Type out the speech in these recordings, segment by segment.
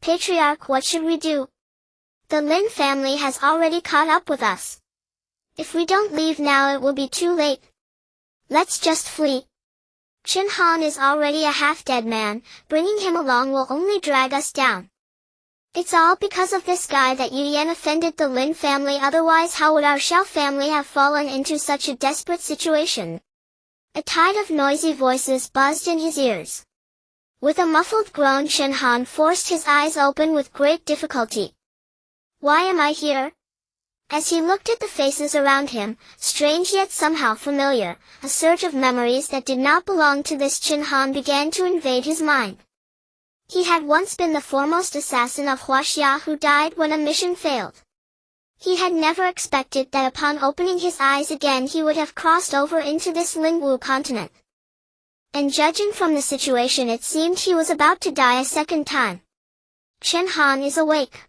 Patriarch, what should we do? The Lin family has already caught up with us. If we don't leave now it will be too late. Let's just flee. Chen Han is already a half-dead man, bringing him along will only drag us down. It's all because of this guy that Yu Yan offended the Lin family, otherwise how would our Xiao family have fallen into such a desperate situation? A tide of noisy voices buzzed in his ears. With a muffled groan, Chen Han forced his eyes open with great difficulty. Why am I here? As he looked at the faces around him, strange yet somehow familiar, a surge of memories that did not belong to this Chen Han began to invade his mind. He had once been the foremost assassin of Huaxia who died when a mission failed. He had never expected that upon opening his eyes again he would have crossed over into this Lingwu continent. And judging from the situation it seemed he was about to die a second time. Chen Han is awake.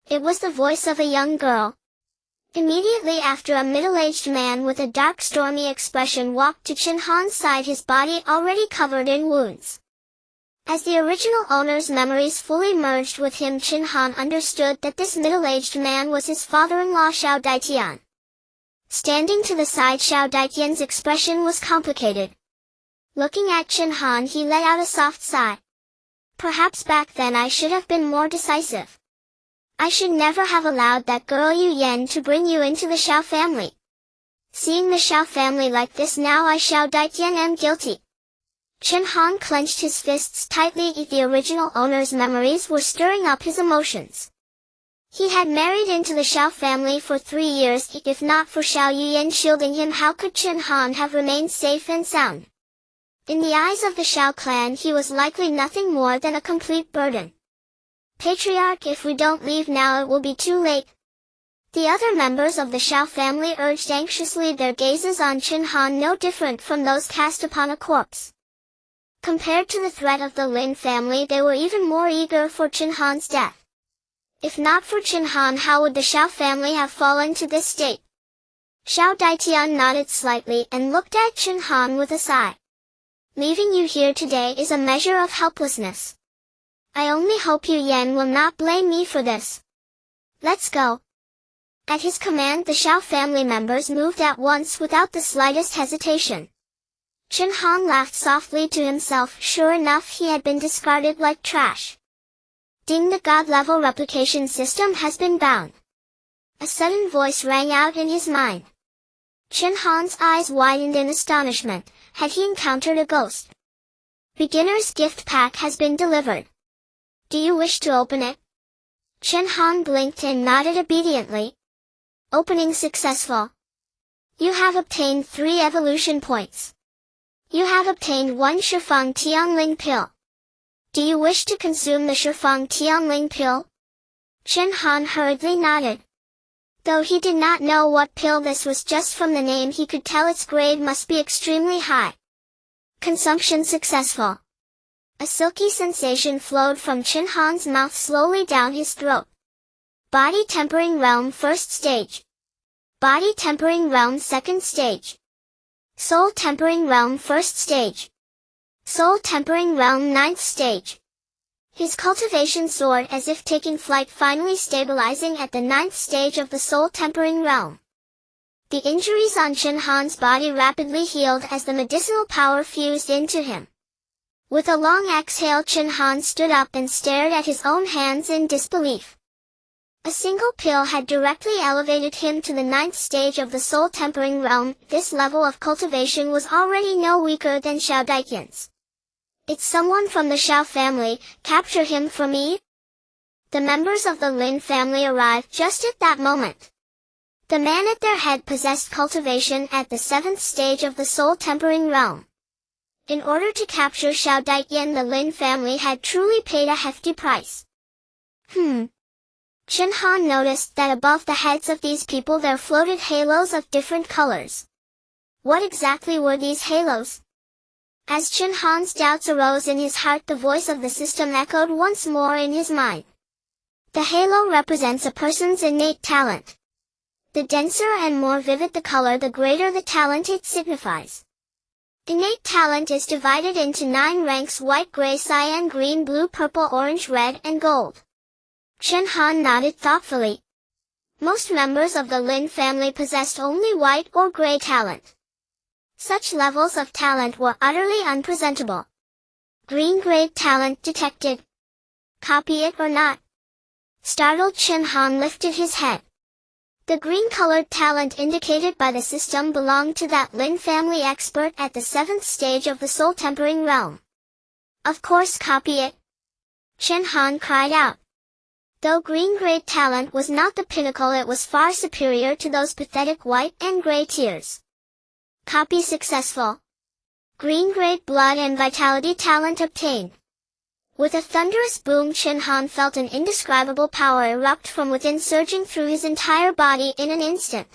It was the voice of a young girl. Immediately after, a middle-aged man with a dark stormy expression walked to Chen Han's side, his body already covered in wounds. As the original owner's memories fully merged with him, Chen Han understood that this middle-aged man was his father-in-law Xiao Daitian. Standing to the side, Xiao Daitian's expression was complicated. Looking at Chen Han, he let out a soft sigh. Perhaps back then I should have been more decisive. I should never have allowed that girl Yu Yan to bring you into the Xiao family. Seeing the Xiao family like this now, I Xiao Daitian am guilty. Chen Han clenched his fists tightly. The original owner's memories were stirring up his emotions. He had married into the Xiao family for 3 years. If not for Xiao Yuyan shielding him, how could Chen Han have remained safe and sound? In the eyes of the Xiao clan he was likely nothing more than a complete burden. Patriarch, if we don't leave now it will be too late. The other members of the Xiao family urged anxiously, their gazes on Chen Han no different from those cast upon a corpse. Compared to the threat of the Lin family, they were even more eager for Chen Han's death. If not for Chen Han, how would the Xiao family have fallen to this state? Xiao Daitian nodded slightly and looked at Chen Han with a sigh. Leaving you here today is a measure of helplessness. I only hope Yu Yan will not blame me for this. Let's go. At his command, the Xiao family members moved at once without the slightest hesitation. Chen Han laughed softly to himself. Sure enough, he had been discarded like trash. Ding, the God-level replication system has been bound. A sudden voice rang out in his mind. Chen Han's eyes widened in astonishment. Had he encountered a ghost? Beginner's gift pack has been delivered. Do you wish to open it? Chen Han blinked and nodded obediently. Opening successful. You have obtained 3 evolution points. You have obtained 1 Shifang Tianling pill. Do you wish to consume the Shifang Tianling pill? Chen Han hurriedly nodded. Though he did not know what pill this was, just from the name he could tell its grade must be extremely high. Consumption successful. A silky sensation flowed from Chen Han's mouth slowly down his throat. Body Tempering Realm First Stage. Body Tempering Realm Second Stage. Soul Tempering Realm First Stage. Soul Tempering Realm Ninth Stage. His cultivation soared as if taking flight, finally stabilizing at the 9th stage of the Soul Tempering Realm. The injuries on Chen Han's body rapidly healed as the medicinal power fused into him. With a long exhale, Chen Han stood up and stared at his own hands in disbelief. A single pill had directly elevated him to the 9th stage of the Soul Tempering Realm. This level of cultivation was already no weaker than Xiao Daitian's. It's someone from the Xiao family. Capture him for me? The members of the Lin family arrived just at that moment. The man at their head possessed cultivation at the 7th stage of the Soul Tempering Realm. In order to capture Xiao Daitian, the Lin family had truly paid a hefty price. Chen Han noticed that above the heads of these people there floated halos of different colors. What exactly were these halos? As Chen Han's doubts arose in his heart, the voice of the system echoed once more in his mind. The halo represents a person's innate talent. The denser and more vivid the color, the greater the talent it signifies. Innate talent is divided into 9 ranks: white, gray, cyan, green, blue, purple, orange, red, and gold. Chen Han nodded thoughtfully. Most members of the Lin family possessed only white or gray talent. Such levels of talent were utterly unpresentable. Green-grade talent detected. Copy it or not? Startled, Chen Han lifted his head. The green-colored talent indicated by the system belonged to that Lin family expert at the 7th stage of the soul-tempering realm. Of course, copy it. Chen Han cried out. Though green-grade talent was not the pinnacle, it was far superior to those pathetic white and gray tiers. Copy successful. Green-grade blood and vitality talent obtained. With a thunderous boom, Chen Han felt an indescribable power erupt from within, surging through his entire body in an instant.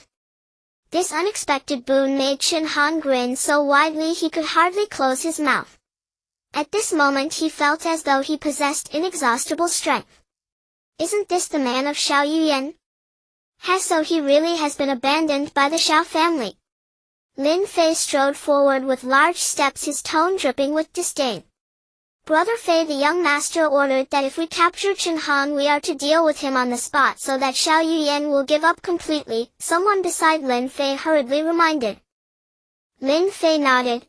This unexpected boon made Chen Han grin so widely he could hardly close his mouth. At this moment he felt as though he possessed inexhaustible strength. Isn't this the man of Xiao Yuyan? So he really has been abandoned by the Xiao family. Lin Fei strode forward with large steps, his tone dripping with disdain. Brother Fei, the young master ordered that if we capture Chen Han we are to deal with him on the spot so that Xiao Yuyan will give up completely, someone beside Lin Fei hurriedly reminded. Lin Fei nodded.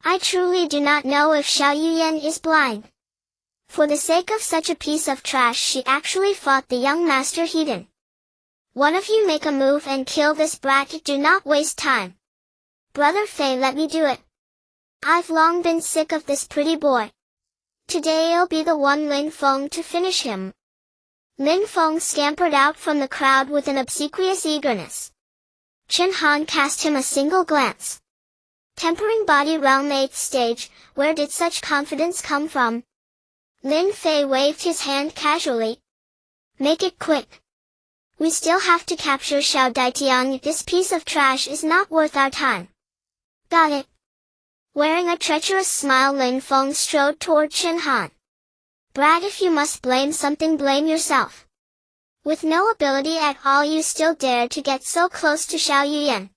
I truly do not know if Xiao Yuyan is blind. For the sake of such a piece of trash she actually fought the young master Hedon. One of you make a move and kill this brat, do not waste time. Brother Fei, let me do it. I've long been sick of this pretty boy. Today I'll be the one, Lin Feng, to finish him. Lin Feng scampered out from the crowd with an obsequious eagerness. Chen Han cast him a single glance. Tempering body realm 8th stage, where did such confidence come from? Lin Fei waved his hand casually. Make it quick. We still have to capture Xiao Daitian. This piece of trash is not worth our time. Got it. Wearing a treacherous smile, Lin Feng strode toward Chen Han. Brat, if you must blame something, blame yourself. With no ability at all you still dare to get so close to Xiao Yuyan.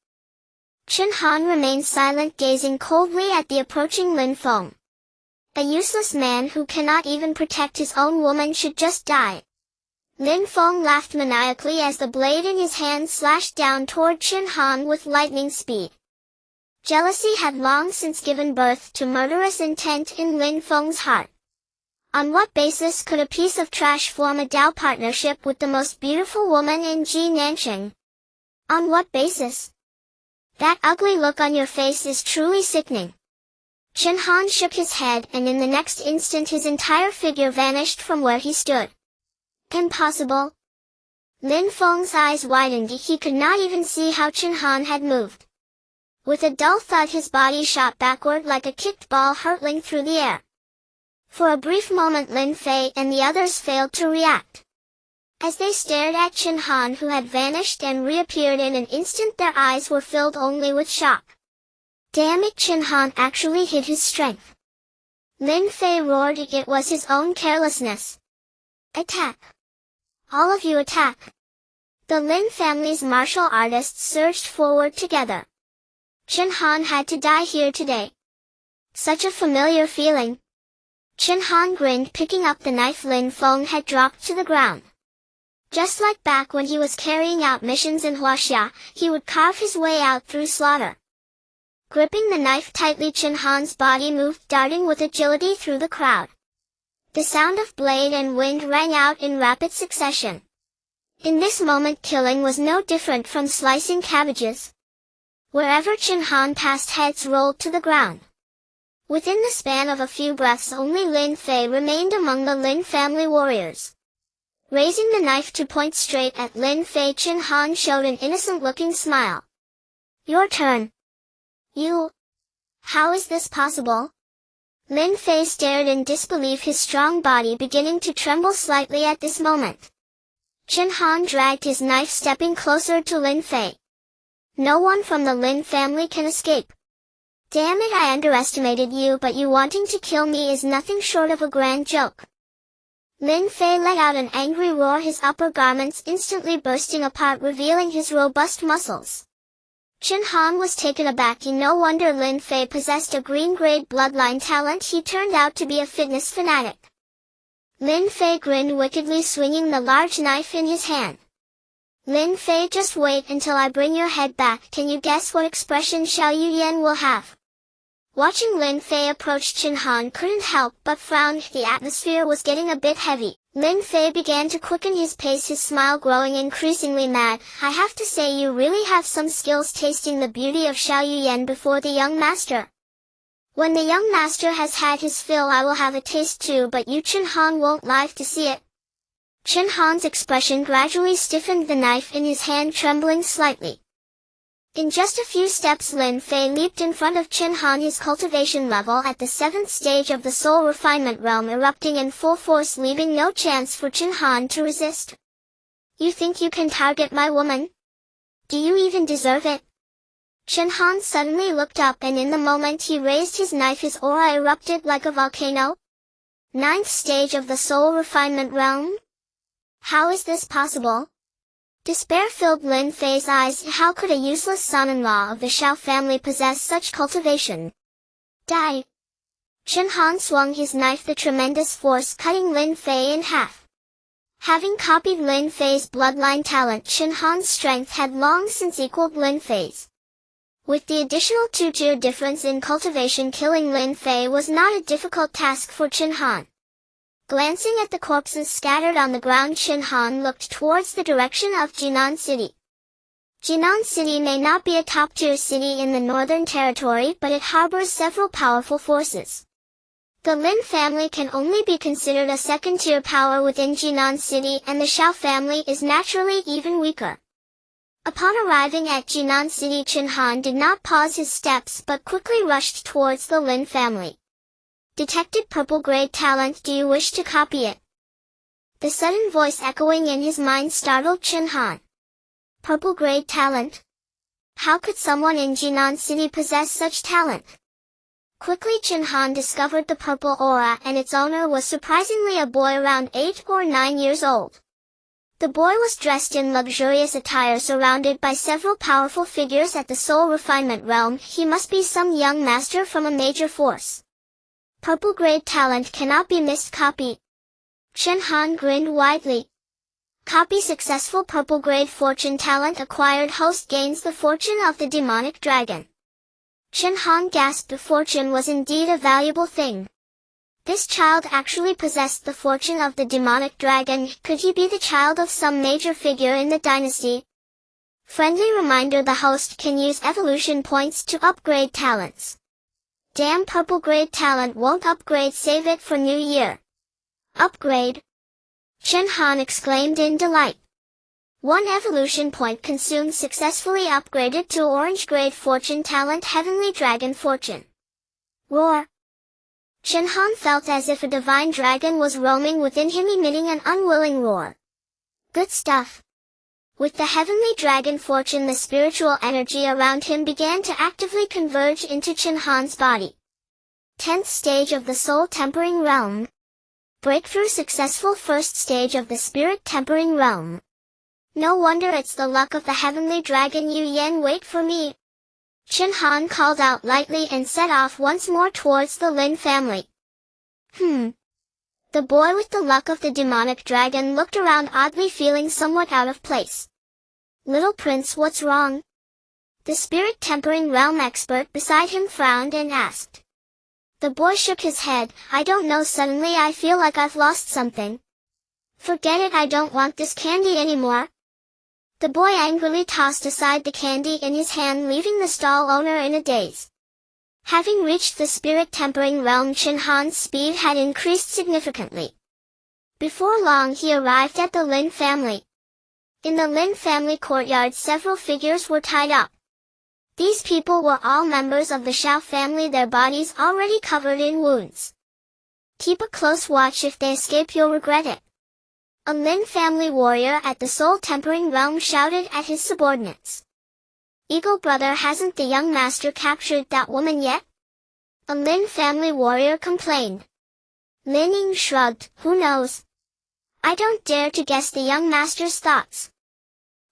Chen Han remained silent, gazing coldly at the approaching Lin Feng. A useless man who cannot even protect his own woman should just die. Lin Feng laughed maniacally as the blade in his hand slashed down toward Chen Han with lightning speed. Jealousy had long since given birth to murderous intent in Lin Feng's heart. On what basis could a piece of trash form a Dao partnership with the most beautiful woman in Ji Nanxing? On what basis? That ugly look on your face is truly sickening. Chen Han shook his head, and in the next instant his entire figure vanished from where he stood. Impossible. Lin Feng's eyes widened. He could not even see how Chen Han had moved. With a dull thud his body shot backward like a kicked ball hurtling through the air. For a brief moment Lin Fei and the others failed to react. As they stared at Chen Han, who had vanished and reappeared in an instant, their eyes were filled only with shock. Damn it, Chen Han actually hid his strength. Lin Fei roared. It was his own carelessness. Attack! All of you attack! The Lin family's martial artists surged forward together. Chen Han had to die here today. Such a familiar feeling. Chen Han grinned, picking up the knife Lin Feng had dropped to the ground. Just like back when he was carrying out missions in Huaxia, he would carve his way out through slaughter. Gripping the knife tightly, Chen Han's body moved, darting with agility through the crowd. The sound of blade and wind rang out in rapid succession. In this moment killing was no different from slicing cabbages. Wherever Chen Han passed, heads rolled to the ground. Within the span of a few breaths only Lin Fei remained among the Lin family warriors. Raising the knife to point straight at Lin Fei, Chen Han showed an innocent-looking smile. Your turn. You? How is this possible? Lin Fei stared in disbelief, his strong body beginning to tremble slightly at this moment. Chen Han dragged his knife, stepping closer to Lin Fei. No one from the Lin family can escape. Damn it, I underestimated you, but you wanting to kill me is nothing short of a grand joke. Lin Fei let out an angry roar, his upper garments instantly bursting apart, revealing his robust muscles. Chen Han was taken aback. No wonder Lin Fei possessed a green-grade bloodline talent. He turned out to be a fitness fanatic. Lin Fei grinned wickedly, swinging the large knife in his hand. Lin Fei, just wait until I bring your head back. Can you guess what expression Xiao Yuyan will have? Watching Lin Fei approach, Chen Han couldn't help but frown. The atmosphere was getting a bit heavy. Lin Fei began to quicken his pace, his smile growing increasingly mad. I have to say, you really have some skills. Tasting the beauty of Xiao Yuyan before the young master. When the young master has had his fill, I will have a taste too, but you Chen Han won't live to see it. Chen Han's expression gradually stiffened, the knife in his hand trembling slightly. In just a few steps, Lin Fei leaped in front of Chen Han, his cultivation level at the 7th stage of the soul refinement realm erupting in full force, leaving no chance for Chen Han to resist. You think you can target my woman? Do you even deserve it? Chen Han suddenly looked up, and in the moment he raised his knife, his aura erupted like a volcano. 9th stage of the soul refinement realm? How is this possible? Despair filled Lin Fei's eyes. How could a useless son-in-law of the Xiao family possess such cultivation? Die! Chen Han swung his knife, the tremendous force cutting Lin Fei in half. Having copied Lin Fei's bloodline talent, Chen Han's strength had long since equaled Lin Fei's. With the additional 2-tier difference in cultivation, killing Lin Fei was not a difficult task for Chen Han. Glancing at the corpses scattered on the ground, Chen Han looked towards the direction of Jinan City. Jinan City may not be a top-tier city in the Northern Territory, but it harbors several powerful forces. The Lin family can only be considered a second-tier power within Jinan City, and the Xiao family is naturally even weaker. Upon arriving at Jinan City, Chen Han did not pause his steps but quickly rushed towards the Lin family. Detected purple grade talent. Do you wish to copy it? The sudden voice echoing in his mind startled Chen Han. Purple grade talent? How could someone in Jinan City possess such talent? Quickly Chen Han discovered the purple aura, and its owner was surprisingly a boy around 8 or 9 years old. The boy was dressed in luxurious attire, surrounded by several powerful figures at the soul refinement realm. He must be some young master from a major force. Purple grade talent cannot be missed. Copy. Chen Han grinned widely. Copy successful. Purple grade fortune talent acquired. Host gains the fortune of the demonic dragon. Chen Han gasped. The fortune was indeed a valuable thing. This child actually possessed the fortune of the demonic dragon. Could he be the child of some major figure in the dynasty? Friendly reminder: the host can use evolution points to upgrade talents. Damn, purple grade talent won't upgrade. Save it for New Year. Upgrade? Chen Han exclaimed in delight. 1 evolution point consumed. Successfully upgraded to orange grade fortune talent, heavenly dragon fortune. Roar! Chen Han felt as if a divine dragon was roaming within him, emitting an unwilling roar. Good stuff. With the heavenly dragon fortune, the spiritual energy around him began to actively converge into Chen Han's body. 10th stage of the soul tempering realm. Breakthrough successful. 1st stage of the spirit tempering realm. No wonder it's the luck of the heavenly dragon. Yu Yan, wait for me. Chen Han called out lightly and set off once more towards the Lin family. The boy with the luck of the demonic dragon looked around oddly, feeling somewhat out of place. Little prince, what's wrong? The spirit tempering realm expert beside him frowned and asked. The boy shook his head. I don't know, suddenly I feel like I've lost something. Forget it, I don't want this candy anymore. The boy angrily tossed aside the candy in his hand, leaving the stall owner in a daze. Having reached the spirit tempering realm, Chen Han's speed had increased significantly. Before long he arrived at the Lin family. In the Lin family courtyard, several figures were tied up. These people were all members of the Xiao family, their bodies already covered in wounds. Keep a close watch. If they escape, you'll regret it. A Lin family warrior at the soul tempering realm shouted at his subordinates. Eagle brother, hasn't the young master captured that woman yet? A Lin family warrior complained. Lin Ying shrugged. Who knows? I don't dare to guess the young master's thoughts.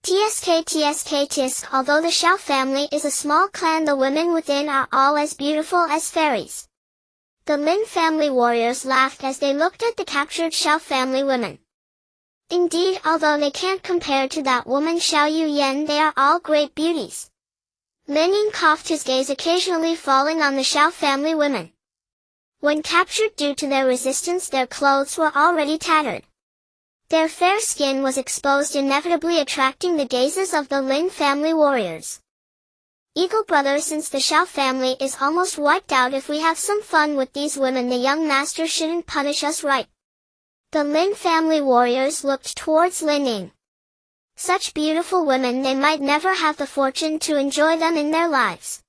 Tisk. Although the Xiao family is a small clan, the women within are all as beautiful as fairies. The Lin family warriors laughed as they looked at the captured Xiao family women. Indeed, although they can't compare to that woman Xiao Yuyan, they are all great beauties. Lin Ying coughed, his gaze occasionally falling on the Xiao family women. When captured due to their resistance, their clothes were already tattered. Their fair skin was exposed, inevitably attracting the gazes of the Lin family warriors. Eagle brother, since the Xiao family is almost wiped out, if we have some fun with these women, the young master shouldn't punish us, right? The Lin family warriors looked towards Lin Ying. Such beautiful women, they might never have the fortune to enjoy them in their lives.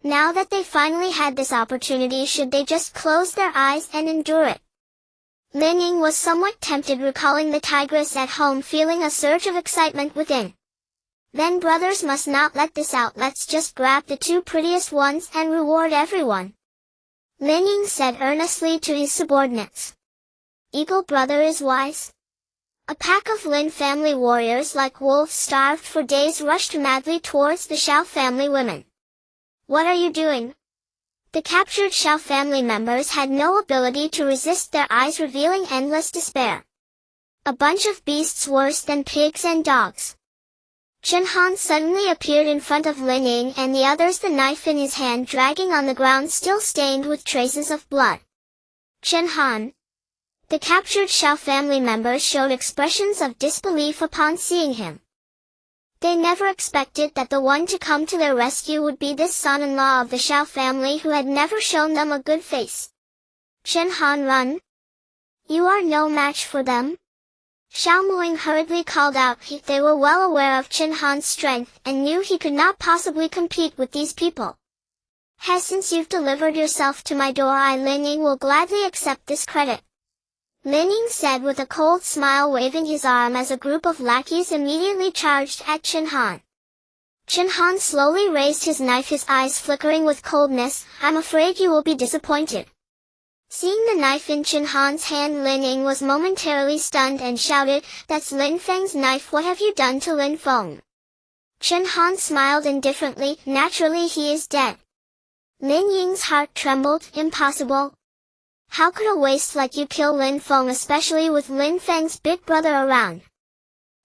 Now that they finally had this opportunity, should they just close their eyes and endure it? Lin Ying was somewhat tempted, recalling the tigress at home, feeling a surge of excitement within. Then brothers must not let this out, let's just grab the two prettiest ones and reward everyone. Lin Ying said earnestly to his subordinates. Eagle brother is wise. A pack of Lin family warriors, like wolves starved for days, rushed madly towards the Xiao family women. What are you doing? The captured Xiao family members had no ability to resist, their eyes revealing endless despair. A bunch of beasts worse than pigs and dogs. Chen Han suddenly appeared in front of Lin Ying and the others, the knife in his hand, dragging on the ground still stained with traces of blood. Chen Han. The captured Xiao family members showed expressions of disbelief upon seeing him. They never expected that the one to come to their rescue would be this son-in-law of the Xiao family who had never shown them a good face. Chen Han, run! You are no match for them. Xiao Muing hurriedly called out. They were well aware of Chen Han's strength and knew he could not possibly compete with these people. Since you've delivered yourself to my door, Lin Ying will gladly accept this credit. Lin Ying said with a cold smile, waving his arm as a group of lackeys immediately charged at Chen Han. Chen Han slowly raised his knife, his eyes flickering with coldness. I'm afraid you will be disappointed. Seeing the knife in Chen Han's hand, Lin Ying was momentarily stunned and shouted, That's Lin Feng's knife, what have you done to Lin Feng? Chen Han smiled indifferently, naturally he is dead. Lin Ying's heart trembled, impossible. How could a waste like you kill Lin Feng, especially with Lin Feng's big brother around?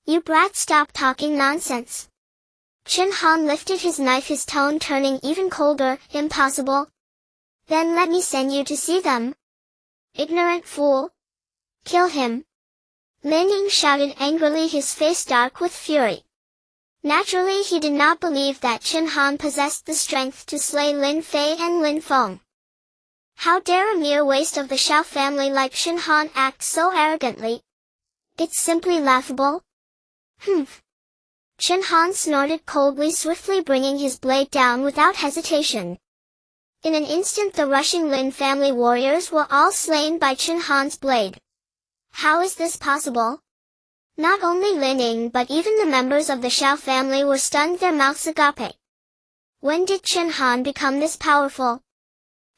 You brat, stop talking nonsense. Chen Han lifted his knife, his tone turning even colder. Impossible. Then let me send you to see them. Ignorant fool. Kill him. Lin Ying shouted angrily, his face dark with fury. Naturally he did not believe that Chen Han possessed the strength to slay Lin Fei and Lin Feng. How dare a mere waste of the Xiao family like Chen Han act so arrogantly? It's simply laughable. Humph. Chen Han snorted coldly, swiftly bringing his blade down without hesitation. In an instant the rushing Lin family warriors were all slain by Chen Han's blade. How is this possible? Not only Lin Ying but even the members of the Xiao family were stunned, their mouths agape. When did Chen Han become this powerful?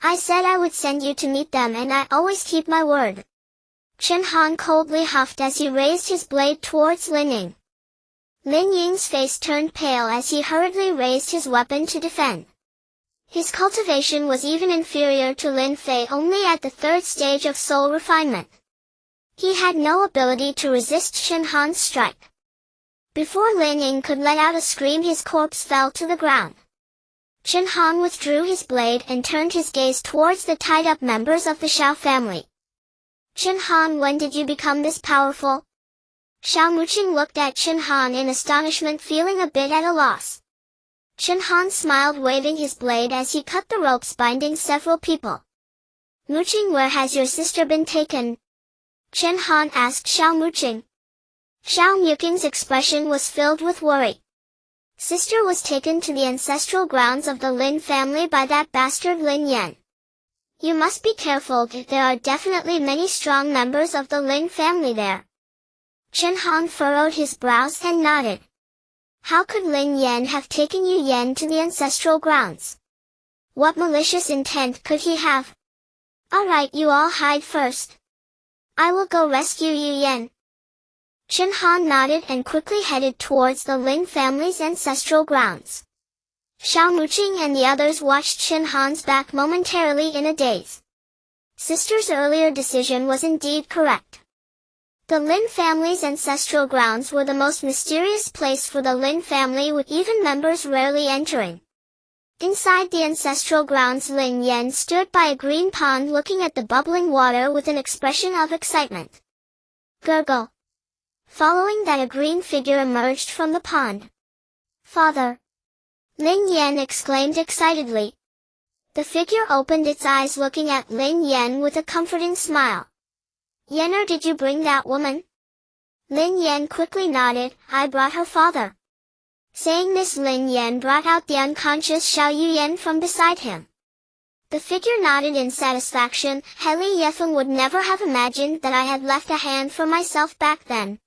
I said I would send you to meet them and I always keep my word. Chen Han coldly huffed as he raised his blade towards Lin Ying. Lin Ying's face turned pale as he hurriedly raised his weapon to defend. His cultivation was even inferior to Lin Fei, only at the third stage of soul refinement. He had no ability to resist Chen Han's strike. Before Lin Ying could let out a scream, his corpse fell to the ground. Chen Han withdrew his blade and turned his gaze towards the tied-up members of the Xiao family. Chen Han, when did you become this powerful? Xiao Muqing looked at Chen Han in astonishment, feeling a bit at a loss. Chen Han smiled, waving his blade as he cut the ropes binding several people. Muqing, where has your sister been taken? Chen Han asked Xiao Muqing. Xiao Muqing's expression was filled with worry. Sister was taken to the ancestral grounds of the Lin family by that bastard Lin Yan. You must be careful, there are definitely many strong members of the Lin family there. Chen Han furrowed his brows and nodded. How could Lin Yan have taken Yu Yan to the ancestral grounds? What malicious intent could he have? Alright, you all hide first. I will go rescue Yu Yan. Chen Han nodded and quickly headed towards the Lin family's ancestral grounds. Xiao Muqing and the others watched Chen Han's back momentarily in a daze. Sister's earlier decision was indeed correct. The Lin family's ancestral grounds were the most mysterious place for the Lin family, with even members rarely entering. Inside the ancestral grounds, Lin Yan stood by a green pond looking at the bubbling water with an expression of excitement. Gurgle. Following that, a green figure emerged from the pond. Father! Lin Yan exclaimed excitedly. The figure opened its eyes looking at Lin Yan with a comforting smile. Yener, did you bring that woman? Lin Yan quickly nodded. I brought her, father. Saying this, Lin Yan brought out the unconscious Xiao Yuyan from beside him. The figure nodded in satisfaction. Heli Yefeng would never have imagined that I had left a hand for myself back then.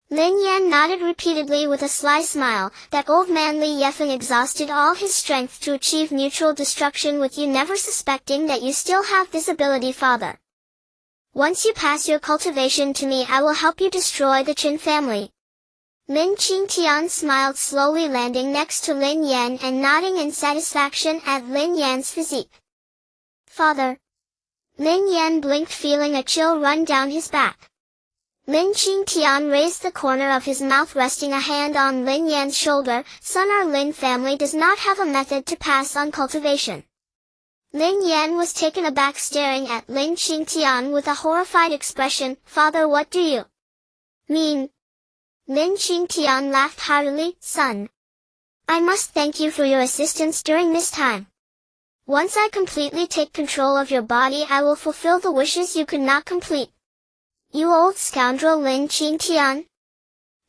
Lin Yan nodded repeatedly with a sly smile. That old man Li Yefeng exhausted all his strength to achieve mutual destruction with you, never suspecting that you still have this ability, father. Once you pass your cultivation to me, I will help you destroy the Chen family. Lin Qingtian smiled, slowly landing next to Lin Yan and nodding in satisfaction at Lin Yan's physique. Father. Lin Yan blinked, feeling a chill run down his back. Lin Qingtian raised the corner of his mouth, resting a hand on Lin Yan's shoulder. Son, our Lin family does not have a method to pass on cultivation. Lin Yan was taken aback, staring at Lin Qingtian with a horrified expression. Father, what do you mean? Lin Qingtian laughed heartily. Son, I must thank you for your assistance during this time. Once I completely take control of your body, I will fulfill the wishes you could not complete. You old scoundrel, Lin Qingtian.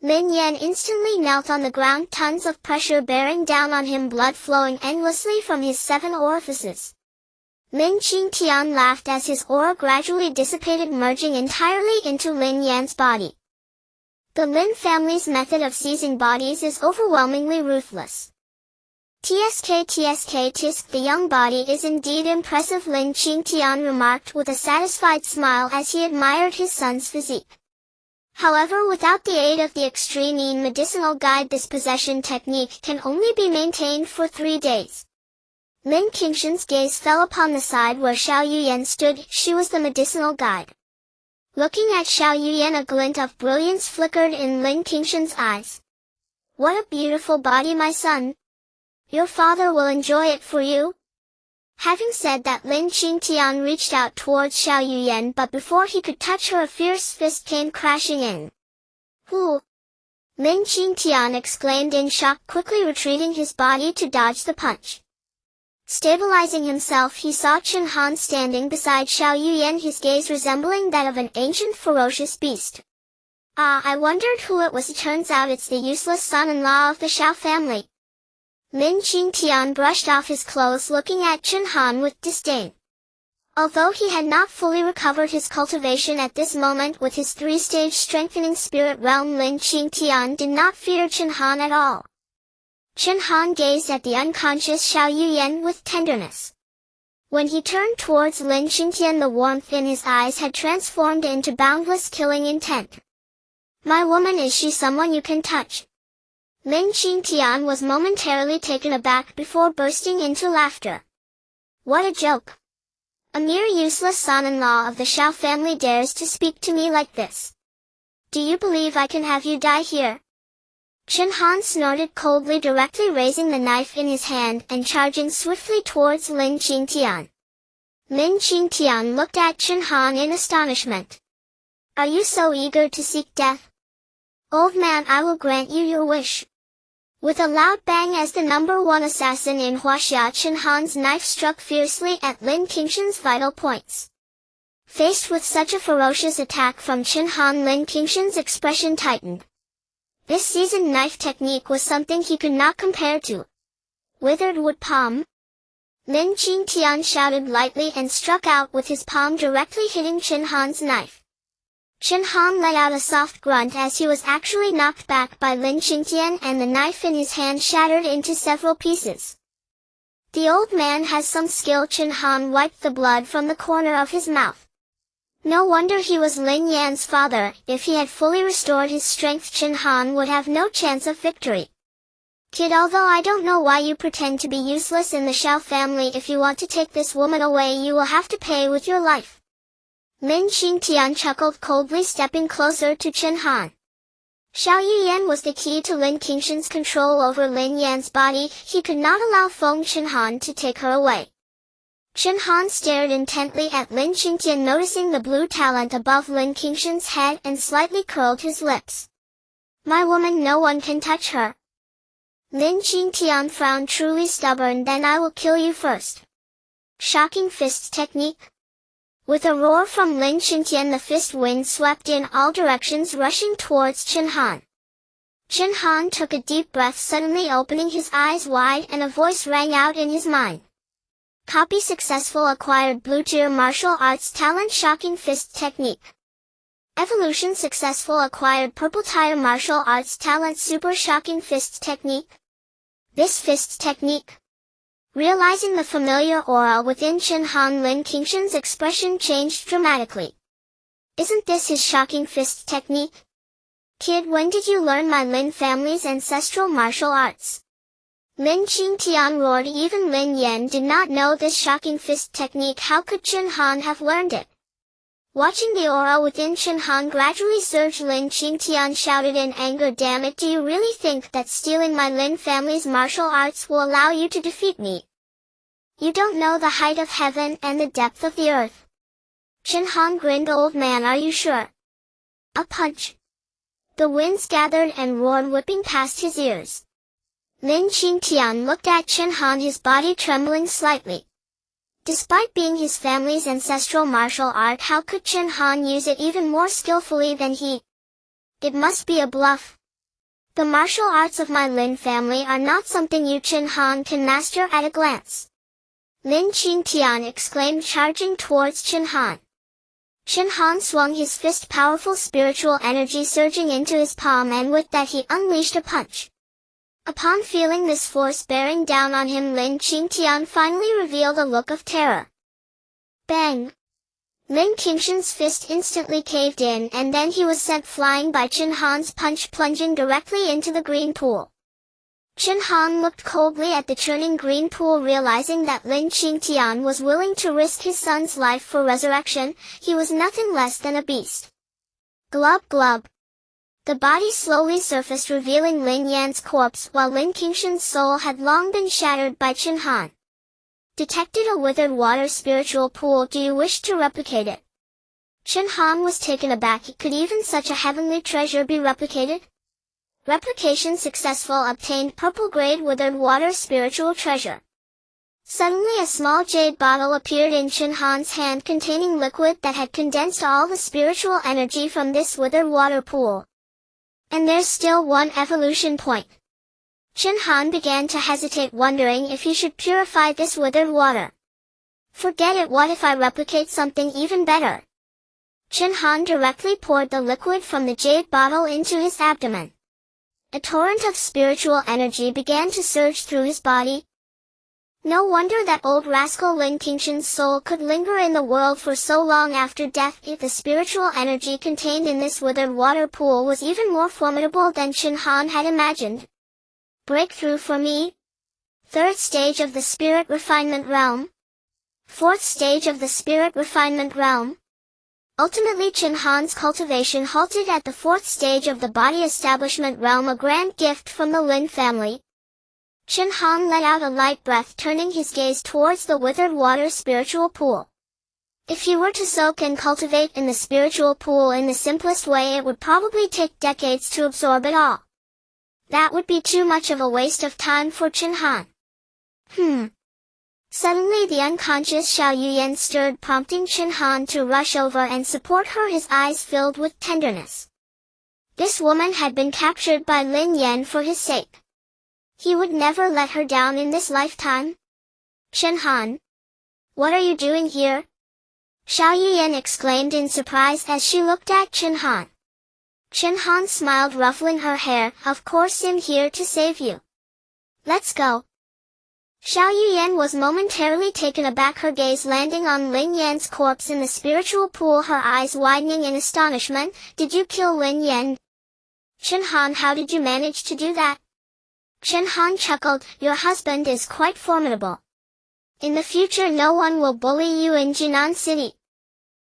Lin Yan instantly knelt on the ground, tons of pressure bearing down on him, blood flowing endlessly from his 7 orifices. Lin Qingtian laughed as his aura gradually dissipated, merging entirely into Lin Yan's body. The Lin family's method of seizing bodies is overwhelmingly ruthless. Tsk, the young body is indeed impressive, Lin Qingtian remarked with a satisfied smile as he admired his son's physique. However, without the aid of the extreme medicinal guide, this possession technique can only be maintained for 3 days. Lin Qingshan's gaze fell upon the side where Xiao Yuyan stood. She was the medicinal guide. Looking at Xiao Yuyan, a glint of brilliance flickered in Lin Qingshan's eyes. What a beautiful body, my son. Your father will enjoy it for you. Having said that, Lin Qingtian reached out towards Xiao Yuyan, but before he could touch her, a fierce fist came crashing in. Who? Lin Qingtian exclaimed in shock, quickly retreating his body to dodge the punch. Stabilizing himself, he saw Chen Han standing beside Xiao Yuyan, his gaze resembling that of an ancient ferocious beast. Ah, I wondered who it was. It turns out it's the useless son-in-law of the Xiao family. Lin Qingtian brushed off his clothes, looking at Chen Han with disdain. Although he had not fully recovered his cultivation at this moment with his 3-stage strengthening spirit realm, Lin Qingtian did not fear Chen Han at all. Chen Han gazed at the unconscious Xiao Yuyan with tenderness. When he turned towards Lin Qingtian, the warmth in his eyes had transformed into boundless killing intent. My woman, is she someone you can touch? Lin Qingtian was momentarily taken aback before bursting into laughter. What a joke! A mere useless son-in-law of the Xiao family dares to speak to me like this. Do you believe I can have you die here? Chen Han snorted coldly, directly raising the knife in his hand and charging swiftly towards Lin Qingtian. Lin Qingtian looked at Chen Han in astonishment. Are you so eager to seek death? Old man, I will grant you your wish. With a loud bang, as the #1 assassin in Huaxia, Chen Han's knife struck fiercely at Lin Qingshan's vital points. Faced with such a ferocious attack from Chen Han, Lin Qingshan's expression tightened. This seasoned knife technique was something he could not compare to. Withered wood palm? Lin Qingtian shouted lightly and struck out with his palm, directly hitting Chen Han's knife. Chen Han let out a soft grunt as he was actually knocked back by Lin Qingtian, and the knife in his hand shattered into several pieces. The old man has some skill. Chen Han wiped the blood from the corner of his mouth. No wonder he was Lin Yan's father. If he had fully restored his strength, Chen Han would have no chance of victory. Kid, although I don't know why you pretend to be useless in the Xiao family, if you want to take this woman away you will have to pay with your life. Lin Qingtian chuckled coldly, stepping closer to Chen Han. Xiao Yuyan was the key to Lin Qingshan's control over Lin Yan's body. He could not allow Feng Chen Han to take her away. Chen Han stared intently at Lin Qingtian, noticing the blue talent above Lin Qingshan's head, and slightly curled his lips. My woman, no one can touch her. Lin Qingtian frowned, truly stubborn. Then I will kill you first. Shocking fist technique. With a roar from Lin Qingtian, the fist wind swept in all directions, rushing towards Chen Han. Chen Han took a deep breath, suddenly opening his eyes wide, and a voice rang out in his mind. Copy successful. Acquired blue-tier martial arts talent. Shocking fist technique. Evolution successful. Acquired purple-tier martial arts talent. Super shocking fist technique. This fist technique. Realizing the familiar aura within Chen Han, Lin Qingshan's expression changed dramatically. Isn't this his shocking fist technique? Kid, when did you learn my Lin family's ancestral martial arts? Lin Qingtian roared. Even Lin Yan did not know this shocking fist technique. How could Chen Han have learned it? Watching the aura within Chen Han gradually surge, Lin Qingtian shouted in anger, damn it, do you really think that stealing my Lin family's martial arts will allow you to defeat me? You don't know the height of heaven and the depth of the earth. Chen Han grinned. Old man, are you sure? A punch. The winds gathered and roared, whipping past his ears. Lin Qingtian looked at Chen Han, his body trembling slightly. Despite being his family's ancestral martial art, how could Chen Han use it even more skillfully than he? It must be a bluff. The martial arts of my Lin family are not something you, Chen Han, can master at a glance. Lin Qingtian exclaimed, charging towards Chen Han. Chen Han swung his fist, powerful spiritual energy surging into his palm, and with that he unleashed a punch. Upon feeling this force bearing down on him, Lin Qingtian finally revealed a look of terror. Bang! Lin Qingshan's fist instantly caved in, and then he was sent flying by Chen Han's punch, plunging directly into the green pool. Chen Han looked coldly at the churning green pool, realizing that Lin Qingtian was willing to risk his son's life for resurrection. He was nothing less than a beast. Glub glub. The body slowly surfaced, revealing Lin Yan's corpse, while Lin Qingshan's soul had long been shattered by Chen Han. Detected a withered water spiritual pool. Do you wish to replicate it? Chen Han was taken aback. Could even such a heavenly treasure be replicated? Replication successful. Obtained purple grade withered water spiritual treasure. Suddenly a small jade bottle appeared in Chen Han's hand, containing liquid that had condensed all the spiritual energy from this withered water pool. And there's still one evolution point. Chen Han began to hesitate, wondering if he should purify this withered water. Forget it, what if I replicate something even better? Chen Han directly poured the liquid from the jade bottle into his abdomen. A torrent of spiritual energy began to surge through his body. No wonder that old rascal Lin Qingshan's soul could linger in the world for so long after death. If the spiritual energy contained in this withered water pool was even more formidable than Chen Han had imagined. Breakthrough for me. Third stage of the spirit refinement realm. Fourth stage of the spirit refinement realm. Ultimately, Chen Han's cultivation halted at the fourth stage of the body establishment realm, a grand gift from the Lin family. Chen Han let out a light breath, turning his gaze towards the withered water spiritual pool. If he were to soak and cultivate in the spiritual pool in the simplest way, it would probably take decades to absorb it all. That would be too much of a waste of time for Chen Han. Suddenly the unconscious Xiao Yuyan stirred, prompting Chen Han to rush over and support her, his eyes filled with tenderness. This woman had been captured by Lin Yan for his sake. He would never let her down in this lifetime. Chen Han, what are you doing here? Xiao Yuyan exclaimed in surprise as she looked at Chen Han. Chen Han smiled, ruffling her hair. Of course, I'm here to save you. Let's go. Xiao Yuyan was momentarily taken aback, her gaze landing on Lin Yan's corpse in the spiritual pool, her eyes widening in astonishment. Did you kill Lin Yan? Chen Han, how did you manage to do that? Chen Han chuckled, your husband is quite formidable. In the future no one will bully you in Jinan City.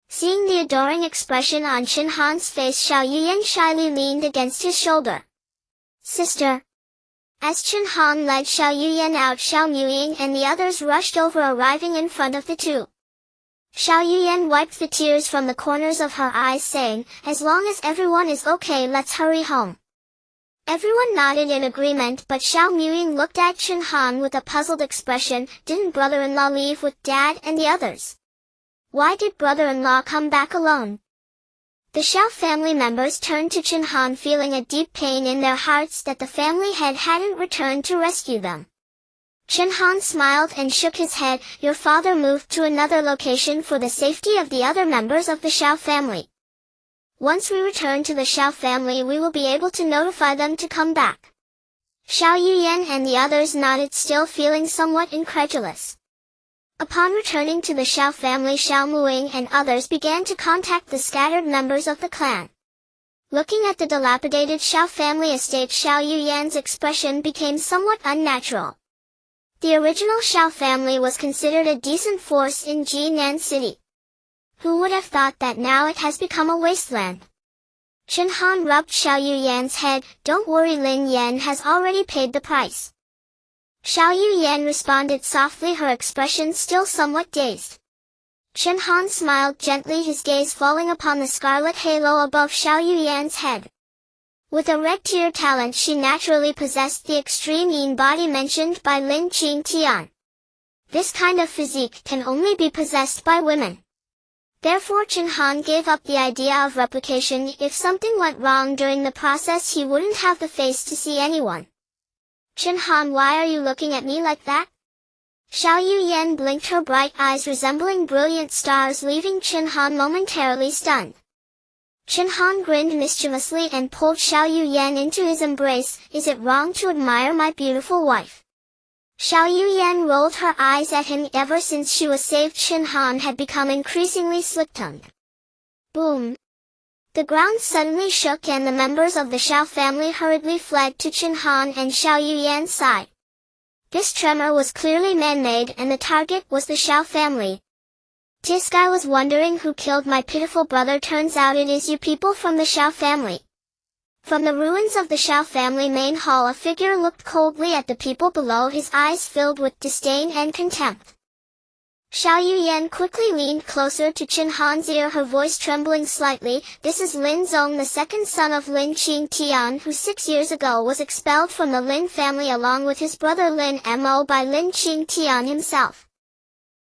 Seeing the adoring expression on Chen Han's face, Xiao Yuyan shyly leaned against his shoulder. Sister. As Chen Han led Xiao Yuyan out, Xiao Muying and the others rushed over, arriving in front of the two. Xiao Yuyan wiped the tears from the corners of her eyes, saying, as long as everyone is okay, let's hurry home. Everyone nodded in agreement, but Xiao Muying looked at Chen Han with a puzzled expression. Didn't brother-in-law leave with Dad and the others? Why did brother-in-law come back alone? The Xiao family members turned to Chen Han, feeling a deep pain in their hearts that the family head hadn't returned to rescue them. Chen Han smiled and shook his head. Your father moved to another location for the safety of the other members of the Xiao family. Once we return to the Xiao family, we will be able to notify them to come back. Xiao Yuyan and the others nodded, still feeling somewhat incredulous. Upon returning to the Xiao family, Xiao Muing and others began to contact the scattered members of the clan. Looking at the dilapidated Xiao family estate, Xiao Yuyan's expression became somewhat unnatural. The original Xiao family was considered a decent force in Jinan City. Who would have thought that now it has become a wasteland? Chen Han rubbed Xiao Yuyan's head. Don't worry, Lin Yan has already paid the price. Xiao Yuyan responded softly, her expression still somewhat dazed. Chen Han smiled gently, his gaze falling upon the scarlet halo above Xiao Yuyan's head. With a red-tier talent, she naturally possessed the extreme yin body mentioned by Lin Qingtian. This kind of physique can only be possessed by women. Therefore Chen Han gave up the idea of replication. If something went wrong during the process, he wouldn't have the face to see anyone. Chen Han, why are you looking at me like that? Xiao Yuyan blinked, her bright eyes resembling brilliant stars, leaving Chen Han momentarily stunned. Chen Han grinned mischievously and pulled Xiao Yuyan into his embrace. Is it wrong to admire my beautiful wife? Xiao Yuyan rolled her eyes at him. Ever since she was saved, Chen Han had become increasingly slick-tongued. Boom! The ground suddenly shook and the members of the Xiao family hurriedly fled to Chen Han and Xiao Yuyan's side. This tremor was clearly man-made and the target was the Xiao family. This guy was wondering who killed my pitiful brother. Turns out it is you people from the Xiao family. From the ruins of the Xiao family main hall, a figure looked coldly at the people below, his eyes filled with disdain and contempt. Xiao Yuyan quickly leaned closer to Chen Han's ear, her voice trembling slightly. This is Lin Zong, the second son of Lin Qingtian, who 6 years ago was expelled from the Lin family along with his brother Lin Mo by Lin Qingtian himself.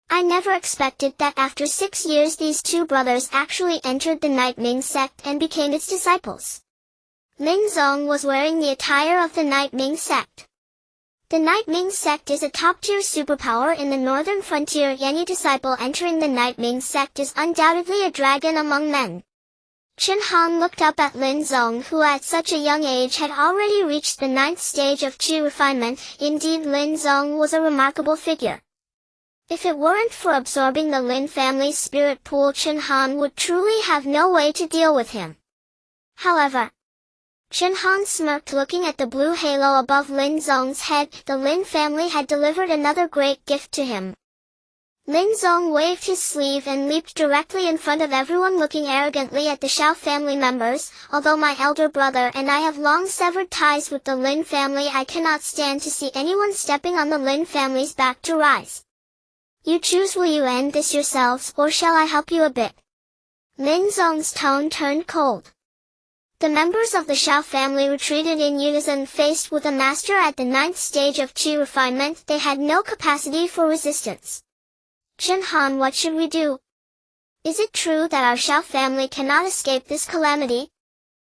I never expected that after 6 years these two brothers actually entered the Night Ming sect and became its disciples. Lin Zong was wearing the attire of the Night Ming sect. The Night Ming sect is a top-tier superpower in the northern frontier. Any disciple entering the Night Ming sect is undoubtedly a dragon among men. Chen Han looked up at Lin Zong, who at such a young age had already reached the 9th stage of Qi refinement. Indeed, Lin Zong was a remarkable figure. If it weren't for absorbing the Lin family's spirit pool, Chen Han would truly have no way to deal with him. However, Chen Han smirked, looking at the blue halo above Lin Zong's head. The Lin family had delivered another great gift to him. Lin Zong waved his sleeve and leaped directly in front of everyone, looking arrogantly at the Xiao family members. Although my elder brother and I have long severed ties with the Lin family, I cannot stand to see anyone stepping on the Lin family's back to rise. You choose, will you end this yourselves, or shall I help you a bit? Lin Zong's tone turned cold. The members of the Xiao family retreated in unison. Faced with a master at the 9th stage of Qi refinement, they had no capacity for resistance. Chen Han, what should we do? Is it true that our Xiao family cannot escape this calamity?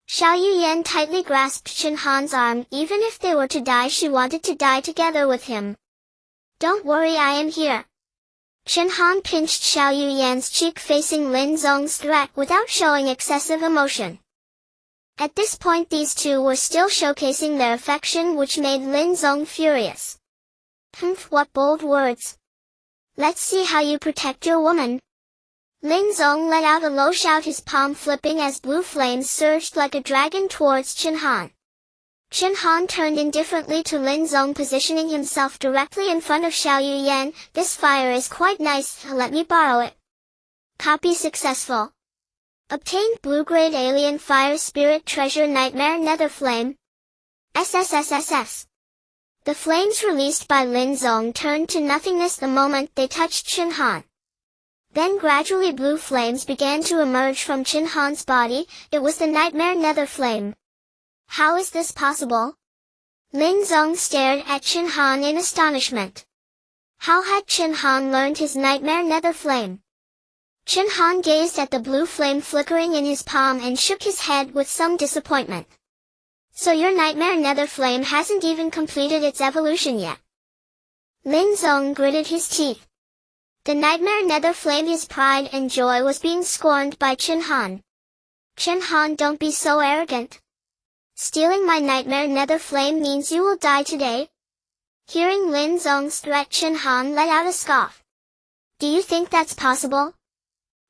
Xiao Yuyan tightly grasped Chen Han's arm. Even if they were to die, she wanted to die together with him. Don't worry, I am here. Chen Han pinched Xiao Yuyan's cheek, facing Lin Zong's threat without showing excessive emotion. At this point these two were still showcasing their affection, which made Lin Zong furious. Humph, what bold words. Let's see how you protect your woman. Lin Zong let out a low shout, his palm flipping as blue flames surged like a dragon towards Chen Han. Chen Han turned indifferently to Lin Zong, positioning himself directly in front of Xiao Yuyan. This fire is quite nice, let me borrow it. Copy successful. Obtained blue-grade alien fire spirit treasure nightmare nether flame. SSSSS. The flames released by Lin Zong turned to nothingness the moment they touched Chen Han. Then gradually blue flames began to emerge from Chen Han's body. It was the nightmare nether flame. How is this possible? Lin Zong stared at Chen Han in astonishment. How had Chen Han learned his nightmare nether flame? Chen Han gazed at the blue flame flickering in his palm and shook his head with some disappointment. So your nightmare nether flame hasn't even completed its evolution yet. Lin Zong gritted his teeth. The nightmare nether flame, his pride and joy, was being scorned by Chen Han. Chen Han, don't be so arrogant. Stealing my nightmare nether flame means you will die today. Hearing Lin Zong's threat, Chen Han let out a scoff. Do you think that's possible?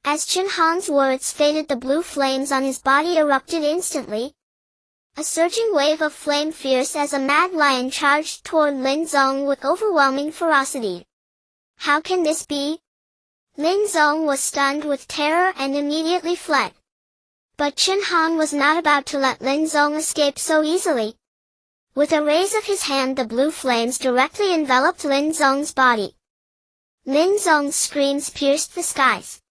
As Chen Han's words faded, the blue flames on his body erupted instantly. A surging wave of flame, fierce as a mad lion, charged toward Lin Zong with overwhelming ferocity. How can this be? Lin Zong was stunned with terror and immediately fled. But Chen Han was not about to let Lin Zong escape so easily. With a raise of his hand, the blue flames directly enveloped Lin Zong's body. Lin Zong's screams pierced the skies.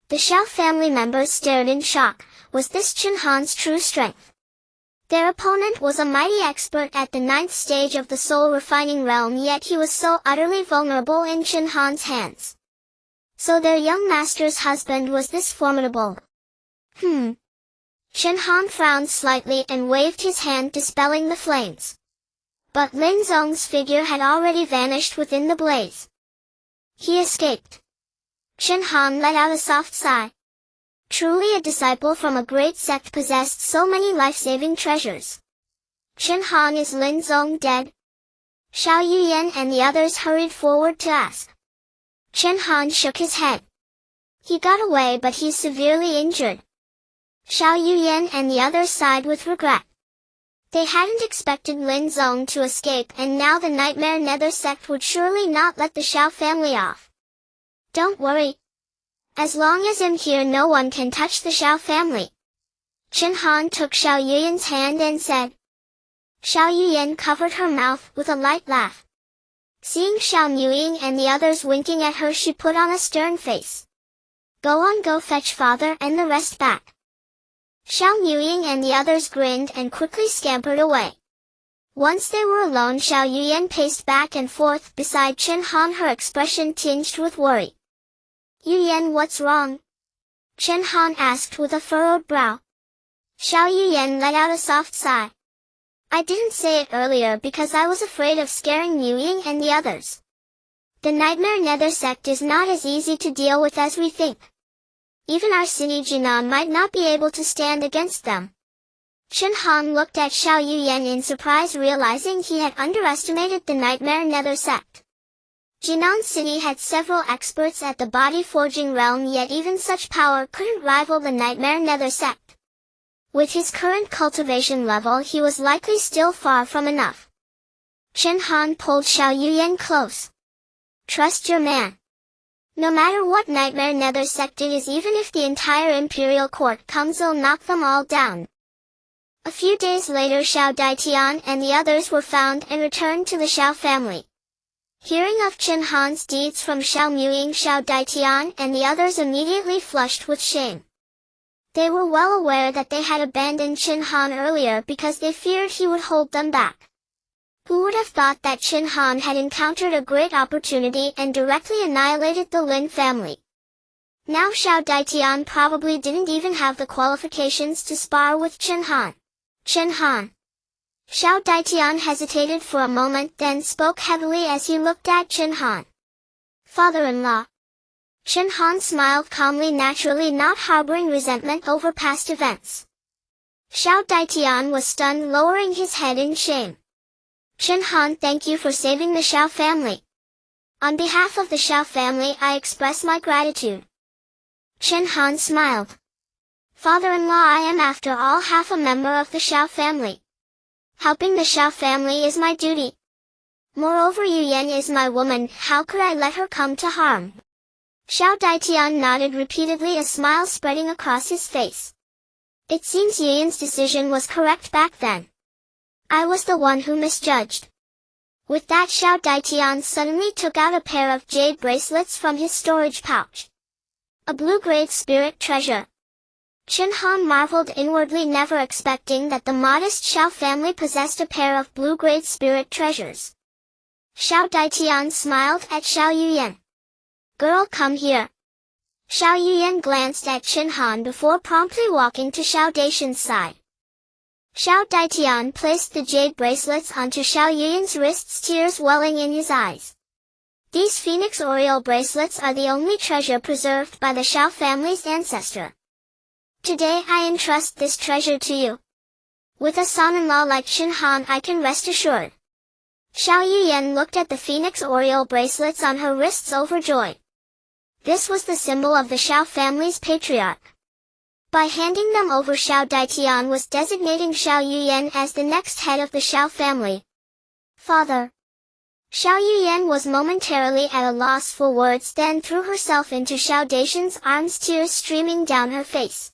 The Xiao family members stared in shock. Was this Chen Han's true strength? Their opponent was a mighty expert at the 9th stage of the soul refining realm, yet he was so utterly vulnerable in Chen Han's hands. So their young master's husband was this formidable. Chen Han frowned slightly and waved his hand, dispelling the flames. But Lin Zong's figure had already vanished within the blaze. He escaped. Chen Han let out a soft sigh. Truly a disciple from a great sect possessed so many life-saving treasures. Chen Han, is Lin Zong dead? Xiao Yuyan and the others hurried forward to ask. Chen Han shook his head. He got away, but he's severely injured. Xiao Yuyan and the others sighed with regret. They hadn't expected Lin Zong to escape, and now the Nightmare Nether sect would surely not let the Xiao family off. Don't worry. As long as I'm here, no one can touch the Xiao family. Chen Han took Xiao Yuyan's hand and said. Xiao Yuyan covered her mouth with a light laugh. Seeing Xiao Muying and the others winking at her, she put on a stern face. Go on, go fetch father and the rest back. Xiao Muying and the others grinned and quickly scampered away. Once they were alone, Xiao Yuyan paced back and forth beside Chen Han, her expression tinged with worry. Yuyan, what's wrong? Chen Han asked with a furrowed brow. Xiao Yuyan let out a soft sigh. I didn't say it earlier because I was afraid of scaring Muying and the others. The Nightmare Nether sect is not as easy to deal with as we think. Even our Sinijina might not be able to stand against them. Chen Han looked at Xiao Yuyan in surprise, realizing he had underestimated the Nightmare Nether sect. Jinan City had several experts at the body forging realm, yet even such power couldn't rival the Nightmare Nether sect. With his current cultivation level, he was likely still far from enough. Chen Han pulled Xiao Yuyan close. Trust your man. No matter what Nightmare Nether sect it is, even if the entire Imperial Court comes, they'll knock them all down. A few days later, Xiao Daitian and the others were found and returned to the Xiao family. Hearing of Chen Han's deeds from Xiao Muying, Xiao Daitian and the others immediately flushed with shame. They were well aware that they had abandoned Chen Han earlier because they feared he would hold them back. Who would have thought that Chen Han had encountered a great opportunity and directly annihilated the Lin family? Now Xiao Daitian probably didn't even have the qualifications to spar with Chen Han. Chen Han. Xiao Daitian hesitated for a moment, then spoke heavily as he looked at Chen Han. Father-in-law. Chen Han smiled calmly, naturally not harboring resentment over past events. Xiao Daitian was stunned, lowering his head in shame. Chen Han, thank you for saving the Xiao family. On behalf of the Xiao family, I express my gratitude. Chen Han smiled. Father-in-law, I am after all half a member of the Xiao family. Helping the Xiao family is my duty. Moreover, Yu Yan is my woman, how could I let her come to harm? Xiao Daitian nodded repeatedly, a smile spreading across his face. It seems Yu Yan's decision was correct back then. I was the one who misjudged. With that, Xiao Daitian suddenly took out a pair of jade bracelets from his storage pouch. A blue-grade spirit treasure. Chen Han marveled inwardly, never expecting that the modest Xiao family possessed a pair of blue-grade spirit treasures. Xiao Daitian smiled at Xiao Yuyan. Girl, come here. Xiao Yuyan glanced at Chen Han before promptly walking to Xiao Daishan's side. Xiao Daitian placed the jade bracelets onto Xiao Yuyan's wrists, tears welling in his eyes. These Phoenix Oriole bracelets are the only treasure preserved by the Xiao family's ancestor. Today I entrust this treasure to you. With a son-in-law like Chen Han, I can rest assured. Xiao Yuyan looked at the Phoenix Oriole bracelets on her wrists overjoyed. This was the symbol of the Xiao family's patriarch. By handing them over, Xiao Daitian was designating Xiao Yuyan as the next head of the Xiao family. Father. Xiao Yuyan was momentarily at a loss for words, then threw herself into Xiao Daishan's arms, tears streaming down her face.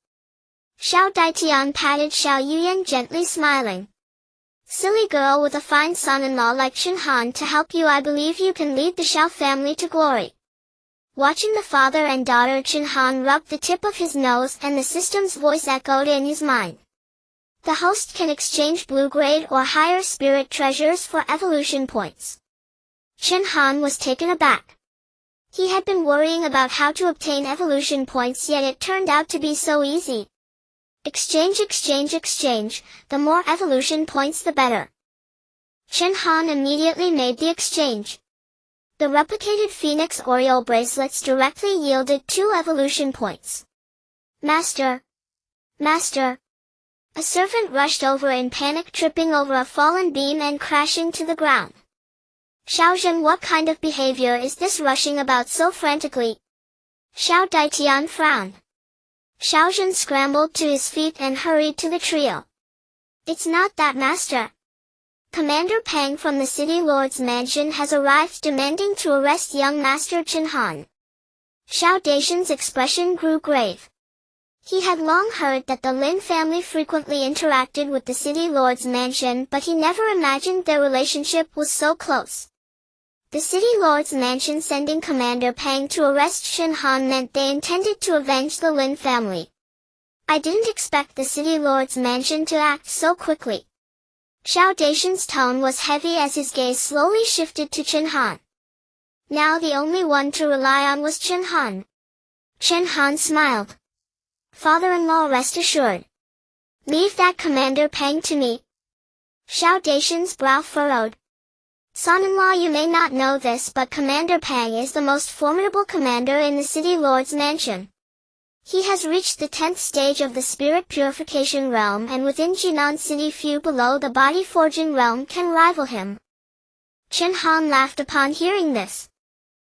Xiao Daitian patted Xiao Yuyan gently, smiling. Silly girl, with a fine son-in-law like Chen Han to help you, I believe you can lead the Xiao family to glory. Watching the father and daughter, Chen Han rubbed the tip of his nose and the system's voice echoed in his mind. The host can exchange blue-grade or higher spirit treasures for evolution points. Chen Han was taken aback. He had been worrying about how to obtain evolution points, yet it turned out to be so easy. Exchange, exchange, exchange, the more evolution points the better. Chen Han immediately made the exchange. The replicated Phoenix Oriole bracelets directly yielded 2 evolution points. Master! Master! A servant rushed over in panic, tripping over a fallen beam and crashing to the ground. Xiaozhen, what kind of behavior is this, rushing about so frantically? Xiao Daitian frowned. Xiaozhen scrambled to his feet and hurried to the trio. It's not that, Master. Commander Pang from the City Lord's mansion has arrived, demanding to arrest young Master Chen Han. Xiao Daishan's expression grew grave. He had long heard that the Lin family frequently interacted with the City Lord's mansion, but he never imagined their relationship was so close. The City Lord's mansion sending Commander Pang to arrest Chen Han meant they intended to avenge the Lin family. I didn't expect the City Lord's mansion to act so quickly. Xiao Daishan's tone was heavy as his gaze slowly shifted to Chen Han. Now the only one to rely on was Chen Han. Chen Han smiled. Father-in-law, rest assured. Leave that Commander Pang to me. Xiao Daishan's brow furrowed. Son-in-law, you may not know this, but Commander Pang is the most formidable commander in the City Lord's mansion. He has reached the 10th stage of the Spirit Purification Realm, and within Jinan City few below the Body Forging Realm can rival him. Chen Han laughed upon hearing this.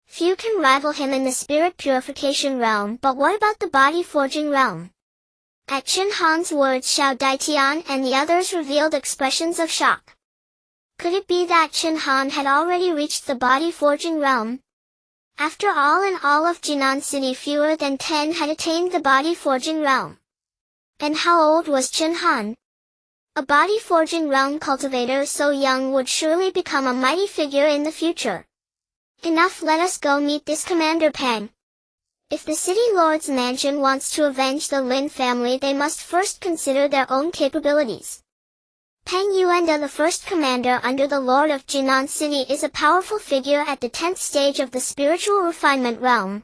Few can rival him in the Spirit Purification Realm, but what about the Body Forging Realm? At Chen Han's words, Xiao Daitian and the others revealed expressions of shock. Could it be that Chen Han had already reached the Body Forging Realm? After all, in all of Jinan City fewer than 10 had attained the Body Forging Realm. And how old was Chen Han? A Body Forging Realm cultivator so young would surely become a mighty figure in the future. Enough, let us go meet this Commander Pang. If the City Lord's mansion wants to avenge the Lin family, they must first consider their own capabilities. Pang Yuanda, the first commander under the Lord of Jinan City, is a powerful figure at the 10th stage of the spiritual refinement realm.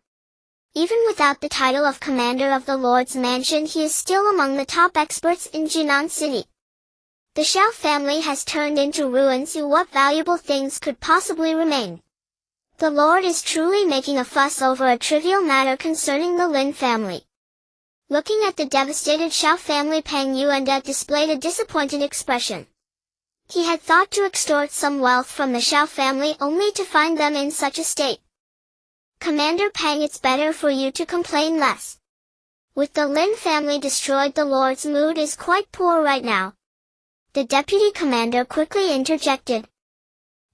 Even without the title of commander of the Lord's mansion, he is still among the top experts in Jinan City. The Xiao family has turned into ruins. What valuable things could possibly remain? The Lord is truly making a fuss over a trivial matter concerning the Lin family. Looking at the devastated Xiao family, Pang Yuanda displayed a disappointed expression. He had thought to extort some wealth from the Xiao family only to find them in such a state. Commander Pang, it's better for you to complain less. With the Lin family destroyed, the Lord's mood is quite poor right now. The deputy commander quickly interjected.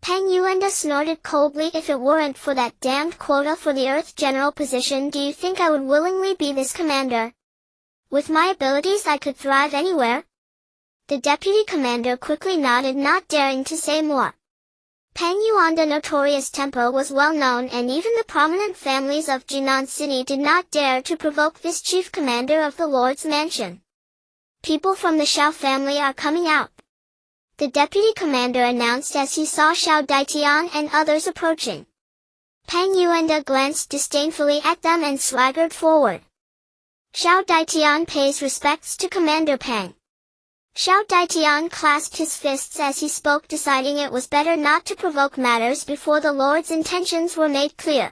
Peng Yuanda snorted coldly. If it weren't for that damned quota for the Earth General position, do you think I would willingly be this commander? With my abilities I could thrive anywhere. The deputy commander quickly nodded, not daring to say more. Peng Yuanda's notorious temper was well known, and even the prominent families of Jinan City did not dare to provoke this chief commander of the Lord's Mansion. People from the Xiao family are coming out, the deputy commander announced as he saw Xiao Daitian and others approaching. Peng Yuanda glanced disdainfully at them and swaggered forward. Xiao Daitian pays respects to Commander Peng. Xiao Daitian clasped his fists as he spoke, deciding it was better not to provoke matters before the Lord's intentions were made clear.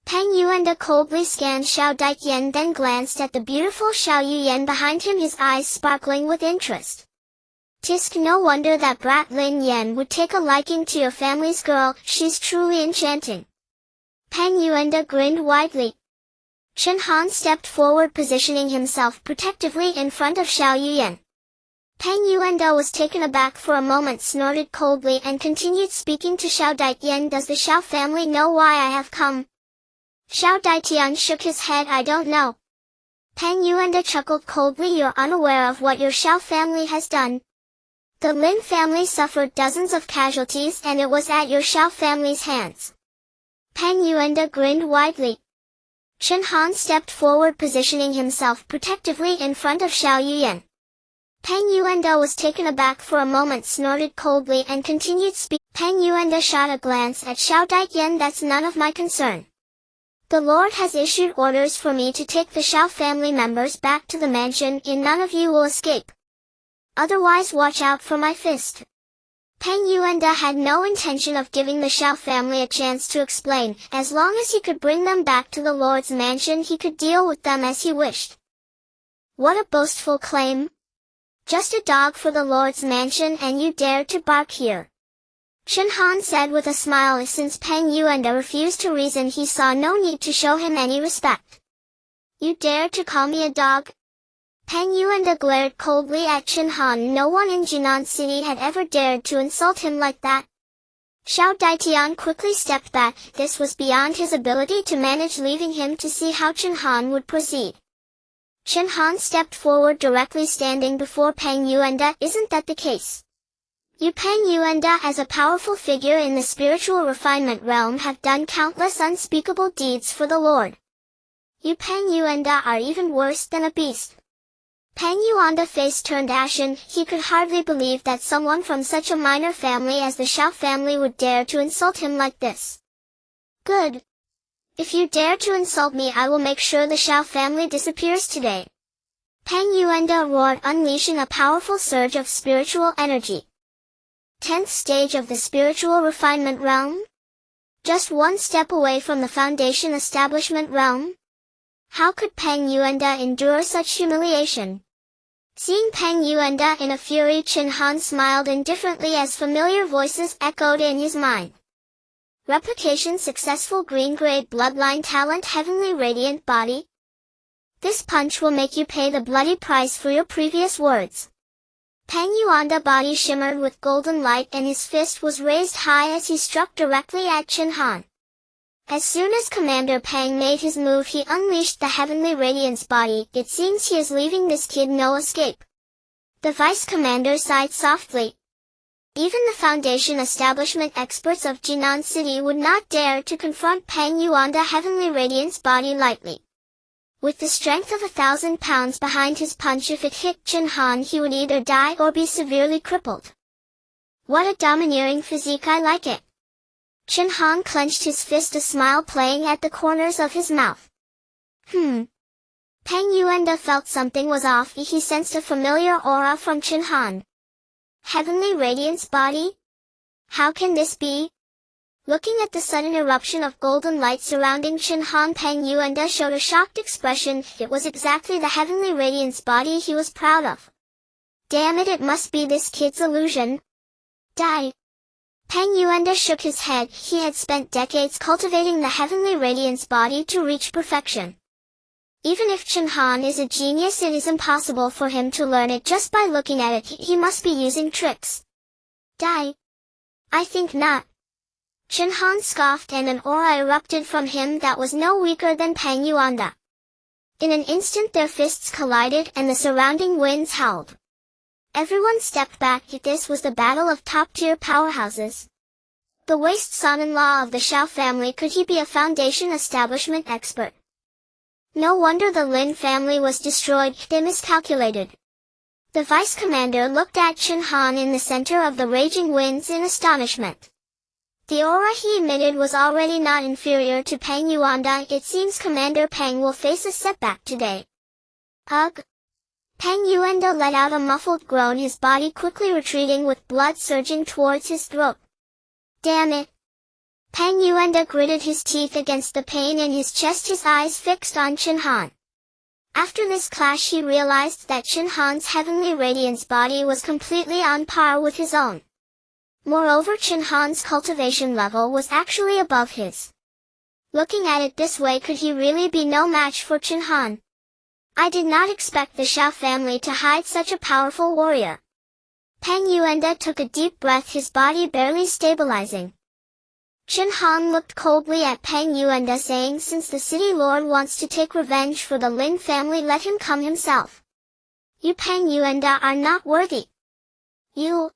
Peng Yuanda coldly scanned Xiao Daitian, then glanced at the beautiful Xiao Yuyan behind him, his eyes sparkling with interest. Tisk, no wonder that brat Lin Yan would take a liking to your family's girl, she's truly enchanting. Peng Yuanda grinned widely. Chen Han stepped forward, positioning himself protectively in front of Xiao Yuyan. Peng Yuanda was taken aback for a moment, snorted coldly, and continued speaking to Xiao Daitian. Does the Xiao family know why I have come? Xiao Daitian shook his head. I don't know. Peng Yuanda chuckled coldly. You're unaware of what your Xiao family has done. The Lin family suffered dozens of casualties, and it was at your Xiao family's hands. Peng Yuanda grinned widely. Chen Han stepped forward, positioning himself protectively in front of Xiao Yuyan. Peng Yuanda was taken aback for a moment, snorted coldly, and continued speaking. Peng Yuanda shot a glance at Xiao Daitian. That's none of my concern. The Lord has issued orders for me to take the Xiao family members back to the mansion, and none of you will escape. Otherwise watch out for my fist. Peng Yuanda had no intention of giving the Xiao family a chance to explain. As long as he could bring them back to the Lord's mansion, he could deal with them as he wished. What a boastful claim. Just a dog for the Lord's mansion, and you dare to bark here. Chen Han said with a smile. Since Peng Yuanda refused to reason, he saw no need to show him any respect. You dare to call me a dog? Peng Yuanda glared coldly at Chen Han. No one in Jinan City had ever dared to insult him like that. Xiao Daitian quickly stepped back. This was beyond his ability to manage, leaving him to see how Chen Han would proceed. Chen Han stepped forward, directly standing before Peng Yuanda. Isn't that the case? You, Peng Yuanda, as a powerful figure in the spiritual refinement realm, have done countless unspeakable deeds for the Lord. You, Peng Yuanda, are even worse than a beast. Peng Yuanda's face turned ashen. He could hardly believe that someone from such a minor family as the Xiao family would dare to insult him like this. Good. If you dare to insult me, I will make sure the Xiao family disappears today. Peng Yuanda roared, unleashing a powerful surge of spiritual energy. 10th stage of the spiritual refinement realm? Just one step away from the foundation establishment realm? How could Peng Yuanda endure such humiliation? Seeing Peng Yuanda in a fury, Chen Han smiled indifferently as familiar voices echoed in his mind. Replication successful. Green-grade bloodline talent, heavenly radiant body. This punch will make you pay the bloody price for your previous words. Peng Yuanda's body shimmered with golden light, and his fist was raised high as he struck directly at Chen Han. As soon as Commander Peng made his move, he unleashed the heavenly radiance body. It seems he is leaving this kid no escape. The vice commander sighed softly. Even the foundation establishment experts of Jinan City would not dare to confront Peng Yuanda's heavenly radiance body lightly. With the strength of 1,000 pounds behind his punch, if it hit Chen Han, he would either die or be severely crippled. What a domineering physique, I like it. Chen Han clenched his fist, a smile playing at the corners of his mouth. Peng Yuanda felt something was off. He sensed a familiar aura from Chen Han. Heavenly radiance body? How can this be? Looking at the sudden eruption of golden light surrounding Chen Han, Peng Yuanda showed a shocked expression. It was exactly the heavenly radiance body he was proud of. Damn it, it must be this kid's illusion. Die. Peng Yuanda shook his head. He had spent decades cultivating the heavenly radiance body to reach perfection. Even if Chen Han is a genius, it is impossible for him to learn it just by looking at it. He must be using tricks. Die. I think not. Chen Han scoffed, and an aura erupted from him that was no weaker than Peng Yuanda. In an instant their fists collided and the surrounding winds howled. Everyone stepped back. This was the battle of top-tier powerhouses. The waste son-in-law of the Xiao family, could he be a foundation establishment expert? No wonder the Lin family was destroyed. They miscalculated. The vice commander looked at Chen Han in the center of the raging winds in astonishment. The aura he emitted was already not inferior to Peng Yuanda. It seems Commander Peng will face a setback today. Ugh! Peng Yuanda let out a muffled groan, his body quickly retreating with blood surging towards his throat. Damn it! Peng Yuanda gritted his teeth against the pain in his chest, his eyes fixed on Chen Han. After this clash he realized that Chen Han's heavenly radiance body was completely on par with his own. Moreover, Chen Han's cultivation level was actually above his. Looking at it this way, could he really be no match for Chen Han? I did not expect the Xiao family to hide such a powerful warrior. Peng Yuanda took a deep breath, his body barely stabilizing. Chen Han looked coldly at Peng Yuanda, saying, since the city lord wants to take revenge for the Lin family, let him come himself. You Peng Yuanda are not worthy. You...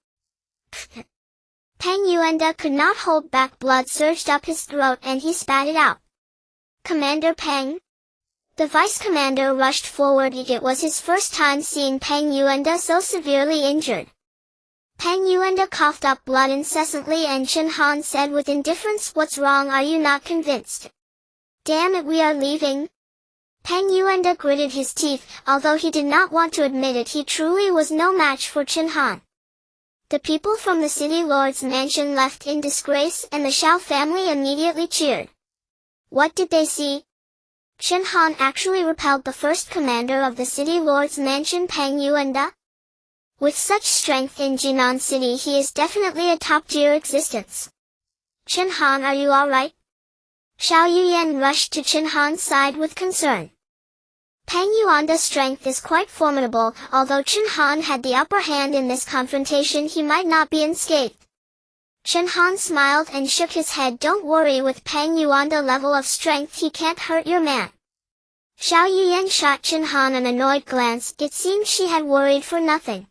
Peng Yuanda could not hold back, blood surged up his throat and he spat it out. Commander Peng? The vice commander rushed forward. It was his first time seeing Peng Yuanda so severely injured. Peng Yuanda coughed up blood incessantly and Chen Han said with indifference, what's wrong, are you not convinced? Damn it, we are leaving. Peng Yuanda gritted his teeth. Although he did not want to admit it, he truly was no match for Chen Han. The people from the city lord's mansion left in disgrace and the Xiao family immediately cheered. What did they see? Chen Han actually repelled the first commander of the city lord's mansion, Peng Yuanda. With such strength in Jinan City, he is definitely a top-tier existence. Chen Han, are you alright? Xiao Yuyan rushed to Chen Han's side with concern. Peng Yuanda's strength is quite formidable. Although Chen Han had the upper hand in this confrontation, he might not be unscathed. Chen Han smiled and shook his head. Don't worry, with Peng Yuanda's level of strength he can't hurt your man. Xiao Yuyan shot Chen Han an annoyed glance. It seemed she had worried for nothing.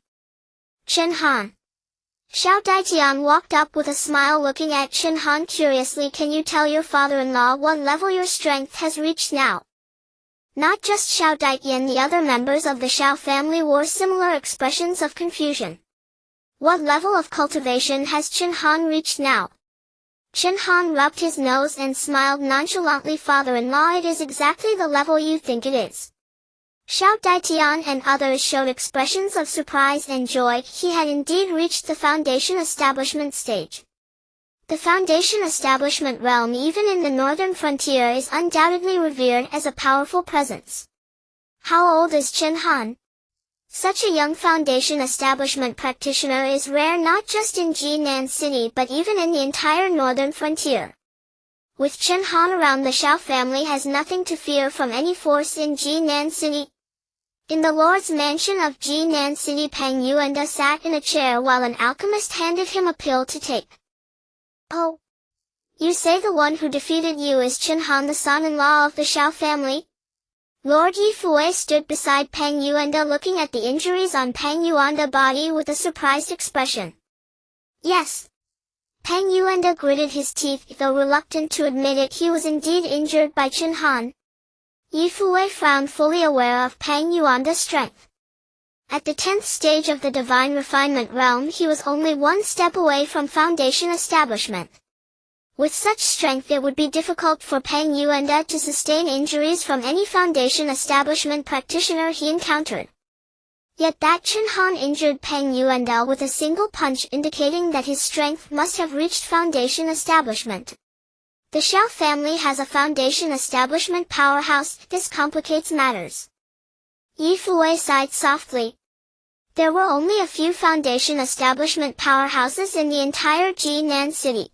Chen Han. Xiao Daitian walked up with a smile, looking at Chen Han curiously. Can you tell your father-in-law what level your strength has reached now? Not just Xiao Daitian, the other members of the Xiao family wore similar expressions of confusion. What level of cultivation has Chen Han reached now? Chen Han rubbed his nose and smiled nonchalantly. Father-in-law, it is exactly the level you think it is. Xiao Daitian and others showed expressions of surprise and joy. He had indeed reached the foundation establishment stage. The foundation establishment realm, even in the northern frontier, is undoubtedly revered as a powerful presence. How old is Chen Han? Such a young foundation establishment practitioner is rare not just in Jinan City but even in the entire northern frontier. With Chen Han around, the Xiao family has nothing to fear from any force in Jinan City. In the lord's mansion of Jinan City, Peng Yuanda sat in a chair while an alchemist handed him a pill to take. Oh! You say the one who defeated you is Chen Han, the son-in-law of the Xiao family? Lord Yifue stood beside Peng Yuanda, looking at the injuries on Peng Yuanda's body with a surprised expression. Yes. Peng Yuanda gritted his teeth. Though reluctant to admit it, he was indeed injured by Chen Han. Yifue frowned, fully aware of Peng Yuanda's strength. At the 10th stage of the divine refinement realm, he was only one step away from foundation establishment. With such strength, it would be difficult for Peng Yuanda to sustain injuries from any foundation establishment practitioner he encountered. Yet that Chen Han injured Peng Yuanda with a single punch, indicating that his strength must have reached foundation establishment. The Xiao family has a foundation establishment powerhouse. This complicates matters. Yifue sighed softly. There were only a few foundation establishment powerhouses in the entire Jinan city.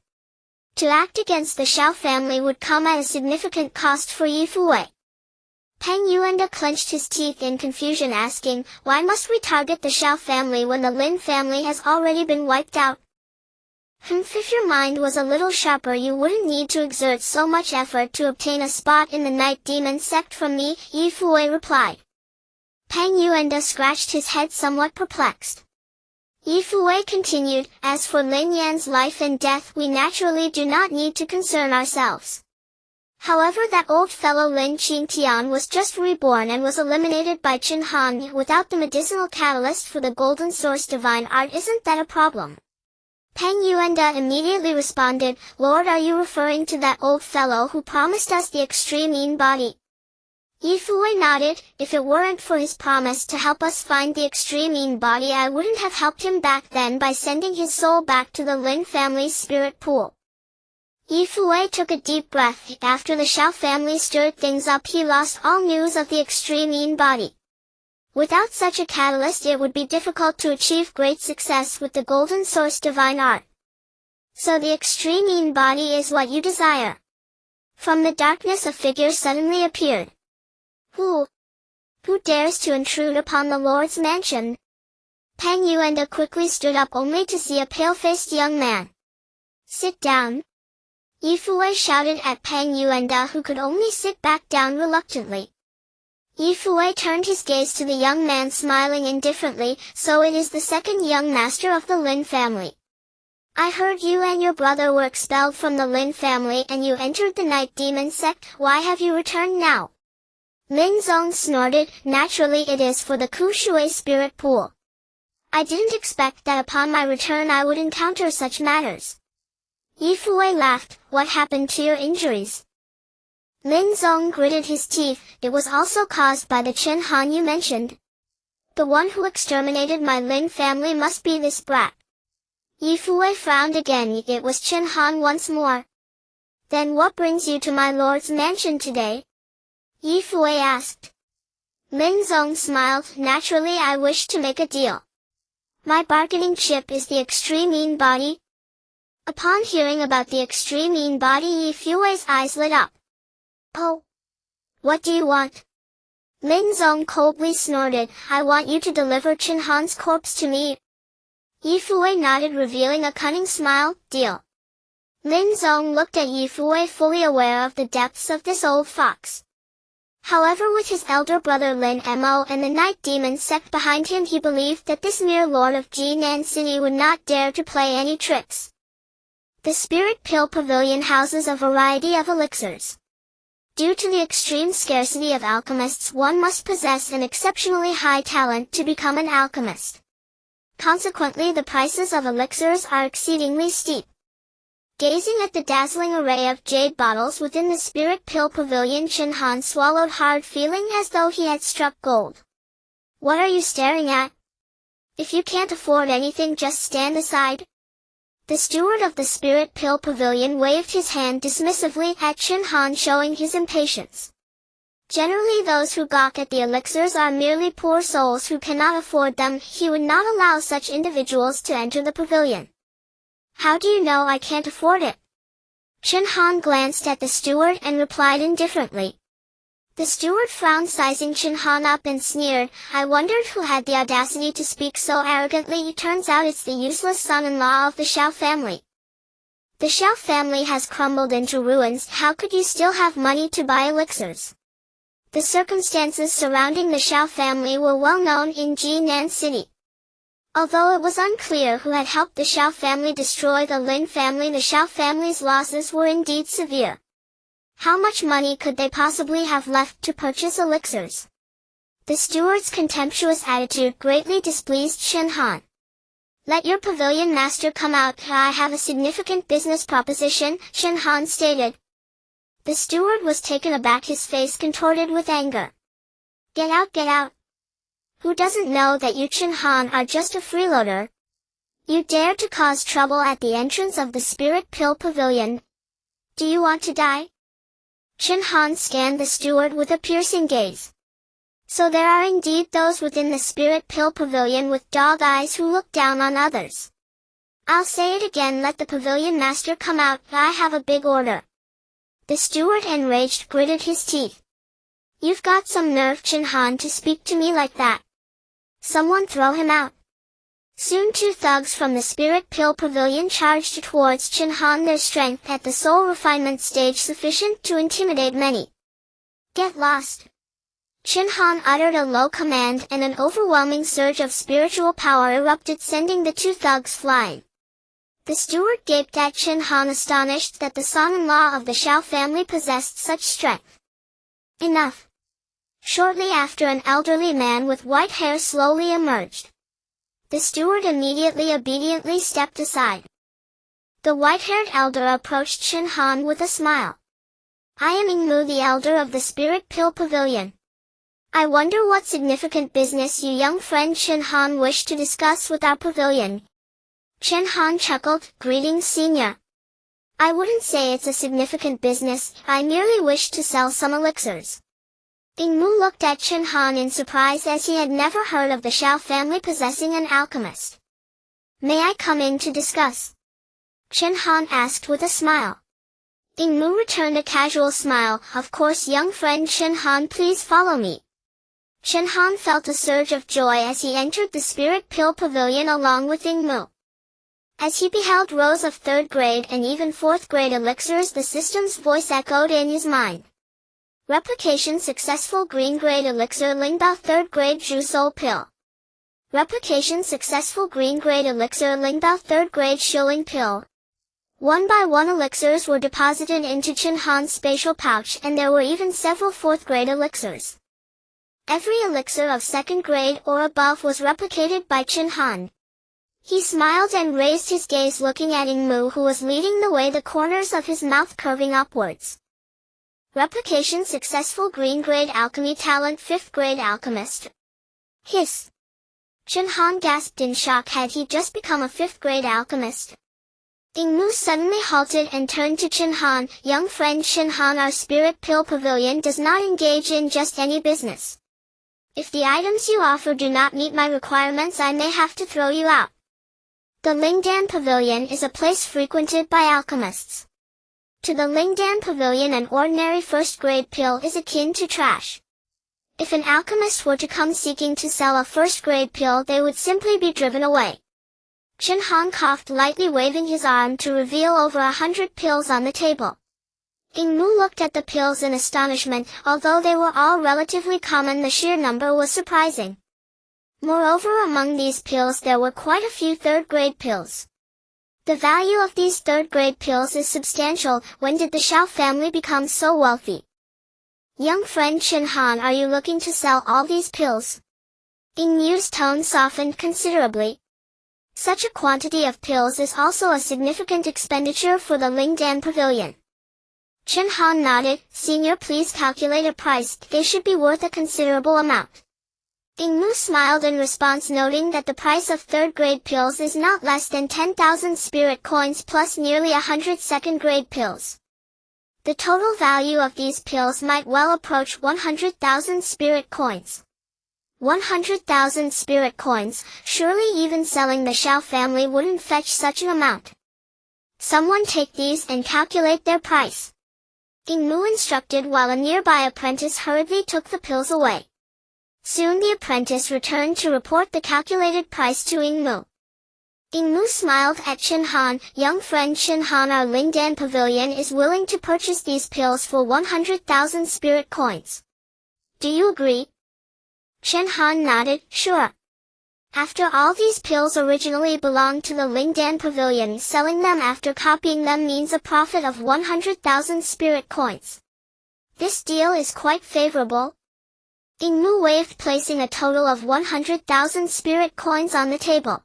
To act against the Xiao family would come at a significant cost for Yi Fuwei. Peng Yuanda clenched his teeth in confusion, asking, why must we target the Xiao family when the Lin family has already been wiped out? If your mind was a little sharper, you wouldn't need to exert so much effort to obtain a spot in the Night Demon sect from me, Yi Fuwei replied. Peng Yuanda scratched his head, somewhat perplexed. Yi Fuwei continued, as for Lin Yan's life and death, we naturally do not need to concern ourselves. However, that old fellow Lin Qingtian was just reborn and was eliminated by Chen Han. Without the medicinal catalyst for the Golden Source Divine Art, isn't that a problem? Peng Yuanda immediately responded, Lord, are you referring to that old fellow who promised us the extreme Yin body? Yi Fuwei nodded. If it weren't for his promise to help us find the extreme Yin body, I wouldn't have helped him back then by sending his soul back to the Lin family's spirit pool. Yi Fuwei took a deep breath. After the Xiao family stirred things up, he lost all news of the extreme Yin body. Without such a catalyst, it would be difficult to achieve great success with the Golden Source Divine Art. So the extreme Yin body is what you desire. From the darkness a figure suddenly appeared. Who dares to intrude upon the Lord's mansion? Peng Yuanda quickly stood up only to see a pale-faced young man. Sit down. Yi Fuwei shouted at Peng Yuanda, who could only sit back down reluctantly. Yi Fuwei turned his gaze to the young man, smiling indifferently. So it is the second young master of the Lin family. I heard you and your brother were expelled from the Lin family and you entered the Night Demon sect. Why have you returned now? Lin Zong snorted. Naturally, it is for the Ku Shui spirit pool. I didn't expect that upon my return I would encounter such matters. Yi Fuwei laughed. What happened to your injuries? Lin Zong gritted his teeth. It was also caused by the Chen Han you mentioned. The one who exterminated my Lin family must be this brat. Yi Fuwei frowned again. It was Chen Han once more. Then what brings you to my lord's mansion today? Yi Fuwei asked. Lin Zong smiled. Naturally, I wish to make a deal. My bargaining chip is the extreme Yin body. Upon hearing about the extreme Yin body, Yi Fuwei's eyes lit up. Oh! What do you want? Lin Zong coldly snorted. I want you to deliver Chen Han's corpse to me. Yi Fuwei nodded, revealing a cunning smile. Deal. Lin Zong looked at Yi Fuwei, fully aware of the depths of this old fox. However, with his elder brother Lin Mo and the Night Demon sect behind him, he believed that this mere lord of Jinan City would not dare to play any tricks. The Spirit Pill Pavilion houses a variety of elixirs. Due to the extreme scarcity of alchemists, one must possess an exceptionally high talent to become an alchemist. Consequently, the prices of elixirs are exceedingly steep. Gazing at the dazzling array of jade bottles within the Spirit Pill Pavilion, Chen Han swallowed hard, feeling as though he had struck gold. What are you staring at? If you can't afford anything, just stand aside. The steward of the Spirit Pill Pavilion waved his hand dismissively at Chen Han, showing his impatience. Generally, those who gawk at the elixirs are merely poor souls who cannot afford them. He would not allow such individuals to enter the pavilion. How do you know I can't afford it? Chen Han glanced at the steward and replied indifferently. The steward frowned, sizing Chen Han up, and sneered. I wondered who had the audacity to speak so arrogantly. It turns out it's the useless son-in-law of the Xiao family. The Xiao family has crumbled into ruins. How could you still have money to buy elixirs? The circumstances surrounding the Xiao family were well known in Jinan City. Although it was unclear who had helped the Xiao family destroy the Lin family, the Xiao family's losses were indeed severe. How much money could they possibly have left to purchase elixirs? The steward's contemptuous attitude greatly displeased Chen Han. Let your pavilion master come out. I have a significant business proposition, Chen Han stated. The steward was taken aback, his face contorted with anger. Get out, get out. Who doesn't know that you, Chen Han, are just a freeloader? You dare to cause trouble at the entrance of the Spirit Pill Pavilion. Do you want to die? Chen Han scanned the steward with a piercing gaze. So there are indeed those within the Spirit Pill Pavilion with dog eyes who look down on others. I'll say it again, let the pavilion master come out, I have a big order. The steward, enraged, gritted his teeth. You've got some nerve, Chen Han, to speak to me like that. Someone throw him out. Soon 2 thugs from the Spirit Pill Pavilion charged towards Chen Han, their strength at the soul refinement stage sufficient to intimidate many. Get lost. Chen Han uttered a low command and an overwhelming surge of spiritual power erupted, sending the 2 thugs flying. The steward gaped at Chen Han, astonished that the son-in-law of the Xiao family possessed such strength. Enough. Shortly after, an elderly man with white hair slowly emerged. The steward immediately obediently stepped aside. The white-haired elder approached Chen Han with a smile. I am Ingmu, the elder of the Spirit Pill Pavilion. I wonder what significant business you young friend Chen Han wish to discuss with our pavilion. Chen Han chuckled, greetings, senior. I wouldn't say it's a significant business, I merely wish to sell some elixirs. Ingmu looked at Chen Han in surprise, as he had never heard of the Xiao family possessing an alchemist. May I come in to discuss? Chen Han asked with a smile. Ingmu returned a casual smile. Of course, young friend Chen Han, please follow me. Chen Han felt a surge of joy as he entered the Spirit Pill Pavilion along with Ingmu. As he beheld rows of 3rd grade and even 4th grade elixirs, the system's voice echoed in his mind. Replication successful, green grade elixir, Lingbao 3rd grade Zhu Soul Pill. Replication successful, green grade elixir, Lingbao 3rd grade Shilling Pill. One by one elixirs were deposited into Chen Han's spatial pouch, and there were even several 4th grade elixirs. Every elixir of 2nd grade or above was replicated by Chen Han. He smiled and raised his gaze, looking at Ingmu, who was leading the way, the corners of his mouth curving upwards. Replication successful, green grade alchemy talent, 5th grade alchemist. Hiss. Chen Han gasped in shock. Had he just become a 5th grade alchemist? Ingmu suddenly halted and turned to Chen Han. Young friend Chen Han, our Spirit Pill Pavilion does not engage in just any business. If the items you offer do not meet my requirements, I may have to throw you out. The Lingdan Pavilion is a place frequented by alchemists. To the Lingdan Pavilion, an ordinary 1st grade pill is akin to trash. If an alchemist were to come seeking to sell a 1st grade pill, they would simply be driven away. Chen Han coughed lightly, waving his arm to reveal over 100 pills on the table. Ingmu looked at the pills in astonishment. Although they were all relatively common, the sheer number was surprising. Moreover, among these pills there were quite a few 3rd grade pills. The value of these 3rd grade pills is substantial. When did the Xiao family become so wealthy? Young friend Chen Han, are you looking to sell all these pills? Ingmu's tone softened considerably. Such a quantity of pills is also a significant expenditure for the Lingdan Pavilion. Chen Han nodded. Senior, please calculate a price. They should be worth a considerable amount. Ingmu smiled in response, noting that the price of 3rd grade pills is not less than 10,000 spirit coins plus nearly 100 2nd grade pills. The total value of these pills might well approach 100,000 spirit coins. 100,000 spirit coins, surely even selling the Xiao family wouldn't fetch such an amount. Someone take these and calculate their price. Ingmu instructed, while a nearby apprentice hurriedly took the pills away. Soon the apprentice returned to report the calculated price to Ingmu. Ingmu smiled at Chen Han. Young friend Chen Han, our Lingdan Pavilion is willing to purchase these pills for 100,000 spirit coins. Do you agree? Chen Han nodded. Sure. After all, these pills originally belonged to the Lingdan Pavilion. Selling them after copying them means a profit of 100,000 spirit coins. This deal is quite favorable. Ingmu waved, placing a total of 100,000 spirit coins on the table.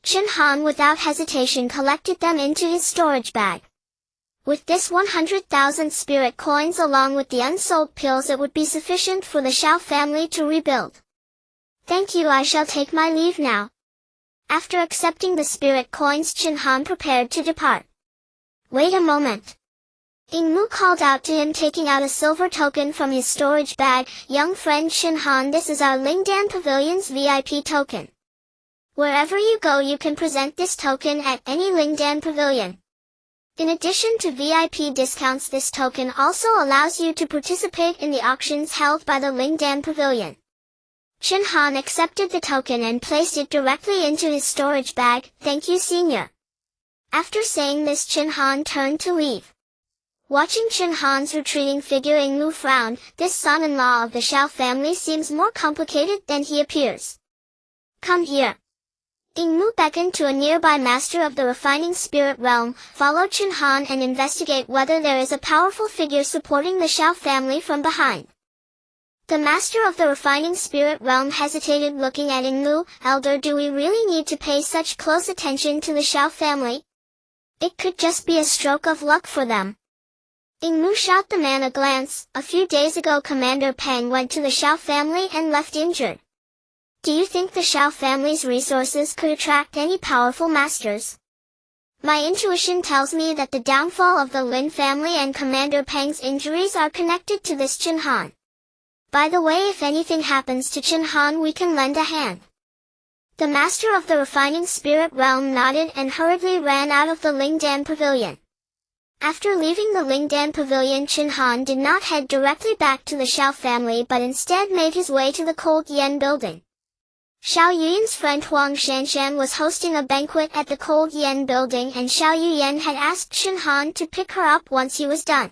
Chen Han without hesitation collected them into his storage bag. With this 100,000 spirit coins along with the unsold pills, it would be sufficient for the Xiao family to rebuild. Thank you, I shall take my leave now. After accepting the spirit coins, Chen Han prepared to depart. Wait a moment. Mu called out to him, taking out a silver token from his storage bag. Young friend Chen Han, this is our Lingdan Pavilion's VIP token. Wherever you go you can present this token at any Lingdan Pavilion. In addition to VIP discounts, this token also allows you to participate in the auctions held by the Lingdan Pavilion. Chen Han accepted the token and placed it directly into his storage bag. Thank you, senior. After saying this, Chen Han turned to leave. Watching Chen Han's retreating figure, Mu frowned. This son-in-law of the Xiao family seems more complicated than he appears. Come here. Mu beckoned to a nearby master of the refining spirit realm. Follow Chen Han and investigate whether there is a powerful figure supporting the Xiao family from behind. The master of the refining spirit realm hesitated, looking at Mu. Elder, do we really need to pay such close attention to the Xiao family? It could just be a stroke of luck for them. Mu shot the man a glance. A few days ago Commander Peng went to the Xiao family and left injured. Do you think the Xiao family's resources could attract any powerful masters? My intuition tells me that the downfall of the Lin family and Commander Peng's injuries are connected to this Chen Han. By the way, if anything happens to Chen Han, we can lend a hand. The master of the refining spirit realm nodded and hurriedly ran out of the Lingdan Pavilion. After leaving the Lingdan Pavilion, Chen Han did not head directly back to the Xiao family but instead made his way to the Cold Yen building. Xiao Yuyan's friend Huang Shanshan was hosting a banquet at the Cold Yen building, and Xiao Yuyan had asked Chen Han to pick her up once he was done.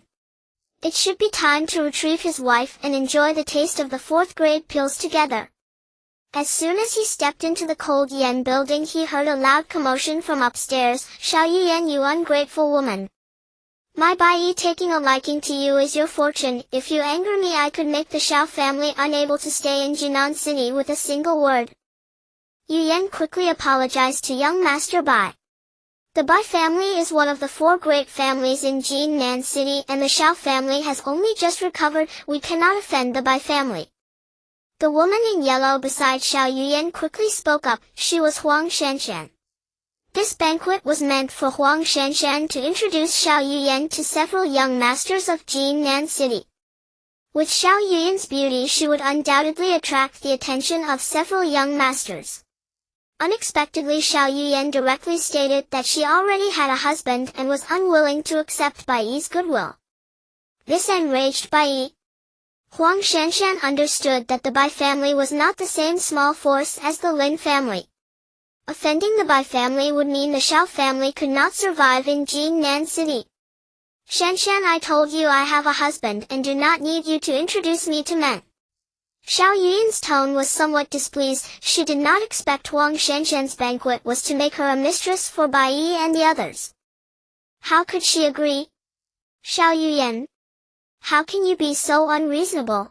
It should be time to retrieve his wife and enjoy the taste of the 4th grade pills together. As soon as he stepped into the Cold Yen building, he heard a loud commotion from upstairs. Xiao Yuyan, you ungrateful woman. My Bai taking a liking to you is your fortune. If you anger me, I could make the Xiao family unable to stay in Jinan City with a single word. Yu Yan quickly apologized to young Master Bai. The Bai family is one of the 4 great families in Jinan City, and the Xiao family has only just recovered. We cannot offend the Bai family. The woman in yellow beside Xiao Yuyan quickly spoke up. She was Huang Shanshan. This banquet was meant for Huang Shanshan to introduce Xiao Yuyan to several young masters of Jinan City. With Xiao Yuyan's beauty, she would undoubtedly attract the attention of several young masters. Unexpectedly, Xiao Yuyan directly stated that she already had a husband and was unwilling to accept Bai Yi's goodwill. This enraged Bai Yi. Huang Shanshan understood that the Bai family was not the same small force as the Lin family. Offending the Bai family would mean the Xiao family could not survive in Jinan City. Shanshan, I told you I have a husband and do not need you to introduce me to men. Xiao Yuyan's tone was somewhat displeased. She did not expect Huang Shanshan's banquet was to make her a mistress for Bai Yi and the others. How could she agree? Xiao Yuyan, how can you be so unreasonable?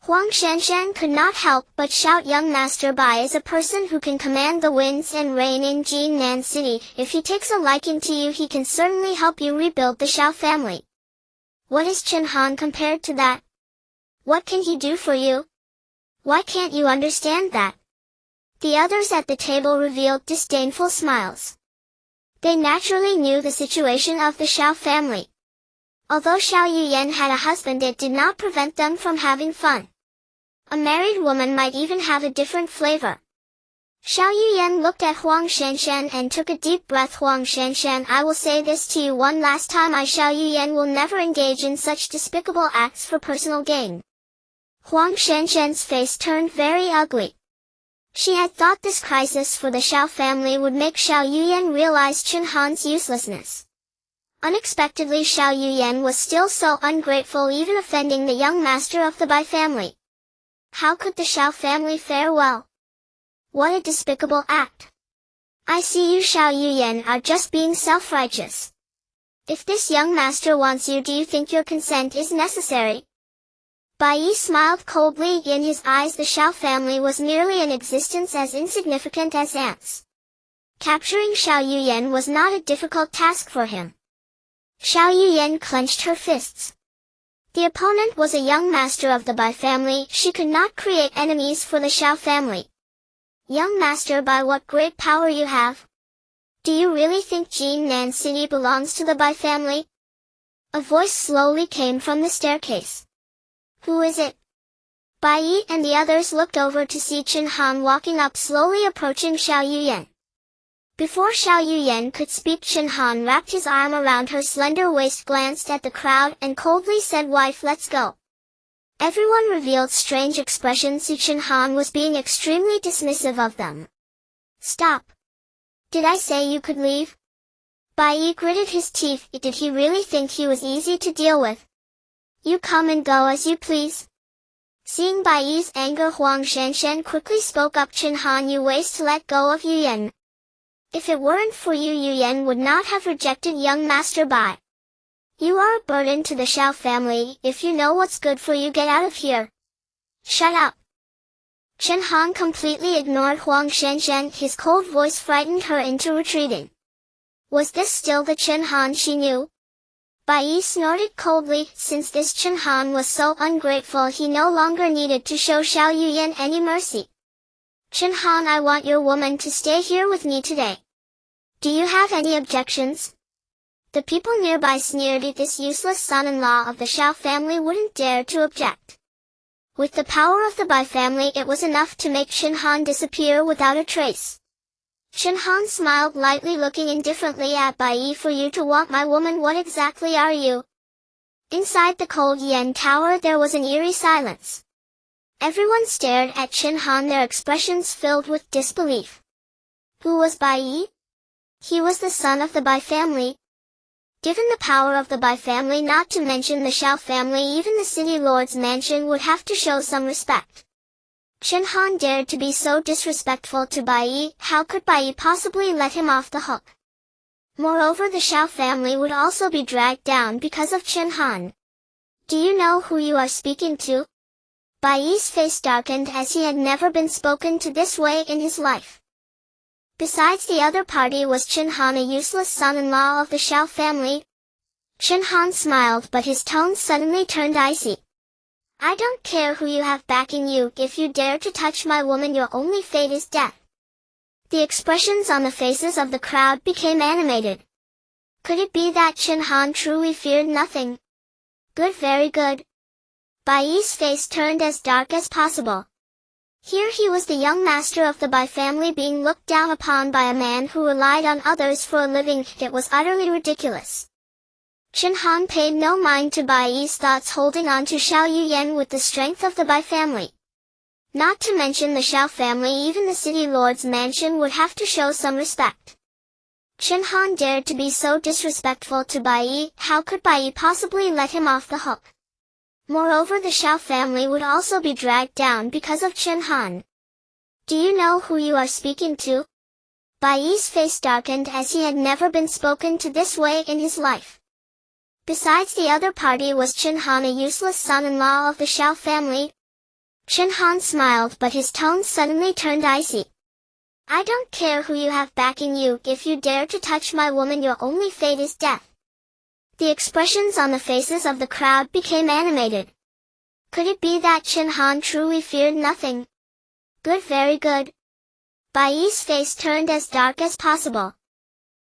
Huang Shanshan could not help but shout, young Master Bai is a person who can command the winds and rain in Jinan City. If he takes a liking to you, he can certainly help you rebuild the Xiao family. What is Chen Han compared to that? What can he do for you? Why can't you understand that? The others at the table revealed disdainful smiles. They naturally knew the situation of the Xiao family. Although Xiao Yuyan had a husband, it did not prevent them from having fun. A married woman might even have a different flavor. Xiao Yuyan looked at Huang Shanshan and took a deep breath. Huang Shanshan, I will say this to you one last time. Xiao Yuyan will never engage in such despicable acts for personal gain. Huang Shanshan's face turned very ugly. She had thought this crisis for the Xiao family would make Xiao Yuyan realize Chen Han's uselessness. Unexpectedly, Xiao Yuyan was still so ungrateful, even offending the young master of the Bai family. How could the Xiao family fare well? What a despicable act. I see you, Xiao Yuyan, are just being self-righteous. If this young master wants you, do you think your consent is necessary? Bai Yi smiled coldly. In his eyes, the Xiao family was merely an existence as insignificant as ants. Capturing Xiao Yuyan was not a difficult task for him. Xiao Yuyan clenched her fists. The opponent was a young master of the Bai family. She could not create enemies for the Xiao family. Young master Bai, what great power you have. Do you really think Jinan City belongs to the Bai family? A voice slowly came from the staircase. Who is it? Bai Yi and the others looked over to see Chen Han walking up, slowly approaching Xiao Yuyan. Before Xiao Yuyan could speak, Chen Han wrapped his arm around her slender waist, glanced at the crowd, and coldly said, "Wife, let's go." Everyone revealed strange expressions. Chen Han was being extremely dismissive of them. Stop. Did I say you could leave? Bai Yi gritted his teeth. Did he really think he was easy to deal with? You come and go as you please. Seeing Bai Yi's anger, Huang Shanshan quickly spoke up. Chen Han, you waste, let go of Yuyan. If it weren't for you, Yuyan would not have rejected young Master Bai. You are a burden to the Xiao family. If you know what's good for you, get out of here. Shut up. Chen Han completely ignored Huang Shanshan. His cold voice frightened her into retreating. Was this still the Chen Han she knew? Bai Yi snorted coldly. Since this Chen Han was so ungrateful, he no longer needed to show Xiao Yuyan any mercy. Chen Han, I want your woman to stay here with me today. Do you have any objections? The people nearby sneered. This useless son-in-law of the Xiao family wouldn't dare to object. With the power of the Bai family, it was enough to make Chen Han disappear without a trace. Chen Han smiled lightly, looking indifferently at Bai Yi. For you to want my woman, what exactly are you? Inside the cold Yan Tower there was an eerie silence. Everyone stared at Chen Han, their expressions filled with disbelief. Who was Bai Yi? He was the son of the Bai family. Given the power of the Bai family, not to mention the Xiao family, even the city lord's mansion would have to show some respect. Chen Han dared to be so disrespectful to Bai Yi. How could Bai Yi possibly let him off the hook? Moreover, the Xiao family would also be dragged down because of Chen Han. Do you know who you are speaking to? Bai Yi's face darkened, as he had never been spoken to this way in his life. Besides, the other party was Chen Han, a useless son-in-law of the Xiao family. Chen Han smiled, but his tone suddenly turned icy. I don't care who you have backing you. If you dare to touch my woman, your only fate is death. The expressions on the faces of the crowd became animated. Could it be that Chen Han truly feared nothing? Good, very good. Bai Yi's face turned as dark as possible. Here he was, the young master of the Bai family, being looked down upon by a man who relied on others for a living. It was utterly ridiculous. Chen Han paid no mind to Bai Yi's thoughts, holding on to Xiao Yuyan with the strength of the Bai family. Not to mention the Xiao family, even the city lord's mansion would have to show some respect. Chen Han dared to be so disrespectful to Bai Yi. How could Bai Yi possibly let him off the hook? Moreover, the Xiao family would also be dragged down because of Chen Han. Do you know who you are speaking to? Bai Yi's face darkened, as he had never been spoken to this way in his life. Besides, the other party was Chen Han, a useless son-in-law of the Xiao family. Chen Han smiled, but his tone suddenly turned icy. I don't care who you have backing you. If you dare to touch my woman, your only fate is death. The expressions on the faces of the crowd became animated. Could it be that Chen Han truly feared nothing? Good, very good. Bai Yi's face turned as dark as possible.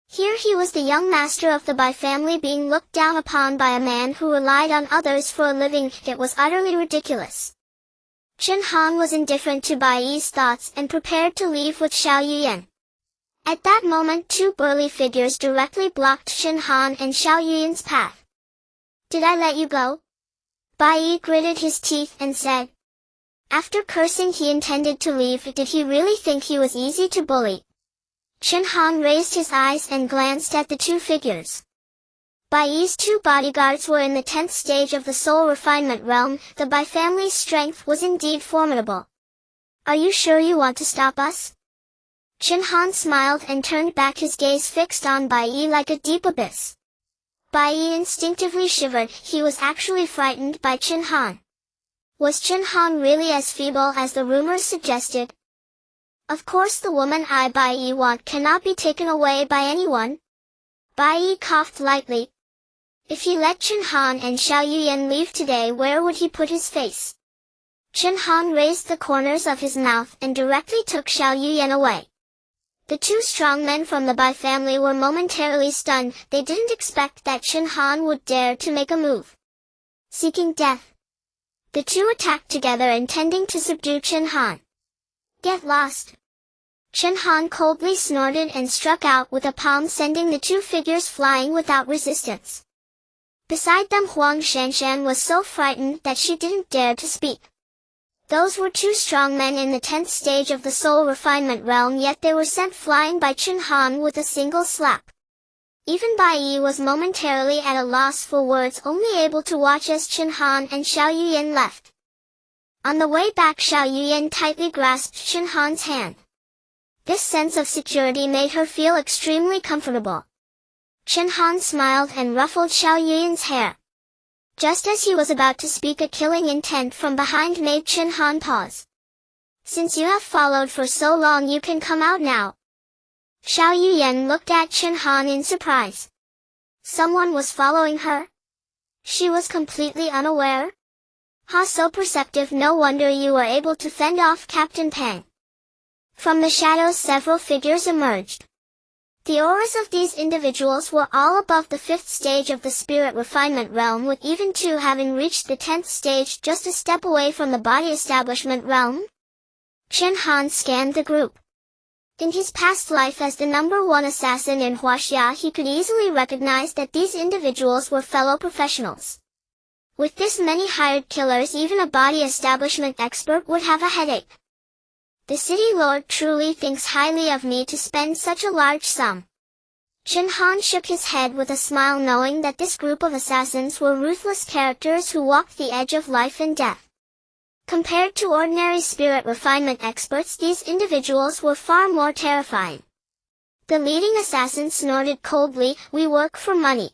Here he was, the young master of the Bai family, being looked down upon by a man who relied on others for a living. It was utterly ridiculous. Chen Han was indifferent to Bai Yi's thoughts and prepared to leave with Xiao Yuyan. At that moment, two burly figures directly blocked Chen Han and Xiao Yuyan's path. Did I let you go? Bai Yi gritted his teeth and said. After cursing, he intended to leave. Did he really think he was easy to bully? Chen Han raised his eyes and glanced at the two figures. Bai Yi's two bodyguards were in the 10th stage of the soul refinement realm. The Bai family's strength was indeed formidable. Are you sure you want to stop us? Chen Han smiled and turned back, his gaze fixed on Bai Yi like a deep abyss. Bai Yi instinctively shivered. He was actually frightened by Chen Han. Was Chen Han really as feeble as the rumors suggested? Of course, the woman Bai Yi want cannot be taken away by anyone. Bai Yi coughed lightly. If he let Chen Han and Xiao Yuyan leave today, where would he put his face? Chen Han raised the corners of his mouth and directly took Xiao Yuyan away. The two strong men from the Bai family were momentarily stunned. They didn't expect that Chen Han would dare to make a move. Seeking death, the two attacked together intending to subdue Chen Han. Get lost! Chen Han coldly snorted and struck out with a palm, sending the two figures flying without resistance. Beside them, Huang Shanshan was so frightened that she didn't dare to speak. Those were two strong men in the 10th stage of the soul refinement realm, yet they were sent flying by Chen Han with a single slap. Even Bai Yi was momentarily at a loss for words, only able to watch as Chen Han and Xiao Yuyan left. On the way back, Xiao Yuyan tightly grasped Chen Han's hand. This sense of security made her feel extremely comfortable. Chen Han smiled and ruffled Xiao Yuyan's hair. Just as he was about to speak, a killing intent from behind made Chen Han pause. Since you have followed for so long, you can come out now. Xiao Yuyan looked at Chen Han in surprise. Someone was following her? She was completely unaware? Ha, so perceptive, no wonder you were able to fend off Captain Pang. From the shadows several figures emerged. The auras of these individuals were all above the 5th stage of the spirit refinement realm, with even two having reached the 10th stage, just a step away from the body establishment realm. Chen Han scanned the group. In his past life as the #1 assassin in Huaxia, he could easily recognize that these individuals were fellow professionals. With this many hired killers, even a body establishment expert would have a headache. The city lord truly thinks highly of me to spend such a large sum. Chen Han shook his head with a smile, knowing that this group of assassins were ruthless characters who walked the edge of life and death. Compared to ordinary spirit refinement experts, these individuals were far more terrifying. The leading assassin snorted coldly, "We work for money.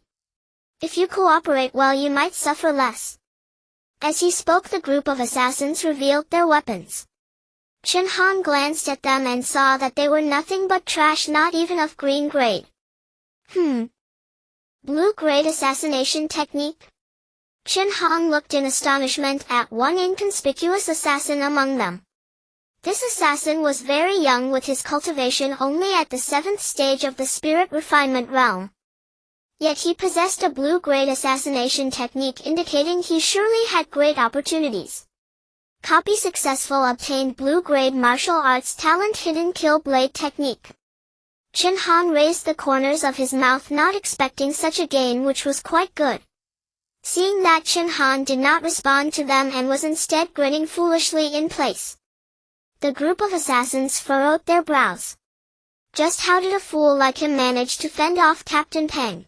If you cooperate well, you might suffer less." As he spoke, the group of assassins revealed their weapons. Chen Han glanced at them and saw that they were nothing but trash, not even of green grade. Blue grade assassination technique? Chen Han looked in astonishment at one inconspicuous assassin among them. This assassin was very young, with his cultivation only at the 7th stage of the spirit refinement realm. Yet he possessed a blue grade assassination technique, indicating he surely had great opportunities. Copy successful, obtained blue grade martial arts talent, hidden kill blade technique. Chen Han raised the corners of his mouth, not expecting such a gain, which was quite good. Seeing that, Chen Han did not respond to them and was instead grinning foolishly in place. The group of assassins furrowed their brows. Just how did a fool like him manage to fend off Captain Peng?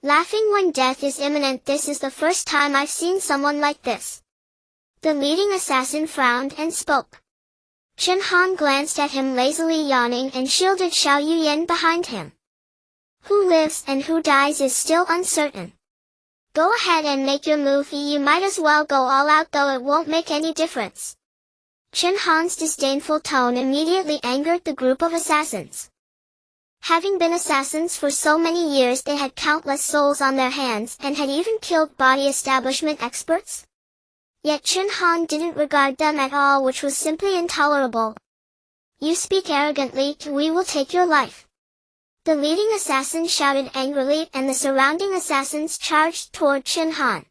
Laughing when death is imminent, this is the first time I've seen someone like this. The leading assassin frowned and spoke. Chen Han glanced at him lazily, yawning, and shielded Xiao Yuyan behind him. Who lives and who dies is still uncertain. Go ahead and make your move. You might as well go all out, though it won't make any difference. Chen Han's disdainful tone immediately angered the group of assassins. Having been assassins for so many years, they had countless souls on their hands and had even killed body establishment experts. Yet Chen Han didn't regard them at all, which was simply intolerable. You speak arrogantly, we will take your life. The leading assassin shouted angrily, and the surrounding assassins charged toward Chen Han.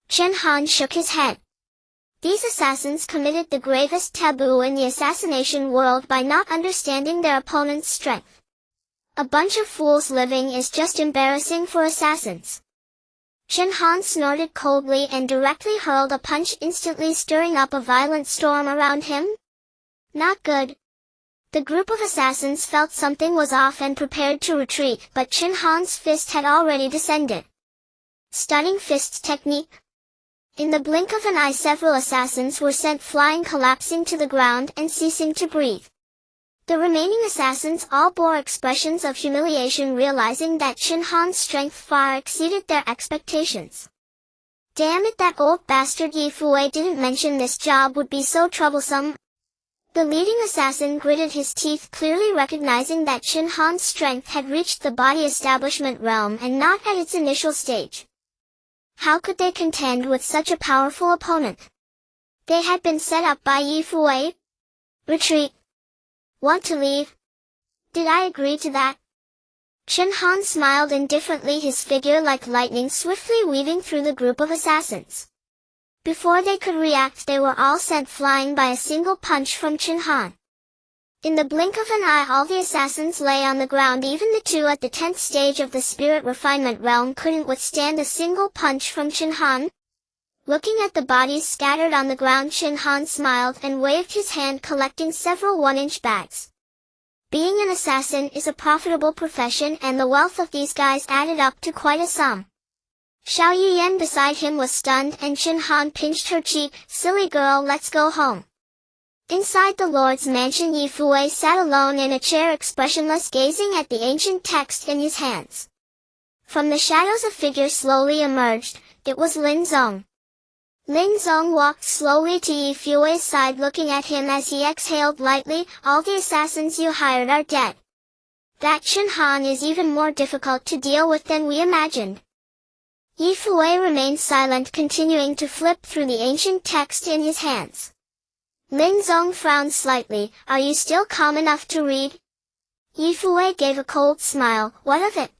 Chen Han shook his head. These assassins committed the gravest taboo in the assassination world by not understanding their opponent's strength. A bunch of fools living is just embarrassing for assassins. Chen Han snorted coldly and directly hurled a punch, instantly stirring up a violent storm around him. Not good. The group of assassins felt something was off and prepared to retreat, but Chen Han's fist had already descended. Stunning fist technique. In the blink of an eye, several assassins were sent flying, collapsing to the ground and ceasing to breathe. The remaining assassins all bore expressions of humiliation, realizing that Chen Han's strength far exceeded their expectations. Damn it, that old bastard Yi Fui didn't mention this job would be so troublesome. The leading assassin gritted his teeth, clearly recognizing that Chen Han's strength had reached the body establishment realm and not at its initial stage. How could they contend with such a powerful opponent? They had been set up by Yi Fui. Retreat. Want to leave? Did I agree to that? Chen Han smiled indifferently, his figure like lightning swiftly weaving through the group of assassins. Before they could react, they were all sent flying by a single punch from Chen Han. In the blink of an eye, all the assassins lay on the ground. Even the two at the 10th stage of the spirit refinement realm couldn't withstand a single punch from Chen Han. Looking at the bodies scattered on the ground, Chen Han smiled and waved his hand, collecting several 1-inch bags. Being an assassin is a profitable profession, and the wealth of these guys added up to quite a sum. Xiao Yuyan beside him was stunned, and Chen Han pinched her cheek. "Silly girl, let's go home." Inside the Lord's mansion, Yi Fuwei sat alone in a chair, expressionless, gazing at the ancient text in his hands. From the shadows a figure slowly emerged. It was Lin Zong. Lin Zong walked slowly to Yi Fuwei's side, looking at him as he exhaled lightly. "All the assassins you hired are dead. That Chen Han is even more difficult to deal with than we imagined." Yi Fuwei remained silent, continuing to flip through the ancient text in his hands. Lin Zong frowned slightly. "Are you still calm enough to read?" Yi Fuwei gave a cold smile. "What of it?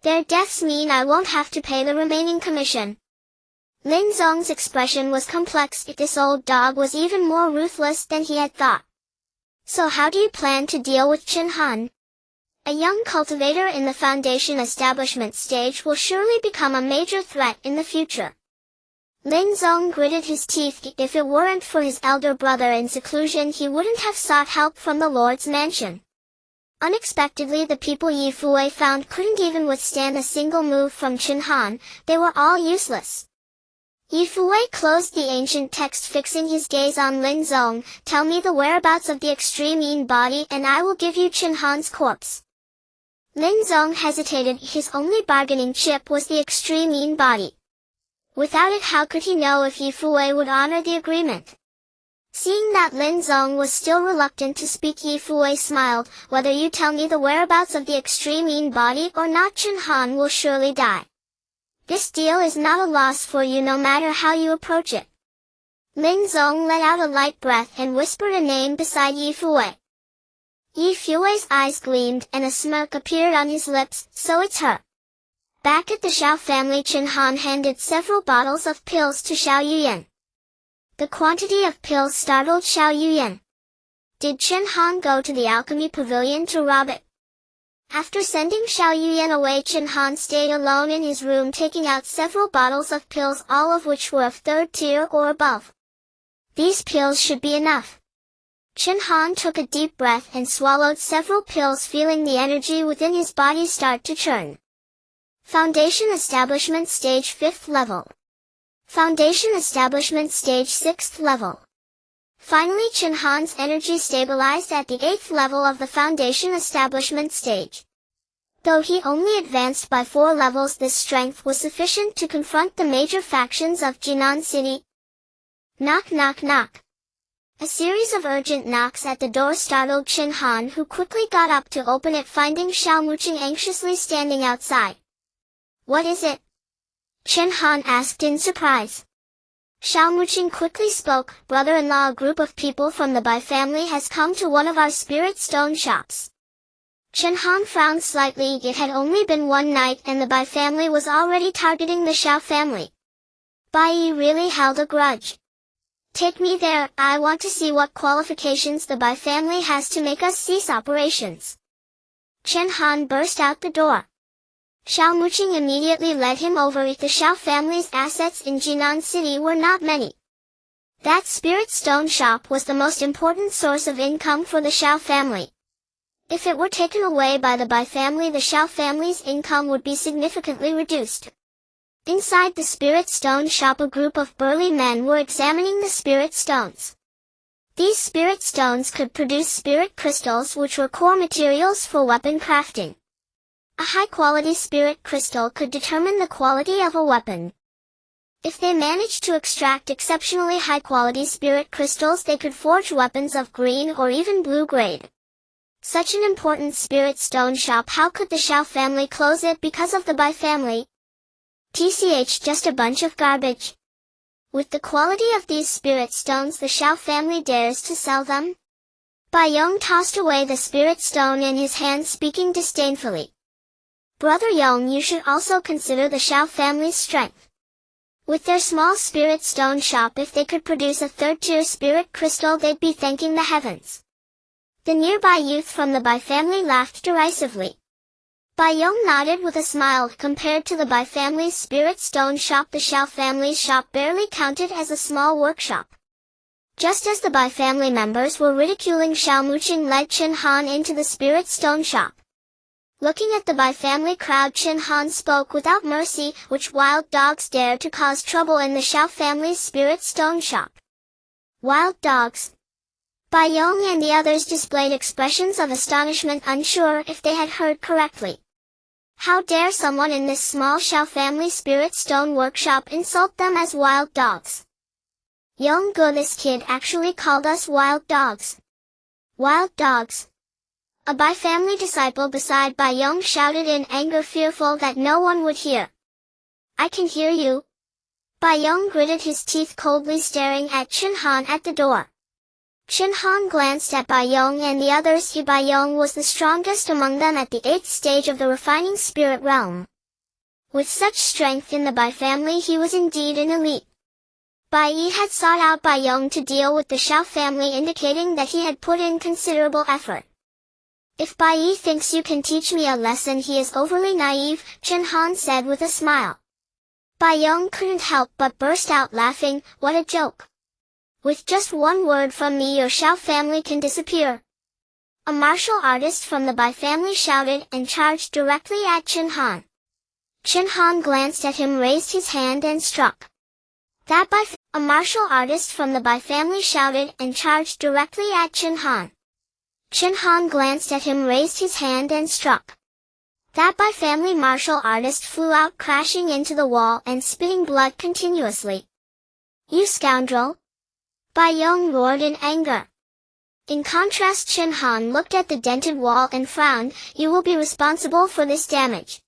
Their deaths mean I won't have to pay the remaining commission." Lin Zong's expression was complex. This old dog was even more ruthless than he had thought. "So how do you plan to deal with Chen Han? A young cultivator in the foundation establishment stage will surely become a major threat in the future." Lin Zong gritted his teeth. If it weren't for his elder brother in seclusion, he wouldn't have sought help from the Lord's mansion. Unexpectedly, the people Yi Fuwei found couldn't even withstand a single move from Chen Han. They were all useless. Yi Fuwei closed the ancient text, fixing his gaze on Lin Zong. "Tell me the whereabouts of the extreme yin body, and I will give you Chen Han's corpse." Lin Zong hesitated. His only bargaining chip was the extreme yin body. Without it, how could he know if Yi Fuwei would honor the agreement? Seeing that Lin Zong was still reluctant to speak, Yi Fuwei smiled. "Whether you tell me the whereabouts of the extreme yin body or not, Chen Han will surely die. This deal is not a loss for you, no matter how you approach it." Lin Zong let out a light breath and whispered a name beside Yi Fuwei. Yi Fuwei's eyes gleamed, and a smirk appeared on his lips. "So it's her." Back at the Xiao family, Chen Han handed several bottles of pills to Xiao Yuyan. The quantity of pills startled Xiao Yuyan. Did Chen Han go to the alchemy pavilion to rob it? After sending Xiao Yuyan away, Chen Han stayed alone in his room, taking out several bottles of pills, all of which were of 3rd tier or above. These pills should be enough. Chen Han took a deep breath and swallowed several pills, feeling the energy within his body start to churn. Foundation Establishment Stage 5th level. Foundation Establishment Stage 6th level. Finally, Chen Han's energy stabilized at the 8th level of the Foundation Establishment stage. Though he only advanced by 4 levels, this strength was sufficient to confront the major factions of Jinan City. Knock knock knock. A series of urgent knocks at the door startled Chen Han, who quickly got up to open it, finding Xiao Muqing anxiously standing outside. "What is it?" Chen Han asked in surprise. Xiao Muqing quickly spoke. "Brother-in-law, a group of people from the Bai family has come to one of our spirit stone shops." Chen Han frowned slightly. It had only been one night, and the Bai family was already targeting the Xiao family. Bai Yi really held a grudge. "Take me there. I want to see what qualifications the Bai family has to make us cease operations." Chen Han burst out the door. Xiao Muqing immediately led him over. The Xiao family's assets in Jinan City were not many. That spirit stone shop was the most important source of income for the Xiao family. If it were taken away by the Bai family, the Xiao family's income would be significantly reduced. Inside the spirit stone shop, a group of burly men were examining the spirit stones. These spirit stones could produce spirit crystals, which were core materials for weapon crafting. A high-quality spirit crystal could determine the quality of a weapon. If they managed to extract exceptionally high-quality spirit crystals, they could forge weapons of green or even blue grade. Such an important spirit stone shop, how could the Xiao family close it because of the Bai family? TCH, just a bunch of garbage. With the quality of these spirit stones, the Xiao family dares to sell them? Bai Yong tossed away the spirit stone in his hand, speaking disdainfully. Brother Yong, you should also consider the Xiao family's strength. With their small spirit stone shop, if they could produce a third-tier spirit crystal, they'd be thanking the heavens. The nearby youth from the Bai family laughed derisively. Bai Yong nodded with a smile. Compared to the Bai family's spirit stone shop, the Xiao family's shop barely counted as a small workshop. Just as the Bai family members were ridiculing, Xiao Muqing led Chen Han into the spirit stone shop. Looking at the Bai family crowd, Chen Han spoke without mercy. Which wild dogs dare to cause trouble in the Xiao family's spirit stone shop? Wild dogs. Bai Yong and the others displayed expressions of astonishment, unsure if they had heard correctly. How dare someone in this small Xiao family spirit stone workshop insult them as wild dogs? Yong-gu, this kid actually called us wild dogs. Wild dogs. A Bai family disciple beside Bai Yong shouted in anger, fearful that no one would hear. I can hear you. Bai Yong gritted his teeth, coldly staring at Chen Han at the door. Chen Han glanced at Bai Yong and the others. Bai Yong was the strongest among them at the 8th stage of the refining spirit realm. With such strength in the Bai family, he was indeed an elite. Bai Yi had sought out Bai Yong to deal with the Xiao family, indicating that he had put in considerable effort. If Bai Yi thinks you can teach me a lesson, he is overly naive, Chen Han said with a smile. Bai Yong couldn't help but burst out laughing. What a joke. With just one word from me, your Xiao family can disappear. A martial artist from the Bai family shouted and charged directly at Chen Han. Chen Han glanced at him, raised his hand and struck. A martial artist from the Bai family shouted and charged directly at Chen Han. Chen Han glanced at him, raised his hand and struck. That Bai family martial artist flew out, crashing into the wall and spitting blood continuously. You scoundrel! Bai Yong roared in anger. In contrast, Chen Han looked at the dented wall and frowned. You will be responsible for this damage.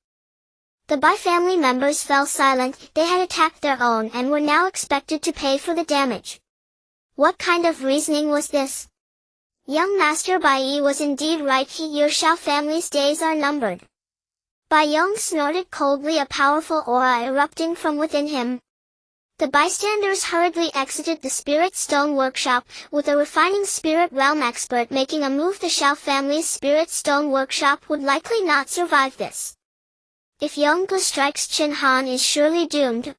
The Bai family members fell silent. They had attacked their own and were now expected to pay for the damage. What kind of reasoning was this? Young Master Bai Yi was indeed right. Your Xiao family's days are numbered. Bai Yong snorted coldly, a powerful aura erupting from within him. The bystanders hurriedly exited the spirit stone workshop, with a refining spirit realm expert making a move. The Xiao family's spirit stone workshop would likely not survive this. If Yong-gu strikes, Chen Han is surely doomed.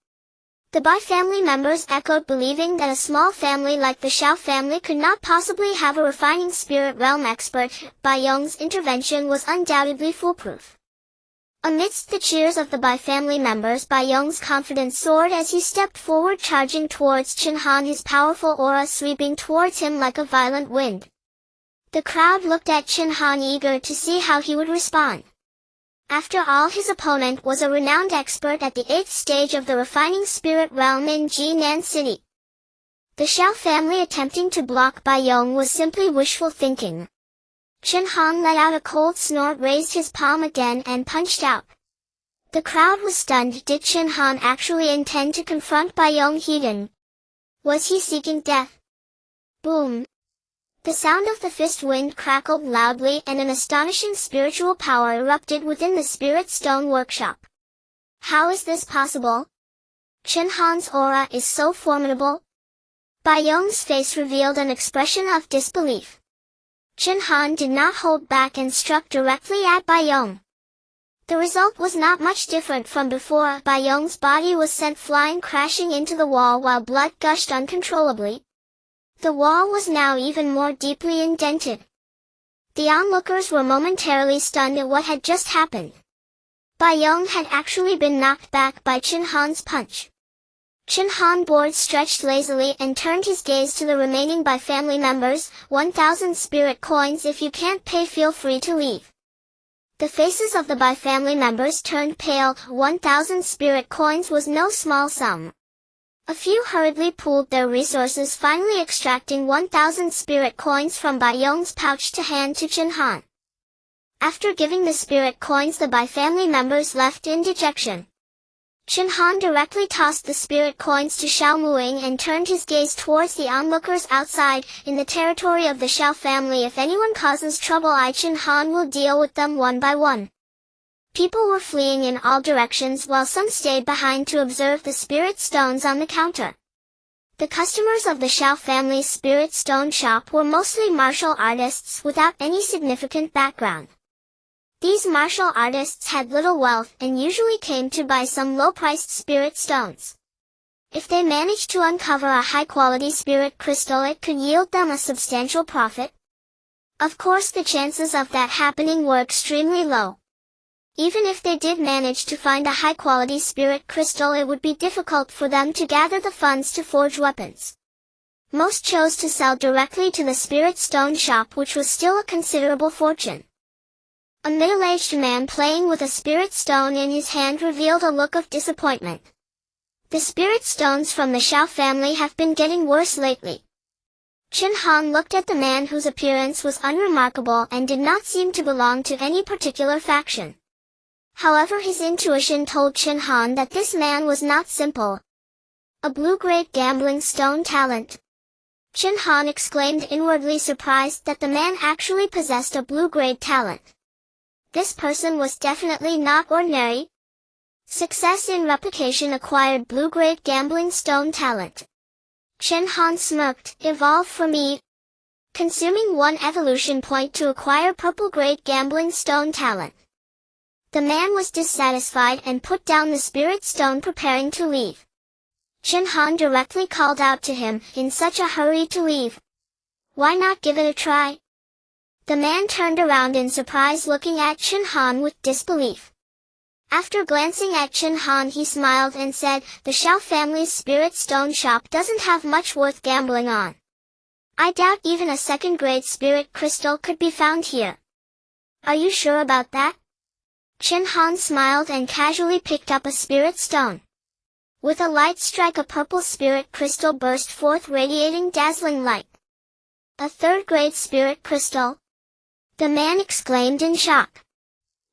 The Bai family members echoed, believing that a small family like the Xiao family could not possibly have a refining spirit realm expert. Bai Yong's intervention was undoubtedly foolproof. Amidst the cheers of the Bai family members, Bai Yong's confidence soared as he stepped forward, charging towards Chen Han, his powerful aura sweeping towards him like a violent wind. The crowd looked at Chen Han, eager to see how he would respond. After all, his opponent was a renowned expert at the 8th stage of the refining spirit realm in Jinan City. The Xiao family attempting to block Bai Yong was simply wishful thinking. Chen Han let out a cold snort, raised his palm again and punched out. The crowd was stunned. Did Chen Han actually intend to confront Bai Yong Hiden? Was he seeking death? Boom! The sound of the fist wind crackled loudly and an astonishing spiritual power erupted within the spirit stone workshop. How is this possible? Chen Han's aura is so formidable. Bai Yong's face revealed an expression of disbelief. Chen Han did not hold back and struck directly at Bai Yong. The result was not much different from before. Bai Yong's body was sent flying, crashing into the wall while blood gushed uncontrollably. The wall was now even more deeply indented. The onlookers were momentarily stunned at what had just happened. Bai Yong had actually been knocked back by Chen Han's punch. Chen Han board stretched lazily and turned his gaze to the remaining Bai family members. 1,000 spirit coins. If you can't pay, feel free to leave. The faces of the Bai family members turned pale. 1,000 spirit coins was no small sum. A few hurriedly pooled their resources, finally extracting 1,000 spirit coins from Bai Yong's pouch to hand to Chen Han. After giving the spirit coins, the Bai family members left in dejection. Chen Han directly tossed the spirit coins to Xiao Muing and turned his gaze towards the onlookers outside. In the territory of the Xiao family, if anyone causes trouble, Chen Han will deal with them one by one. People were fleeing in all directions while some stayed behind to observe the spirit stones on the counter. The customers of the Xiao family's spirit stone shop were mostly martial artists without any significant background. These martial artists had little wealth and usually came to buy some low-priced spirit stones. If they managed to uncover a high-quality spirit crystal, it could yield them a substantial profit. Of course, the chances of that happening were extremely low. Even if they did manage to find a high-quality spirit crystal, it would be difficult for them to gather the funds to forge weapons. Most chose to sell directly to the spirit stone shop, which was still a considerable fortune. A middle-aged man playing with a spirit stone in his hand revealed a look of disappointment. The spirit stones from the Xiao family have been getting worse lately. Chen Han looked at the man, whose appearance was unremarkable and did not seem to belong to any particular faction. However, his intuition told Chen Han that this man was not simple. A blue-grade gambling stone talent. Chen Han exclaimed, inwardly surprised that the man actually possessed a blue-grade talent. This person was definitely not ordinary. Success in replication acquired blue-grade gambling stone talent. Chen Han smirked. Evolve for me. Consuming 1 evolution point to acquire purple-grade gambling stone talent. The man was dissatisfied and put down the spirit stone, preparing to leave. Chen Han directly called out to him, in such a hurry to leave. Why not give it a try? The man turned around in surprise, looking at Chen Han with disbelief. After glancing at Chen Han, he smiled and said, the Xiao family's spirit stone shop doesn't have much worth gambling on. I doubt even a second-grade spirit crystal could be found here. Are you sure about that? Chen Han smiled and casually picked up a spirit stone. With a light strike, a purple spirit crystal burst forth, radiating dazzling light. A third-grade spirit crystal? The man exclaimed in shock.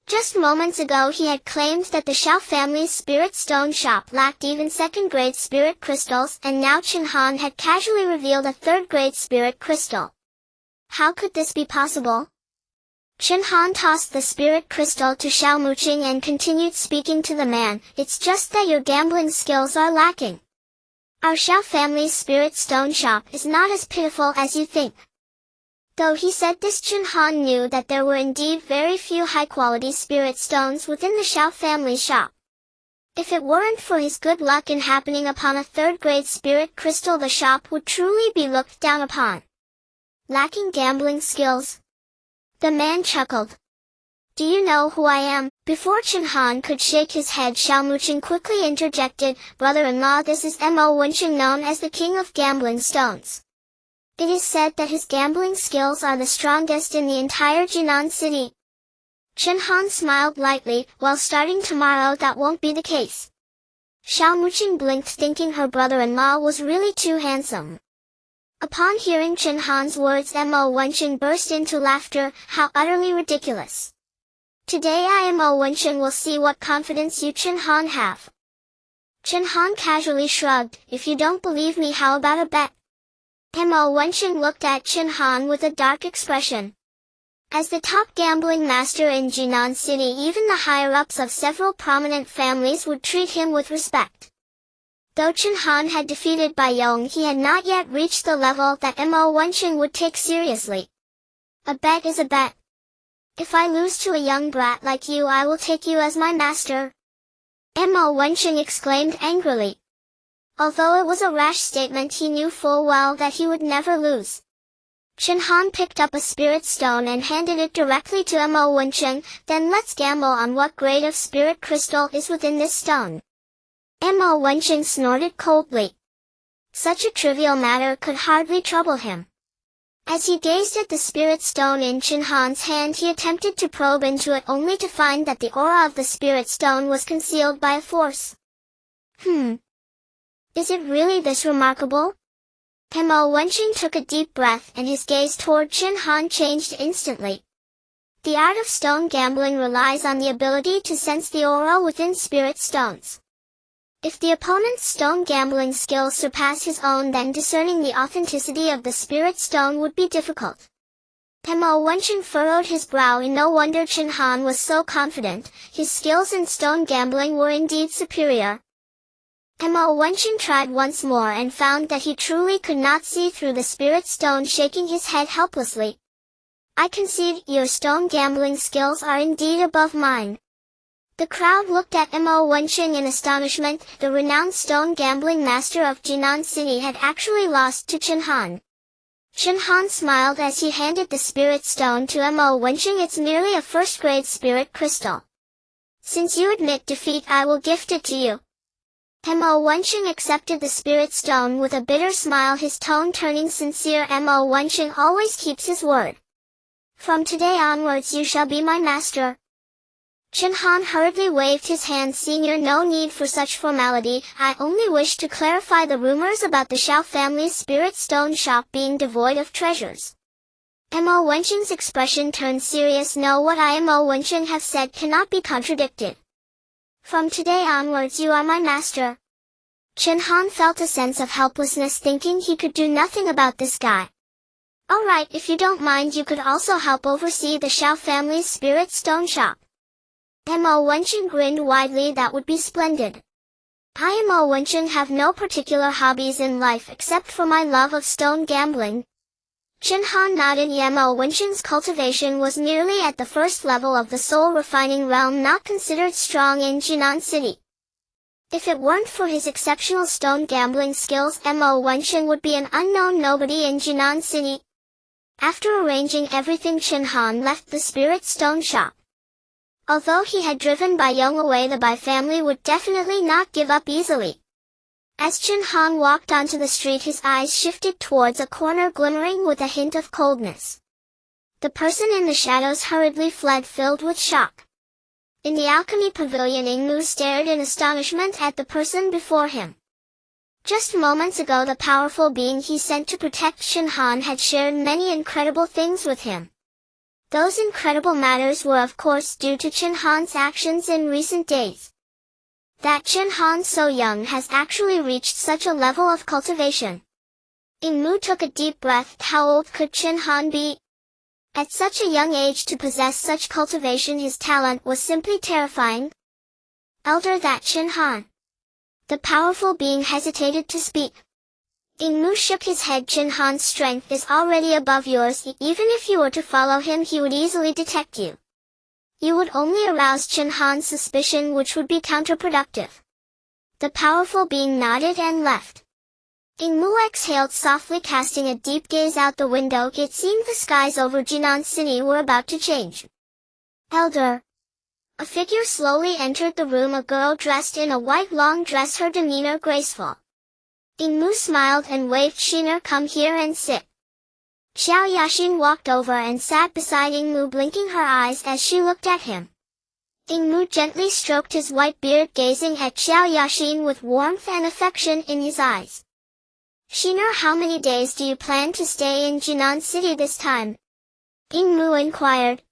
Just moments ago he had claimed that the Xiao family's spirit stone shop lacked even second-grade spirit crystals, and now Chen Han had casually revealed a third-grade spirit crystal. How could this be possible? Chen Han tossed the spirit crystal to Xiao Muqing and continued speaking to the man. It's just that your gambling skills are lacking. Our Xiao family's spirit stone shop is not as pitiful as you think. Though he said this, Chen Han knew that there were indeed very few high-quality spirit stones within the Xiao family shop. If it weren't for his good luck in happening upon a third-grade spirit crystal, the shop would truly be looked down upon. Lacking gambling skills? The man chuckled. Do you know who I am? Before Chen Han could shake his head, Xiao Muqing quickly interjected, brother-in-law, this is Mo Wenqing, known as the King of Gambling Stones. It is said that his gambling skills are the strongest in the entire Jinan city. Chen Han smiled lightly. Well, starting tomorrow that won't be the case. Xiao Muqing blinked, thinking her brother-in-law was really too handsome. Upon hearing Chen Han's words, Mo Wenqing burst into laughter. How utterly ridiculous. Today Mo Wenqing will see what confidence you Chen Han have. Chen Han casually shrugged. If you don't believe me, how about a bet? Mo Wenqing looked at Chen Han with a dark expression. As the top gambling master in Jinan City, even the higher-ups of several prominent families would treat him with respect. Though Chen Han had defeated Bai Yong, he had not yet reached the level that Mo Wenqing would take seriously. A bet is a bet. If I lose to a young brat like you, I will take you as my master. Mo Wenqing exclaimed angrily. Although it was a rash statement, he knew full well that he would never lose. Chen Han picked up a spirit stone and handed it directly to Mo Wenqing. Then let's gamble on what grade of spirit crystal is within this stone. Mo Wenqing snorted coldly. Such a trivial matter could hardly trouble him. As he gazed at the spirit stone in Chen Han's hand, he attempted to probe into it, only to find that the aura of the spirit stone was concealed by a force. Is it really this remarkable? Mo Wenqing took a deep breath, and his gaze toward Chen Han changed instantly. The art of stone gambling relies on the ability to sense the aura within spirit stones. If the opponent's stone gambling skills surpass his own, then discerning the authenticity of the spirit stone would be difficult. Mo Wenchen furrowed his brow in no wonder Chen Han was so confident. His skills in stone gambling were indeed superior. Mo Wenchen tried once more and found that he truly could not see through the spirit stone, shaking his head helplessly. I concede, your stone gambling skills are indeed above mine. The crowd looked at Mo Wenchen in astonishment. The renowned stone gambling master of Jinan City had actually lost to Chen Han. Chen Han smiled as he handed the spirit stone to Mo Wenchen. It's merely a first-grade spirit crystal. Since you admit defeat, I will gift it to you. Mo Wenchen accepted the spirit stone with a bitter smile, his tone turning sincere. Mo Wenchen always keeps his word. From today onwards you shall be my master. Chen Han hurriedly waved his hand. Senior, no need for such formality. I only wish to clarify the rumors about the Xiao family's spirit stone shop being devoid of treasures. Mo Wenchen's expression turned serious. No, what Mo Wenchen have said cannot be contradicted. From today onwards you are my master. Chen Han felt a sense of helplessness, thinking he could do nothing about this guy. Alright, if you don't mind, you could also help oversee the Xiao family's spirit stone shop. Mo Wenchen grinned widely. That would be splendid. I, Mo Wenchen, have no particular hobbies in life except for my love of stone gambling. Chen Han nodded. Mo Wenchen's cultivation was merely at the first level of the soul refining realm, not considered strong in Jinan City. If it weren't for his exceptional stone gambling skills, Mo Wenchen would be an unknown nobody in Jinan City. After arranging everything, Chen Han left the spirit stone shop. Although he had driven Bai Yong away, the Bai family would definitely not give up easily. As Chen Han walked onto the street, his eyes shifted towards a corner glimmering with a hint of coldness. The person in the shadows hurriedly fled, filled with shock. In the alchemy pavilion, Yingmu stared in astonishment at the person before him. Just moments ago, the powerful being he sent to protect Chen Han had shared many incredible things with him. Those incredible matters were of course due to Chen Han's actions in recent days. That Chen Han, so young, has actually reached such a level of cultivation. Yingmu took a deep breath. How old could Chen Han be? At such a young age to possess such cultivation, his talent was simply terrifying. Elder, that Chen Han. The powerful being hesitated to speak. Yingmu shook his head. Chen Han's strength is already above yours. Even if you were to follow him, he would easily detect you. You would only arouse Chen Han's suspicion, which would be counterproductive. The powerful being nodded and left. Yingmu exhaled softly, casting a deep gaze out the window. It seemed the skies over Jinan City were about to change. Elder. A figure slowly entered the room, a girl dressed in a white long dress, her demeanor graceful. Yingmu smiled and waved. Shiner, come here and sit. Xiao Yaxin walked over and sat beside Yingmu, blinking her eyes as she looked at him. Yingmu gently stroked his white beard, gazing at Xiao Yaxin with warmth and affection in his eyes. Shiner, how many days do you plan to stay in Jinan City this time? Yingmu inquired.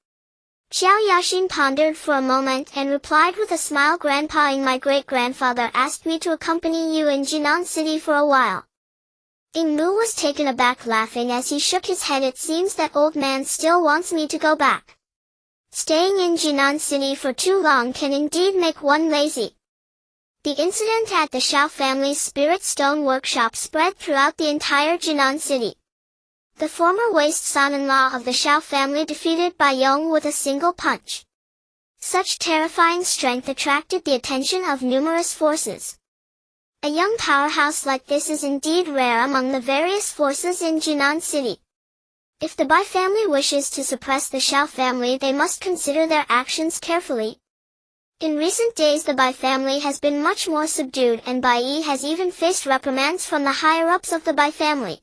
Xiao Yaxin pondered for a moment and replied with a smile, Grandpa, my great-grandfather asked me to accompany you in Jinan City for a while. Yingmu was taken aback, laughing as he shook his head. It seems that old man still wants me to go back. Staying in Jinan City for too long can indeed make one lazy. The incident at the Xiao family's spirit stone workshop spread throughout the entire Jinan City. The former waste son-in-law of the Xiao family defeated Bai Yong with a single punch. Such terrifying strength attracted the attention of numerous forces. A young powerhouse like this is indeed rare among the various forces in Jinan City. If the Bai family wishes to suppress the Xiao family, they must consider their actions carefully. In recent days, the Bai family has been much more subdued, and Bai Yi has even faced reprimands from the higher-ups of the Bai family.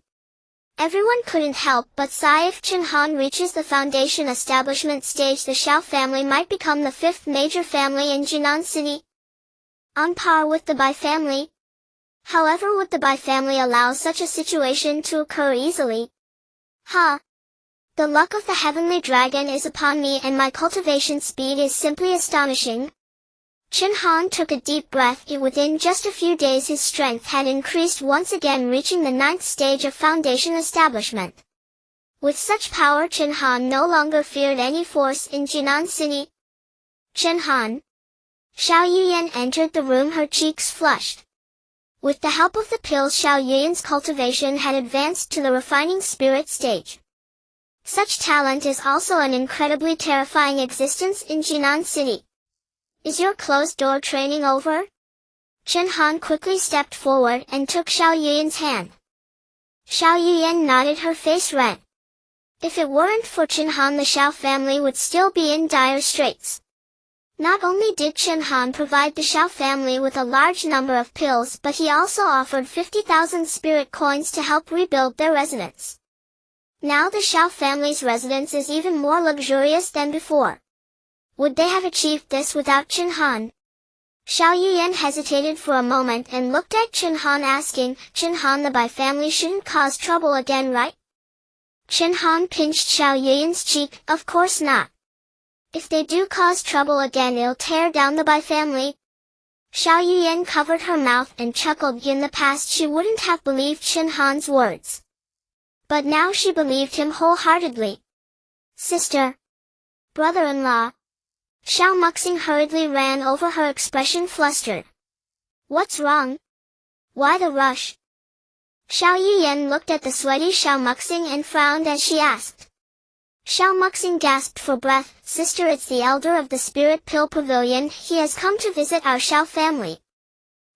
Everyone couldn't help but sigh. If Chen Han reaches the foundation establishment stage, the Xiao family might become the fifth major family in Jinan City, on par with the Bai family. However, would the Bai family allow such a situation to occur easily? The luck of the heavenly dragon is upon me, and my cultivation speed is simply astonishing. Chen Han took a deep breath. Within just a few days his strength had increased once again, reaching the 9th stage of foundation establishment. With such power, Chen Han no longer feared any force in Jinan City. Chen Han. Xiao Yuyan entered the room, her cheeks flushed. With the help of the pills, Xiao Yuyan's cultivation had advanced to the refining spirit stage. Such talent is also an incredibly terrifying existence in Jinan City. Is your closed-door training over? Chen Han quickly stepped forward and took Xiao Yuyan's hand. Xiao Yuyan nodded, her face red. If it weren't for Chen Han, the Xiao family would still be in dire straits. Not only did Chen Han provide the Xiao family with a large number of pills, but he also offered 50,000 spirit coins to help rebuild their residence. Now the Xiao family's residence is even more luxurious than before. Would they have achieved this without Chen Han? Xiao Yuyan hesitated for a moment and looked at Chen Han, asking, Chen Han, the Bai family shouldn't cause trouble again, right? Chen Han pinched Xiao Yuyan's cheek. Of course not. If they do cause trouble again, it'll tear down the Bai family. Xiao Yuyan covered her mouth and chuckled. In the past she wouldn't have believed Chen Han's words. But now she believed him wholeheartedly. Sister. Brother-in-law. Xiao Muxing hurriedly ran over, her expression flustered. What's wrong? Why the rush? Xiao Yuyan looked at the sweaty Xiao Muxing and frowned as she asked. Xiao Muxing gasped for breath. Sister, it's the elder of the Spirit Pill Pavilion. He has come to visit our Xiao family.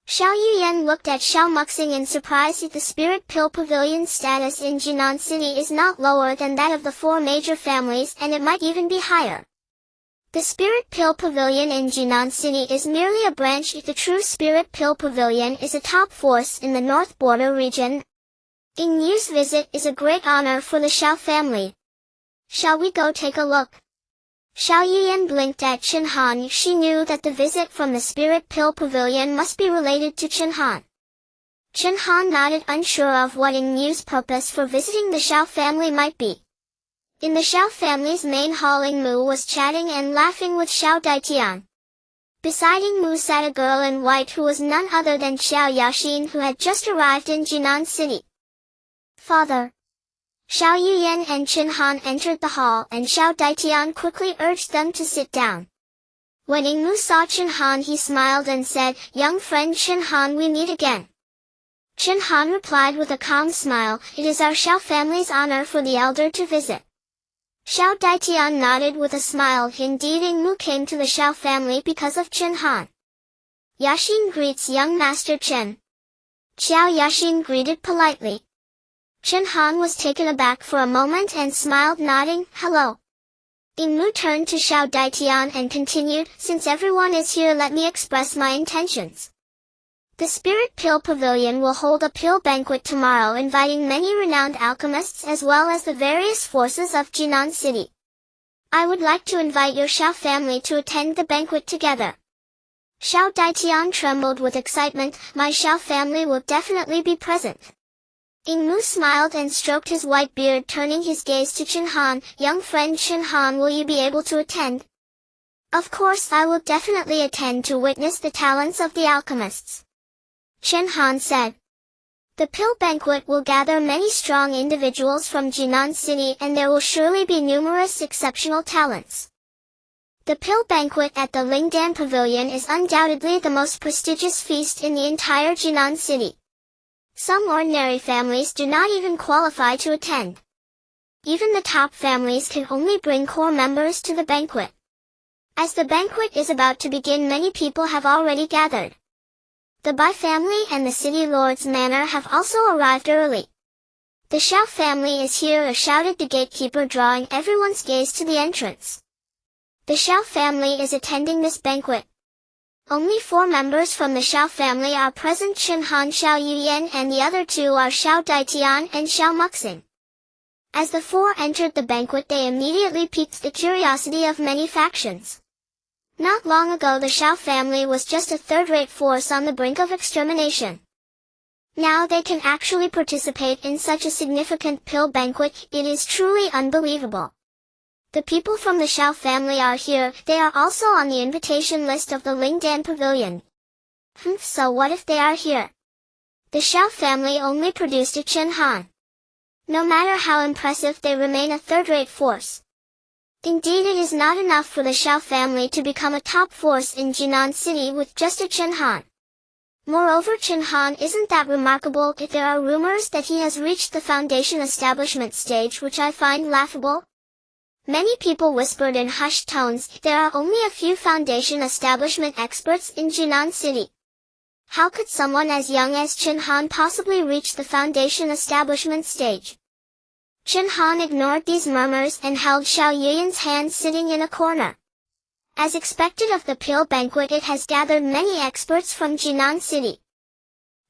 Xiao Yuyan looked at Xiao Muxing in surprise. The Spirit Pill Pavilion's status in Jinan City is not lower than that of the 4 major families, and it might even be higher. The Spirit Pill Pavilion in Jinan City is merely a branch. The true Spirit Pill Pavilion is a top force in the North Border region. Ying Yu's visit is a great honor for the Xiao family. Shall we go take a look? Xiao Yuyan blinked at Chen Han. She knew that the visit from the Spirit Pill Pavilion must be related to Chen Han. Chen Han nodded, unsure of what Ying Yu's purpose for visiting the Xiao family might be. In the Xiao family's main hall, Ying Mu was chatting and laughing with Xiao Daitian. Beside Ying Mu sat a girl in white who was none other than Xiao Yaxin, who had just arrived in Jinan City. Father. Xiao Yuyan and Chen Han entered the hall, and Xiao Daitian quickly urged them to sit down. When Ying Mu saw Chen Han, he smiled and said, Young friend Chen Han, we meet again. Chen Han replied with a calm smile, It is our Xiao family's honor for the elder to visit. Xiao Daitian nodded with a smile. Indeed, Ying Mu came to the Xiao family because of Chen Han. Yaxin greets young Master Chen. Xiao Yaxin greeted politely. Chen Han was taken aback for a moment and smiled, nodding, Hello. Ying Mu turned to Xiao Daitian and continued, Since everyone is here, let me express my intentions. The Spirit Pill Pavilion will hold a pill banquet tomorrow, inviting many renowned alchemists as well as the various forces of Jinan City. I would like to invite your Xiao family to attend the banquet together. Xiao Daitian trembled with excitement. My Xiao family will definitely be present. Ying Mu smiled and stroked his white beard, turning his gaze to Chen Han. Young friend Chen Han, will you be able to attend? Of course, I will definitely attend to witness the talents of the alchemists. Chen Han said. The pill banquet will gather many strong individuals from Jinan City, and there will surely be numerous exceptional talents. The pill banquet at the Lingdan Pavilion is undoubtedly the most prestigious feast in the entire Jinan City. Some ordinary families do not even qualify to attend. Even the top families can only bring core members to the banquet. As the banquet is about to begin, many people have already gathered. The Bai family and the city lord's manor have also arrived early. The Xiao family is here, shouted the gatekeeper, drawing everyone's gaze to the entrance. The Xiao family is attending this banquet. Only 4 members from the Xiao family are present: Chen Han, Xiao Yuyan, and the other 2 are Xiao Daitian and Xiao Muxing. As the 4 entered the banquet, they immediately piqued the curiosity of many factions. Not long ago, the Xiao family was just a third-rate force on the brink of extermination. Now they can actually participate in such a significant pill banquet. It is truly unbelievable. The people from the Xiao family are here. They are also on the invitation list of the Lingdan Pavilion. So what if they are here? The Xiao family only produced a Chen Han. No matter how impressive, they remain a third-rate force. Indeed, it is not enough for the Xiao family to become a top force in Jinan City with just a Chen Han. Moreover, Chen Han isn't that remarkable. If there are rumors that he has reached the foundation establishment stage, which I find laughable. Many people whispered in hushed tones, there are only a few foundation establishment experts in Jinan City. How could someone as young as Chen Han possibly reach the foundation establishment stage? Chen Han ignored these murmurs and held Xiao Yuyan's hand sitting in a corner. As expected of the Pale Banquet, it has gathered many experts from Jinan City.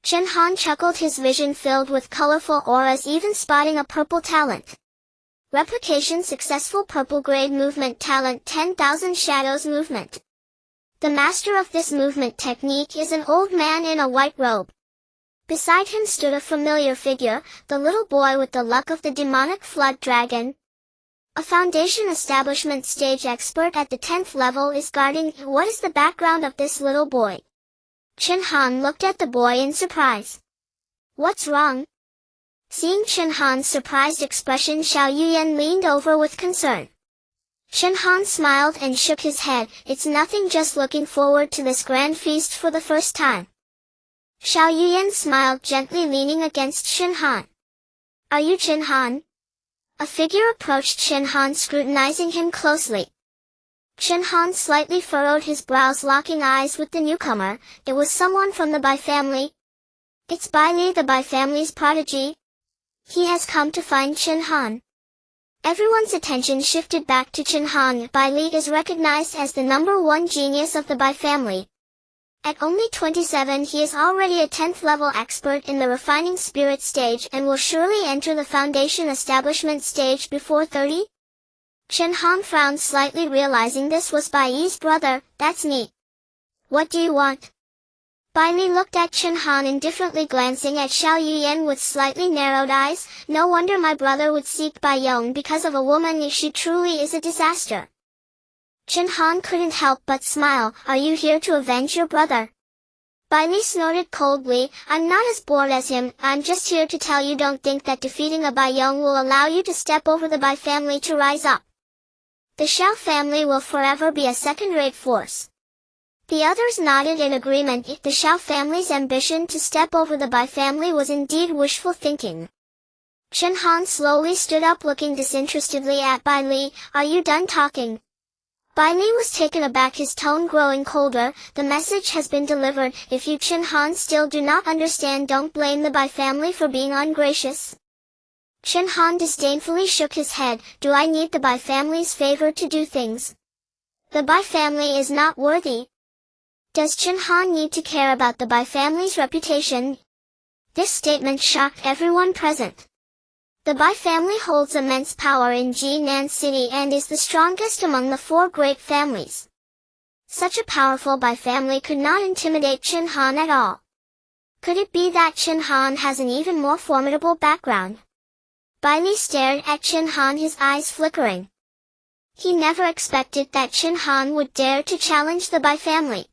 Chen Han chuckled, his vision filled with colorful auras, even spotting a purple talent. Replication successful purple grade movement talent 10,000 shadows movement. The master of this movement technique is an old man in a white robe. Beside him stood a familiar figure, the little boy with the luck of the demonic flood dragon. A foundation establishment stage expert at the 10th level is guarding. What is the background of this little boy? Chen Han looked at the boy in surprise. What's wrong? Seeing Chen Han's surprised expression, Xiao Yuyan leaned over with concern. Chen Han smiled and shook his head. It's nothing, just looking forward to this grand feast for the first time. Xiao Yuyan smiled gently, leaning against Chen Han. Are you Chen Han? A figure approached Chen Han, scrutinizing him closely. Chen Han slightly furrowed his brows, locking eyes with the newcomer. It was someone from the Bai family. It's Bai Li, the Bai family's prodigy. He has come to find Chen Han. Everyone's attention shifted back to Chen Han. Bai Li is recognized as the #1 genius of the Bai family. At only 27, he is already a 10th level expert in the refining spirit stage and will surely enter the foundation establishment stage before 30? Chen Han frowned slightly, realizing this was Bai Yi's brother. That's neat. What do you want? Bai Li looked at Chen Han indifferently, glancing at Xiao Yuyan with slightly narrowed eyes. No wonder my brother would seek Bai Yong because of a woman. If she truly is a disaster. Chen Han couldn't help but smile. Are you here to avenge your brother? Bai Li snorted coldly. I'm not as bored as him. I'm just here to tell you, don't think that defeating a Bai Yong will allow you to step over the Bai family to rise up. The Xiao family will forever be a second-rate force. The others nodded in agreement. The Xiao family's ambition to step over the Bai family was indeed wishful thinking. Chen Han slowly stood up, looking disinterestedly at Bai Li. Are you done talking? Bai Li was taken aback, his tone growing colder. The message has been delivered. If you Chen Han still do not understand, don't blame the Bai family for being ungracious. Chen Han disdainfully shook his head. Do I need the Bai family's favor to do things? The Bai family is not worthy. Does Chen Han need to care about the Bai family's reputation? This statement shocked everyone present. The Bai family holds immense power in Jinan City and is the strongest among the 4 great families. Such a powerful Bai family could not intimidate Chen Han at all. Could it be that Chen Han has an even more formidable background? Bai Li stared at Chen Han, his eyes flickering. He never expected that Chen Han would dare to challenge the Bai family.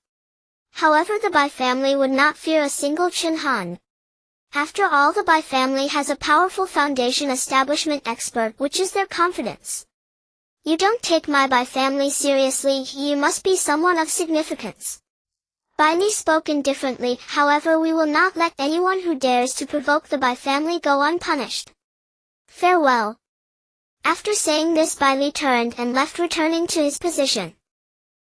However, the Bai family would not fear a single Chen Han. After all, the Bai family has a powerful foundation establishment expert, which is their confidence. You don't take my Bai family seriously, you must be someone of significance. Bai Li spoke indifferently. However, we will not let anyone who dares to provoke the Bai family go unpunished. Farewell. After saying this, Bai Li turned and left, returning to his position.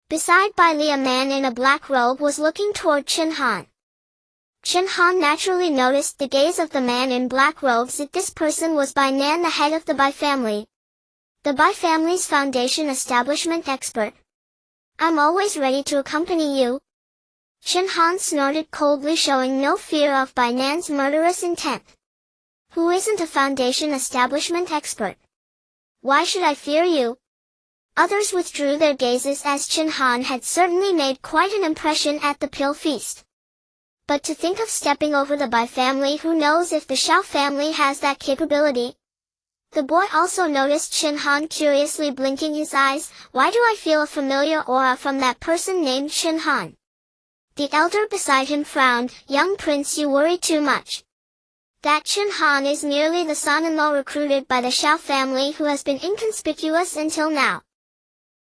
Beside Bai Li, a man in a black robe was looking toward Chen Han. Chen Han naturally noticed the gaze of the man in black robes. This person was Bai Nan, the head of the Bai family. The Bai family's foundation establishment expert. I'm always ready to accompany you. Chen Han snorted coldly, showing no fear of Bai Nan's murderous intent. Who isn't a foundation establishment expert? Why should I fear you? Others withdrew their gazes, as Chen Han had certainly made quite an impression at the pill feast. But to think of stepping over the Bai family, who knows if the Xiao family has that capability? The boy also noticed Chen Han curiously blinking his eyes. Why do I feel a familiar aura from that person named Chen Han? The elder beside him frowned. Young prince, you worry too much. That Chen Han is merely the son-in-law recruited by the Xiao family who has been inconspicuous until now.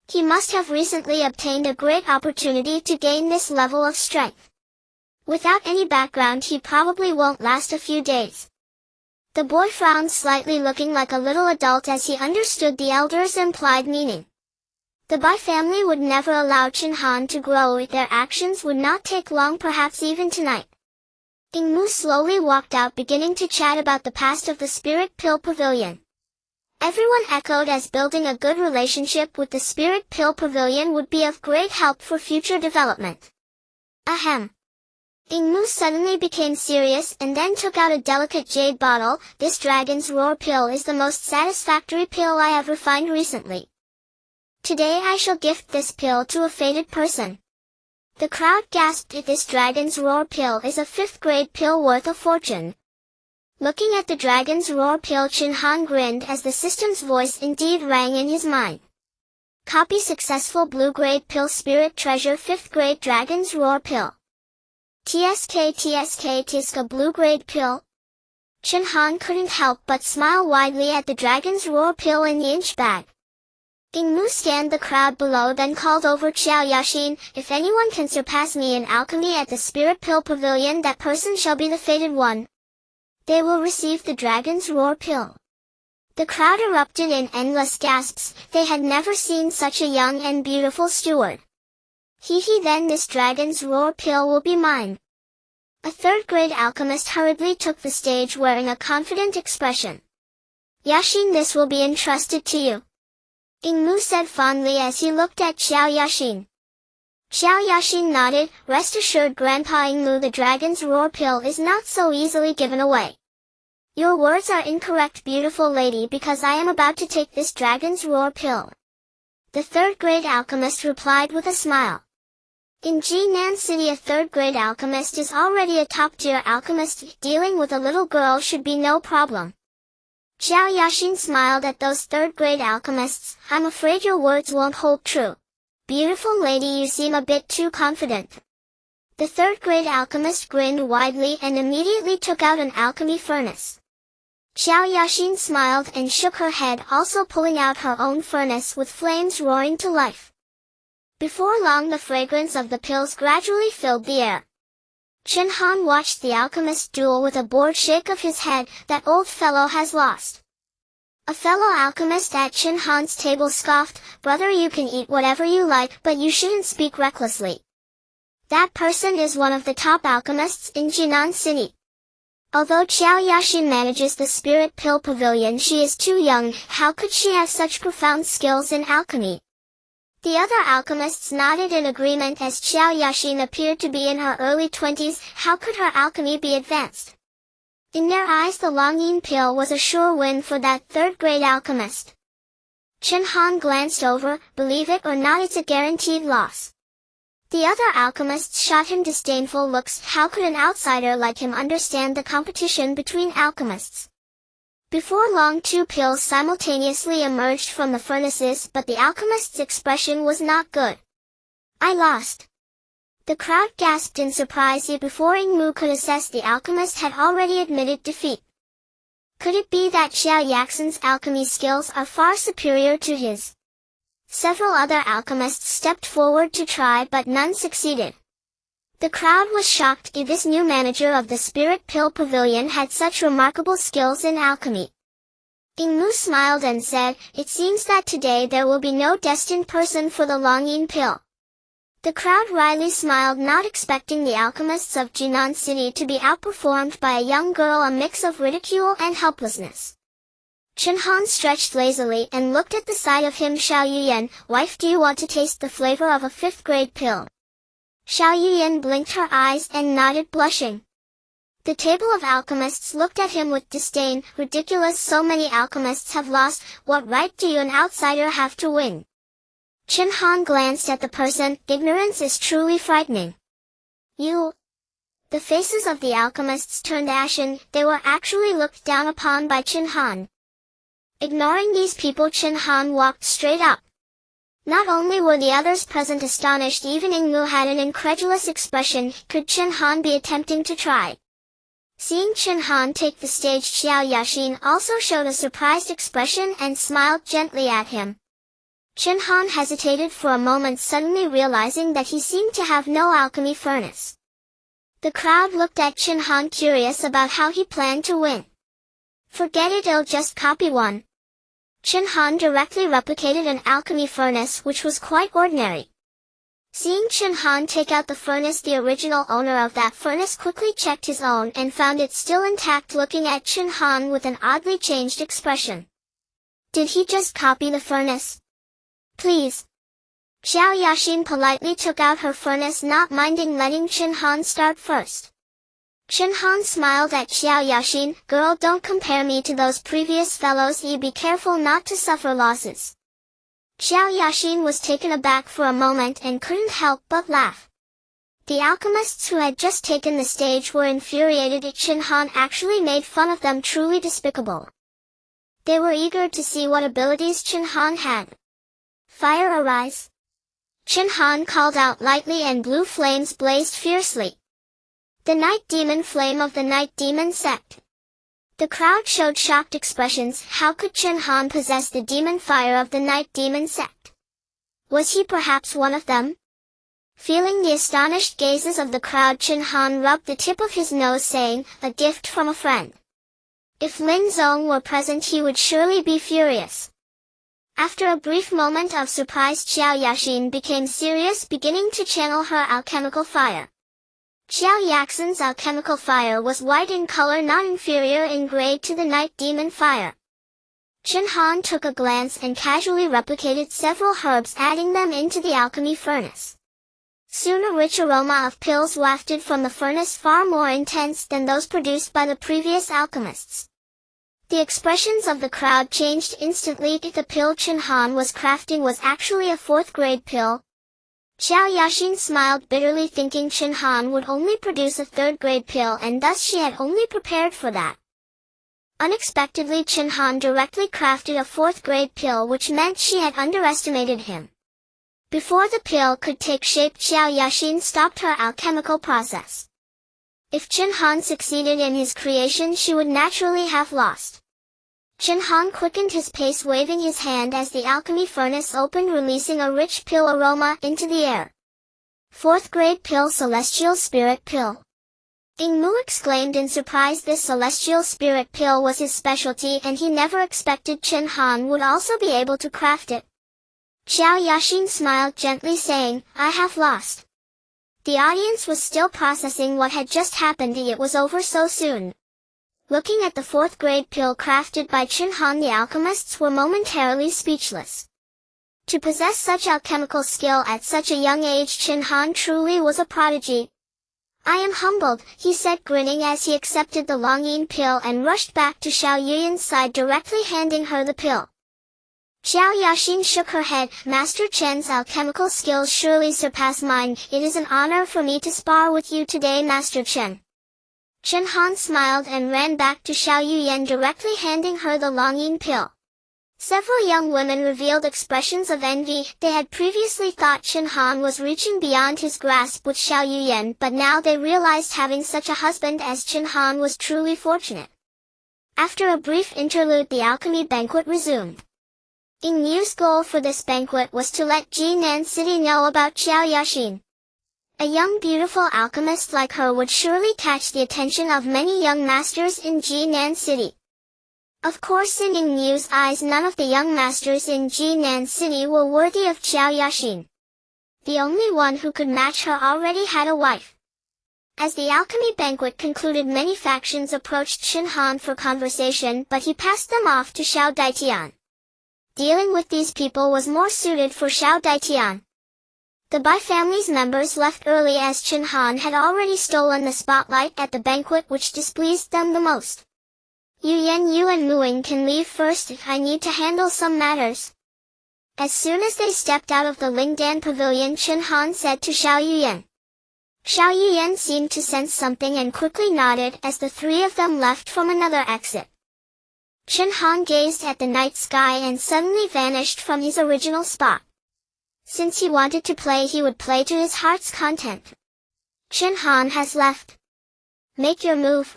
He must have recently obtained a great opportunity to gain this level of strength. Without any background, he probably won't last a few days. The boy frowned slightly, looking like a little adult as he understood the elder's implied meaning. The Bai family would never allow Chen Han to grow. Their actions would not take long, perhaps even tonight. Mu slowly walked out, beginning to chat about the past of the Spirit Pill Pavilion. Everyone echoed as building a good relationship with the Spirit Pill Pavilion would be of great help for future development. Ahem. Mu suddenly became serious and then took out a delicate jade bottle. This Dragon's Roar pill is the most satisfactory pill I ever found recently. Today I shall gift this pill to a fated person. The crowd gasped. This Dragon's Roar pill is a 5th grade pill worth a fortune. Looking at the Dragon's Roar pill, Chen Han grinned as the system's voice indeed rang in his mind. Copy successful. Blue grade pill, Spirit Treasure, 5th grade Dragon's Roar pill. TSK blue grade pill. Chen Han couldn't help but smile widely at the Dragon's Roar pill in the inch bag. Mu scanned the crowd below, then called over Xiao Yaxin. If anyone can surpass me in alchemy at the Spirit Pill Pavilion, that person shall be the fated one. They will receive the Dragon's Roar pill. The crowd erupted in endless gasps. They had never seen such a young and beautiful steward. Then this Dragon's Roar pill will be mine. A 3rd grade alchemist hurriedly took the stage wearing a confident expression. Yaxin, this will be entrusted to you. Mu said fondly as he looked at Xiao Yaxin. Xiao Yaxin nodded. Rest assured, Grandpa Mu, the Dragon's Roar pill is not so easily given away. Your words are incorrect, beautiful lady, because I am about to take this Dragon's Roar pill. The 3rd grade alchemist replied with a smile. In Jinan City, a 3rd grade alchemist is already a top-tier alchemist. Dealing with a little girl should be no problem. Xiao Yaxin smiled at those 3rd grade alchemists. I'm afraid your words won't hold true. Beautiful lady, you seem a bit too confident. The 3rd grade alchemist grinned widely and immediately took out an alchemy furnace. Xiao Yaxin smiled and shook her head, also pulling out her own furnace with flames roaring to life. Before long, the fragrance of the pills gradually filled the air. Chen Han watched the alchemist duel with a bored shake of his head. That old fellow has lost. A fellow alchemist at Chen Han's table scoffed. Brother, you can eat whatever you like, but you shouldn't speak recklessly. That person is one of the top alchemists in Jinan City. Although Xiao Yaxin manages the Spirit Pill Pavilion, she is too young. How could she have such profound skills in alchemy? The other alchemists nodded in agreement as Xiao Yaxin appeared to be in her early 20s. How could her alchemy be advanced? In their eyes, the Longyin pill was a sure win for that 3rd grade alchemist. Chen Han glanced over. Believe it or not, it's a guaranteed loss. The other alchemists shot him disdainful looks. How could an outsider like him understand the competition between alchemists? Before long, 2 pills simultaneously emerged from the furnaces, but the alchemist's expression was not good. I lost. The crowd gasped in surprise. Yet before Mu could assess, the alchemist had already admitted defeat. Could it be that Xiao Yaxin's alchemy skills are far superior to his? Several other alchemists stepped forward to try, but none succeeded. The crowd was shocked. This new manager of the Spirit Pill Pavilion had such remarkable skills in alchemy. Mu smiled and said, it seems that today there will be no destined person for the Longyin pill. The crowd wryly smiled, not expecting the alchemists of Jinan City to be outperformed by a young girl, a mix of ridicule and helplessness. Chen Han stretched lazily and looked at the side of him. Xiao Yuyan, wife, do you want to taste the flavor of a 5th grade pill? Xiao Yuyan blinked her eyes and nodded, blushing. The table of alchemists looked at him with disdain. Ridiculous, so many alchemists have lost. What right do you, an outsider, have to win? Chen Han glanced at the person. Ignorance is truly frightening. You. The faces of the alchemists turned ashen. They were actually looked down upon by Chen Han. Ignoring these people, Chen Han walked straight up. Not only were the others present astonished, even Yingmu had an incredulous expression. Could Chen Han be attempting to try? Seeing Chen Han take the stage, Xiao Yaxin also showed a surprised expression and smiled gently at him. Chen Han hesitated for a moment, suddenly realizing that he seemed to have no alchemy furnace. The crowd looked at Chen Han, curious about how he planned to win. Forget it, I'll just copy one. Chen Han directly replicated an alchemy furnace which was quite ordinary. Seeing Chen Han take out the furnace, the original owner of that furnace quickly checked his own and found it still intact, looking at Chen Han with an oddly changed expression. Did he just copy the furnace? Please. Xiao Yaxin politely took out her furnace, not minding letting Chen Han start first. Chen Han smiled at Xiao Yaxin. Girl, don't compare me to those previous fellows. You be careful not to suffer losses. Xiao Yaxin was taken aback for a moment and couldn't help but laugh. The alchemists who had just taken the stage were infuriated at Chen Han actually made fun of them, truly despicable. They were eager to see what abilities Chen Han had. Fire, arise! Chen Han called out lightly and blue flames blazed fiercely. The Night Demon Flame of the Night Demon Sect. The crowd showed shocked expressions. How could Chen Han possess the demon fire of the Night Demon Sect? Was he perhaps one of them? Feeling the astonished gazes of the crowd, Chen Han rubbed the tip of his nose, saying, "A gift from a friend." If Lin Zong were present, he would surely be furious. After a brief moment of surprise, Xiao Yaxin became serious, beginning to channel her alchemical fire. Xiao Yaxin's alchemical fire was white in color, not inferior in grade to the Night Demon fire. Chen Han took a glance and casually replicated several herbs, adding them into the alchemy furnace. Soon a rich aroma of pills wafted from the furnace, far more intense than those produced by the previous alchemists. The expressions of the crowd changed instantly. The pill Chen Han was crafting was actually a 4th grade pill. Xiao Yaxin smiled bitterly, thinking Chen Han would only produce a 3rd grade pill, and thus she had only prepared for that. Unexpectedly, Chen Han directly crafted a 4th grade pill, which meant she had underestimated him. Before the pill could take shape, Xiao Yaxin stopped her alchemical process. If Chen Han succeeded in his creation, she would naturally have lost. Chen Han quickened his pace, waving his hand as the alchemy furnace opened, releasing a rich pill aroma into the air. 4th grade pill, Celestial Spirit Pill. Yingmu exclaimed in surprise. This Celestial Spirit Pill was his specialty, and he never expected Chen Han would also be able to craft it. Xiao Yaxin smiled gently, saying, "I have lost." The audience was still processing what had just happened. It was over so soon. Looking at the 4th grade pill crafted by Chen Han, the alchemists were momentarily speechless. To possess such alchemical skill at such a young age, Chen Han truly was a prodigy. "I am humbled," he said, grinning as he accepted the Longyin pill and rushed back to Xiao Yuyan's side, directly handing her the pill. Xiao Yaxin shook her head. "Master Chen's alchemical skills surely surpass mine. It is an honor for me to spar with you today, Master Chen." Chen Han smiled and ran back to Xiao Yuyan, directly handing her the Longyin pill. Several young women revealed expressions of envy. They had previously thought Chen Han was reaching beyond his grasp with Xiao Yuyan, but now they realized having such a husband as Chen Han was truly fortunate. After a brief interlude, the alchemy banquet resumed. Yingmu's goal for this banquet was to let Jinan City know about Xiao Yaxin. A young beautiful alchemist like her would surely catch the attention of many young masters in Jinan City. Of course, in Yingmu's eyes, none of the young masters in Jinan City were worthy of Xiao Yaxin. The only one who could match her already had a wife. As the alchemy banquet concluded, many factions approached Chen Han for conversation, but he passed them off to Xiao Daitian. Dealing with these people was more suited for Xiao Daitian. The Bai family's members left early as Chen Han had already stolen the spotlight at the banquet, which displeased them the most. "Yuyan, you and Muing can leave first. I need to handle some matters." As soon as they stepped out of the Lingdan pavilion, Chen Han said to Xiao Yuyan. Xiao Yuyan seemed to sense something and quickly nodded as the three of them left from another exit. Chen Han gazed at the night sky and suddenly vanished from his original spot. Since he wanted to play, he would play to his heart's content. Chen Han has left. Make your move.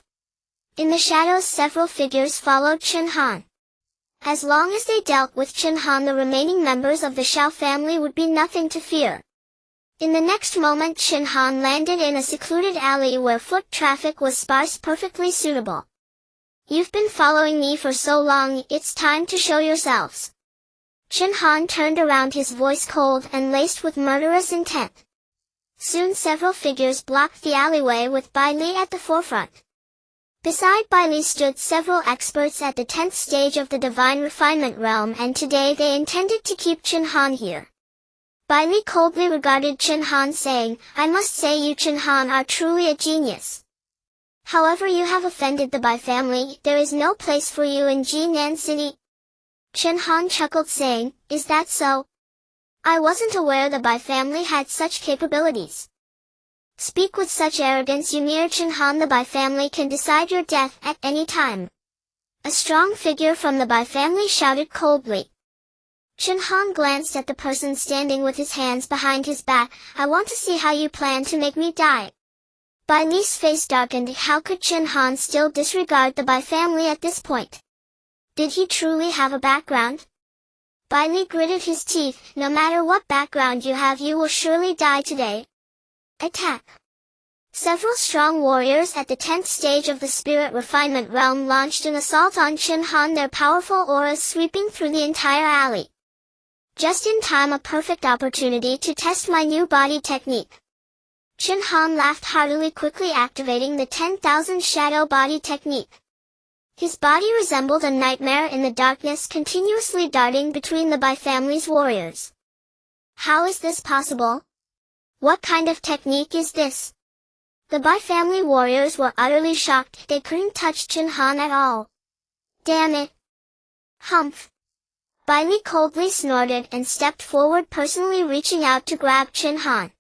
In the shadows, several figures followed Chen Han. As long as they dealt with Chen Han, the remaining members of the Xiao family would be nothing to fear. In the next moment, Chen Han landed in a secluded alley where foot traffic was sparse, perfectly suitable. You've been following me for so long, it's time to show yourselves. Chen Han turned around, his voice cold and laced with murderous intent. Soon several figures blocked the alleyway with Bai Li at the forefront. Beside Bai Li stood several experts at the 10th stage of the Divine Refinement Realm, and today they intended to keep Chen Han here. Bai Li coldly regarded Chen Han, saying, I must say you Chen Han are truly a genius. However, you have offended the Bai family, there is no place for you in Jinan City. Chen Han chuckled, saying, Is that so? I wasn't aware the Bai family had such capabilities. Speak with such arrogance, you mere Chen Han. The Bai family can decide your death at any time. A strong figure from the Bai family shouted coldly. Chen Han glanced at the person standing with his hands behind his back. I want to see how you plan to make me die. Bai Li's face darkened. How could Chen Han still disregard the Bai family at this point? Did he truly have a background? Bai Li gritted his teeth. No matter what background you have, you will surely die today. Attack! Several strong warriors at the 10th stage of the Spirit Refinement Realm launched an assault on Chen Han, their powerful auras sweeping through the entire alley. Just in time, a perfect opportunity to test my new body technique. Chen Han laughed heartily, quickly activating the 10,000 shadow body technique. His body resembled a nightmare in the darkness, continuously darting between the Bai family's warriors. How is this possible? What kind of technique is this? The Bai family warriors were utterly shocked. They couldn't touch Chen Han at all. Damn it! Humph! Bai Li coldly snorted and stepped forward, personally reaching out to grab Chen Han.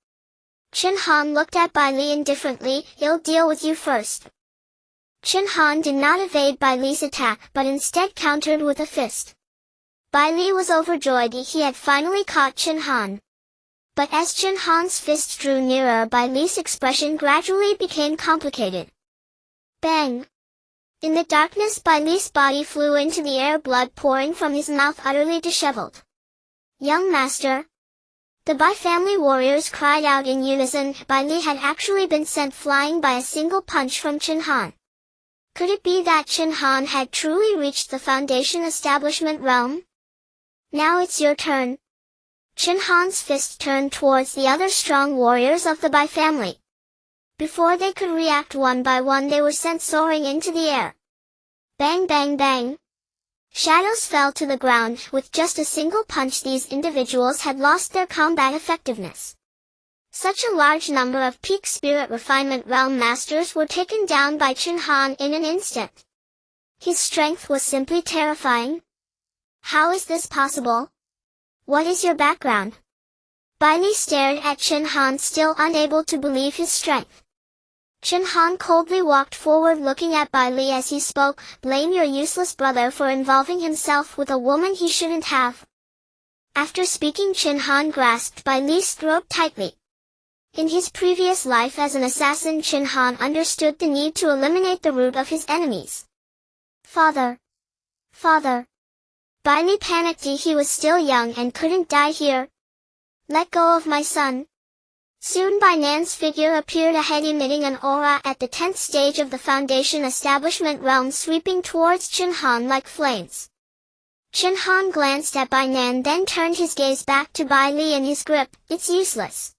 Chen Han looked at Bai Li indifferently. He'll deal with you first. Chen Han did not evade Bai Li's attack, but instead countered with a fist. Bai Li was overjoyed. He had finally caught Chen Han. But as Chen Han's fist drew nearer, Bai Li's expression gradually became complicated. Bang! In the darkness, Bai Li's body flew into the air, blood pouring from his mouth, utterly disheveled. Young master! The Bai family warriors cried out in unison. Bai Li had actually been sent flying by a single punch from Chen Han. Could it be that Chen Han had truly reached the Foundation Establishment Realm? Now it's your turn. Chen Han's fist turned towards the other strong warriors of the Bai family. Before they could react, one by one they were sent soaring into the air. Bang bang bang! Shadows fell to the ground. With just a single punch, these individuals had lost their combat effectiveness. Such a large number of peak Spirit Refinement Realm masters were taken down by Chen Han in an instant. His strength was simply terrifying. How is this possible? What is your background? Bai Li stared at Chen Han, still unable to believe his strength. Chen Han coldly walked forward, looking at Bai Li as he spoke. Blame your useless brother for involving himself with a woman he shouldn't have. After speaking, Chen Han grasped Bai Li's throat tightly. In his previous life as an assassin, Chen Han understood the need to eliminate the root of his enemies. Father! Father! Bai Li panicked. He was still young and couldn't die here. Let go of my son. Soon Bai Nan's figure appeared ahead, emitting an aura at the 10th stage of the Foundation Establishment Realm, sweeping towards Chen Han like flames. Chen Han glanced at Bai Nan, then turned his gaze back to Bai Li in his grip. It's useless.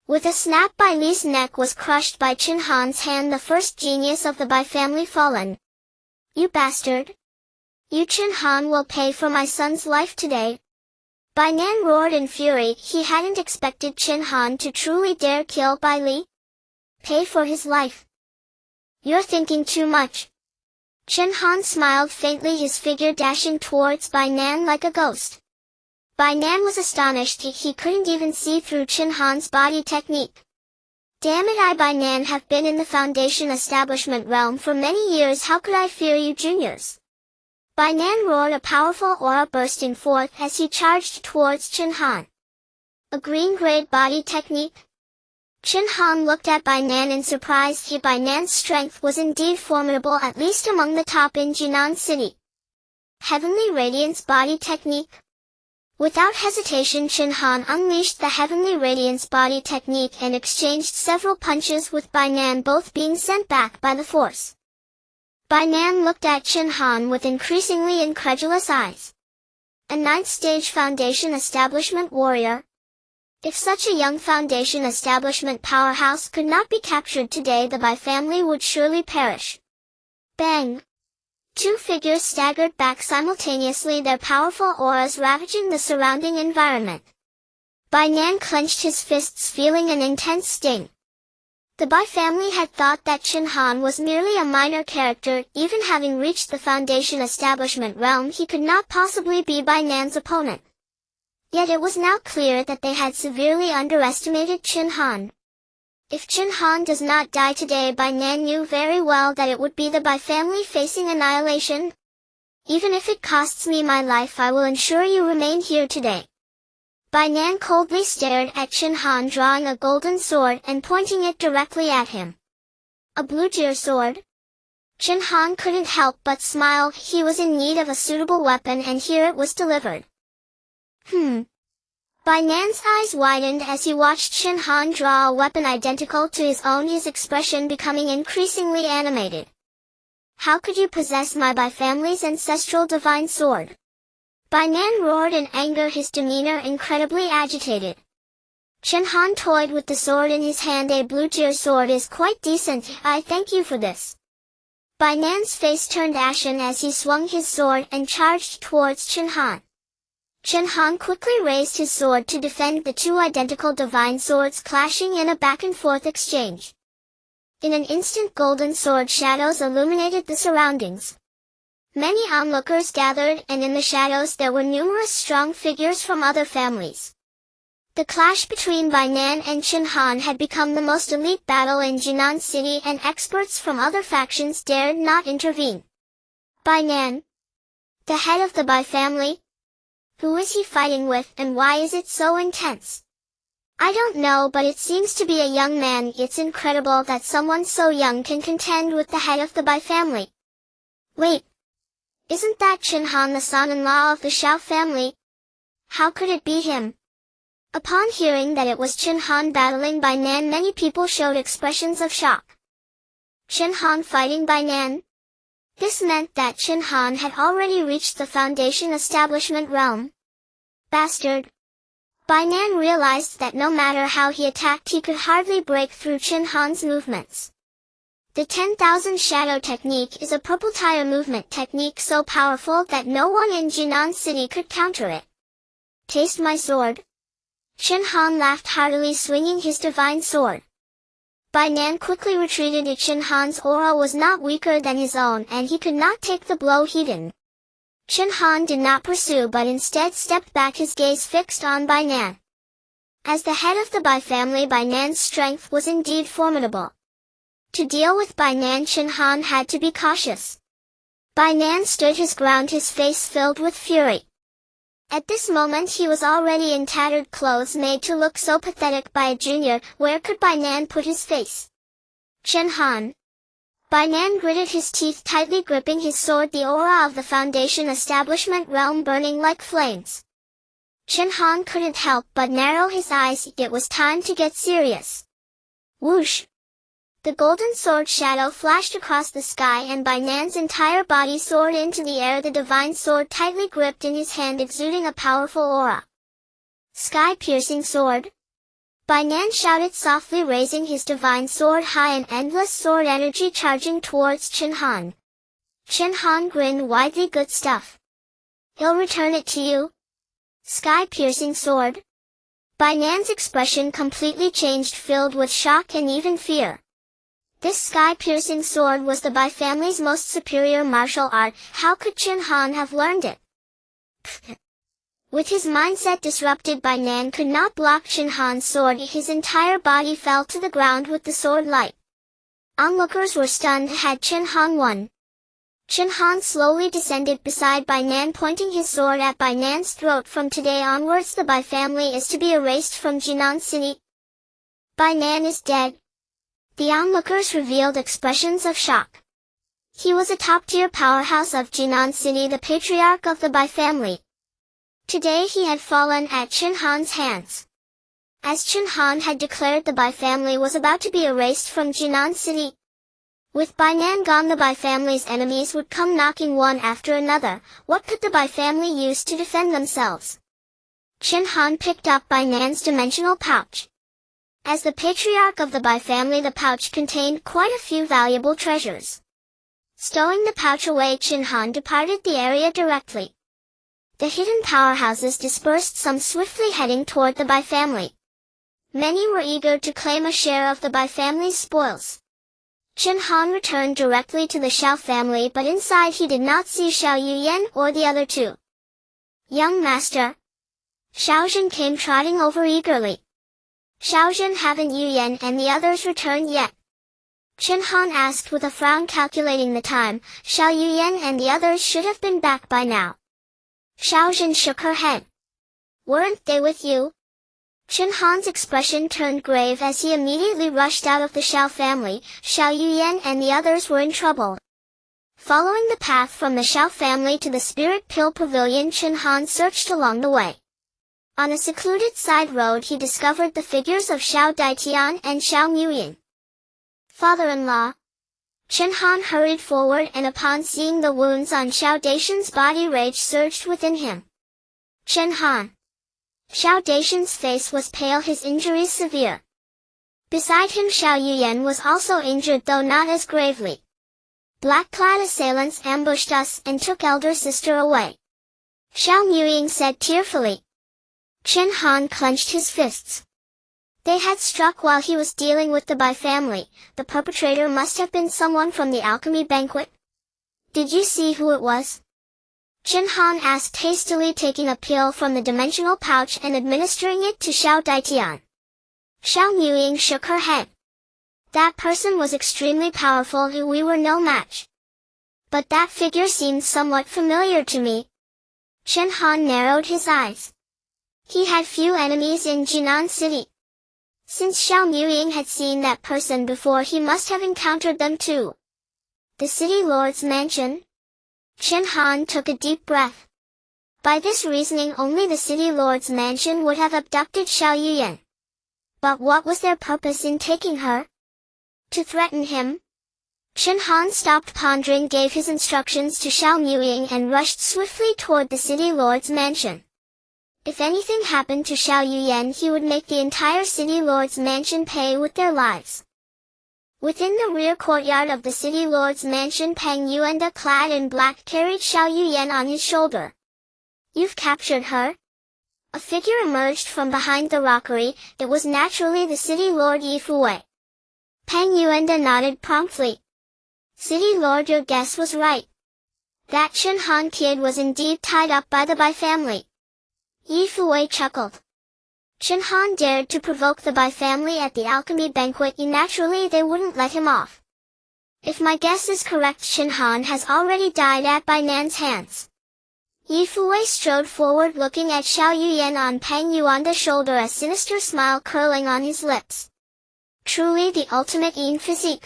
With a snap, Bai Li's neck was crushed by Chen Han's hand, the first genius of the Bai family fallen. You bastard! You Chen Han will pay for my son's life today. Bai Nan roared in fury. He hadn't expected Chen Han to truly dare kill Bai Li. Pay for his life. You're thinking too much. Chen Han smiled faintly, his figure dashing towards Bai Nan like a ghost. Bai Nan was astonished. He couldn't even see through Chen Han's body technique. Damn it, I Bai Nan have been in the Foundation Establishment Realm for many years. How could I fear you juniors? Bai Nan roared, a powerful aura bursting forth as he charged towards Chen Han. A green-grade body technique? Chen Han looked at Bai Nan in surprise. Bai Nan's strength was indeed formidable, at least among the top in Jinan City. Heavenly Radiance body technique? Without hesitation, Chen Han unleashed the Heavenly Radiance body technique and exchanged several punches with Bai Nan, both being sent back by the force. Bai Nan looked at Chen Han with increasingly incredulous eyes. A 9th stage foundation establishment warrior? If such a young foundation establishment powerhouse could not be captured today, the Bai family would surely perish. Bang! 2 figures staggered back simultaneously, their powerful auras ravaging the surrounding environment. Bai Nan clenched his fists, feeling an intense sting. The Bai family had thought that Chen Han was merely a minor character. Even having reached the foundation establishment realm, he could not possibly be Bai Nan's opponent. Yet it was now clear that they had severely underestimated Chen Han. If Chen Han does not die today, Bai Nan knew very well that it would be the Bai family facing annihilation. Even if it costs me my life, I will ensure you remain here today. Bai Nan coldly stared at Chen Han, drawing a golden sword and pointing it directly at him. A blue-tier sword? Chen Han couldn't help but smile. He was in need of a suitable weapon, and here it was delivered. Bai Nan's eyes widened as he watched Chen Han draw a weapon identical to his own, his expression becoming increasingly animated. How could you possess my Bai family's ancestral divine sword? Bai Nan roared in anger, his demeanor incredibly agitated. Chen Han toyed with the sword in his hand. A blue-tier sword is quite decent, I thank you for this. Bai Nan's face turned ashen as he swung his sword and charged towards Chen Han. Chen Han quickly raised his sword to defend, the 2 identical divine swords clashing in a back-and-forth exchange. In an instant, golden sword shadows illuminated the surroundings. Many onlookers gathered, and in the shadows there were numerous strong figures from other families. The clash between Bai Nan and Chen Han had become the most elite battle in Jinan City, and experts from other factions dared not intervene. Bai Nan, the head of the Bai family? Who is he fighting with, and why is it so intense? I don't know, but it seems to be a young man. It's incredible that someone so young can contend with the head of the Bai family. Wait. Isn't that Chen Han, the son-in-law of the Xiao family? How could it be him? Upon hearing that it was Chen Han battling Bai Nan, many people showed expressions of shock. Chen Han fighting Bai Nan? This meant that Chen Han had already reached the foundation establishment realm. Bastard! Bai Nan realized that no matter how he attacked, he could hardly break through Chen Han's movements. The 10,000 Shadow technique is a purple tire movement technique so powerful that no one in Jinan City could counter it. Taste my sword? Chen Han laughed heartily, swinging his divine sword. Bai Nan quickly retreated. Chen Han's aura was not weaker than his own, and he could not take the blow hidden. Chen Han did not pursue, but instead stepped back, his gaze fixed on Bai Nan. As the head of the Bai family, Bai Nan's strength was indeed formidable. To deal with Bai Nan, Chen Han had to be cautious. Bai Nan stood his ground, his face filled with fury. At this moment he was already in tattered clothes, made to look so pathetic by a junior. Where could Bai Nan put his face? Chen Han. Bai Nan gritted his teeth, tightly gripping his sword, the aura of the foundation establishment realm burning like flames. Chen Han couldn't help but narrow his eyes. It was time to get serious. Whoosh! The golden sword shadow flashed across the sky, and Bai Nan's entire body soared into the air, the divine sword tightly gripped in his hand, exuding a powerful aura. Sky-piercing sword? Bai Nan shouted softly, raising his divine sword high, an endless sword energy charging towards Chen Han. Chen Han grinned widely. Good stuff. He'll return it to you? Sky-piercing sword? Bai Nan's expression completely changed, filled with shock and even fear. This sky-piercing sword was the Bai family's most superior martial art. How could Chen Han have learned it? With his mindset disrupted, Bai Nan could not block Chen Han's sword. His entire body fell to the ground with the sword light. Onlookers were stunned. Had Chen Han won? Chen Han slowly descended beside Bai Nan, pointing his sword at Bai Nan's throat. From today onwards the Bai family is to be erased from Jinan City. Bai Nan is dead. The onlookers revealed expressions of shock. He was a top-tier powerhouse of Jinan City, the patriarch of the Bai family. Today he had fallen at Chen Han's hands. As Chen Han had declared, the Bai family was about to be erased from Jinan City. With Bai Nan gone, the Bai family's enemies would come knocking one after another. What could the Bai family use to defend themselves? Chen Han picked up Bai Nan's dimensional pouch. As the patriarch of the Bai family, the pouch contained quite a few valuable treasures. Stowing the pouch away, Chen Han departed the area directly. The hidden powerhouses dispersed, some swiftly heading toward the Bai family. Many were eager to claim a share of the Bai family's spoils. Chen Han returned directly to the Xiao family, but inside he did not see Xiao Yuyan or the other two. Young master. Xiao Zhen came trotting over eagerly. Xiao Zhen, haven't Yuyan and the others returned yet? Chen Han asked with a frown, calculating the time. Xiao Yuyan and the others should have been back by now. Xiao Zhen shook her head. Weren't they with you? Chen Han's expression turned grave as he immediately rushed out of the Xiao family. Xiao Yuyan and the others were in trouble. Following the path from the Xiao family to the Spirit Pill Pavilion, Chen Han searched along the way. On a secluded side road he discovered the figures of Xiao Daitian and Xiao Muyin. Father-in-law. Chen Han hurried forward, and upon seeing the wounds on Xiao Daishan's body, rage surged within him. Chen Han. Xiao Daishan's face was pale, his injuries severe. Beside him Xiao Yuyan was also injured, though not as gravely. Black-clad assailants ambushed us and took elder sister away. Xiao Muying said tearfully. Chen Han clenched his fists. They had struck while he was dealing with the Bai family. The perpetrator must have been someone from the alchemy banquet. Did you see who it was? Chen Han asked hastily, taking a pill from the dimensional pouch and administering it to Xiao Daitian. Xiao Muying shook her head. That person was extremely powerful, and we were no match. But that figure seemed somewhat familiar to me. Chen Han narrowed his eyes. He had few enemies in Jinan City. Since Xiao Muying had seen that person before, he must have encountered them too. The city lord's mansion? Chen Han took a deep breath. By this reasoning, only the city lord's mansion would have abducted Xiao Yuyan. But what was their purpose in taking her? To threaten him? Chen Han stopped pondering, gave his instructions to Xiao Muying, and rushed swiftly toward the city lord's mansion. If anything happened to Xiao Yuyan, he would make the entire city lord's mansion pay with their lives. Within the rear courtyard of the city lord's mansion, Pang Yuanda, clad in black, carried Xiao Yuyan on his shoulder. You've captured her? A figure emerged from behind the rockery. It was naturally the city lord Yi Fuwei. Pang Yuanda nodded promptly. City lord, your guess was right. That Chen Han kid was indeed tied up by the Bai family. Yi Fuwei chuckled. Chen Han dared to provoke the Bai family at the alchemy banquet. Naturally they wouldn't let him off. If my guess is correct, Chen Han has already died at Bai Nan's hands. Yi Fuwei strode forward, looking at Xiao Yuyan on Pang Yuanda's shoulder, a sinister smile curling on his lips. Truly the ultimate Yin physique.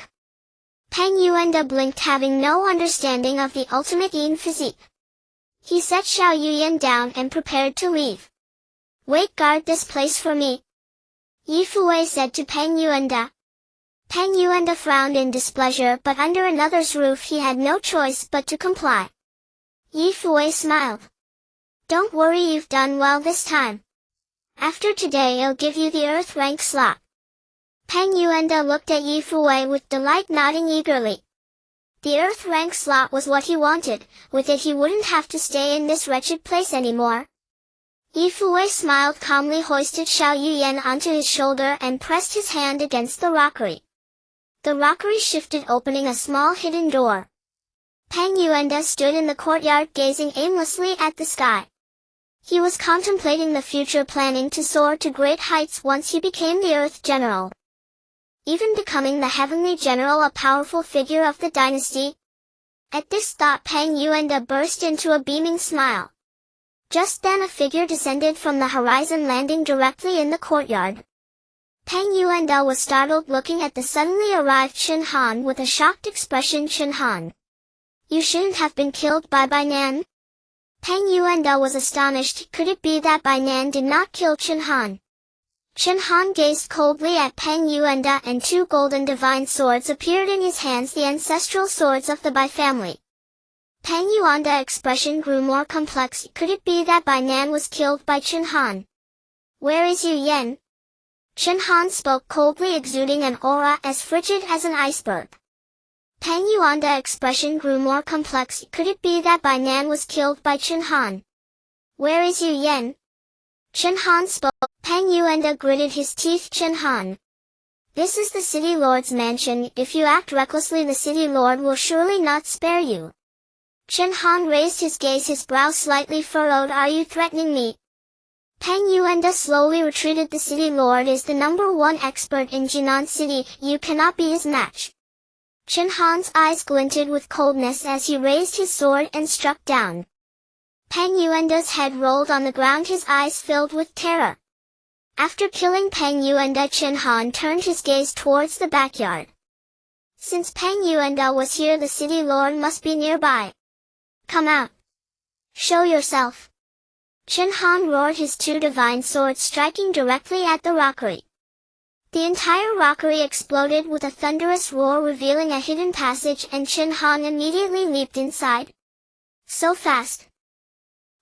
Pang Yuanda blinked, having no understanding of the ultimate Yin physique. He set Xiao Yuyan down and prepared to leave. Wait, guard this place for me. Yi Fuwei said to Pang Yuanda. Pang Yuanda frowned in displeasure, but under another's roof he had no choice but to comply. Yi Fuwei smiled. Don't worry, you've done well this time. After today I'll give you the Earth rank slot. Pang Yuanda looked at Yi Fuwei with delight, nodding eagerly. The Earth rank slot was what he wanted. With it he wouldn't have to stay in this wretched place anymore. Yi Fuwei smiled calmly, hoisted Xiao Yuyan onto his shoulder and pressed his hand against the rockery. The rockery shifted, opening a small hidden door. Pang Yuanda stood in the courtyard, gazing aimlessly at the sky. He was contemplating the future, planning to soar to great heights once he became the Earth General. Even becoming the Heavenly General, a powerful figure of the dynasty. At this thought Peng Yuanda burst into a beaming smile. Just then a figure descended from the horizon, landing directly in the courtyard. Peng Yuanda was startled, looking at the suddenly arrived Chen Han with a shocked expression. Chen Han, you shouldn't have been killed by Bai Nan? Peng Yuanda was astonished. Could it be that Bai Nan did not kill Chen Han? Chen Han gazed coldly at Peng Yuanda, and two golden divine swords appeared in his hands, the ancestral swords of the Bai family. Peng Yuanda's expression grew more complex. Could it be that Bai Nan was killed by Chen Han? Where is Yu Yan? Chen Han spoke coldly, exuding an aura as frigid as an iceberg. Peng Yuanda's expression grew more complex. Could it be that Bai Nan was killed by Chen Han? Where is Yu Yan? Chen Han spoke. Peng Yuanda gritted his teeth. Chen Han, this is the city lord's mansion. If you act recklessly, the city lord will surely not spare you. Chen Han raised his gaze, his brow slightly furrowed. Are you threatening me? Peng Yuanda slowly retreated. The city lord is the #1 expert in Jinan City. You cannot be his match. Chen Han's eyes glinted with coldness as he raised his sword and struck down. Peng Yuanda's head rolled on the ground, his eyes filled with terror. After killing Peng Yuanda, Chen Han turned his gaze towards the backyard. Since Peng Yuanda was here, the city lord must be nearby. Come out. Show yourself. Chen Han roared, his two divine swords striking directly at the rockery. The entire rockery exploded with a thunderous roar, revealing a hidden passage, and Chen Han immediately leaped inside. So fast.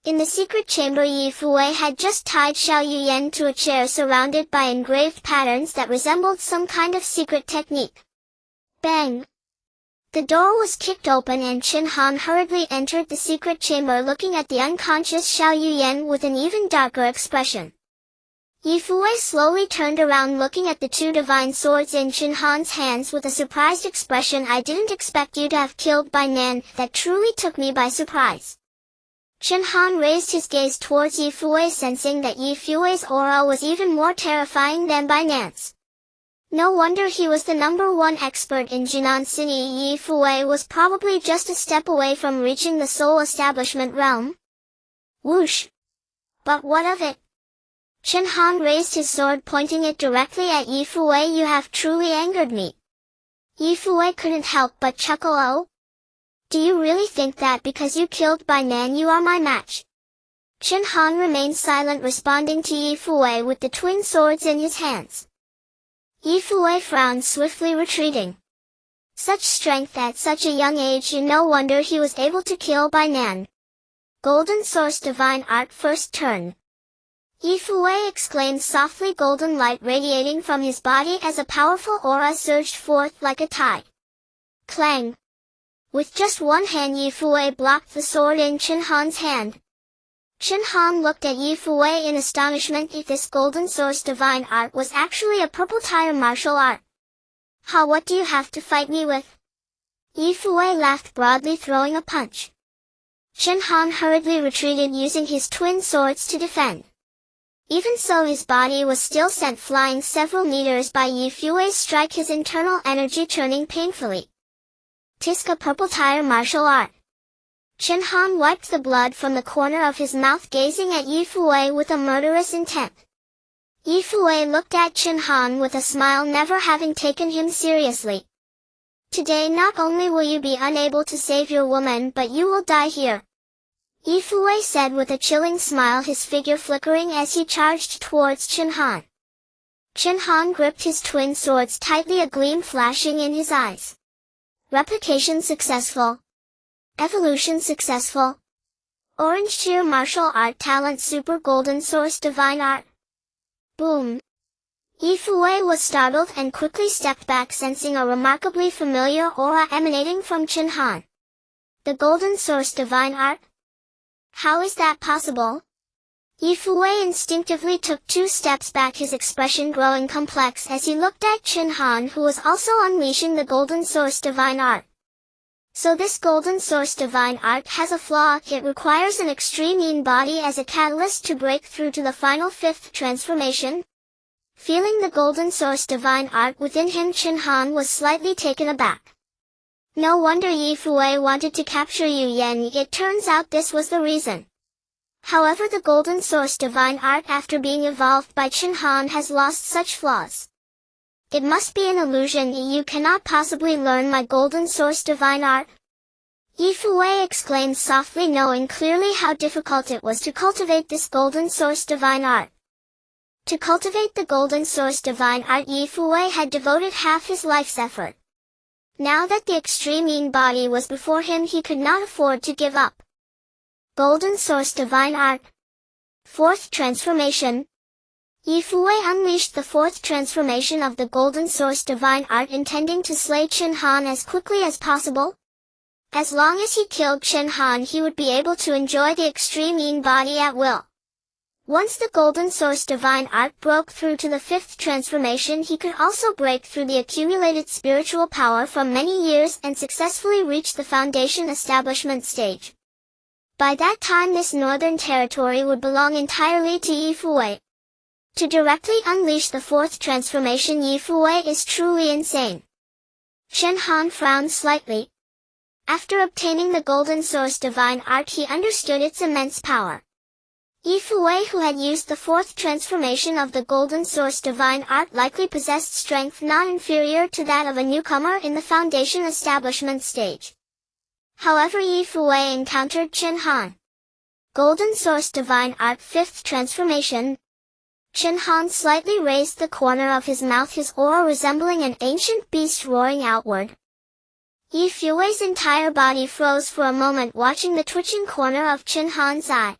In the secret chamber, Yi Fuwei had just tied Xiao Yuyan to a chair surrounded by engraved patterns that resembled some kind of secret technique. Bang! The door was kicked open and Chen Han hurriedly entered the secret chamber, looking at the unconscious Xiao Yuyan with an even darker expression. Yi Fuwei slowly turned around, looking at the two divine swords in Chen Han's hands with a surprised expression. I didn't expect you to have killed Bai Nan. That truly took me by surprise. Chen Han raised his gaze towards Yi Fuwei, sensing that Yi Fuwei's aura was even more terrifying than Bai Nan's. No wonder he was the #1 expert in Jinan City. Yi Fuwei was probably just a step away from reaching the Soul Establishment realm. Whoosh! But what of it? Chen Han raised his sword, pointing it directly at Yi Fuwei. You have truly angered me. Yi Fuwei couldn't help but chuckle. Oh? Do you really think that because you killed Bai Nan you are my match? Chen Han remained silent, responding to Yi Fuwei with the twin swords in his hands. Yi Fuwei frowned, swiftly retreating. Such strength at such a young age, no wonder he was able to kill Bai Nan. Golden Source Divine Art, first turn. Yi Fuwei exclaimed softly, golden light radiating from his body as a powerful aura surged forth like a tide. Clang! With just one hand, Yi Fuwei blocked the sword in Chen Han's hand. Chen Han looked at Yi Fuwei in astonishment. If this golden source divine art was actually a purple-tier martial art. Ha, what do you have to fight me with? Yi Fuwei laughed broadly, throwing a punch. Chen Han hurriedly retreated, using his twin swords to defend. Even so, his body was still sent flying several meters by Yi Fuwei's strike, his internal energy churning painfully. Tiska purple-tier martial art. Chen Han wiped the blood from the corner of his mouth, gazing at Yi Fuwei with a murderous intent. Yi Fuwei looked at Chen Han with a smile, never having taken him seriously. Today not only will you be unable to save your woman, but you will die here. Yi Fuwei said with a chilling smile, his figure flickering as he charged towards Chen Han. Chen Han gripped his twin swords tightly, a gleam flashing in his eyes. Replication successful. Evolution successful. Orange tier martial art talent, super golden source divine art. Boom. Yi Fuwei was startled and quickly stepped back, sensing a remarkably familiar aura emanating from Chen Han. The golden source divine art? How is that possible? Yi Fuwei instinctively took 2 steps back, his expression growing complex as he looked at Chen Han, who was also unleashing the golden source divine art. So this golden source divine art has a flaw. It requires an extreme yin body as a catalyst to break through to the final 5th transformation. Feeling the golden source divine art within him, Chen Han was slightly taken aback. No wonder Yi Fuwei wanted to capture Yu Yan. It turns out this was the reason. However, the Golden Source Divine Art after being evolved by Chen Han has lost such flaws. It must be an illusion. You cannot possibly learn my Golden Source Divine Art. Yi Fuwei exclaimed softly, knowing clearly how difficult it was to cultivate this Golden Source Divine Art. To cultivate the Golden Source Divine Art, Yi Fuwei had devoted half his life's effort. Now that the extreme Yin body was before him, he could not afford to give up. Golden Source Divine Art. Fourth Transformation. Yi Fuwei unleashed the fourth transformation of the Golden Source Divine Art, intending to slay Chen Han as quickly as possible. As long as he killed Chen Han, he would be able to enjoy the extreme Yin body at will. Once the Golden Source Divine Art broke through to the fifth transformation, he could also break through the accumulated spiritual power from many years and successfully reach the foundation establishment stage. By that time, this northern territory would belong entirely to Yi Fuwei. To directly unleash the fourth transformation, Yi Fuwei is truly insane. Chen Han frowned slightly. After obtaining the Golden Source Divine Art, he understood its immense power. Yi Fuwei, who had used the fourth transformation of the Golden Source Divine Art, likely possessed strength not inferior to that of a newcomer in the foundation establishment stage. However, Yi Fuwei encountered Chen Han. Golden Source Divine Art, fifth transformation. Chen Han slightly raised the corner of his mouth, his aura resembling an ancient beast roaring outward. Yi Fuwei's entire body froze for a moment, watching the twitching corner of Chen Han's eye.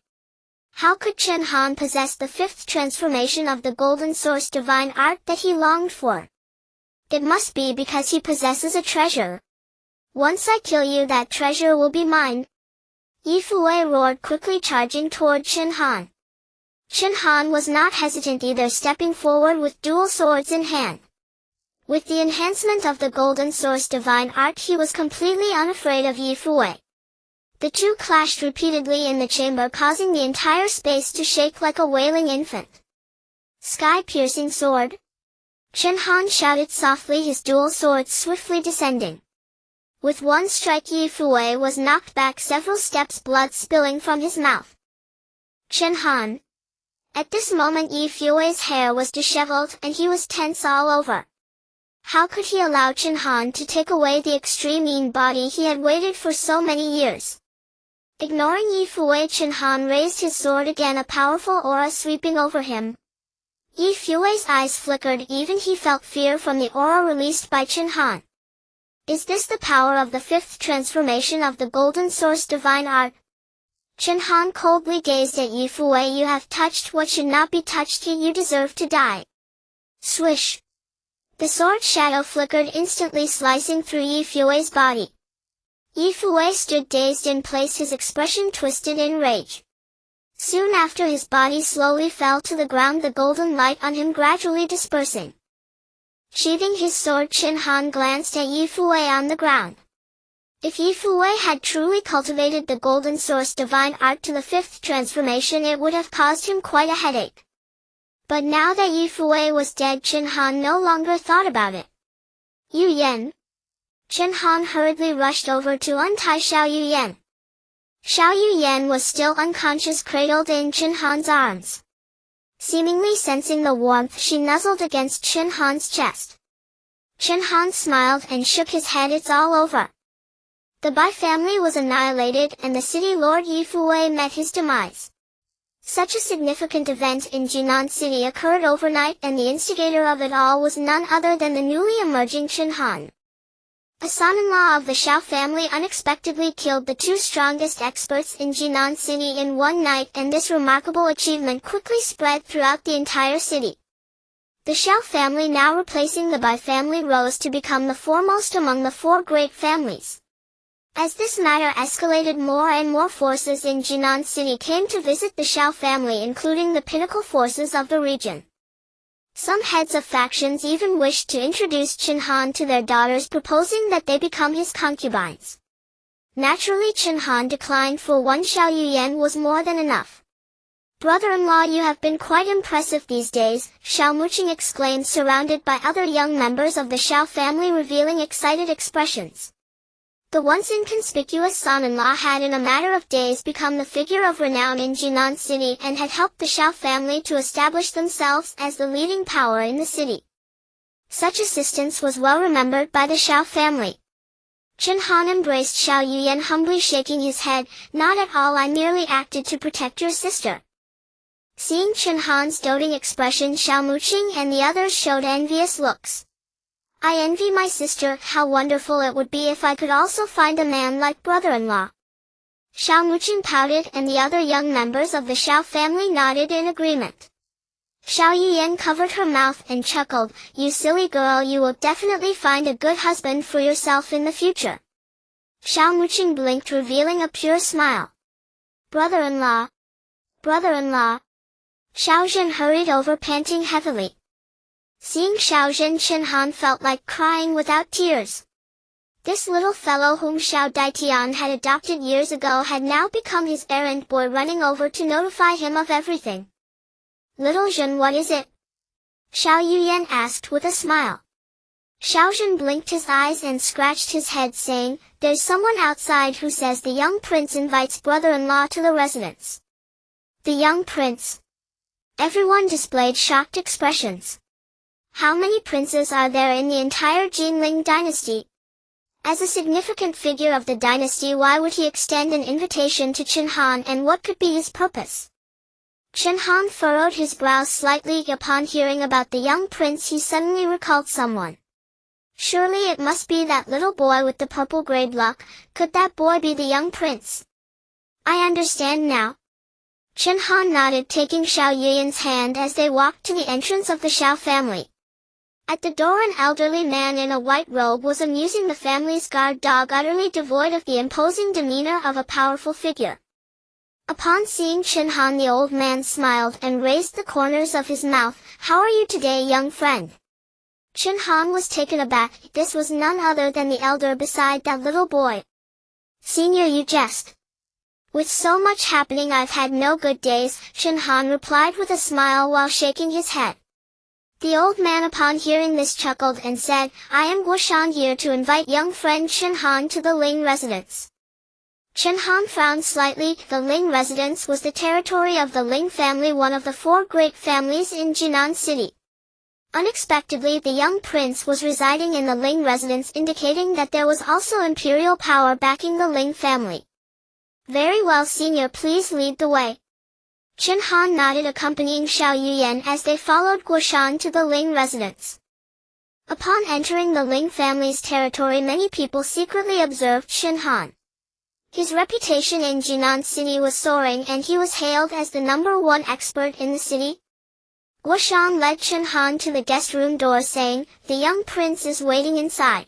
How could Chen Han possess the fifth transformation of the Golden Source Divine Art that he longed for? It must be because he possesses a treasure. Once I kill you, that treasure will be mine. Yi Fuwei roared, quickly charging toward Chen Han. Chen Han was not hesitant either, stepping forward with dual swords in hand. With the enhancement of the Golden Source Divine Art, he was completely unafraid of Yi Fuwei. The two clashed repeatedly in the chamber, causing the entire space to shake like a wailing infant. Sky-piercing sword. Chen Han shouted softly, his dual swords swiftly descending. With one strike, Yi Fuwei was knocked back several steps, blood spilling from his mouth. Chen Han. At this moment, Yi Fuwei's hair was disheveled and he was tense all over. How could he allow Chen Han to take away the extreme Yin body he had waited for so many years? Ignoring Yi Fuwei, Chen Han raised his sword again, a powerful aura sweeping over him. Yi Fuwei's eyes flickered, even he felt fear from the aura released by Chen Han. Is this the power of the fifth transformation of the Golden Source Divine Art? Chen Han coldly gazed at Yi Fuwei. You have touched what should not be touched, you deserve to die. Swish! The sword shadow flickered instantly, slicing through Yi Fuwei's body. Yi Fuwei stood dazed in place, his expression twisted in rage. Soon after, his body slowly fell to the ground, the golden light on him gradually dispersing. Sheathing his sword, Chen Han glanced at Yi Fuwei on the ground. If Yi Fuwei had truly cultivated the Golden Source Divine Art to the fifth transformation, it would have caused him quite a headache. But now that Yi Fuwei was dead, Chen Han no longer thought about it. Yu Yan. Chen Han hurriedly rushed over to untie Xiao Yu Yan. Xiao Yu Yan was still unconscious, cradled in Chen Han's arms. Seemingly sensing the warmth, she nuzzled against Chen Han's chest. Chen Han smiled and shook his head. It's all over. The Bai family was annihilated and the city lord Yi Fuwei met his demise. Such a significant event in Jinan City occurred overnight, and the instigator of it all was none other than the newly emerging Chen Han. A son-in-law of the Xiao family unexpectedly killed the two strongest experts in Jinan City in one night, and this remarkable achievement quickly spread throughout the entire city. The Xiao family, now replacing the Bai family, rose to become the foremost among the four great families. As this matter escalated, more and more forces in Jinan City came to visit the Xiao family, including the pinnacle forces of the region. Some heads of factions even wished to introduce Chen Han to their daughters, proposing that they become his concubines. Naturally, Chen Han declined, for one Xiao Yu Yan was more than enough. Brother-in-law, you have been quite impressive these days, Xiao Muqing exclaimed, surrounded by other young members of the Xiao family revealing excited expressions. The once inconspicuous son-in-law had in a matter of days become the figure of renown in Jinan City and had helped the Xiao family to establish themselves as the leading power in the city. Such assistance was well remembered by the Xiao family. Chen Han embraced Xiao Yuyan, humbly shaking his head. "Not at all, I merely acted to protect your sister." Seeing Chen Han's doting expression, Xiao Muqing and the others showed envious looks. "I envy my sister. How wonderful it would be if I could also find a man like brother-in-law." Xiao Muqing pouted and the other young members of the Xiao family nodded in agreement. Xiao Yuyan covered her mouth and chuckled. "You silly girl, you will definitely find a good husband for yourself in the future." Xiao Muqing blinked, revealing a pure smile. Brother-in-law. Brother-in-law. Xiao Zhen hurried over, panting heavily. Seeing Xiao Zhen, Chen Han felt like crying without tears. This little fellow whom Xiao Daitian had adopted years ago had now become his errand boy, running over to notify him of everything. "Little Zhen, what is it?" Xiao Yuyan asked with a smile. Xiao Zhen blinked his eyes and scratched his head, saying, "There's someone outside who says the young prince invites brother-in-law to the residence." The young prince? Everyone displayed shocked expressions. How many princes are there in the entire Jinling dynasty? As a significant figure of the dynasty, why would he extend an invitation to Chen Han, and what could be his purpose? Chen Han furrowed his brows slightly. Upon hearing about the young prince, he suddenly recalled someone. Surely it must be that little boy with the purple grade lock. Could that boy be the young prince? I understand now. Chen Han nodded, taking Xiao Yuyan's hand as they walked to the entrance of the Xiao family. At the door, an elderly man in a white robe was amusing the family's guard dog, utterly devoid of the imposing demeanor of a powerful figure. Upon seeing Chen Han, the old man smiled and raised the corners of his mouth. "How are you today, young friend?" Chen Han was taken aback. This was none other than the elder beside that little boy. "Senior, you jest. With so much happening, I've had no good days," Chen Han replied with a smile while shaking his head. The old man, upon hearing this, chuckled and said, "I am Guoshan, here to invite young friend Chen Han to the Ling residence." Chen Han frowned slightly. The Ling residence was the territory of the Ling family, one of the 4 great families in Jinan City. Unexpectedly, the young prince was residing in the Ling residence, indicating that there was also imperial power backing the Ling family. "Very well, senior, please lead the way." Chen Han nodded, accompanying Xiao Yuyan as they followed Guoshan to the Ling residence. Upon entering the Ling family's territory, many people secretly observed Chen Han. His reputation in Jinan City was soaring, and he was hailed as the #1 expert in the city. Guoshan led Chen Han to the guest room door, saying, "The young prince is waiting inside."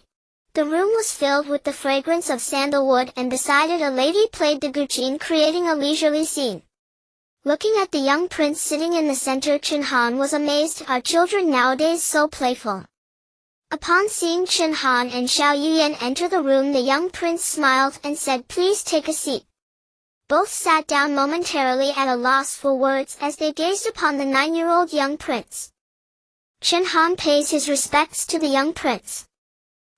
The room was filled with the fragrance of sandalwood, and beside it a lady played the guqin, creating a leisurely scene. Looking at the young prince sitting in the center, Chen Han was amazed. Are children nowadays so playful? Upon seeing Chen Han and Xiao Yuyan enter the room, the young prince smiled and said, "Please take a seat." Both sat down, momentarily at a loss for words as they gazed upon the 9-year-old young prince. Chen Han pays his respects to the young prince.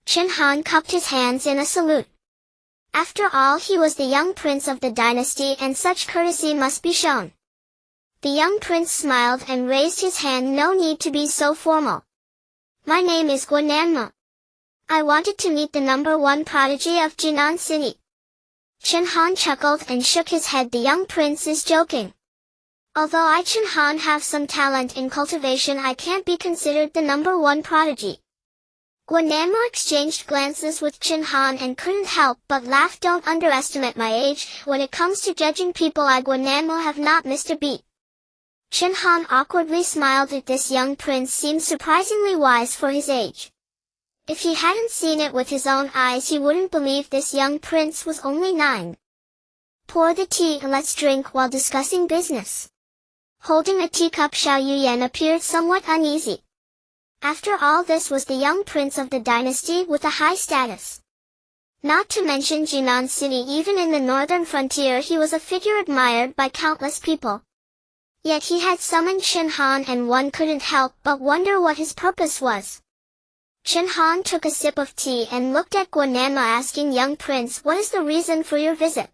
Chen Han cupped his hands in a salute. After all, he was the young prince of the dynasty, and such courtesy must be shown. The young prince smiled and raised his hand. "No need to be so formal. My name is Guananma. I wanted to meet the #1 prodigy of Jinan City." Chen Han chuckled and shook his head. "The young prince is joking. Although I, Chen Han, have some talent in cultivation, I can't be considered the #1 prodigy." Guananma exchanged glances with Chen Han and couldn't help but laugh. "Don't underestimate my age. When it comes to judging people, I, Guananma, have not missed a beat." Chen Han awkwardly smiled at this. Young prince seemed surprisingly wise for his age. If he hadn't seen it with his own eyes, he wouldn't believe this young prince was only 9. "Pour the tea, let's drink while discussing business." Holding a teacup, Xiao Yuyan appeared somewhat uneasy. After all, this was the young prince of the dynasty with a high status. Not to mention Jinan City, even in the northern frontier he was a figure admired by countless people. Yet he had summoned Chen Han, and one couldn't help but wonder what his purpose was. Chen Han took a sip of tea and looked at Guananmu, asking young prince, "What is the reason for your visit?"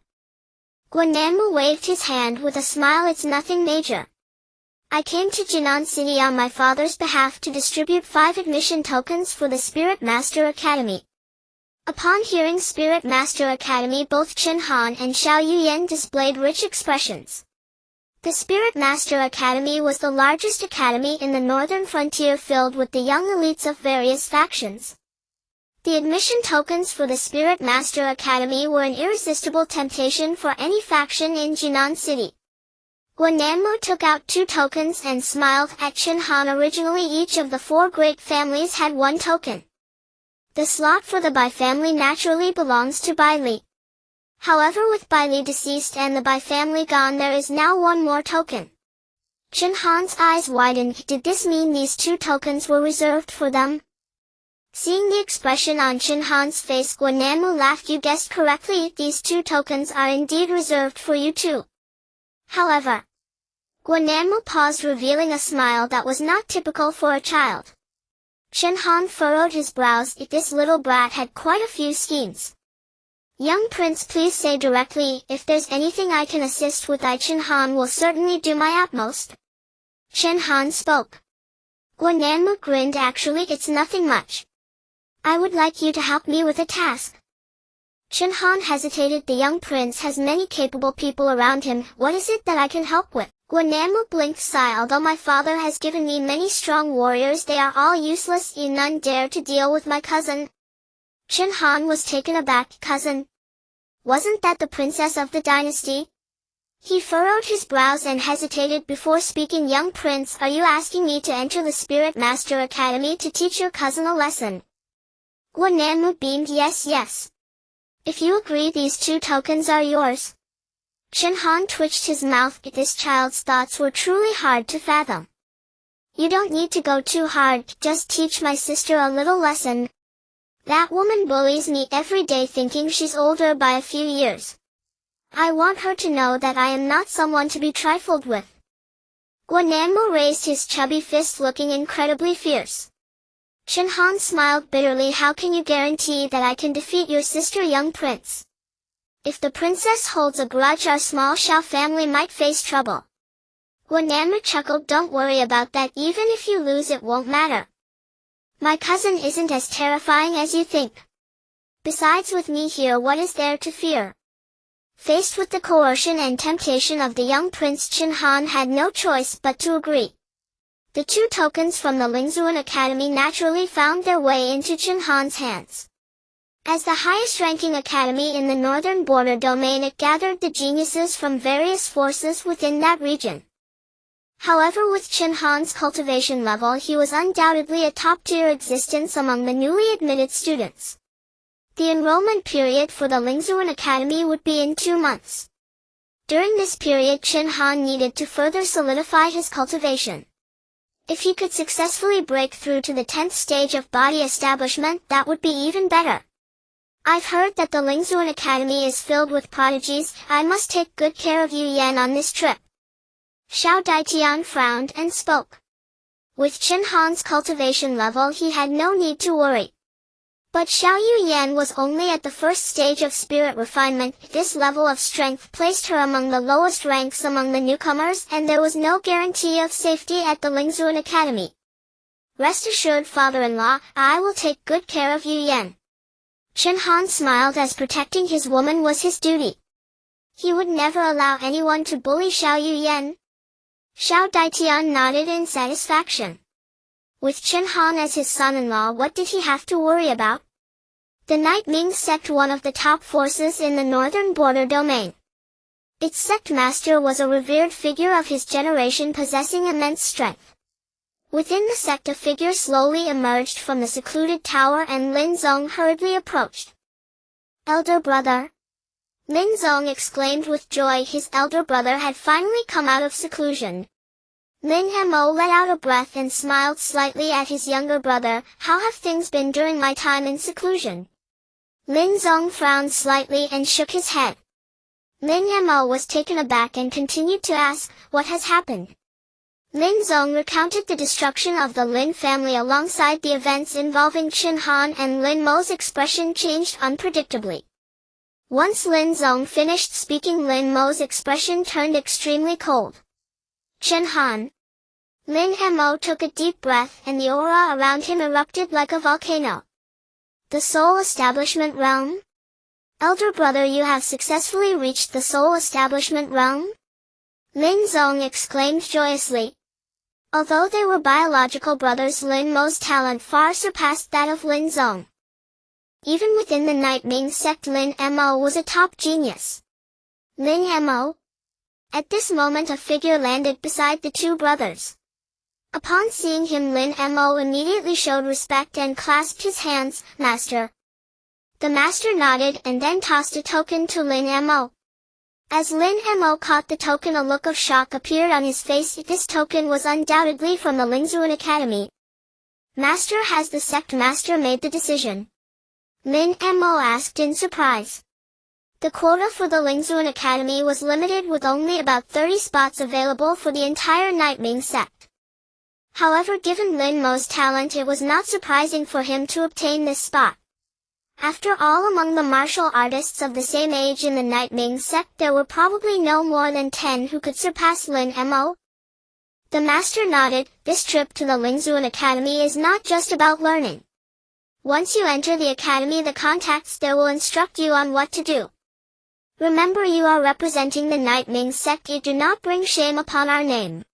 Guananmu waved his hand with a smile. "It's nothing major. I came to Jinan City on my father's behalf to distribute 5 admission tokens for the Spirit Master Academy." Upon hearing Spirit Master Academy, both Chen Han and Xiao Yuyan displayed rich expressions. The Spirit Master Academy was the largest academy in the northern frontier, filled with the young elites of various factions. The admission tokens for the Spirit Master Academy were an irresistible temptation for any faction in Jinan City. Guananmu took out 2 tokens and smiled at Chen Han. Originally, each of the 4 great families had 1 token. The slot for the Bai family naturally belongs to Bai Li. However, with Bai Li deceased and the Bai family gone, there is now 1 more token. Chen Han's eyes widened. Did this mean these 2 tokens were reserved for them? Seeing the expression on Chen Han's face, Guananmu laughed. "You guessed correctly, these 2 tokens are indeed reserved for you too." However, Guananmu paused, revealing a smile that was not typical for a child. Chen Han furrowed his brows. This little brat had quite a few schemes. "Young prince, please say directly, if there's anything I can assist with, I Chen Han will certainly do my utmost." Chen Han spoke. Guananmu grinned. "Actually, it's nothing much. I would like you to help me with a task." Chen Han hesitated. "The young prince has many capable people around him. What is it that I can help with?" Guananmu blinked. "Sigh, although my father has given me many strong warriors, they are all useless. None dare to deal with my cousin." Chen Han was taken aback. "Cousin? Wasn't that the princess of the dynasty?" He furrowed his brows and hesitated before speaking. "Young prince, are you asking me to enter the Spirit Master Academy to teach your cousin a lesson?" Guananmu beamed. Yes. If you agree, these 2 tokens are yours." Chen Han twitched his mouth. This child's thoughts were truly hard to fathom. "You don't need to go too hard, just teach my sister a little lesson. That woman bullies me every day, thinking she's older by a few years. I want her to know that I am not someone to be trifled with." Guananmu raised his chubby fist, looking incredibly fierce. Chen Han smiled bitterly. "How can you guarantee that I can defeat your sister, young prince? If the princess holds a grudge, our small Xiao family might face trouble." Guananmu chuckled. "Don't worry about that. Even if you lose, it won't matter. My cousin isn't as terrifying as you think. Besides, with me here, what is there to fear?" Faced with the coercion and temptation of the young prince, Chen Han had no choice but to agree. The 2 tokens from the Lingzuan Academy naturally found their way into Chen Han's hands. As the highest-ranking academy in the northern border domain, it gathered the geniuses from various forces within that region. However, with Chen Han's cultivation level, he was undoubtedly a top-tier existence among the newly admitted students. The enrollment period for the Lingzuan Academy would be in 2 months. During this period, Chen Han needed to further solidify his cultivation. If he could successfully break through to the 10th stage of body establishment, that would be even better. "I've heard that the Lingzuan Academy is filled with prodigies. I must take good care of Yu Yan on this trip." Xiao Daitian frowned and spoke. With Chen Han's cultivation level, he had no need to worry. But Xiao Yuyan was only at the 1st stage of spirit refinement. This level of strength placed her among the lowest ranks among the newcomers, and there was no guarantee of safety at the Lingzuan Academy. "Rest assured, father-in-law, I will take good care of Yuyan." Chen Han smiled, as protecting his woman was his duty. He would never allow anyone to bully Xiao Yuyan. Xiao Daitian nodded in satisfaction. With Chen Han as his son-in-law, what did he have to worry about? The Night Ming sect, one of the top forces in the northern border domain. Its sect master was a revered figure of his generation, possessing immense strength. Within the sect, a figure slowly emerged from the secluded tower, and Lin Zong hurriedly approached. "Elder brother!" Lin Zong exclaimed with joy. His elder brother had finally come out of seclusion. Lin Mo let out a breath and smiled slightly at his younger brother. "How have things been during my time in seclusion?" Lin Zong frowned slightly and shook his head. Lin Mo was taken aback and continued to ask, "What has happened?" Lin Zong recounted the destruction of the Lin family alongside the events involving Chen Han, and Lin Mo's expression changed unpredictably. Once Lin Zong finished speaking, Lin Mo's expression turned extremely cold. Chen Han. Lin Mo took a deep breath, and the aura around him erupted like a volcano. The Soul Establishment Realm? Elder brother, you have successfully reached the Soul Establishment Realm? Lin Zong exclaimed joyously. Although they were biological brothers, Lin Mo's talent far surpassed that of Lin Zong. Even within the Night Ming sect, Lin Mo was a top genius. Lin Mo? At this moment a figure landed beside the two brothers. Upon seeing him, Lin Mo immediately showed respect and clasped his hands. Master. The master nodded and then tossed a token to Lin Mo. As Lin Mo caught the token, a look of shock appeared on his face. This token was undoubtedly from the Lingzuan Academy. Master, has the sect master made the decision? Lin Mo asked in surprise. The quota for the Lingzuan Academy was limited, with only about 30 spots available for the entire Nightming sect. However, given Lin Mo's talent, it was not surprising for him to obtain this spot. After all, among the martial artists of the same age in the Nightming sect, there were probably no more than 10 who could surpass Lin Mo. The master nodded. This trip to the Lingzuan Academy is not just about learning. Once you enter the academy, the contacts there will instruct you on what to do. Remember, you are representing the Nightming sect. You do not bring shame upon our name.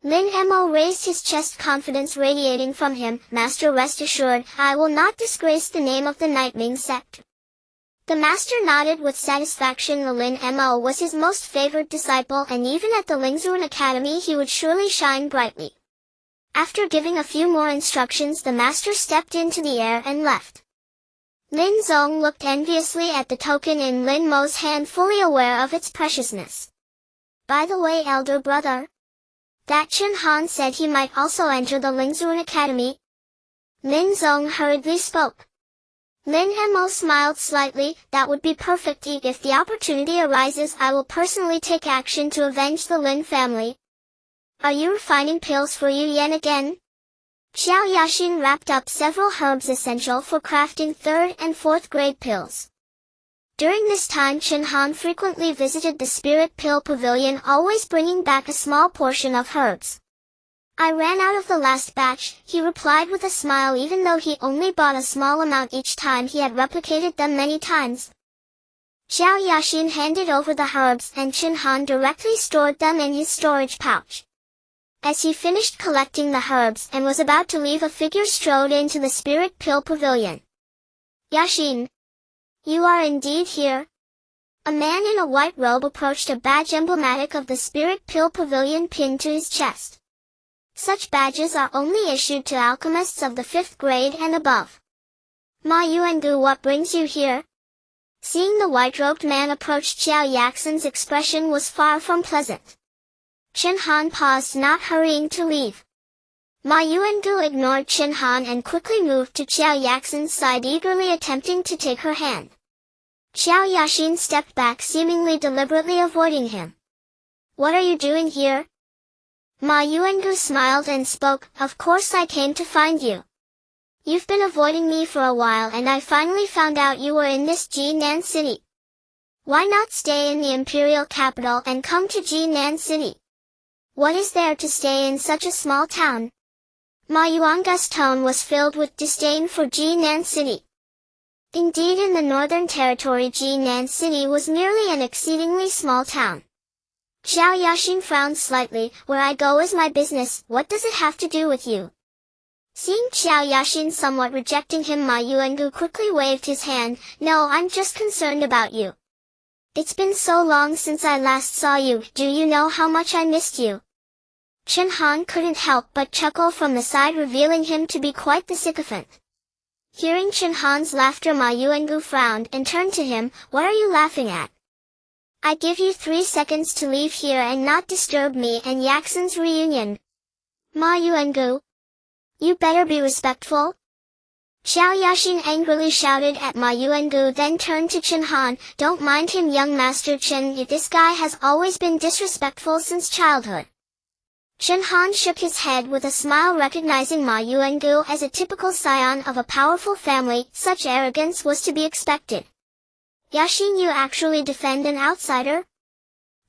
Lin Mo raised his chest, confidence radiating from him. Master, rest assured, I will not disgrace the name of the Nightming sect. The master nodded with satisfaction. Lin Mo was his most favored disciple, and even at the Lingzuan Academy he would surely shine brightly. After giving a few more instructions, the master stepped into the air and left. Lin Zong looked enviously at the token in Lin Mo's hand, fully aware of its preciousness. By the way, elder brother, that Chen Han said he might also enter the Lingzuan Academy. Lin Zong hurriedly spoke. Lin Mo smiled slightly. That would be perfect. If the opportunity arises, I will personally take action to avenge the Lin family. Are you refining pills for Yu Yan again? Xiao Yaxin wrapped up several herbs essential for crafting 3rd and 4th grade pills. During this time, Chen Han frequently visited the Spirit Pill Pavilion, always bringing back a small portion of herbs. I ran out of the last batch, he replied with a smile, even though he only bought a small amount each time. He had replicated them many times. Xiao Yaxin handed over the herbs, and Chen Han directly stored them in his storage pouch. As he finished collecting the herbs and was about to leave, a figure strode into the Spirit Pill Pavilion. Yaxin, you are indeed here. A man in a white robe approached, a badge emblematic of the Spirit Pill Pavilion pinned to his chest. Such badges are only issued to alchemists of the 5th grade and above. Ma Yuangu, what brings you here? Seeing the white-robed man approach, Xiao Yaxin's expression was far from pleasant. Chen Han paused, not hurrying to leave. Ma Yuangu ignored Chen Han and quickly moved to Xiao Yaxin's side, eagerly attempting to take her hand. Xiao Yaxin stepped back, seemingly deliberately avoiding him. What are you doing here? Ma Yuangu smiled and spoke. Of course I came to find you. You've been avoiding me for a while, and I finally found out you were in this Jinan city. Why not stay in the imperial capital and come to Jinan city? What is there to stay in such a small town? Ma Yuangu's tone was filled with disdain for Jinan city. Indeed, in the Northern Territory, Jinan city was merely an exceedingly small town. Xiao Yaxin frowned slightly. Where I go is my business, what does it have to do with you? Seeing Xiao Yaxin somewhat rejecting him, Ma Yuangu quickly waved his hand. No, I'm just concerned about you. It's been so long since I last saw you. Do you know how much I missed you? Chen Han couldn't help but chuckle from the side, revealing him to be quite the sycophant. Hearing Chen Han's laughter, Ma Yuangu frowned and turned to him. What are you laughing at? I give you 3 seconds to leave here and not disturb me and Yaxin's reunion. Ma Yuangu, you better be respectful. Xiao Yaxin angrily shouted at Ma Yuangu, then turned to Chen Han. Don't mind him, young Master Chen. This guy has always been disrespectful since childhood. Chen Han shook his head with a smile, recognizing Ma Yuangu as a typical scion of a powerful family. Such arrogance was to be expected. Yaxin, you actually defend an outsider?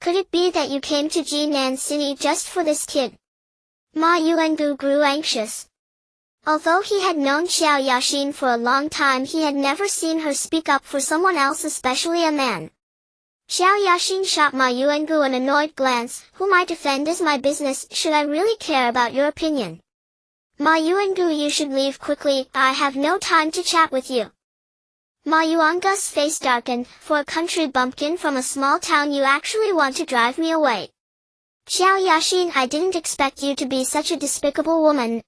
Could it be that you came to Jinan City just for this kid? Ma Yuangu grew anxious. Although he had known Xiao Yaxin for a long time, he had never seen her speak up for someone else, especially a man. Xiao Yaxin shot Ma Yuangu an annoyed glance. Whom I defend is my business. Should I really care about your opinion? Ma Yuangu, you should leave quickly. I have no time to chat with you. Ma Yuangu's face darkened. For a country bumpkin from a small town, you actually want to drive me away? Xiao Yaxin, I didn't expect you to be such a despicable woman.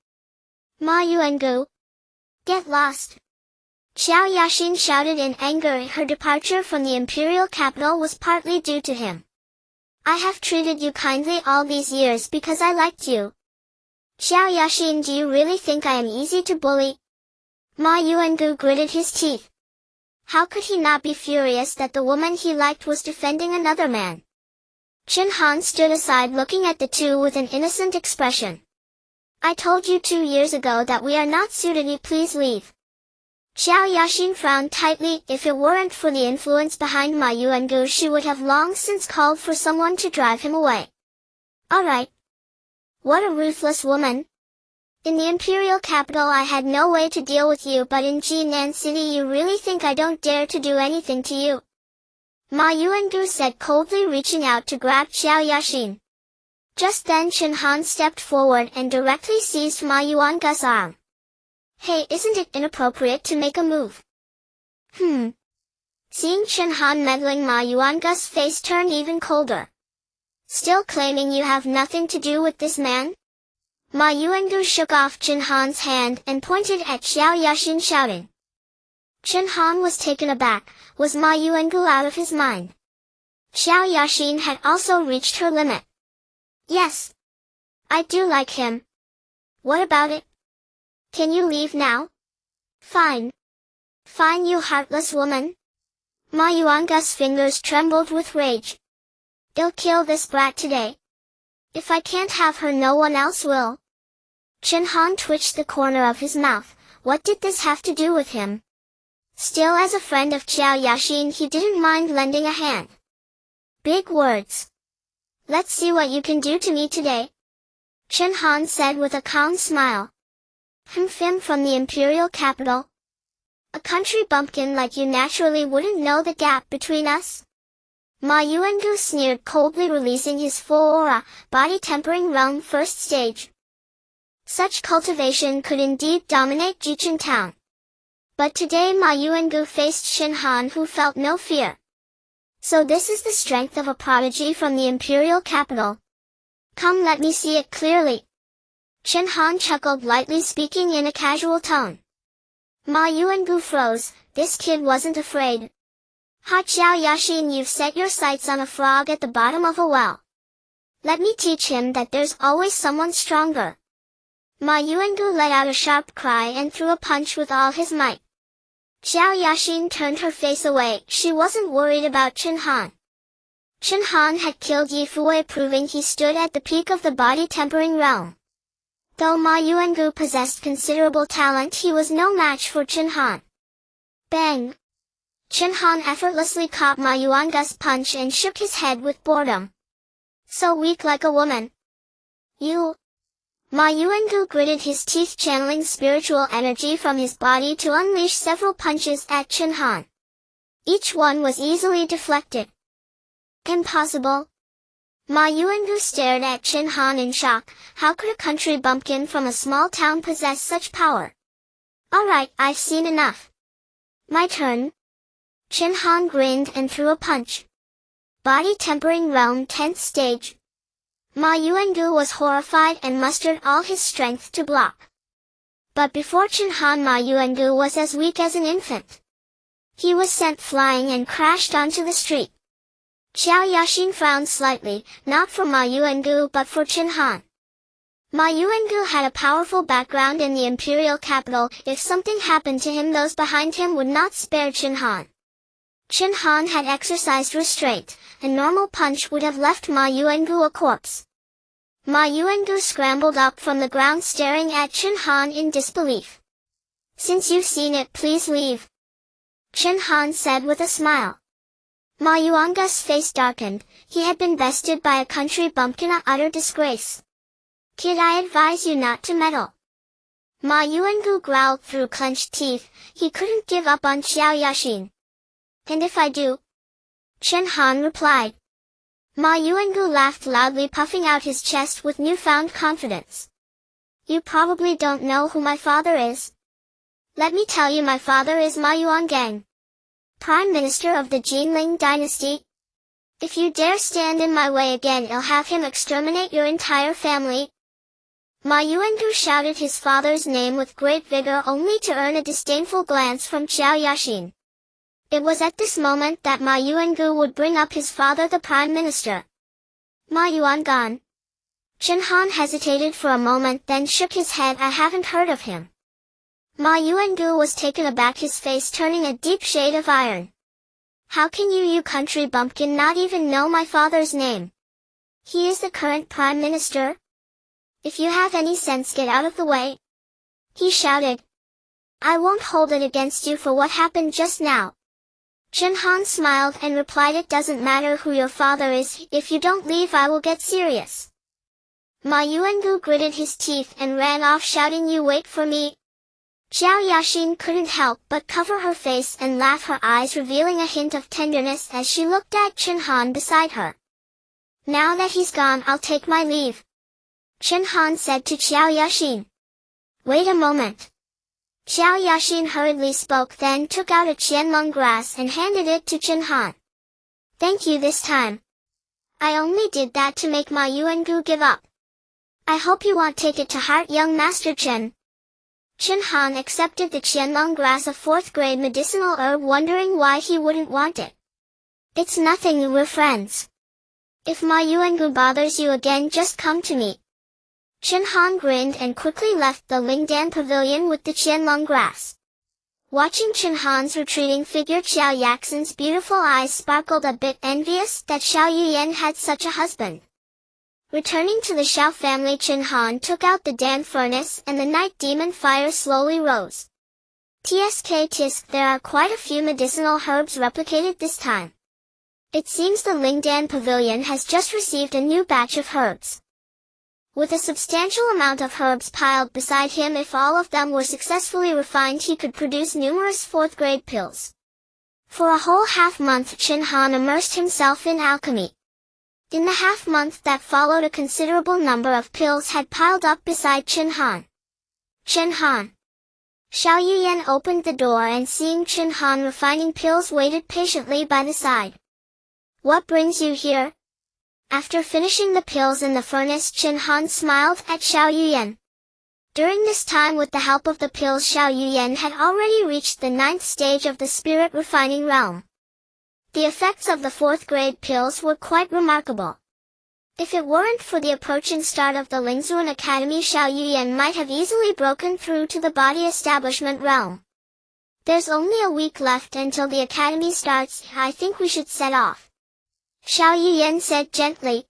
Ma Yuangu, get lost. Xiao Yaxin shouted in anger. Her departure from the imperial capital was partly due to him. I have treated you kindly all these years because I liked you. Xiao Yaxin, do you really think I am easy to bully? Ma Yuangu gritted his teeth. How could he not be furious that the woman he liked was defending another man? Chen Han stood aside, looking at the two with an innocent expression. I told you 2 years ago that we are not suited. Please leave. Xiao Yaxin frowned tightly. If it weren't for the influence behind Ma Yuangu, she would have long since called for someone to drive him away. All right. What a ruthless woman. In the imperial capital I had no way to deal with you, but in Jinan City you really think I don't dare to do anything to you? Ma Yuangu said coldly, reaching out to grab Xiao Yaxin. Just then Chen Han stepped forward and directly seized Ma Yuangu's arm. Hey, isn't it inappropriate to make a move? Seeing Chen Han meddling, Ma Yuangu's face turned even colder. Still claiming you have nothing to do with this man? Ma Yuangu shook off Chen Han's hand and pointed at Xiao Yaxin, shouting. Chen Han was taken aback. Was Ma Yuangu out of his mind? Xiao Yaxin had also reached her limit. Yes. I do like him. What about it? Can you leave now? Fine. Fine, you heartless woman. Ma Yuangu's fingers trembled with rage. I'll kill this brat today. If I can't have her, no one else will. Chen Han twitched the corner of his mouth. What did this have to do with him? Still, as a friend of Xiao Yaxin, he didn't mind lending a hand. Big words. Let's see what you can do to me today. Chen Han said with a calm smile. From the imperial capital. A country bumpkin like you naturally wouldn't know the gap between us. Ma Yuangu sneered coldly, releasing his full aura, body tempering realm first stage. Such cultivation could indeed dominate Jichen town. But today Ma Yuangu faced Chen Han, who felt no fear. So this is the strength of a prodigy from the imperial capital. Come, let me see it clearly. Chen Han chuckled lightly, speaking in a casual tone. Ma Yuangu froze. This kid wasn't afraid. Ha, Xiao Yaxin, you've set your sights on a frog at the bottom of a well. Let me teach him that there's always someone stronger. Ma Yuangu let out a sharp cry and threw a punch with all his might. Xiao Yaxin turned her face away. She wasn't worried about Chen Han. Chen Han had killed Yi Fuwei, proving he stood at the peak of the body-tempering realm. Though Ma Yuangu possessed considerable talent, he was no match for Chen Han. Bang! Chen Han effortlessly caught Ma Yuangu's punch and shook his head with boredom. So weak, like a woman. You. Ma Yuangu gritted his teeth, channeling spiritual energy from his body to unleash several punches at Chen Han. Each one was easily deflected. Impossible. Ma Yuangu stared at Chen Han in shock. How could a country bumpkin from a small town possess such power? All right, I've seen enough. My turn. Chen Han grinned and threw a punch. Body tempering realm 10th stage. Ma Yuangu was horrified and mustered all his strength to block. But before Chen Han, Ma Yuangu was as weak as an infant. He was sent flying and crashed onto the street. Xiao Yaxin frowned slightly, not for Ma Yuangu but for Chen Han. Ma Yuangu had a powerful background in the imperial capital. If something happened to him, those behind him would not spare Chen Han. Chen Han had exercised restraint. A normal punch would have left Ma Yuangu a corpse. Ma Yuangu scrambled up from the ground staring at Chen Han in disbelief. Since you've seen it, please leave, Chen Han said with a smile. Ma Yuangu's face darkened. He had been bested by a country bumpkin, a utter disgrace. Kid, I advise you not to meddle. Ma Yuangu growled through clenched teeth. He couldn't give up on Xiao Yaxin. And if I do? Chen Han replied. Ma Yuangu laughed loudly, puffing out his chest with newfound confidence. You probably don't know who my father is. Let me tell you, my father is Ma Yuangang, Prime Minister of the Jinling dynasty. If you dare stand in my way again, I'll have him exterminate your entire family. Ma Yuangu shouted his father's name with great vigor, only to earn a disdainful glance from Xiao Yaxin. It was at this moment that Ma Yuangu would bring up his father, the Prime Minister. Ma Yuangan. Chen Han hesitated for a moment, then shook his head. I haven't heard of him. Ma Yuangu was taken aback, his face turning a deep shade of iron. How can you country bumpkin, not even know my father's name? He is the current Prime Minister. If you have any sense, get out of the way, he shouted. I won't hold it against you for what happened just now. Chen Han smiled and replied, it doesn't matter who your father is, if you don't leave I will get serious. Ma Yuangu gritted his teeth and ran off shouting, you wait for me. Xiao Yaxin couldn't help but cover her face and laugh, her eyes revealing a hint of tenderness as she looked at Chen Han beside her. Now that he's gone, I'll take my leave, Chen Han said to Xiao Yaxin. Wait a moment. Xiao Yaxin hurriedly spoke, then took out a qianlong grass and handed it to Chen Han. Thank you this time. I only did that to make Ma Yuangu give up. I hope you won't take it to heart, young Master Chen. Chen Han accepted the qianlong grass, a 4th grade medicinal herb, wondering why he wouldn't want it. It's nothing, we're friends. If Ma Yuangu bothers you again, just come to me. Chen Han grinned and quickly left the Lingdan pavilion with the qianlong grass. Watching Chen Han's retreating figure, Xiao Yaxin's beautiful eyes sparkled, a bit envious that Xiao Yuyan had such a husband. Returning to the Xiao family, Chen Han took out the Dan furnace and the night demon fire slowly rose. Tisk, there are quite a few medicinal herbs replicated this time. It seems the Lingdan pavilion has just received a new batch of herbs. With a substantial amount of herbs piled beside him, if all of them were successfully refined, he could produce numerous 4th grade pills. For a whole half-month, Chen Han immersed himself in alchemy. In the half-month that followed, a considerable number of pills had piled up beside Chen Han. Chen Han. Xiao Yuyan opened the door and, seeing Chen Han refining pills, waited patiently by the side. What brings you here? After finishing the pills in the furnace, Chen Han smiled at Xiao Yuyan. During this time, with the help of the pills, Xiao Yuyan had already reached the 9th stage of the spirit refining realm. The effects of the 4th grade pills were quite remarkable. If it weren't for the approaching start of the Lingzuan Academy, Xiao Yuyan might have easily broken through to the body establishment realm. There's only a week left until the academy starts. I think we should set off, Xiao Yuyan said gently.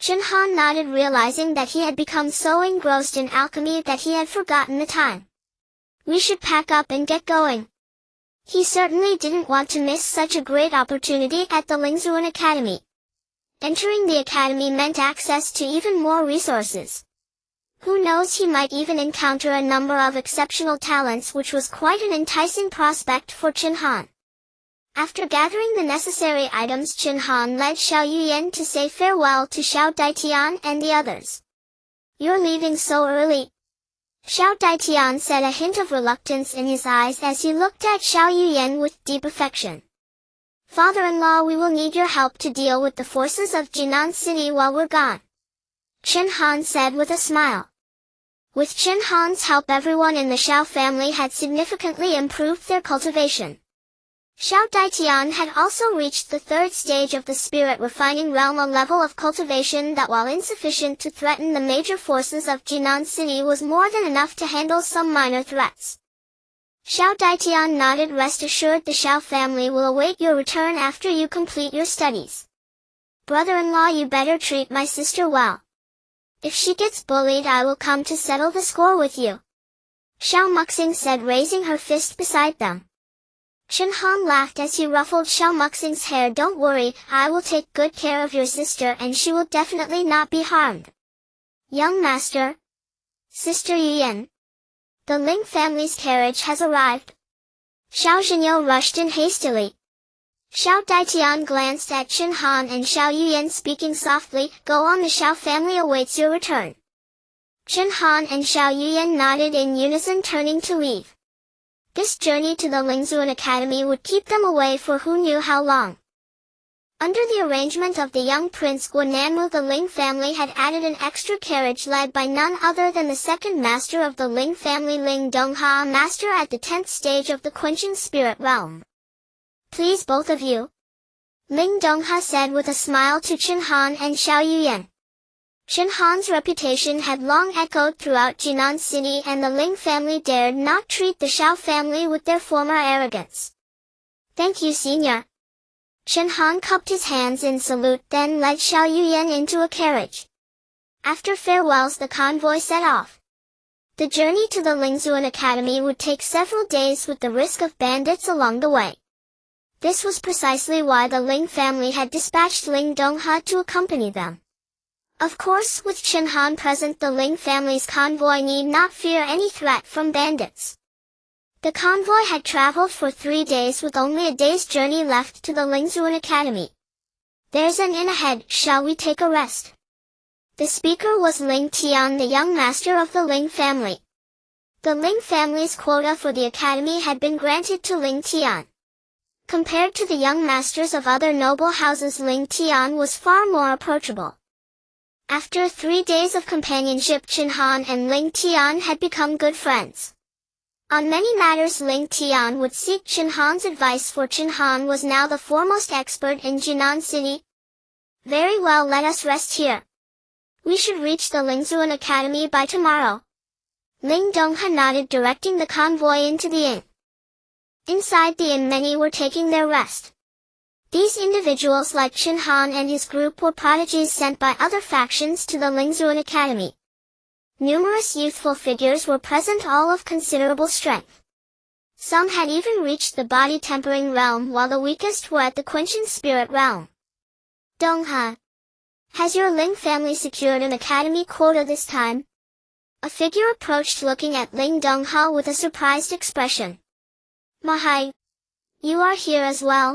Chen Han nodded, realizing that he had become so engrossed in alchemy that he had forgotten the time. We should pack up and get going. He certainly didn't want to miss such a great opportunity at the Lingzuan Academy. Entering the academy meant access to even more resources. Who knows, he might even encounter a number of exceptional talents, which was quite an enticing prospect for Chen Han. After gathering the necessary items, Chen Han led Xiao Yuyan to say farewell to Xiao Daitian and the others. You're leaving so early? Xiao Daitian said, a hint of reluctance in his eyes as he looked at Xiao Yuyan with deep affection. Father-in-law, we will need your help to deal with the forces of Jinan City while we're gone, Chen Han said with a smile. With Chen Han's help, everyone in the Xiao family had significantly improved their cultivation. Xiao Daitian had also reached the 3rd stage of the spirit refining realm, a level of cultivation that, while insufficient to threaten the major forces of Jinan City, was more than enough to handle some minor threats. Xiao Daitian nodded. Rest assured, the Xiao family will await your return after you complete your studies. Brother-in-law, you better treat my sister well. If she gets bullied, I will come to settle the score with you," Xiao Muxing said, raising her fist beside them. Chen Han laughed as he ruffled Xiao Muxing's hair. "Don't worry, I will take good care of your sister and she will definitely not be harmed." "Young master." "Sister Yuyan." "The Ling family's carriage has arrived." Xiao Zhenyo rushed in hastily. Xiao Daitian glanced at Chen Han and Xiao Yuyan, speaking softly, "Go on, the Xiao family awaits your return." Chen Han and Xiao Yuyan nodded in unison, turning to leave. This journey to the Lingzuan Academy would keep them away for who knew how long. Under the arrangement of the young Prince Guananmu, the Ling family had added an extra carriage led by none other than the second master of the Ling family, Ling Dongha, a master at the 10th stage of the quenching spirit realm. "Please, both of you," Ling Dongha said with a smile to Chen Han and Xiao Yuyan. Chen Han's reputation had long echoed throughout Jinan City, and the Ling family dared not treat the Xiao family with their former arrogance. "Thank you, senior." Chen Han cupped his hands in salute, then led Xiao Yuyan into a carriage. After farewells, the convoy set off. The journey to the Lingzuan Academy would take several days, with the risk of bandits along the way. This was precisely why the Ling family had dispatched Ling Dongha to accompany them. Of course, with Chen Han present, the Ling family's convoy need not fear any threat from bandits. The convoy had traveled for 3 days, with only a day's journey left to the Lingzuan Academy. "There's an inn ahead, shall we take a rest?" The speaker was Ling Tian, the young master of the Ling family. The Ling family's quota for the academy had been granted to Ling Tian. Compared to the young masters of other noble houses, Ling Tian was far more approachable. After 3 days of companionship, Chen Han and Ling Tian had become good friends. On many matters, Ling Tian would seek Chen Han's advice, for Chen Han was now the foremost expert in Jinan City. "Very well, let us rest here. We should reach the Lingzuan Academy by tomorrow." Ling Dongha nodded, directing the convoy into the inn. Inside the inn, many were taking their rest. These individuals, like Chen Han and his group, were prodigies sent by other factions to the Lingzuan Academy. Numerous youthful figures were present, all of considerable strength. Some had even reached the body-tempering realm, while the weakest were at the quenching spirit realm. "Dongha, has your Ling family secured an academy quota this time?" A figure approached, looking at Ling Dongha with a surprised expression. "Mahai, you are here as well?"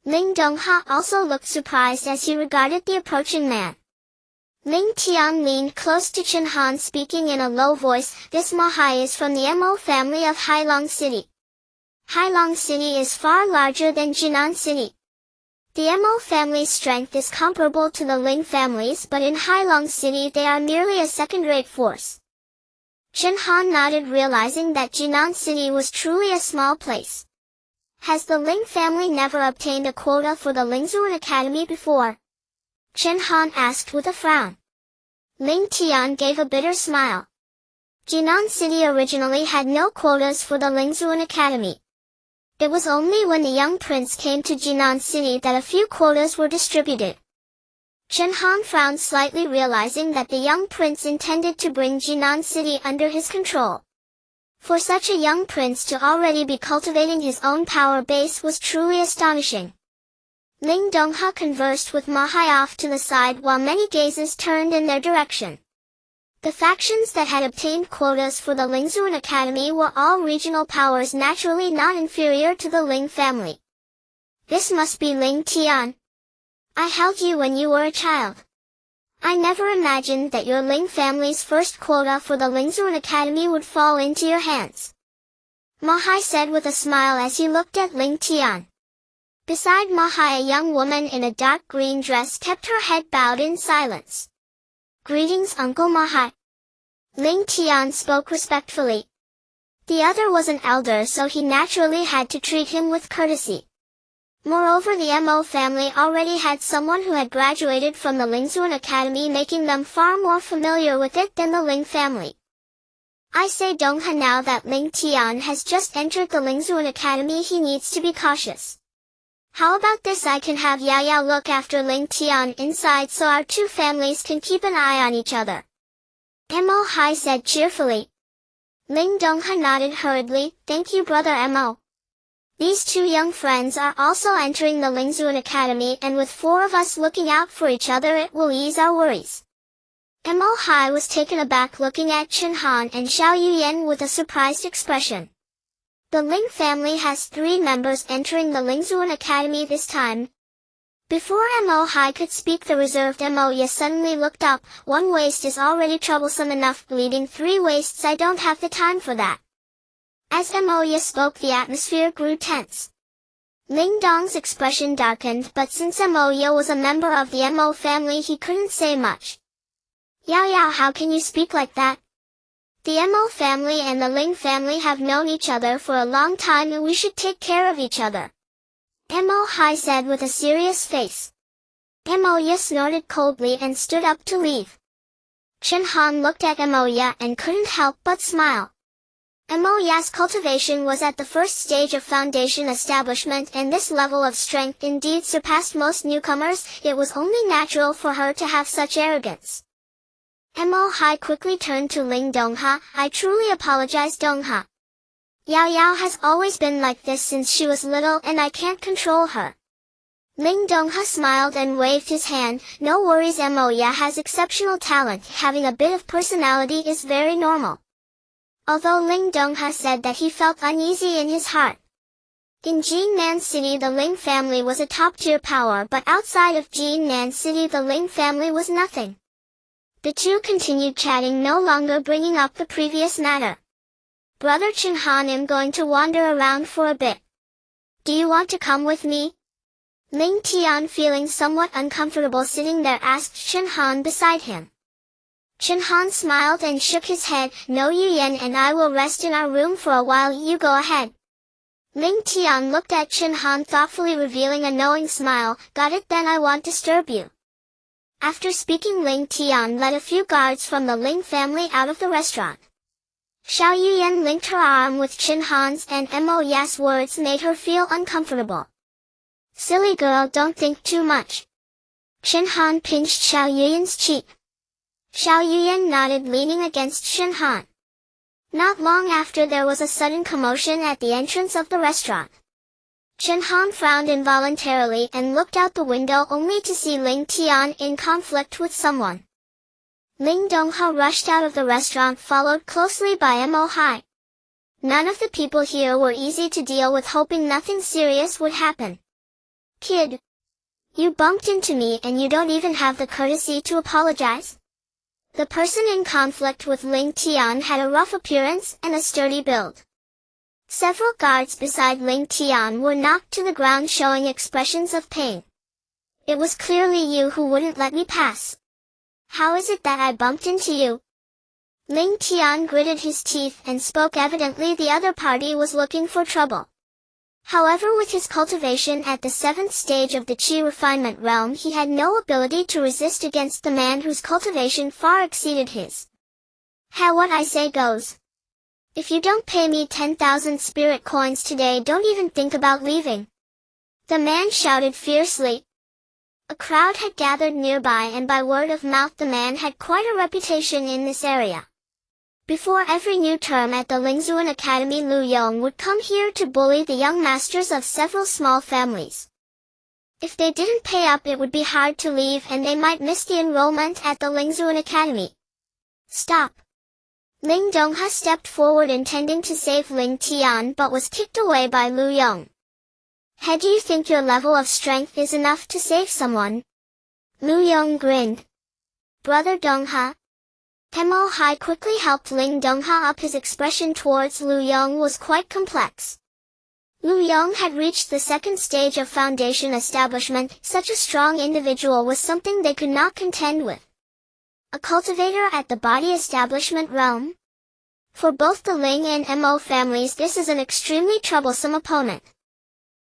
Ling Dongha also looked surprised as he regarded the approaching man. Ling Tian leaned close to Chen Han, speaking in a low voice, "This Mahai is from the Mo family of Hailong City. Hailong City is far larger than Jinan City. The Mo family's strength is comparable to the Ling family's, but in Hailong City they are merely a second-rate force." Chen Han nodded, realizing that Jinan City was truly a small place. "Has the Ling family never obtained a quota for the Lingzuan Academy before?" Chen Han asked with a frown. Ling Tian gave a bitter smile. Jinan City originally had no quotas for the Lingzuan Academy. It was only when the young prince came to Jinan City that a few quotas were distributed. Chen Han frowned slightly, realizing that the young prince intended to bring Jinan City under his control. For such a young prince to already be cultivating his own power base was truly astonishing. Ling Dongha conversed with Mahai off to the side, while many gazes turned in their direction. The factions that had obtained quotas for the Lingzuan Academy were all regional powers, naturally not inferior to the Ling family. "This must be Ling Tian. I held you when you were a child. I never imagined that your Ling family's first quota for the Lingzuan Academy would fall into your hands," Mahai said with a smile as he looked at Ling Tian. Beside Mahai, a young woman in a dark green dress kept her head bowed in silence. "Greetings, Uncle Mahai." Ling Tian spoke respectfully. The other was an elder, so he naturally had to treat him with courtesy. Moreover, the Mo family already had someone who had graduated from the Lingzuan Academy, making them far more familiar with it than the Ling family. "I say, Dongha, now that Ling Tian has just entered the Lingzuan Academy, he needs to be cautious. How about this? I can have Yao Yao look after Ling Tian inside so our two families can keep an eye on each other. Mo Hai said cheerfully. Ling Dongha nodded hurriedly. Thank you, brother Mo. These two young friends are also entering the Lingzuan Academy, and with four of us looking out for each other it will ease our worries. Mo Hai was taken aback looking at Chen Han and Xiao Yuyan with a surprised expression. The Ling family has 3 members entering the Lingzuan Academy this time. Before Mo Hai could speak, the reserved Mo Ya suddenly looked up. 1 waste is already troublesome enough, leading 3 wastes I don't have the time for that. As Mo Ya spoke, the atmosphere grew tense. Ling Dong's expression darkened, but since Mo Ya was a member of the Mo family he couldn't say much. Yao Yao, how can you speak like that? The Mo family and the Ling family have known each other for a long time and we should take care of each other. Mo Hai said with a serious face. Mo Ya snorted coldly and stood up to leave. Chen Han looked at Mo Ya and couldn't help but smile. Mo Ya's cultivation was at the first stage of foundation establishment, and this level of strength indeed surpassed most newcomers. It was only natural for her to have such arrogance. Mo Hai quickly turned to Ling Dongha. I truly apologize, Dongha. Yao Yao has always been like this since she was little and I can't control her. Ling Dongha smiled and waved his hand. No worries, Mo Ya has exceptional talent. Having a bit of personality is very normal. Although Ling Dongha said that he felt uneasy in his heart. In Jinnan City the Ling family was a top-tier power, but outside of Jinnan City the Ling family was nothing. The two continued chatting, no longer bringing up the previous matter. Brother Chen Han, I'm going to wander around for a bit. Do you want to come with me? Ling Tian, feeling somewhat uncomfortable sitting there, asked Chen Han beside him. Chen Han smiled and shook his head. No, Yuyan and I will rest in our room for a while, you go ahead. Ling Tian looked at Chen Han thoughtfully, revealing a knowing smile. Got it, then I won't disturb you. After speaking, Ling Tian led a few guards from the Ling family out of the restaurant. Xiao Yuyan linked her arm with Chen Han's, and Mo Ya's words made her feel uncomfortable. Silly girl, don't think too much. Chen Han pinched Xiao Yuyan's cheek. Xiao Yuyan nodded, leaning against Chen Han. Not long after, there was a sudden commotion at the entrance of the restaurant. Chen Han frowned involuntarily and looked out the window only to see Ling Tian in conflict with someone. Ling Dongha rushed out of the restaurant, followed closely by Mo Hai. None of the people here were easy to deal with, hoping nothing serious would happen. Kid, you bumped into me and you don't even have the courtesy to apologize? The person in conflict with Ling Tian had a rough appearance and a sturdy build. Several guards beside Ling Tian were knocked to the ground, showing expressions of pain. It was clearly you who wouldn't let me pass. How is it that I bumped into you? Ling Tian gritted his teeth and spoke. Evidently the other party was looking for trouble. However, with his cultivation at the 7th stage of the Qi refinement realm, he had no ability to resist against the man whose cultivation far exceeded his. What I say goes. If you don't pay me 10,000 spirit coins today, don't even think about leaving. The man shouted fiercely. A crowd had gathered nearby, and by word of mouth the man had quite a reputation in this area. Before every new term at the Lingzuan Academy, Lu Yong would come here to bully the young masters of several small families. If they didn't pay up, it would be hard to leave and they might miss the enrollment at the Lingzuan Academy. Stop! Ling Dongha stepped forward intending to save Ling Tian, but was kicked away by Lu Yong. Do you think your level of strength is enough to save someone? Lu Yong grinned. Brother Dongha. Mo Hai quickly helped Ling Dongha up. His expression towards Lu Yong was quite complex. Lu Yong had reached the 2nd stage of foundation establishment. Such a strong individual was something they could not contend with. A cultivator at the body establishment realm? For both the Ling and Mo families, this is an extremely troublesome opponent.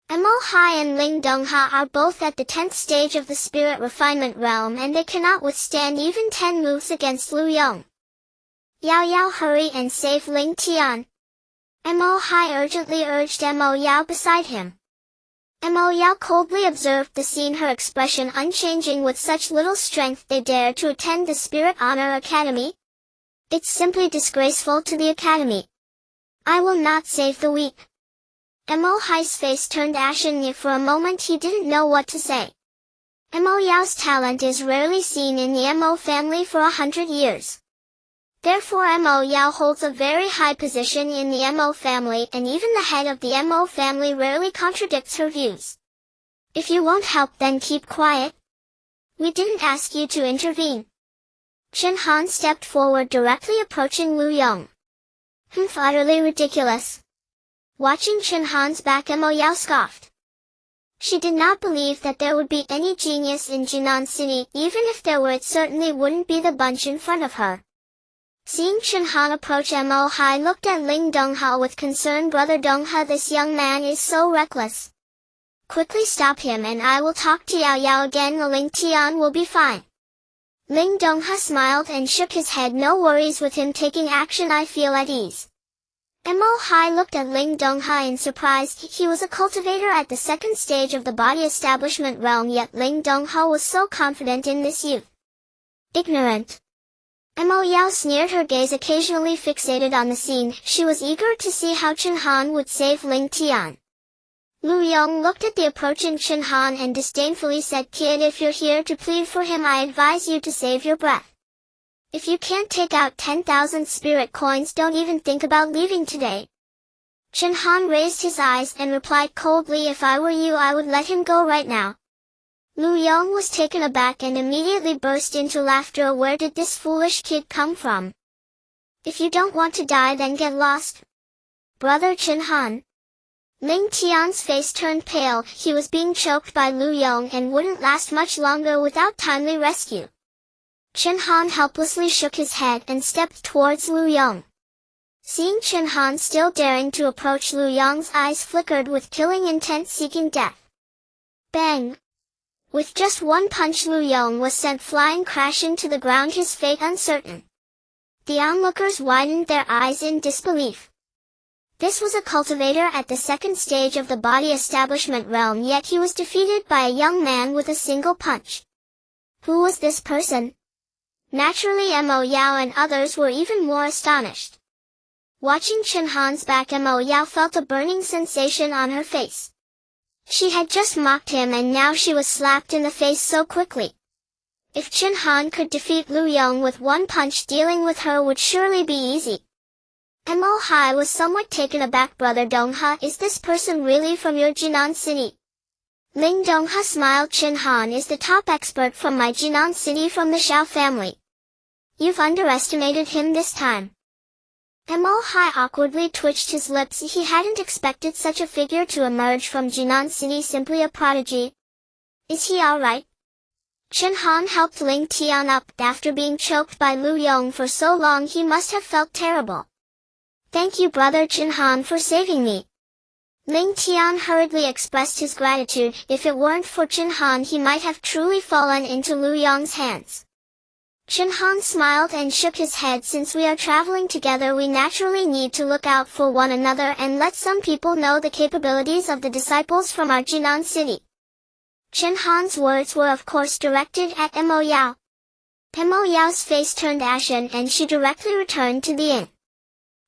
Mo Hai and Ling Dongha are both at the 10th stage of the spirit refinement realm, and they cannot withstand even 10 moves against Lu Yong. Yao Yao, hurry and save Ling Tian. Mo Hai urgently urged Mo Yao beside him. Mo Yao coldly observed the scene, her expression unchanging. With such little strength they dare to attend the Spirit Honor Academy? It's simply disgraceful to the Academy. I will not save the weak. Mo Hai's face turned ashen, yet for a moment he didn't know what to say. Mo Yao's talent is rarely seen in the Mo family for 100 years. Therefore Mo Yao holds a very high position in the Mo family, and even the head of the Mo family rarely contradicts her views. If you won't help, then keep quiet. We didn't ask you to intervene. Chen Han stepped forward, directly approaching Lu Yong. Utterly ridiculous. Watching Chen Han's back, Mo Yao scoffed. She did not believe that there would be any genius in Jinan City. Even if there were, it certainly wouldn't be the bunch in front of her. Seeing Chen Han approach, Mo Hai looked at Ling Dongha with concern. Brother Dongha, this young man is so reckless. Quickly stop him, and I will talk to Yao Yao again. The Ling Tian will be fine. Ling Dongha smiled and shook his head. No worries with him taking action, I feel at ease. Mo Hai looked at Ling Dongha in surprise. He was a cultivator at the second stage of the body establishment realm, yet Ling Dongha was so confident in this youth. Ignorant. Mo Yao sneered, her gaze occasionally fixated on the scene. She was eager to see how Chen Han would save Ling Tian. Lu Yong looked at the approaching Chen Han and disdainfully said, "Kid, if you're here to plead for him, I advise you to save your breath. If you can't take out 10,000 spirit coins, don't even think about leaving today." Chen Han raised his eyes and replied coldly, "If I were you, I would let him go right now." Lu Yong was taken aback and immediately burst into laughter. Where did this foolish kid come from? If you don't want to die, then get lost. Brother Chen Han. Ling Tian's face turned pale. He was being choked by Lu Yong and wouldn't last much longer without timely rescue. Chen Han helplessly shook his head and stepped towards Lu Yong. Seeing Chen Han still daring to approach, Lu Yong's eyes flickered with killing intent, seeking death. Bang! With just one punch, Lu Yong was sent flying crashing to the ground, his fate uncertain. The onlookers widened their eyes in disbelief. This was a cultivator at the second stage of the body establishment realm, yet he was defeated by a young man with a single punch. Who was this person? Naturally Mo Yao and others were even more astonished. Watching Chen Han's back, Mo Yao felt a burning sensation on her face. She had just mocked him and now she was slapped in the face so quickly. If Chen Han could defeat Lu Yong with one punch, dealing with her would surely be easy. Mo Hai was somewhat taken aback. Brother Dongha, is this person really from your Jinan City? Ling Dongha smiled. Chen Han is the top expert from my Jinan City, from the Xiao family. You've underestimated him this time. Mo Hai awkwardly twitched his lips. He hadn't expected such a figure to emerge from Jinan City, simply a prodigy. Is he alright? Chen Han helped Ling Tian up. After being choked by Lu Yong for so long, he must have felt terrible. Thank you, Brother Chen Han, for saving me. Ling Tian hurriedly expressed his gratitude. If it weren't for Chen Han, he might have truly fallen into Lu Yong's hands. Chen Han smiled and shook his head. Since we are traveling together, we naturally need to look out for one another and let some people know the capabilities of the disciples from our Jinan City. Chen Han's words were of course directed at Mo Yao. Mo Yao's face turned ashen and she directly returned to the inn.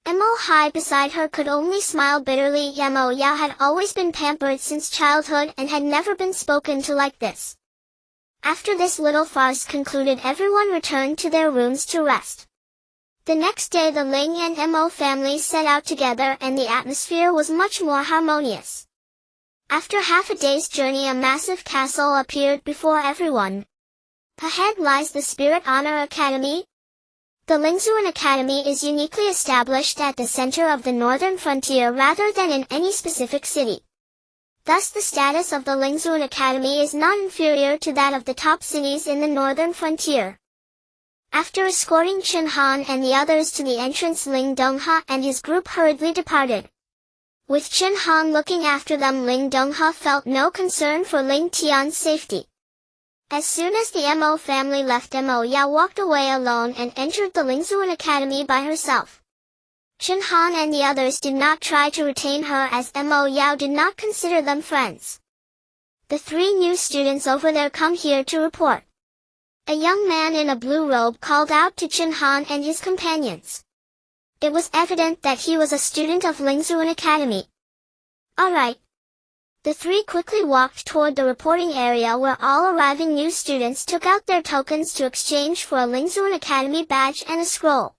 Mo Hai beside her could only smile bitterly. Mo Yao had always been pampered since childhood and had never been spoken to like this. After this little farce concluded, everyone returned to their rooms to rest. The next day the Ling and Mo families set out together and the atmosphere was much more harmonious. After half a day's journey, a massive castle appeared before everyone. Ahead lies the Spirit Honor Academy. The Lingzuan Academy is uniquely established at the center of the northern frontier rather than in any specific city. Thus the status of the Lingzuan Academy is not inferior to that of the top cities in the northern frontier. After escorting Chen Han and the others to the entrance, Ling Dongha and his group hurriedly departed. With Chen Han looking after them, Ling Dongha felt no concern for Ling Tian's safety. As soon as the Mo family left, Mo Yao walked away alone and entered the Lingzuan Academy by herself. Chen Han and the others did not try to retain her, as Mo Yao did not consider them friends. The 3 new students over there come here to report. A young man in a blue robe called out to Chen Han and his companions. It was evident that he was a student of Lingzuan Academy. Alright. The 3 quickly walked toward the reporting area where all arriving new students took out their tokens to exchange for a Lingzuan Academy badge and a scroll.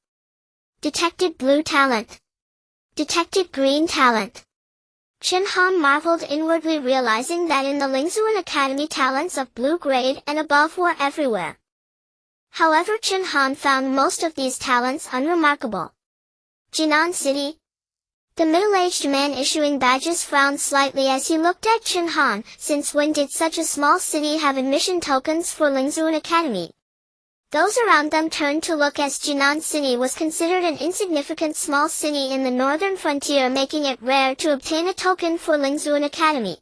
Detected blue talent. Detected green talent. Chen Han marveled inwardly, realizing that in the Lingzuan Academy talents of blue grade and above were everywhere. However, Chen Han found most of these talents unremarkable. Jinan City. The middle-aged man issuing badges frowned slightly as he looked at Chen Han. Since when did such a small city have admission tokens for Lingzuan Academy? Those around them turned to look as Jinan City was considered an insignificant small city in the northern frontier, making it rare to obtain a token for Lingzuan Academy.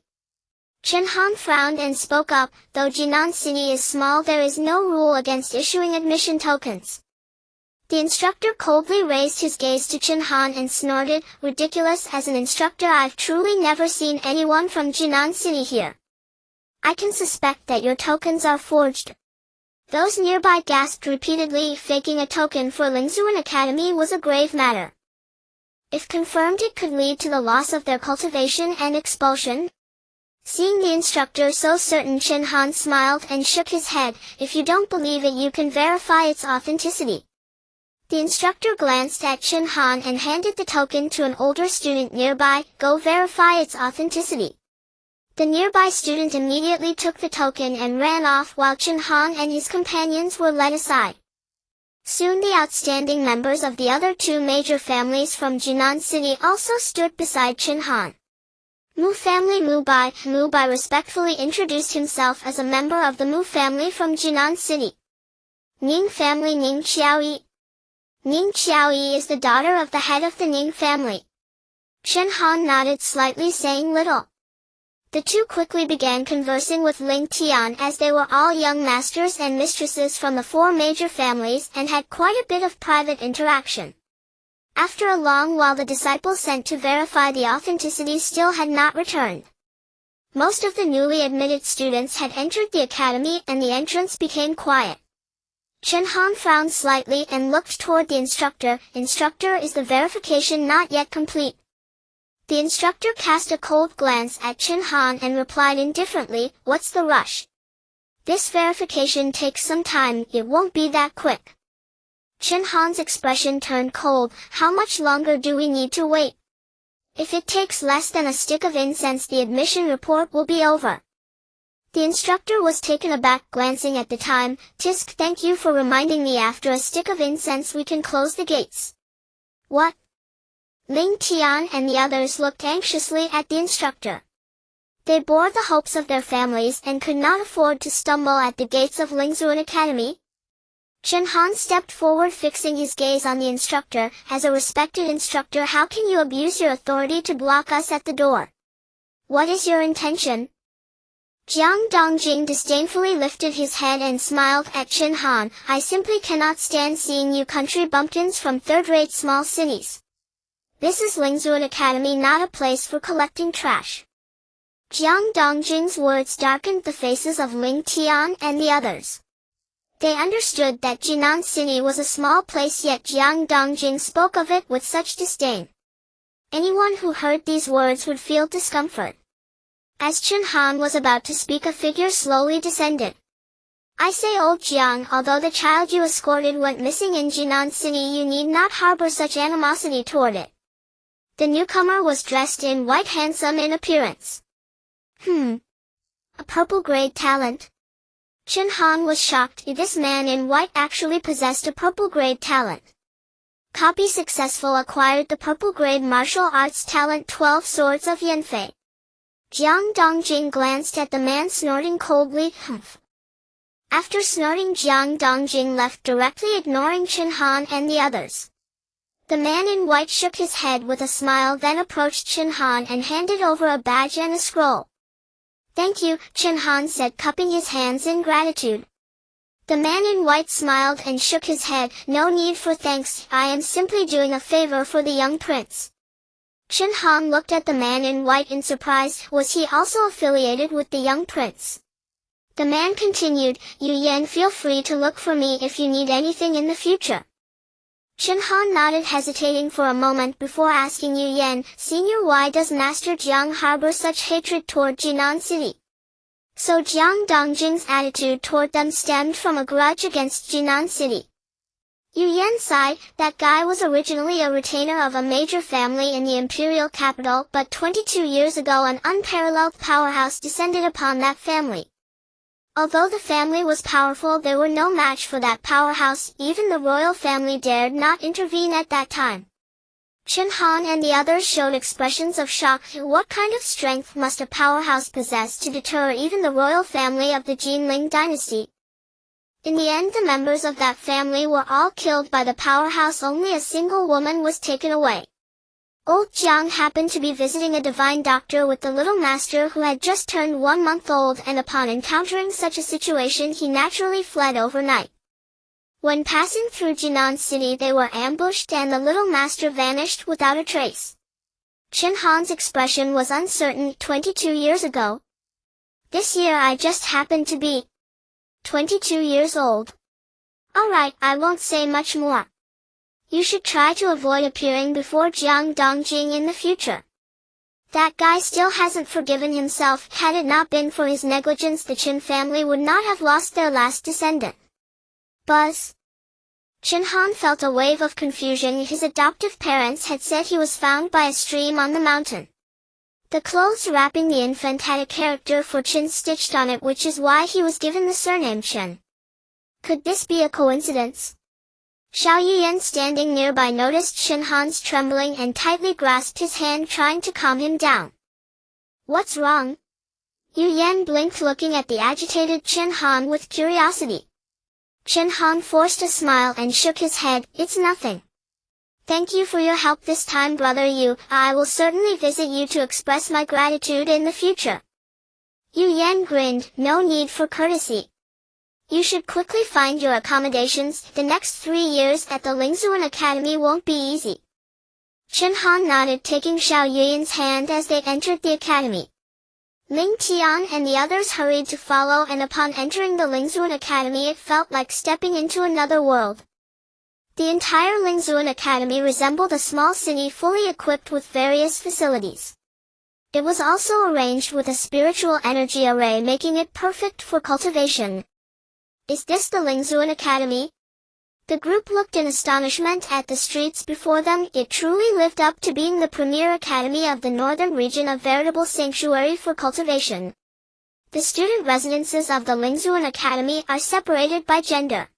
Chen Han frowned and spoke up, though Jinan City is small, there is no rule against issuing admission tokens. The instructor coldly raised his gaze to Chen Han and snorted, ridiculous. As an instructor, I've truly never seen anyone from Jinan City here. I can suspect that your tokens are forged. Those nearby gasped repeatedly. Faking a token for Lingzuan Academy was a grave matter. If confirmed, it could lead to the loss of their cultivation and expulsion. Seeing the instructor so certain, Chen Han smiled and shook his head. If you don't believe it, you can verify its authenticity. The instructor glanced at Chen Han and handed the token to an older student nearby. Go verify its authenticity. The nearby student immediately took the token and ran off while Chen Han and his companions were led aside. Soon the outstanding members of the other 2 major families from Jinan City also stood beside Chen Han. Mu family Mu Bai respectfully introduced himself as a member of the Mu family from Jinan City. Ning family Ning Xiaoyi. Ning Xiaoyi is the daughter of the head of the Ning family. Chen Han nodded slightly, saying little. The 2 quickly began conversing with Ling Tian, as they were all young masters and mistresses from the 4 major families and had quite a bit of private interaction. After a long while, the disciples sent to verify the authenticity still had not returned. Most of the newly admitted students had entered the academy and the entrance became quiet. Chen Han frowned slightly and looked toward the instructor. Instructor, is the verification not yet complete? The instructor cast a cold glance at Chen Han and replied indifferently, what's the rush? This verification takes some time, it won't be that quick. Chen Han's expression turned cold. How much longer do we need to wait? If it takes less than a stick of incense, the admission report will be over. The instructor was taken aback, glancing at the time. Tisk, thank you for reminding me. After a stick of incense we can close the gates. What? Ling Tian and the others looked anxiously at the instructor. They bore the hopes of their families and could not afford to stumble at the gates of Lingzuan Academy. Chen Han stepped forward, fixing his gaze on the instructor. As a respected instructor, how can you abuse your authority to block us at the door? What is your intention? Jiang Dongjing disdainfully lifted his head and smiled at Chen Han. I simply cannot stand seeing you country bumpkins from third-rate small cities. This is Lingzuan Academy, not a place for collecting trash. Jiang Dongjing's words darkened the faces of Ling Tian and the others. They understood that Jinan City was a small place, yet Jiang Dongjing spoke of it with such disdain. Anyone who heard these words would feel discomfort. As Chen Han was about to speak, a figure slowly descended. I say, old Jiang, although the child you escorted went missing in Jinan City, you need not harbor such animosity toward it. The newcomer was dressed in white, handsome in appearance. A purple grade talent? Chen Han was shocked. This man in white actually possessed a purple grade talent. Copy successful. Acquired the purple grade martial arts talent 12 Swords of Yanfei. Jiang Dongjing glanced at the man snorting coldly. Humph. After snorting, Jiang Dongjing left directly, ignoring Chen Han and the others. The man in white shook his head with a smile, then approached Chen Han and handed over a badge and a scroll. Thank you, Chen Han said, cupping his hands in gratitude. The man in white smiled and shook his head. No need for thanks, I am simply doing a favor for the young prince. Chen Han looked at the man in white in surprise. Was he also affiliated with the young prince? The man continued, Yu Yan, feel free to look for me if you need anything in the future. Chen Han nodded, hesitating for a moment before asking Yu Yan, Senior, why does Master Jiang harbor such hatred toward Jinan City? So Jiang Dongjing's attitude toward them stemmed from a grudge against Jinan City. Yu Yan sighed. That guy was originally a retainer of a major family in the imperial capital, but 22 years ago an unparalleled powerhouse descended upon that family. Although the family was powerful, they were no match for that powerhouse. Even the royal family dared not intervene at that time. Chen Han and the others showed expressions of shock. What kind of strength must a powerhouse possess to deter even the royal family of the Jinling dynasty? In the end, the members of that family were all killed by the powerhouse. Only a single woman was taken away. Old Jiang happened to be visiting a divine doctor with the little master who had just turned 1 month old, and upon encountering such a situation he naturally fled overnight. When passing through Jinan City they were ambushed and the little master vanished without a trace. Chen Han's expression was uncertain. 22 years ago. This year I just happened to be 22 years old. Alright, I won't say much more. You should try to avoid appearing before Jiang Dongjing in the future. That guy still hasn't forgiven himself. Had it not been for his negligence, the Chen family would not have lost their last descendant. Buzz. Chen Han felt a wave of confusion. His adoptive parents had said he was found by a stream on the mountain. The clothes wrapping the infant had a character for Chen stitched on it, which is why he was given the surname Chen. Could this be a coincidence? Xiao Yuyan, standing nearby, noticed Chen Han's trembling and tightly grasped his hand, trying to calm him down. What's wrong? Yu Yan blinked, looking at the agitated Chen Han with curiosity. Chen Han forced a smile and shook his head. It's nothing. Thank you for your help this time, brother Yu. I will certainly visit you to express my gratitude in the future. Yu Yan grinned. No need for courtesy. You should quickly find your accommodations. The next 3 years at the Lingzuan Academy won't be easy. Chen Han nodded, taking Xiao Yuyan's hand as they entered the academy. Ling Tian and the others hurried to follow, and upon entering the Lingzuan Academy it felt like stepping into another world. The entire Lingzuan Academy resembled a small city fully equipped with various facilities. It was also arranged with a spiritual energy array, making it perfect for cultivation. Is this the Lingzuan Academy? The group looked in astonishment at the streets before them. It truly lived up to being the premier academy of the northern region, a veritable sanctuary for cultivation. The student residences of the Lingzuan Academy are separated by gender.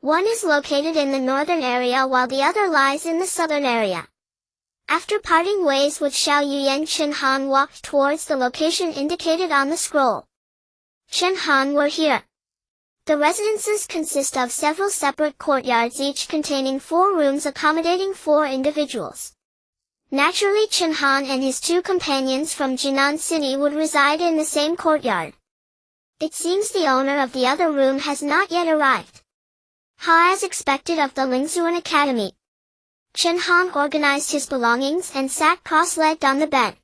One is located in the northern area while the other lies in the southern area. After parting ways with Xiao Yuyan, Chen Han walked towards the location indicated on the scroll. Chen Han, we're here. The residences consist of several separate courtyards, each containing 4 rooms accommodating 4 individuals. Naturally, Chen Han and his 2 companions from Jinan City would reside in the same courtyard. It seems the owner of the other room has not yet arrived. How, as expected of the Lingzuan Academy. Chen Han organized his belongings and sat cross-legged on the bed.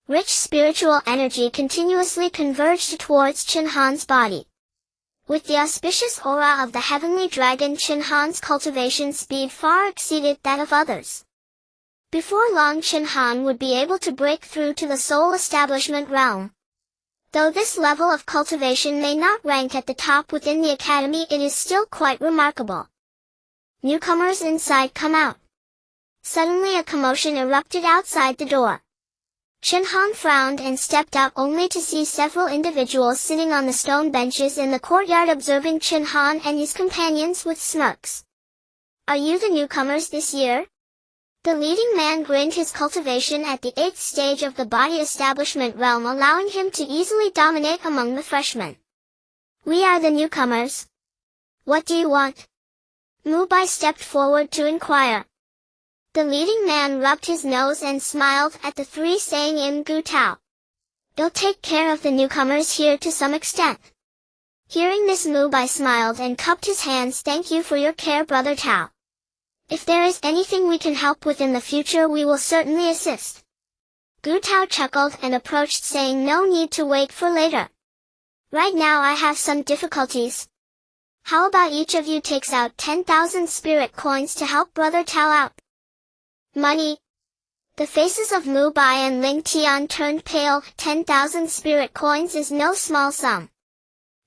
Rich spiritual energy continuously converged towards Chen Han's body. With the auspicious aura of the heavenly dragon, Chen Han's cultivation speed far exceeded that of others. Before long, Chen Han would be able to break through to the soul establishment realm. Though this level of cultivation may not rank at the top within the academy, it is still quite remarkable. Newcomers inside, come out. Suddenly a commotion erupted outside the door. Chen Han frowned and stepped out, only to see several individuals sitting on the stone benches in the courtyard observing Chen Han and his companions with smirks. Are you the newcomers this year? The leading man grinned, his cultivation at the 8th stage of the body establishment realm, allowing him to easily dominate among the freshmen. We are the newcomers. What do you want? Mu Bai stepped forward to inquire. The leading man rubbed his nose and smiled at the 3, saying in Gu Tao, "You'll take care of the newcomers here to some extent." Hearing this, Mu Bai smiled and cupped his hands. Thank you for your care, brother Tao. If there is anything we can help with in the future, we will certainly assist. Gu Tao chuckled and approached, saying, no need to wait for later. Right now I have some difficulties. How about each of you takes out 10,000 spirit coins to help Brother Tao out? Money. The faces of Mu Bai and Ling Tian turned pale. 10,000 spirit coins is no small sum.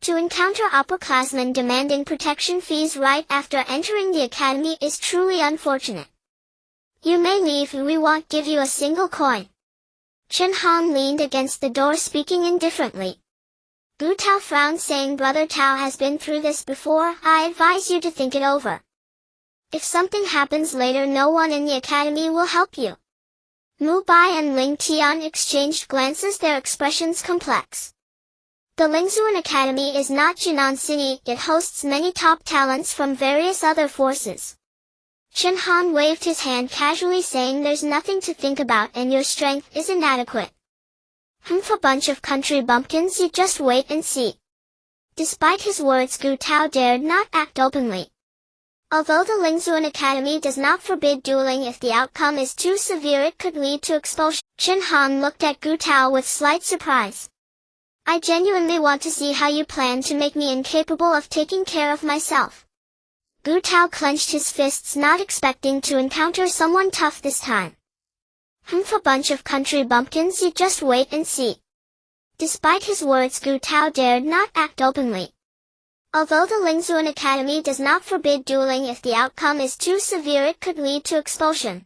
To encounter upperclassmen demanding protection fees right after entering the academy is truly unfortunate. You may leave, we won't give you a single coin. Chen Han leaned against the door, speaking indifferently. Gu Tao frowned, saying, Brother Tao has been through this before. I advise you to think it over. If something happens later, no one in the academy will help you. Mu Bai and Ling Tian exchanged glances, their expressions complex. The Lingzuan Academy is not Jinan City, it hosts many top talents from various other forces. Chen Han waved his hand casually, saying, there's nothing to think about and your strength is inadequate. Humph, a bunch of country bumpkins, you just wait and see. Despite his words, Gu Tao dared not act openly. Although the Lingzuan Academy does not forbid dueling, if the outcome is too severe it could lead to expulsion. Chen Han looked at Gu Tao with slight surprise. I genuinely want to see how you plan to make me incapable of taking care of myself. Gu Tao clenched his fists, not expecting to encounter someone tough this time. Humph, a bunch of country bumpkins, you just wait and see. Despite his words, Gu Tao dared not act openly. Although the Lingzuan Academy does not forbid dueling, if the outcome is too severe it could lead to expulsion.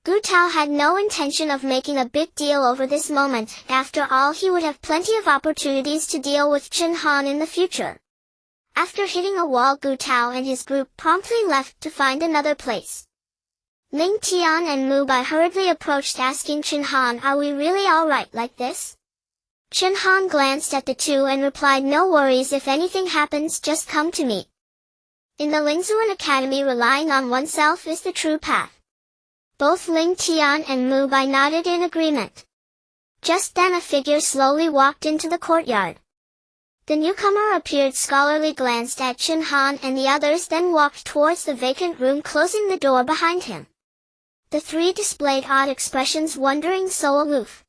Gu Tao had no intention of making a big deal over this moment. After all, he would have plenty of opportunities to deal with Chen Han in the future. After hitting a wall, Gu Tao and his group promptly left to find another place. Ling Tian and Mu Bai hurriedly approached, asking Chen Han, are we really alright like this? Chen Han glanced at the two and replied, no worries, if anything happens just come to me. In the Lingzuan Academy, relying on oneself is the true path. Both Ling Tian and Mu Bai nodded in agreement. Just then a figure slowly walked into the courtyard. The newcomer appeared, scholarly, glanced at Chen Han and the others, then walked towards the vacant room, closing the door behind him. The three displayed odd expressions, wondering, so aloof.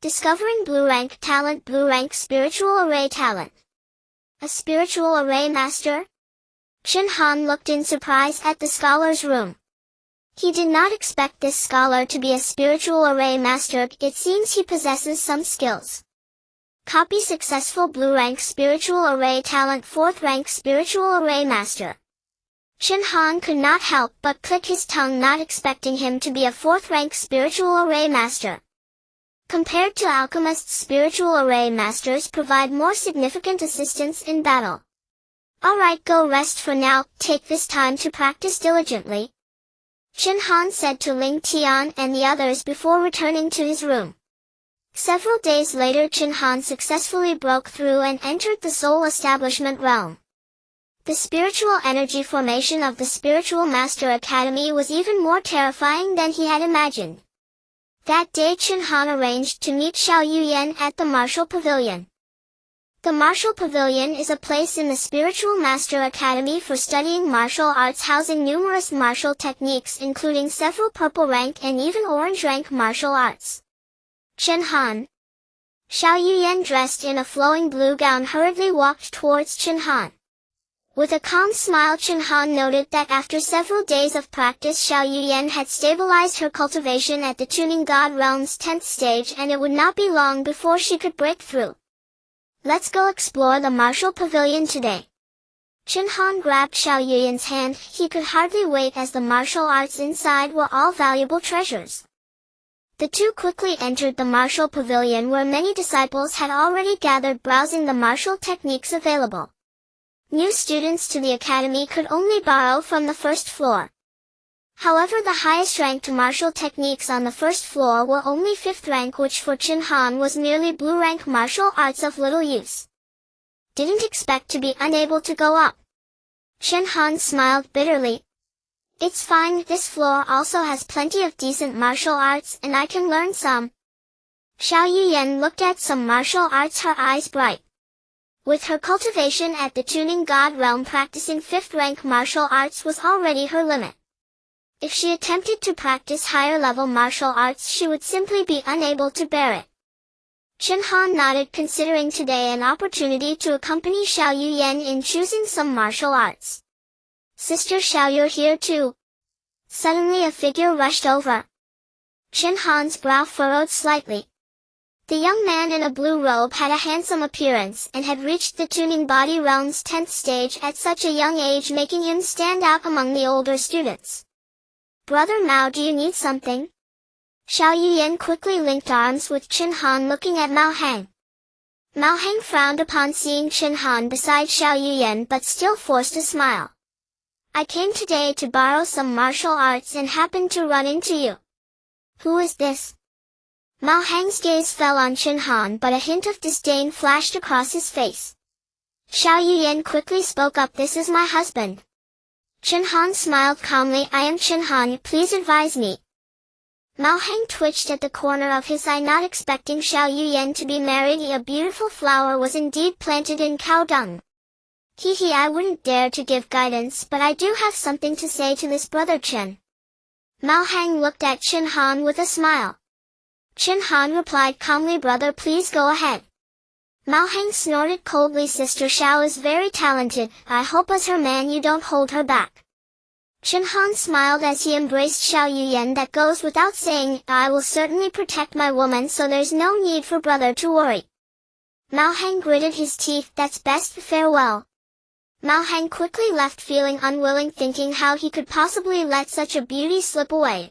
Discovering Blue Rank Talent. Blue Rank Spiritual Array Talent. A Spiritual Array Master? Chen Han looked in surprise at the scholar's room. He did not expect this scholar to be a Spiritual Array Master. It seems he possesses some skills. Copy successful. Blue Rank Spiritual Array Talent. 4th Rank Spiritual Array Master. Chen Han could not help but click his tongue, not expecting him to be a 4th Rank Spiritual Array Master. Compared to alchemists, spiritual array masters provide more significant assistance in battle. Alright, go rest for now, take this time to practice diligently. Chen Han said to Ling Tian and the others before returning to his room. Several days later, Chen Han successfully broke through and entered the Soul Establishment realm. The spiritual energy formation of the Spiritual Master Academy was even more terrifying than he had imagined. That day, Chen Han arranged to meet Xiao Yuyan at the Martial Pavilion. The Martial Pavilion is a place in the Spiritual Master Academy for studying martial arts, housing numerous martial techniques including several purple rank and even orange rank martial arts. Chen Han. Xiao Yuyan, dressed in a flowing blue gown, hurriedly walked towards Chen Han. With a calm smile, Chen Han noted that after several days of practice, Xiao Yuyan had stabilized her cultivation at the Tuning God Realm's 10th stage, and it would not be long before she could break through. Let's go explore the Martial Pavilion today. Chen Han grabbed Xiao Yuyan's hand. He could hardly wait, as the martial arts inside were all valuable treasures. The two quickly entered the Martial Pavilion, where many disciples had already gathered, browsing the martial techniques available. New students to the academy could only borrow from the first floor. However, the highest ranked martial techniques on the first floor were only 5th rank, which for Chen Han was merely blue rank martial arts of little use. Didn't expect to be unable to go up. Chen Han smiled bitterly. It's fine, this floor also has plenty of decent martial arts and I can learn some. Xiao Yuyan looked at some martial arts, her eyes bright. With her cultivation at the Tuning God Realm, practicing 5th rank martial arts was already her limit. If she attempted to practice higher-level martial arts, she would simply be unable to bear it. Chen Han nodded, considering today an opportunity to accompany Xiao Yuyan in choosing some martial arts. Sister Xiao, you're here too. Suddenly a figure rushed over. Chen Han's brow furrowed slightly. The young man in a blue robe had a handsome appearance and had reached the tuning body realm's 10th stage at such a young age, making him stand out among the older students. Brother Mao, do you need something? Xiao Yuyan quickly linked arms with Chen Han, looking at Mao Hang. Mao Hang frowned upon seeing Chen Han beside Xiao Yuyan, but still forced a smile. I came today to borrow some martial arts and happened to run into you. Who is this? Mao Hang's gaze fell on Chen Han, but a hint of disdain flashed across his face. Xiao Yuyan quickly spoke up, this is my husband. Chen Han smiled calmly, I am Chen Han, please advise me. Mao Hang twitched at the corner of his eye, not expecting Xiao Yuyan to be married. A beautiful flower was indeed planted in cow dung. Hehe, I wouldn't dare to give guidance, but I do have something to say to this brother Chen. Mao Hang looked at Chen Han with a smile. Chen Han replied calmly, brother, please go ahead. Mao Hang snorted coldly, Sister Xiao is very talented, I hope as her man you don't hold her back. Chen Han smiled as he embraced Xiao Yuyan, that goes without saying, I will certainly protect my woman, so there's no need for brother to worry. Mao Hang gritted his teeth, that's best, farewell. Mao Hang quickly left, feeling unwilling, thinking how he could possibly let such a beauty slip away.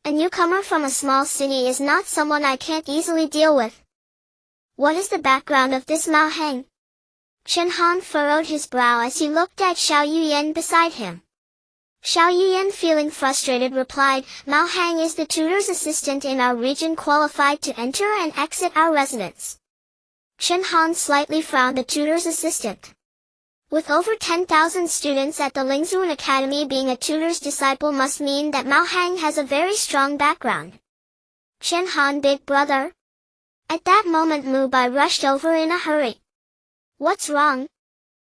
A newcomer from a small city is not someone I can't easily deal with. What is the background of this Mao Hang? Chen Han furrowed his brow as he looked at Xiao Yuyan beside him. Xiao Yuyan, feeling frustrated, replied, Mao Hang is the tutor's assistant in our region, qualified to enter and exit our residence. Chen Han slightly frowned, the tutor's assistant. With over 10,000 students at the Lingzuan Academy, being a tutor's disciple must mean that Mao Hang has a very strong background. Chen Han, big brother. At that moment Mu Bai rushed over in a hurry. What's wrong?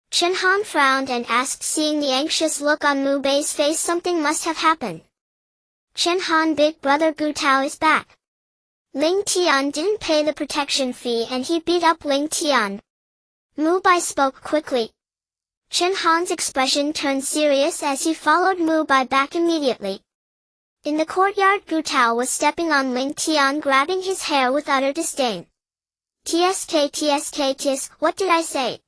Chen Han frowned and asked, seeing the anxious look on Mu Bai's face, something must have happened. Chen Han, big brother, Gu Tao is back. Ling Tian didn't pay the protection fee and he beat up Ling Tian. Mu Bai spoke quickly. Chen Han's expression turned serious as he followed Mu Bai back immediately. In the courtyard, Gu Tao was stepping on Ling Tian, grabbing his hair with utter disdain. Tsk, what did I say?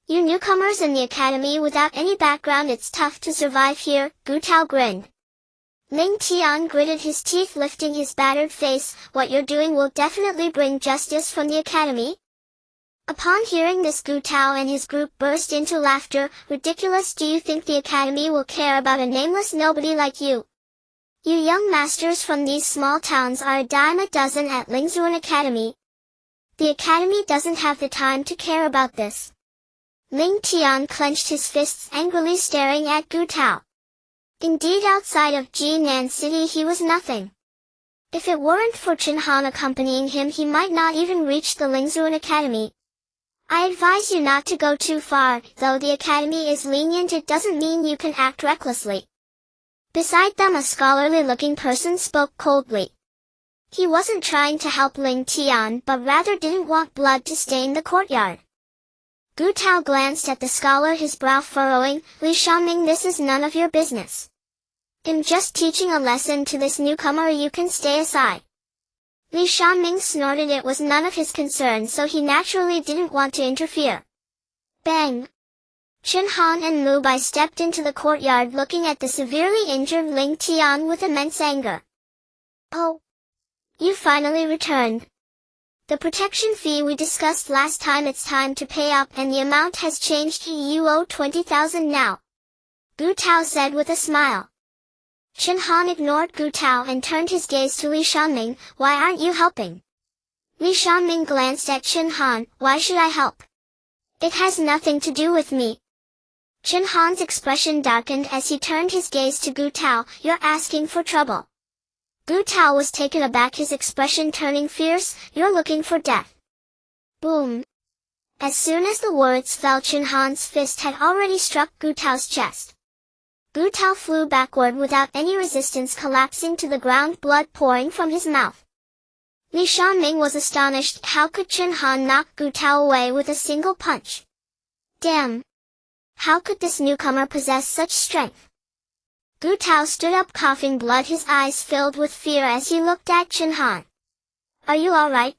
You newcomers in the academy without any background, it's tough to survive here, Gu Tao grinned. Ling Tian gritted his teeth, lifting his battered face, what you're doing will definitely bring justice from the academy? Upon hearing this, Gu Tao and his group burst into laughter. Ridiculous, do you think the academy will care about a nameless nobody like you? You young masters from these small towns are a dime a dozen at Lingzuan Academy. The academy doesn't have the time to care about this. Ling Tian clenched his fists angrily, staring at Gu Tao. Indeed, outside of Jinan City he was nothing. If it weren't for Chen Han accompanying him, he might not even reach the Lingzuan Academy. I advise you not to go too far, though the academy is lenient it doesn't mean you can act recklessly. Beside them a scholarly-looking person spoke coldly. He wasn't trying to help Ling Tian, but rather didn't want blood to stain the courtyard. Gu Tao glanced at the scholar, his brow furrowing. Li Shanming, this is none of your business. I'm just teaching a lesson to this newcomer, you can stay aside. Li Shanming snorted. It was none of his concern, so he naturally didn't want to interfere. Bang! Chen Han and Mu Bai stepped into the courtyard, looking at the severely injured Ling Tian with immense anger. Oh! You finally returned. The protection fee we discussed last time, it's time to pay up, and the amount has changed. You owe 20,000 now. Gu Tao said with a smile. Chen Han ignored Gu Tao and turned his gaze to Li Shanming. Why aren't you helping? Li Shanming glanced at Chen Han. Why should I help? It has nothing to do with me. Chen Han's expression darkened as he turned his gaze to Gu Tao. You're asking for trouble. Gu Tao was taken aback, his expression turning fierce. You're looking for death. Boom. As soon as the words fell, Chen Han's fist had already struck Gu Tao's chest. Gu Tao flew backward without any resistance, collapsing to the ground, blood pouring from his mouth. Li Shanming was astonished. How could Chen Han knock Gu Tao away with a single punch? Damn! How could this newcomer possess such strength? Gu Tao stood up, coughing blood, his eyes filled with fear as he looked at Chen Han. Are you alright?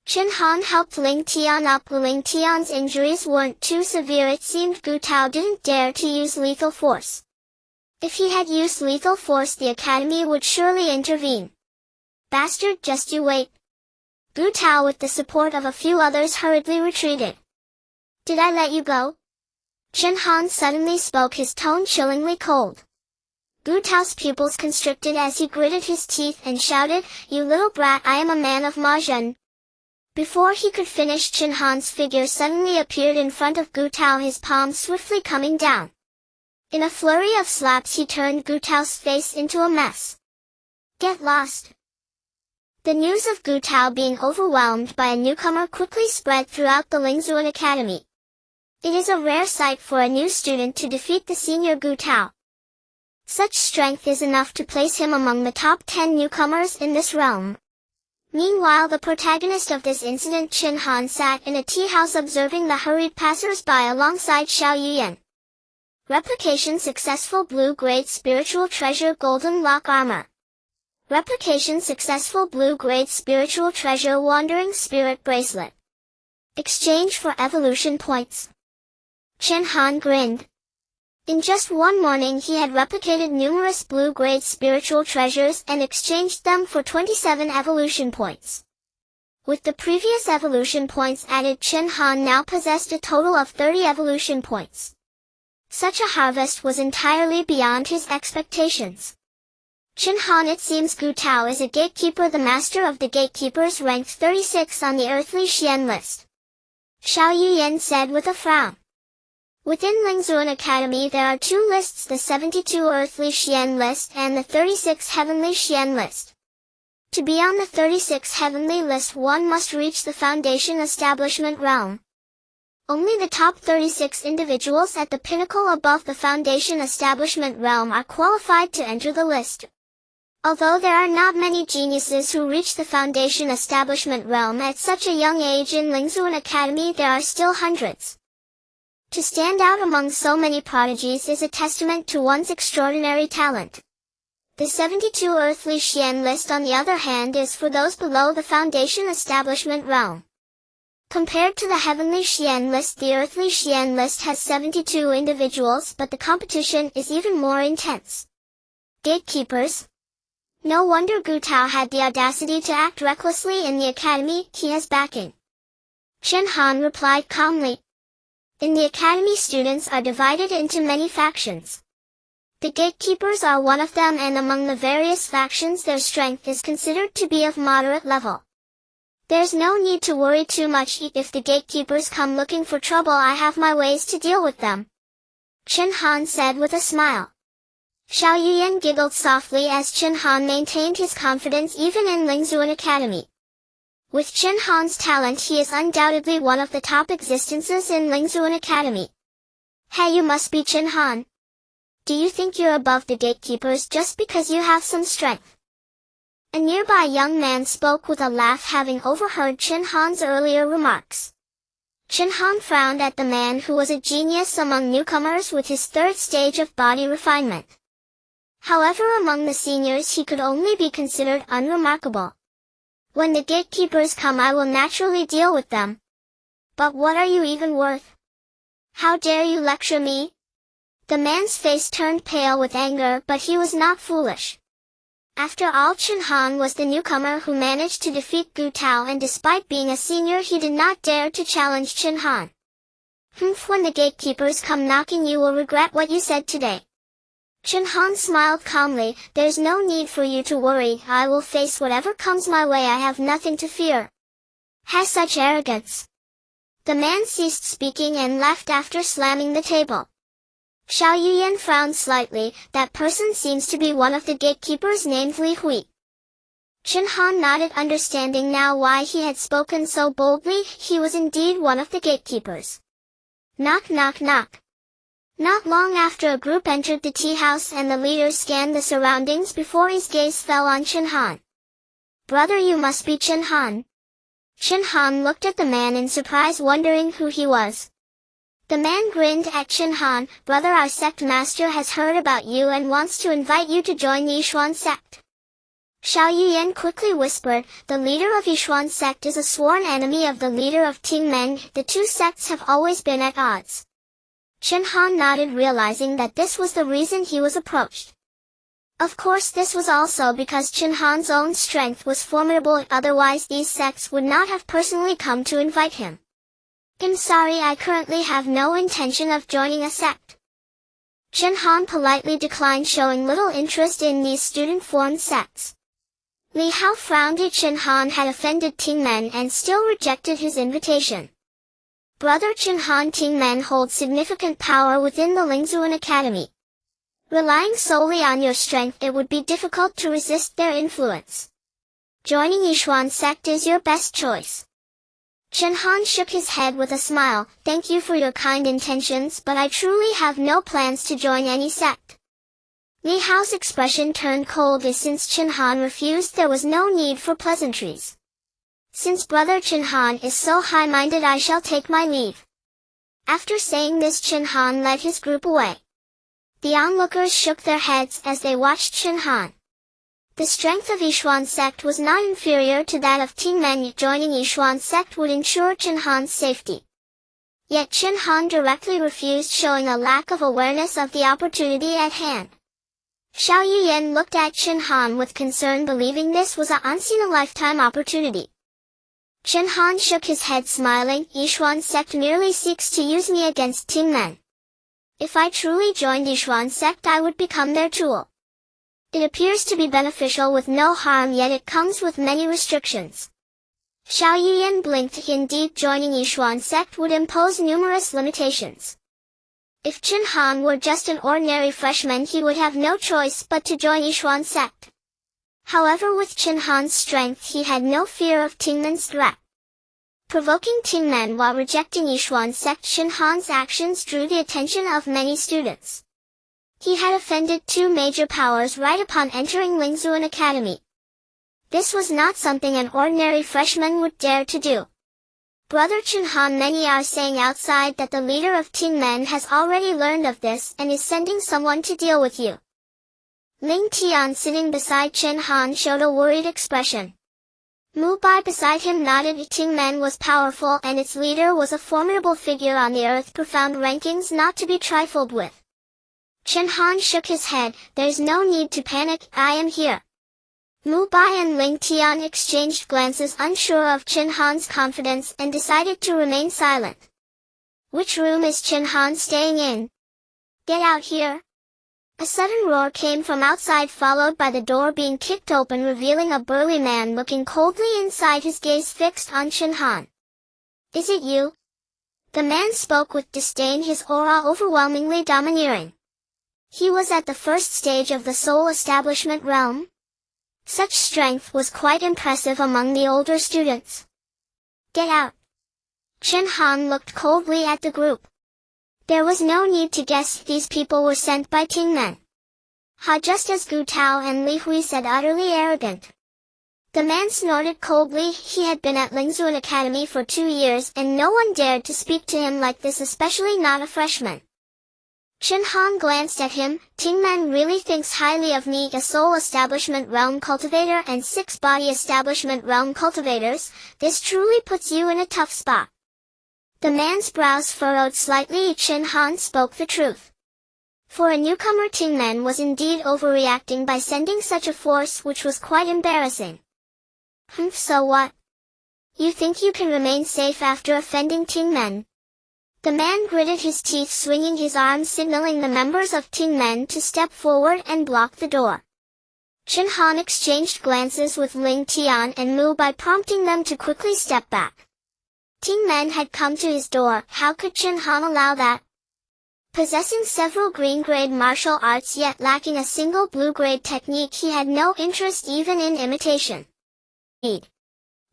Chen Han helped Ling Tian up. Ling Tian's injuries weren't too severe. It seemed Gu Tao didn't dare to use lethal force. If he had used lethal force, the academy would surely intervene. Bastard, just you wait. Gu Tao, with the support of a few others, hurriedly retreated. Did I let you go? Chen Han suddenly spoke, his tone chillingly cold. Gu Tao's pupils constricted as he gritted his teeth and shouted, "You little brat, I am a man of Mahjong." Before he could finish, Chen Han's figure suddenly appeared in front of Gu Tao, his palm swiftly coming down. In a flurry of slaps, he turned Gu Tao's face into a mess. Get lost. The news of Gu Tao being overwhelmed by a newcomer quickly spread throughout the Lingzuan Academy. It is a rare sight for a new student to defeat the senior Gu Tao. Such strength is enough to place him among the top 10 newcomers in this realm. Meanwhile, the protagonist of this incident, Chen Han, sat in a tea house observing the hurried passers-by alongside Xiao Yuyan. Replication successful. Blue-grade spiritual treasure, golden lock armor. Replication successful. Blue-grade spiritual treasure, wandering spirit bracelet. Exchange for evolution points. Chen Han grinned. In just one morning he had replicated numerous blue-grade spiritual treasures and exchanged them for 27 evolution points. With the previous evolution points added, Chen Han now possessed a total of 30 evolution points. Such a harvest was entirely beyond his expectations. Chen Han, it seems Gu Tao is a gatekeeper. The master of the gatekeepers ranked 36 on the earthly Xian list. Xiao Yuyan said with a frown. Within Lingzuan Academy there are two lists, the 72 Earthly Xian list and the 36 Heavenly Xian list. To be on the 36 Heavenly list, one must reach the Foundation Establishment realm. Only the top 36 individuals at the pinnacle above the Foundation Establishment realm are qualified to enter the list. Although there are not many geniuses who reach the Foundation Establishment realm at such a young age in Lingzuan Academy, there are still hundreds. To stand out among so many prodigies is a testament to one's extraordinary talent. The 72 Earthly Xian list, on the other hand, is for those below the Foundation Establishment realm. Compared to the Heavenly Xian list, the Earthly Xian list has 72 individuals, but the competition is even more intense. Gatekeepers. No wonder Gu Tao had the audacity to act recklessly in the academy. He has backing. Chen Han replied calmly. In the academy, students are divided into many factions. The gatekeepers are one of them, and among the various factions their strength is considered to be of moderate level. There's no need to worry too much. If the gatekeepers come looking for trouble, I have my ways to deal with them. Chen Han said with a smile. Xiao Yuyan giggled softly as Chen Han maintained his confidence even in Lingzuan Academy. With Chen Han's talent, he is undoubtedly one of the top existences in Lingzuan Academy. Hey, you must be Chen Han. Do you think you're above the gatekeepers just because you have some strength? A nearby young man spoke with a laugh, having overheard Chen Han's earlier remarks. Chen Han frowned at the man who was a genius among newcomers with his third stage of body refinement. However, among the seniors he could only be considered unremarkable. When the gatekeepers come, I will naturally deal with them. But what are you even worth? How dare you lecture me? The man's face turned pale with anger, but he was not foolish. After all, Chen Han was the newcomer who managed to defeat Gu Tao, and despite being a senior he did not dare to challenge Chen Han. When the gatekeepers come knocking, you will regret what you said today. Chen Han smiled calmly. There's no need for you to worry. I will face whatever comes my way. I have nothing to fear. Has such arrogance. The man ceased speaking and left after slamming the table. Xiao Yuyan frowned slightly. That person seems to be one of the gatekeepers named Li Hui. Chen Han nodded, understanding now why he had spoken so boldly. He was indeed one of the gatekeepers. Knock knock knock. Not long after, a group entered the tea house and the leader scanned the surroundings before his gaze fell on Chen Han. "Brother, you must be Chen Han." Chen Han looked at the man in surprise, wondering who he was. The man grinned at Chen Han. "Brother, our sect master has heard about you and wants to invite you to join the Yishuan sect." Xiao Yuyan quickly whispered, "The leader of Yishuan sect is a sworn enemy of the leader of Tingmen. The two sects have always been at odds." Chen Han nodded, realizing that this was the reason he was approached. Of course, this was also because Chen Han's own strength was formidable, otherwise these sects would not have personally come to invite him. "I'm sorry, I currently have no intention of joining a sect." Chen Han politely declined, showing little interest in these student-formed sects. Li Hao frowned at Chen Han had offended Tingmen and still rejected his invitation. "Brother Chen Han, Tingmen hold significant power within the Lingzuan Academy. Relying solely on your strength, it would be difficult to resist their influence. Joining Yishuan sect is your best choice." Chen Han shook his head with a smile. "Thank you for your kind intentions, but I truly have no plans to join any sect." Li Hao's expression turned cold as since Chen Han refused, there was no need for pleasantries. "Since brother Chen Han is so high-minded, I shall take my leave." After saying this, Chen Han led his group away. The onlookers shook their heads as they watched Chen Han. The strength of Yishuan sect was not inferior to that of Tingmen. Joining Yishuan sect would ensure Chen Han's safety. Yet Chen Han directly refused, showing a lack of awareness of the opportunity at hand. Xiao Yuyan looked at Chen Han with concern, believing this was a once-in-a-lifetime opportunity. Chen Han shook his head, smiling. "Yishuan sect merely seeks to use me against Tingmen. If I truly joined Yishuan sect, I would become their tool. It appears to be beneficial with no harm, yet it comes with many restrictions." Xiao Yuyan blinked. Indeed, joining Yishuan sect would impose numerous limitations. If Chen Han were just an ordinary freshman, he would have no choice but to join Yishuan sect. However, with Chen Han's strength, he had no fear of Tingmen's threat. Provoking Tingmen while rejecting Yishuan sect, Chen Han's actions drew the attention of many students. He had offended two major powers right upon entering Lingzuan Academy. This was not something an ordinary freshman would dare to do. "Brother Chen Han, many are saying outside that the leader of Tingmen has already learned of this and is sending someone to deal with you." Ling Tian, sitting beside Chen Han, showed a worried expression. Mu Bai beside him nodded. Tingmen was powerful and its leader was a formidable figure on the earth, profound rankings not to be trifled with. Chen Han shook his head. "There's no need to panic, I am here." Mu Bai and Ling Tian exchanged glances, unsure of Chen Han's confidence, and decided to remain silent. "Which room is Chen Han staying in? Get out here!" A sudden roar came from outside, followed by the door being kicked open, revealing a burly man looking coldly inside, his gaze fixed on Chen Han. "Is it you?" The man spoke with disdain, his aura overwhelmingly domineering. He was at the first stage of the soul establishment realm. Such strength was quite impressive among the older students. "Get out!" Chen Han looked coldly at the group. There was no need to guess, these people were sent by Tingmen. Ha! Just as Gu Tao and Li Hui said, utterly arrogant. The man snorted coldly. He had been at Lingzuan Academy for 2 years, and no one dared to speak to him like this, especially not a freshman. Chen Han glanced at him. "Tingmen really thinks highly of me, a soul establishment realm cultivator and 6 body establishment realm cultivators. This truly puts you in a tough spot." The man's brows furrowed slightly. Chen Han spoke the truth. For a newcomer, Tingmen was indeed overreacting by sending such a force, which was quite embarrassing. So what? You think you can remain safe after offending Tingmen? The man gritted his teeth, swinging his arms, signaling the members of Tingmen to step forward and block the door. Chen Han exchanged glances with Ling Tian and Mu Bai, prompting them to quickly step back. Tingmen had come to his door. How could Chen Han allow that? Possessing several green-grade martial arts yet lacking a single blue-grade technique, he had no interest even in imitation.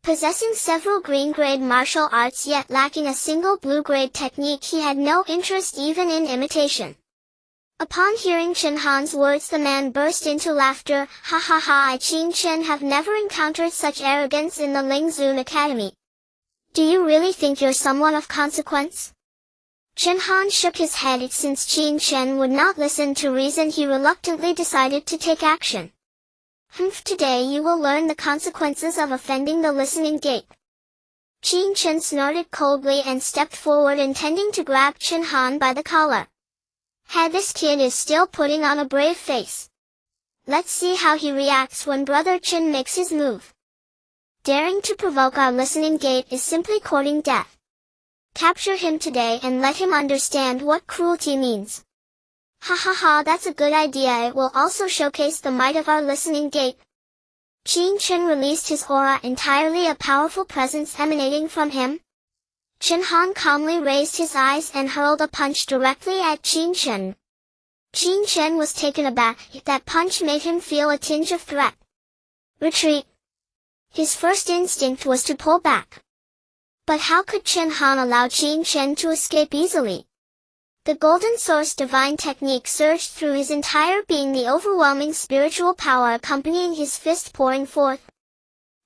Possessing several green-grade martial arts yet lacking a single blue-grade technique, he had no interest even in imitation. Upon hearing Chen Han's words, the man burst into laughter. Ha ha ha, I Qin Chen have never encountered such arrogance in the Ling Zun Academy. Do you really think you're someone of consequence? Chen Han shook his head. Since Qin Chen would not listen to reason, he reluctantly decided to take action. Today you will learn the consequences of offending the listening gate. Qin Chen snorted coldly and stepped forward, intending to grab Chen Han by the collar. This kid is still putting on a brave face. Let's see how he reacts when Brother Chen makes his move. Daring to provoke our listening gate is simply courting death. Capture him today and let him understand what cruelty means. Ha ha ha, that's a good idea. It will also showcase the might of our listening gate. Qin Chen released his aura entirely, a powerful presence emanating from him. Chen Han calmly raised his eyes and hurled a punch directly at Qin Chen. Qin Chen was taken aback. That punch made him feel a tinge of threat. Retreat. His first instinct was to pull back. But how could Chen Han allow Qin Chen to escape easily? The Golden Source Divine Technique surged through his entire being, the overwhelming spiritual power accompanying his fist pouring forth.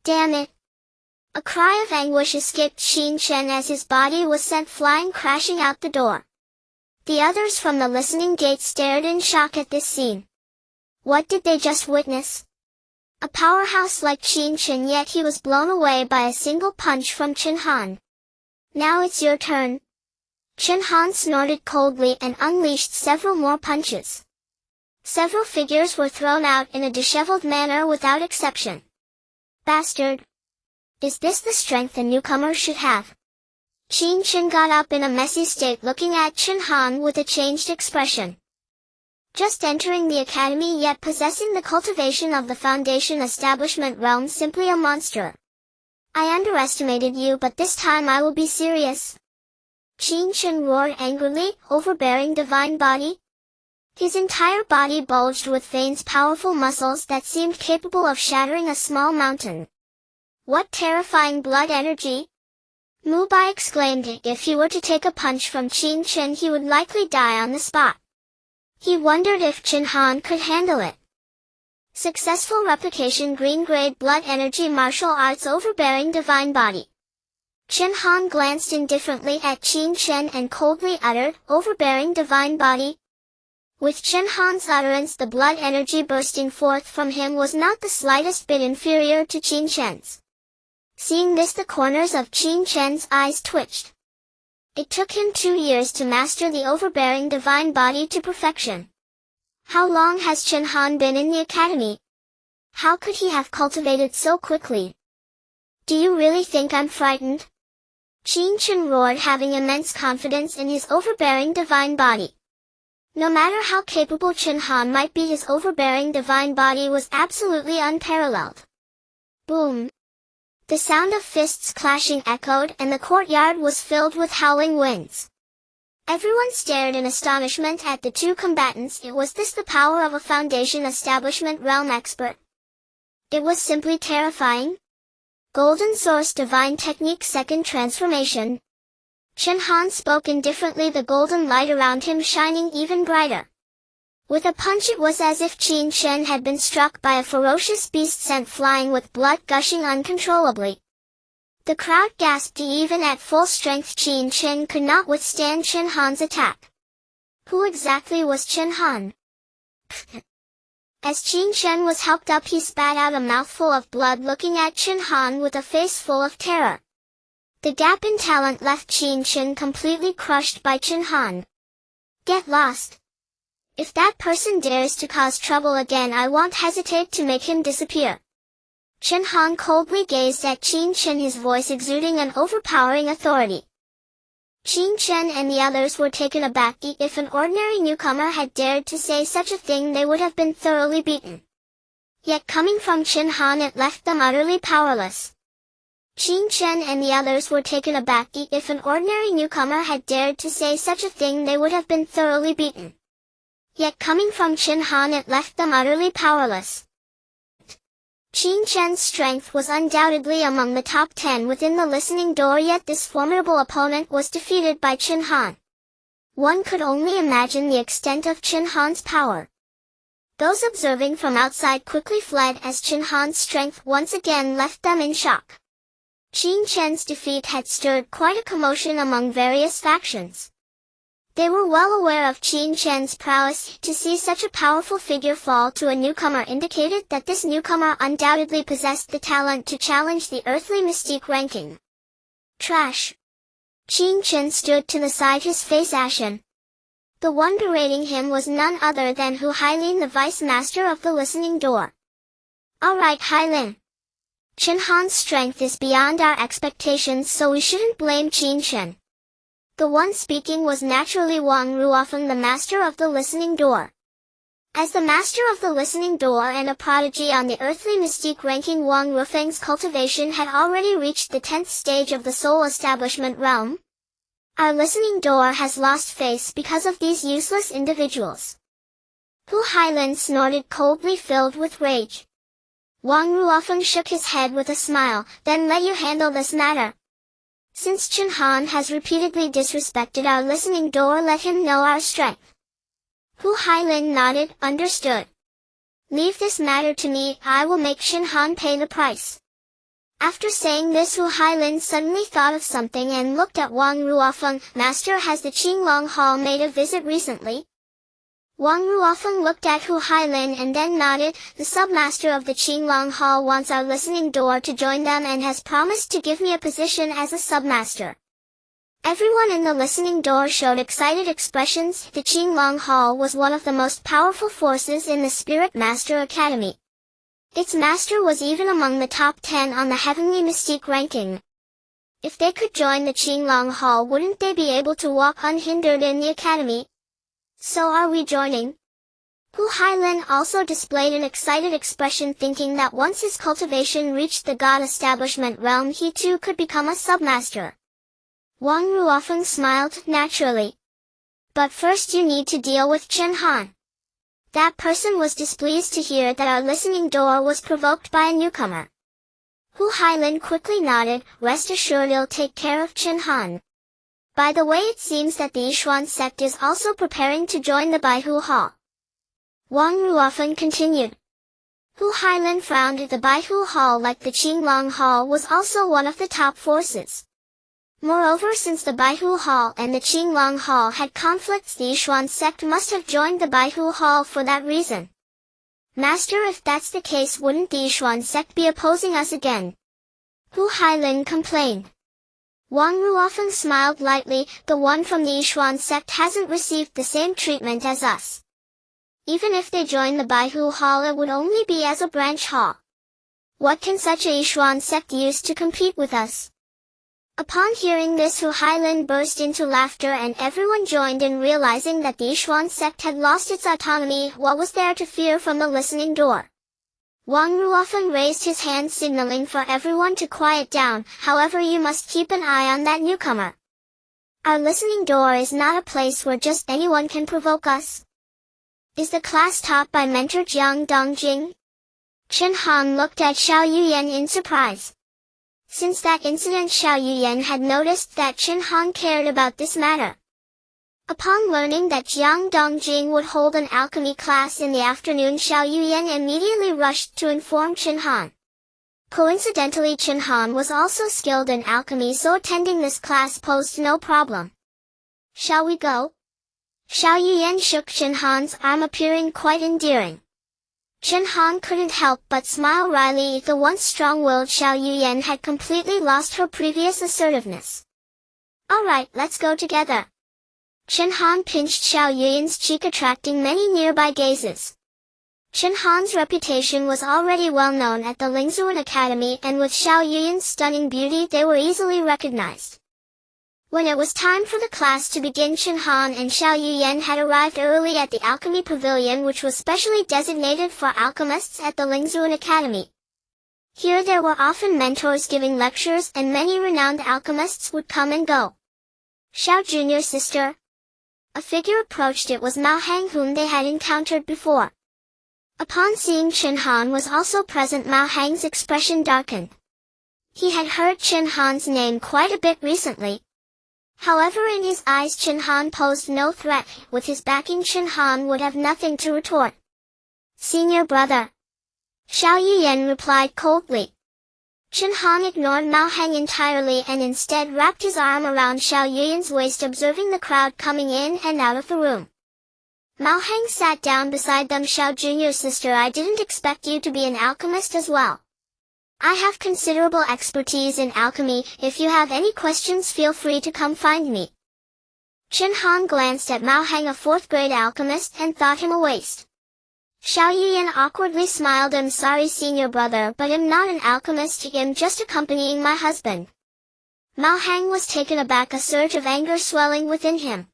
Damn it! A cry of anguish escaped Qin Chen as his body was sent flying crashing out the door. The others from the listening gate stared in shock at this scene. What did they just witness? A powerhouse like Qin Chen, yet he was blown away by a single punch from Chen Han. Now it's your turn. Chen Han snorted coldly and unleashed several more punches. Several figures were thrown out in a disheveled manner without exception. Bastard! Is this the strength a newcomer should have? Qin Chen got up in a messy state, looking at Chen Han with a changed expression. Just entering the academy, yet possessing the cultivation of the foundation establishment realm, simply a monster. I underestimated you, but this time I will be serious. Qin Chen roared angrily, overbearing divine body. His entire body bulged with veins, powerful muscles that seemed capable of shattering a small mountain. What terrifying blood energy! Mu Bai exclaimed. If he were to take a punch from Qin Chen, he would likely die on the spot. He wondered if Chen Han could handle it. Successful replication, green-grade blood energy, martial arts, overbearing divine body. Chen Han glanced indifferently at Qin Chen and coldly uttered, overbearing divine body. With Chen Han's utterance, the blood energy bursting forth from him was not the slightest bit inferior to Qin Chen's. Seeing this, the corners of Qin Chen's eyes twitched. It took him 2 years to master the overbearing divine body to perfection. How long has Chen Han been in the academy? How could he have cultivated so quickly? Do you really think I'm frightened? Qin Chen roared, having immense confidence in his overbearing divine body. No matter how capable Chen Han might be, his overbearing divine body was absolutely unparalleled. Boom! The sound of fists clashing echoed, and the courtyard was filled with howling winds. Everyone stared in astonishment at the two combatants. Was this the power of a foundation establishment realm expert? It was simply terrifying. Golden Source Divine Technique, second transformation. Chen Han spoke indifferently, the golden light around him shining even brighter. With a punch, it was as if Qin Chen had been struck by a ferocious beast sent flying with blood gushing uncontrollably. The crowd gasped. Even at full strength, Qin Chen could not withstand Chen Han's attack. Who exactly was Chen Han? As Qin Chen was helped up, he spat out a mouthful of blood, looking at Chen Han with a face full of terror. The gap in talent left Qin Chen completely crushed by Chen Han. Get lost. If that person dares to cause trouble again, I won't hesitate to make him disappear. Chen Han coldly gazed at Qin Chen, his voice exuding an overpowering authority. Qin Chen and the others were taken aback. If an ordinary newcomer had dared to say such a thing, they would have been thoroughly beaten. Yet coming from Chen Han, it left them utterly powerless. Qin Chen and the others were taken aback. If an ordinary newcomer had dared to say such a thing, they would have been thoroughly beaten. Yet coming from Chen Han, it left them utterly powerless. Qin Chen's strength was undoubtedly among the top 10 within the listening door, yet this formidable opponent was defeated by Chen Han. One could only imagine the extent of Chen Han's power. Those observing from outside quickly fled as Chen Han's strength once again left them in shock. Qin Chen's defeat had stirred quite a commotion among various factions. They were well aware of Qin Chen's prowess. To see such a powerful figure fall to a newcomer indicated that this newcomer undoubtedly possessed the talent to challenge the earthly mystique ranking. Trash. Qin Chen stood to the side, his face ashen. The one berating him was none other than Hu Hailin, the vice master of the listening door. Alright Hailin. Chen Han's strength is beyond our expectations, so we shouldn't blame Qin Chen. The one speaking was naturally Wang Ruofeng, the master of the listening door. As the master of the listening door and a prodigy on the earthly mystique ranking, Wang Ruofeng's cultivation had already reached the 10th stage of the soul establishment realm. Our listening door has lost face because of these useless individuals. Hu Hailin snorted coldly, filled with rage. Wang Ruofeng shook his head with a smile. Then let you handle this matter. Since Chen Han has repeatedly disrespected our listening door, let him know our strength. Hu Hailin nodded. Understood. Leave this matter to me, I will make Chen Han pay the price. After saying this, Hu Hailin suddenly thought of something and looked at Wang Ruofeng. Master, has the Qinglong Hall made a visit recently? Wang Ruofeng looked at Hu Hailin and then nodded. The submaster of the Qinglong Hall wants our listening door to join them and has promised to give me a position as a submaster. Everyone in the listening door showed excited expressions. The Qinglong Hall was one of the most powerful forces in the Spirit Master Academy. Its master was even among the top 10 on the Heavenly Mystique ranking. If they could join the Qinglong Hall, wouldn't they be able to walk unhindered in the academy? So are we joining? Hu Hailin also displayed an excited expression, thinking that once his cultivation reached the God establishment realm, he too could become a submaster. Wang Ruofeng smiled. Naturally. But first you need to deal with Chen Han. That person was displeased to hear that our listening door was provoked by a newcomer. Hu Hailin quickly nodded. Rest assured, he'll take care of Chen Han. By the way, it seems that the Yishuan sect is also preparing to join the Baihu Hall. Wang Ruofeng continued. Hu Hailin frowned. The Baihu Hall, like the Qinglong Hall, was also one of the top forces. Moreover, since the Baihu Hall and the Qinglong Hall had conflicts, the Yishuan sect must have joined the Baihu Hall for that reason. Master, if that's the case, wouldn't the Yishuan sect be opposing us again? Hu Hailin complained. Wang Ruofeng smiled lightly. The one from the Yishuan sect hasn't received the same treatment as us. Even if they join the Baihu Hall, it would only be as a branch hall. What can such a Yishuan sect use to compete with us? Upon hearing this, Hu Hailin burst into laughter and everyone joined in, realizing that the Yishuan sect had lost its autonomy. What was there to fear from the listening door? Wang Ruofeng raised his hand, signaling for everyone to quiet down. However, you must keep an eye on that newcomer. Our listening door is not a place where just anyone can provoke us. Is the class taught by mentor Jiang Dongjing? Chen Han looked at Xiao Yuyan in surprise. Since that incident, Xiao Yuyan had noticed that Chen Han cared about this matter. Upon learning that Jiang Dongjing would hold an alchemy class in the afternoon, Xiao Yuyan immediately rushed to inform Chen Han. Coincidentally, Chen Han was also skilled in alchemy, so attending this class posed no problem. Shall we go? Xiao Yuyan shook Chen Han's arm, appearing quite endearing. Chen Han couldn't help but smile wryly. The once strong-willed Xiao Yuyan had completely lost her previous assertiveness. Alright, let's go together. Chen Han pinched Xiao Yuyan's cheek, attracting many nearby gazes. Chen Han's reputation was already well known at the Lingzuan Academy, and with Xiao Yuyan's stunning beauty, they were easily recognized. When it was time for the class to begin, Chen Han and Xiao Yuyan had arrived early at the Alchemy Pavilion, which was specially designated for alchemists at the Lingzuan Academy. Here there were often mentors giving lectures, and many renowned alchemists would come and go. Xiao Junior sister. A figure approached. It was Mao Hang, whom they had encountered before. Upon seeing Chen Han was also present, Mao Hang's expression darkened. He had heard Chen Han's name quite a bit recently. However, in his eyes Chen Han posed no threat. With his backing, Chen Han would have nothing to retort. "Senior brother," Xiao Yiyan replied coldly. Chen Han ignored Mao Hang entirely and instead wrapped his arm around Xiao Yiyan's waist, observing the crowd coming in and out of the room. Mao Hang sat down beside them. "Xiao Junior sister, I didn't expect you to be an alchemist as well. I have considerable expertise in alchemy. If you have any questions, feel free to come find me." Chen Han glanced at Mao Hang, a fourth-grade alchemist, and thought him a waste. Xiao Yiyan awkwardly smiled. "I'm sorry, senior brother, but I'm not an alchemist. I'm just accompanying my husband." Mao Hang was taken aback, a surge of anger swelling within him.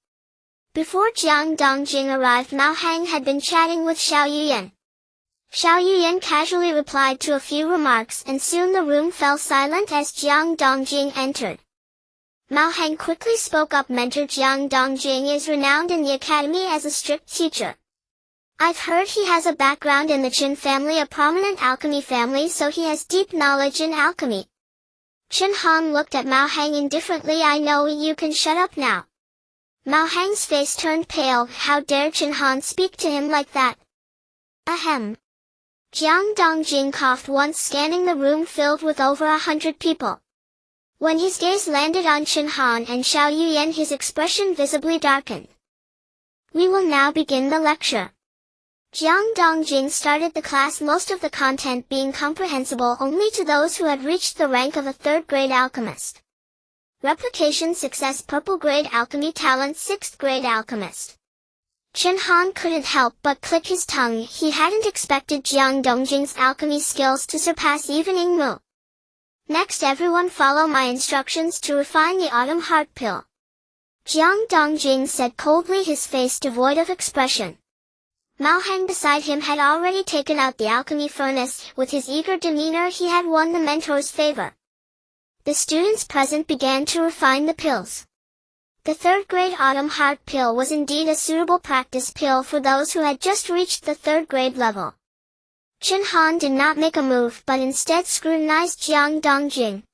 Before Jiang Dongjing arrived, Mao Hang had been chatting with Xiao Yiyan. Xiao Yiyan casually replied to a few remarks, and soon the room fell silent as Jiang Dongjing entered. Mao Hang quickly spoke up. "Mentor Jiang Dongjing is renowned in the academy as a strict teacher. I've heard he has a background in the Chen family, a prominent alchemy family, so he has deep knowledge in alchemy." Chen Han looked at Mao Hang indifferently. "I know, you can shut up now." Mao Hang's face turned pale. How dare Chen Han speak to him like that? Ahem. Jiang Dongjing coughed once, scanning the room filled with over 100 people. When his gaze landed on Chen Han and Xiao Yiyan, his expression visibly darkened. "We will now begin the lecture." Jiang Dongjing started the class, most of the content being comprehensible only to those who had reached the rank of a third-grade alchemist. Replication success, purple-grade alchemy talent, 6th-grade alchemist. Chen Han couldn't help but click his tongue. He hadn't expected Jiang Dongjing's alchemy skills to surpass even Yingmu. "Next, everyone follow my instructions to refine the autumn heart pill," Jiang Dongjing said coldly, his face devoid of expression. Mao Hang beside him had already taken out the alchemy furnace. With his eager demeanor, he had won the mentor's favor. The students present began to refine the pills. The third-grade autumn heart pill was indeed a suitable practice pill for those who had just reached the third-grade level. Chen Han did not make a move, but instead scrutinized Jiang Dongjing.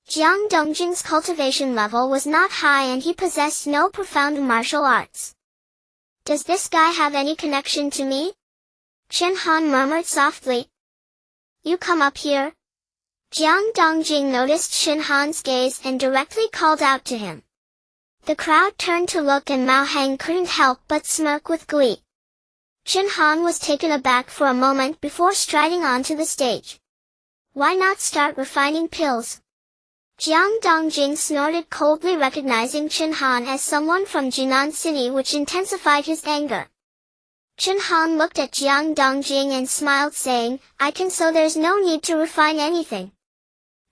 Jiang Dongjing's cultivation level was not high and he possessed no profound martial arts. "Does this guy have any connection to me?" Chen Han murmured softly. "You come up here." Jiang Dongjing noticed Chen Han's gaze and directly called out to him. The crowd turned to look and Mao Hang couldn't help but smirk with glee. Chen Han was taken aback for a moment before striding onto the stage. "Why not start refining pills?" Jiang Dongjing snorted coldly, recognizing Chen Han as someone from Jinan City, which intensified his anger. Chen Han looked at Jiang Dongjing and smiled, saying, "I can, so there's no need to refine anything."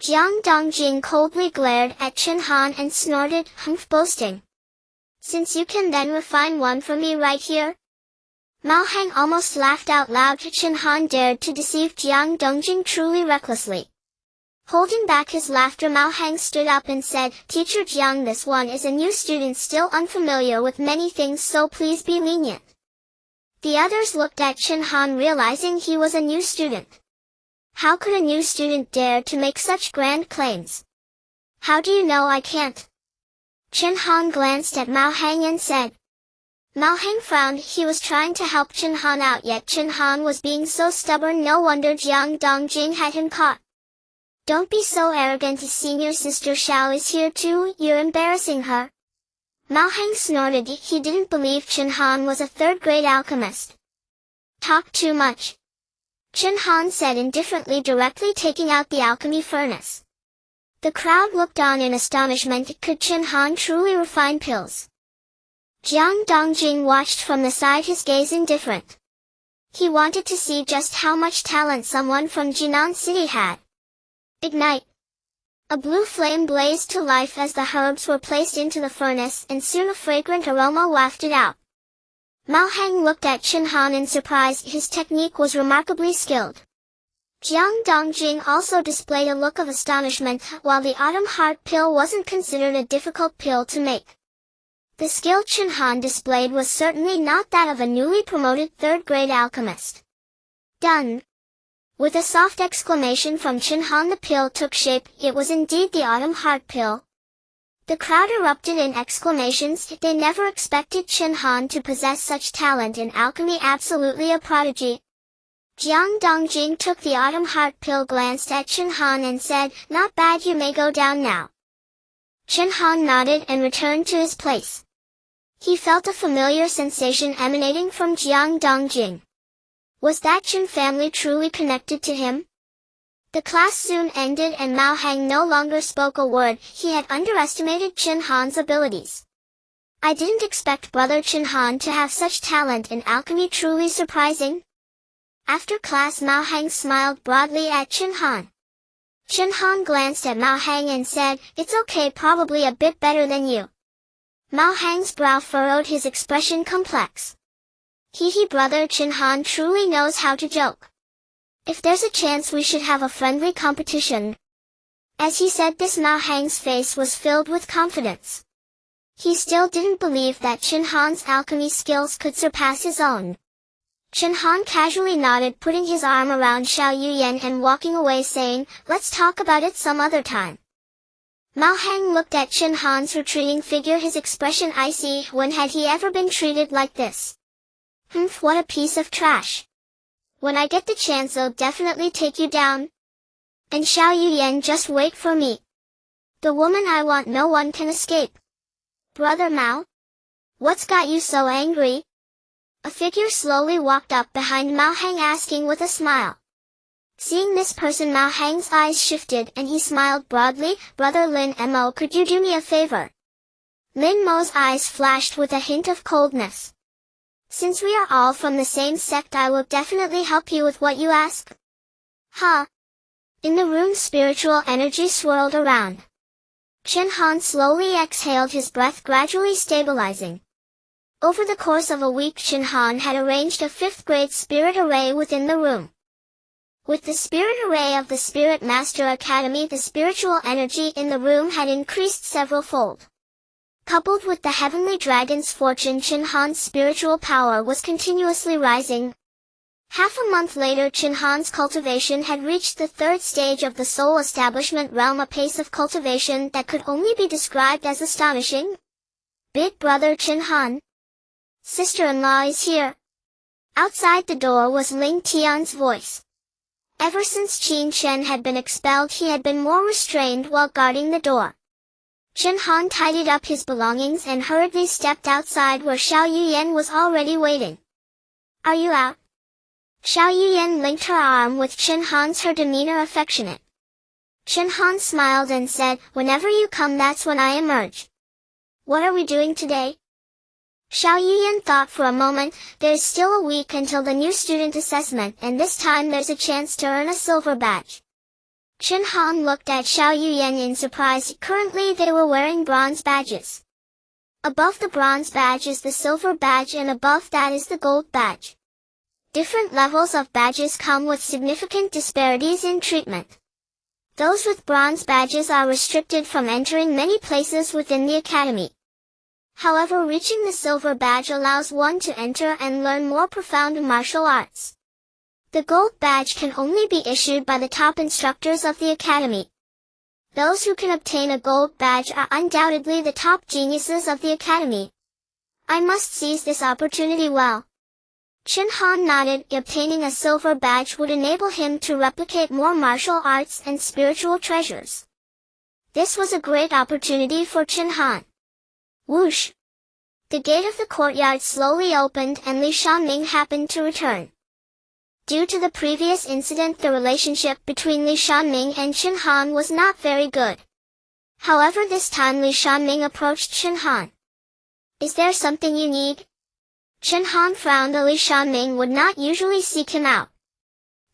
Jiang Dongjing coldly glared at Chen Han and snorted, "Humph, boasting. Since you can, then refine one for me right here." Mao Hang almost laughed out loud. Chen Han dared to deceive Jiang Dongjing truly recklessly. Holding back his laughter, Mao Hang stood up and said, "Teacher Jiang, this one is a new student, still unfamiliar with many things, so please be lenient." The others looked at Chen Han, realizing he was a new student. How could a new student dare to make such grand claims? "How do you know I can't?" Chen Han glanced at Mao Hang and said. Mao Hang frowned. He was trying to help Chen Han out, yet Chen Han was being so stubborn. No wonder Jiang Dongjing had him caught. "Don't be so arrogant. His senior sister Xiao is here too. You're embarrassing her." Mao Hang snorted. He didn't believe Chen Han was a third-grade alchemist. "Talk too much," Chen Han said indifferently, directly taking out the alchemy furnace. The crowd looked on in astonishment. Could Chen Han truly refine pills? Jiang Dongjing watched from the side, his gaze indifferent. He wanted to see just how much talent someone from Jinan City had. Ignite! A blue flame blazed to life as the herbs were placed into the furnace, and soon a fragrant aroma wafted out. Mao Hang looked at Chen Han in surprise. His technique was remarkably skilled. Jiang Dongjing also displayed a look of astonishment. While the autumn heart pill wasn't considered a difficult pill to make, the skill Chen Han displayed was certainly not that of a newly promoted third-grade alchemist. Done. With a soft exclamation from Chen Han, the pill took shape. It was indeed the Autumn Heart Pill. The crowd erupted in exclamations. They never expected Chen Han to possess such talent in alchemy. Absolutely a prodigy. Jiang Dongjing took the Autumn Heart Pill, glanced at Chen Han and said, "Not bad, you may go down now." Chen Han nodded and returned to his place. He felt a familiar sensation emanating from Jiang Dongjing. Was that Chen family truly connected to him? The class soon ended and Mao Hang no longer spoke a word. He had underestimated Chen Han's abilities. "I didn't expect Brother Chen Han to have such talent in alchemy, truly surprising." After class, Mao Hang smiled broadly at Chen Han. Chen Han glanced at Mao Hang and said, "It's okay, probably a bit better than you." Mao Hang's brow furrowed, his expression complex. Brother Chen Han truly knows how to joke. "If there's a chance, we should have a friendly competition." As he said this, Mao Hang's face was filled with confidence. He still didn't believe that Chen Han's alchemy skills could surpass his own. Chen Han casually nodded, putting his arm around Xiao Yuyan and walking away, saying, "Let's talk about it some other time." Mao Hang looked at Chen Han's retreating figure, his expression icy. When had he ever been treated like this? What a piece of trash. "When I get the chance, I'll definitely take you down. And Xiao Yuyan, just wait for me. The woman I want, no one can escape." "Brother Mao? What's got you so angry?" A figure slowly walked up behind Mao Hang, asking with a smile. Seeing this person, Mao Hang's eyes shifted and he smiled broadly. "Brother Lin Mo, could you do me a favor?" Lin Mo's eyes flashed with a hint of coldness. "Since we are all from the same sect, I will definitely help you with what you ask." "Huh?" In the room, spiritual energy swirled around. Chen Han slowly exhaled, his breath gradually stabilizing. Over the course of a week, Chen Han had arranged a 5th-grade spirit array within the room. With the spirit array of the Spirit Master Academy, the spiritual energy in the room had increased several-fold. Coupled with the Heavenly Dragon's fortune, Chen Han's spiritual power was continuously rising. Half a month later, Chen Han's cultivation had reached the 3rd stage of the Soul Establishment realm, a pace of cultivation that could only be described as astonishing. "Big brother Chen Han, sister-in-law is here." Outside the door was Ling Tian's voice. Ever since Qin Chen had been expelled, he had been more restrained while guarding the door. Chen Han tidied up his belongings and hurriedly stepped outside, where Xiao Yuyan was already waiting. "Are you out?" Xiao Yuyan linked her arm with Chen Han's, her demeanor affectionate. Chen Han smiled and said, "Whenever you come, that's when I emerge." "What are we doing today?" Xiao Yuyan thought for a moment. "There's still a week until the new student assessment, and this time there's a chance to earn a silver badge." Chen Han looked at Xiao Yuyan in surprise. Currently they were wearing bronze badges. Above the bronze badge is the silver badge, and above that is the gold badge. Different levels of badges come with significant disparities in treatment. Those with bronze badges are restricted from entering many places within the academy. However, reaching the silver badge allows one to enter and learn more profound martial arts. The gold badge can only be issued by the top instructors of the academy. Those who can obtain a gold badge are undoubtedly the top geniuses of the academy. I must seize this opportunity well. Chen Han nodded. Obtaining a silver badge would enable him to replicate more martial arts and spiritual treasures. This was a great opportunity for Chen Han. Whoosh! The gate of the courtyard slowly opened and Li Shanming happened to return. Due to the previous incident, the relationship between Li Shanming and Chen Han was not very good. However, this time Li Shanming approached Chen Han. "Is there something you need?" Chen Han frowned. Li Shanming would not usually seek him out.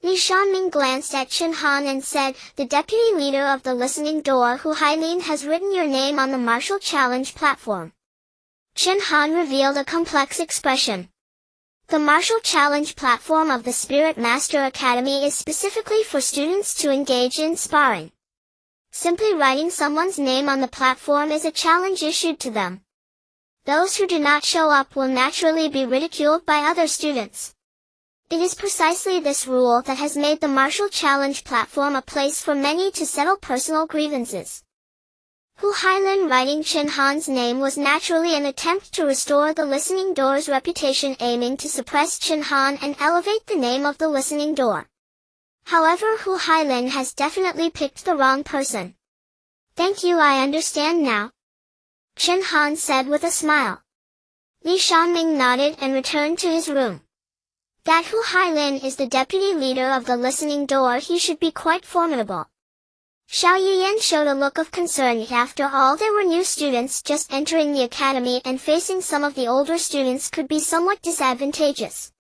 Li Shanming glanced at Chen Han and said, "The deputy leader of the listening door, Hu Hailin, has written your name on the martial challenge platform." Chen Han revealed a complex expression. The martial challenge platform of the Spirit Master Academy is specifically for students to engage in sparring. Simply writing someone's name on the platform is a challenge issued to them. Those who do not show up will naturally be ridiculed by other students. It is precisely this rule that has made the martial challenge platform a place for many to settle personal grievances. Hu Hailin writing Chen Han's name was naturally an attempt to restore the Listening Door's reputation, aiming to suppress Chen Han and elevate the name of the Listening Door. However, Hu Hailin has definitely picked the wrong person. Thank you, I understand now, Chen Han said with a smile. Li Shanming nodded and returned to his room. That Hu Hailin is the deputy leader of the Listening Door, he should be quite formidable. Xiao Yuyan showed a look of concern. After all, there were new students just entering the academy, and facing some of the older students could be somewhat disadvantageous.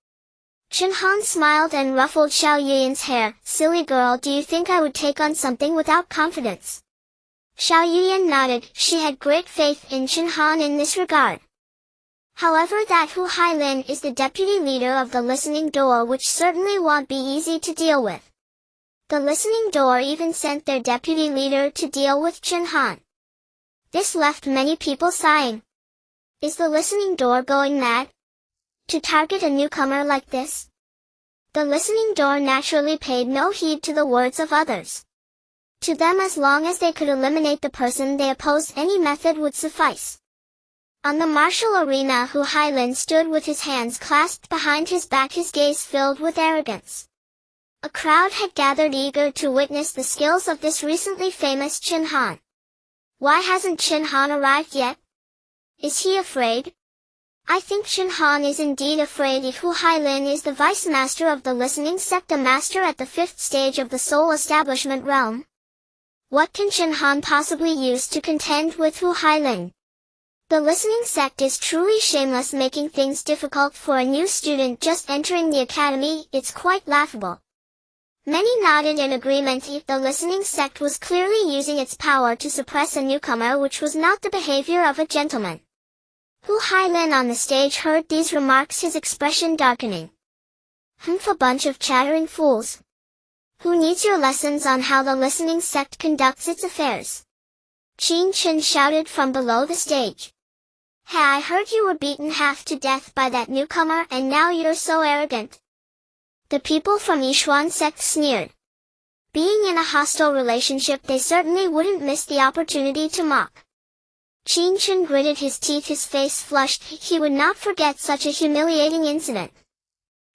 Chen Han smiled and ruffled Xiao Yuyan's hair. Silly girl, do you think I would take on something without confidence? Xiao Yuyan nodded. She had great faith in Chen Han in this regard. However, that Hu Hailin is the deputy leader of the Listening Door, which certainly won't be easy to deal with. The Listening Door even sent their deputy leader to deal with Chen Han. This left many people sighing. Is the Listening Door going mad? To target a newcomer like this? The Listening Door naturally paid no heed to the words of others. To them, as long as they could eliminate the person they opposed, any method would suffice. On the martial arena, Hu Hailin stood with his hands clasped behind his back, his gaze filled with arrogance. A crowd had gathered eager to witness the skills of this recently famous Chen Han. Why hasn't Chen Han arrived yet? Is he afraid? I think Chen Han is indeed afraid. Hu Hailin is the vice master of the listening sect, a master at the 5th stage of the soul establishment realm. What can Chen Han possibly use to contend with Hu Hailin? The listening sect is truly shameless, making things difficult for a new student just entering the academy. It's quite laughable. Many nodded in agreement. The listening sect was clearly using its power to suppress a newcomer, which was not the behavior of a gentleman. Hu Hailin on the stage heard these remarks, his expression darkening. A bunch of chattering fools. Who needs your lessons on how the listening sect conducts its affairs? Qin Chen shouted from below the stage. Hey, I heard you were beaten half to death by that newcomer, and now you're so arrogant. The people from Yishuan sect sneered. Being in a hostile relationship, they certainly wouldn't miss the opportunity to mock. Qin Chen gritted his teeth, his face flushed. He would not forget such a humiliating incident.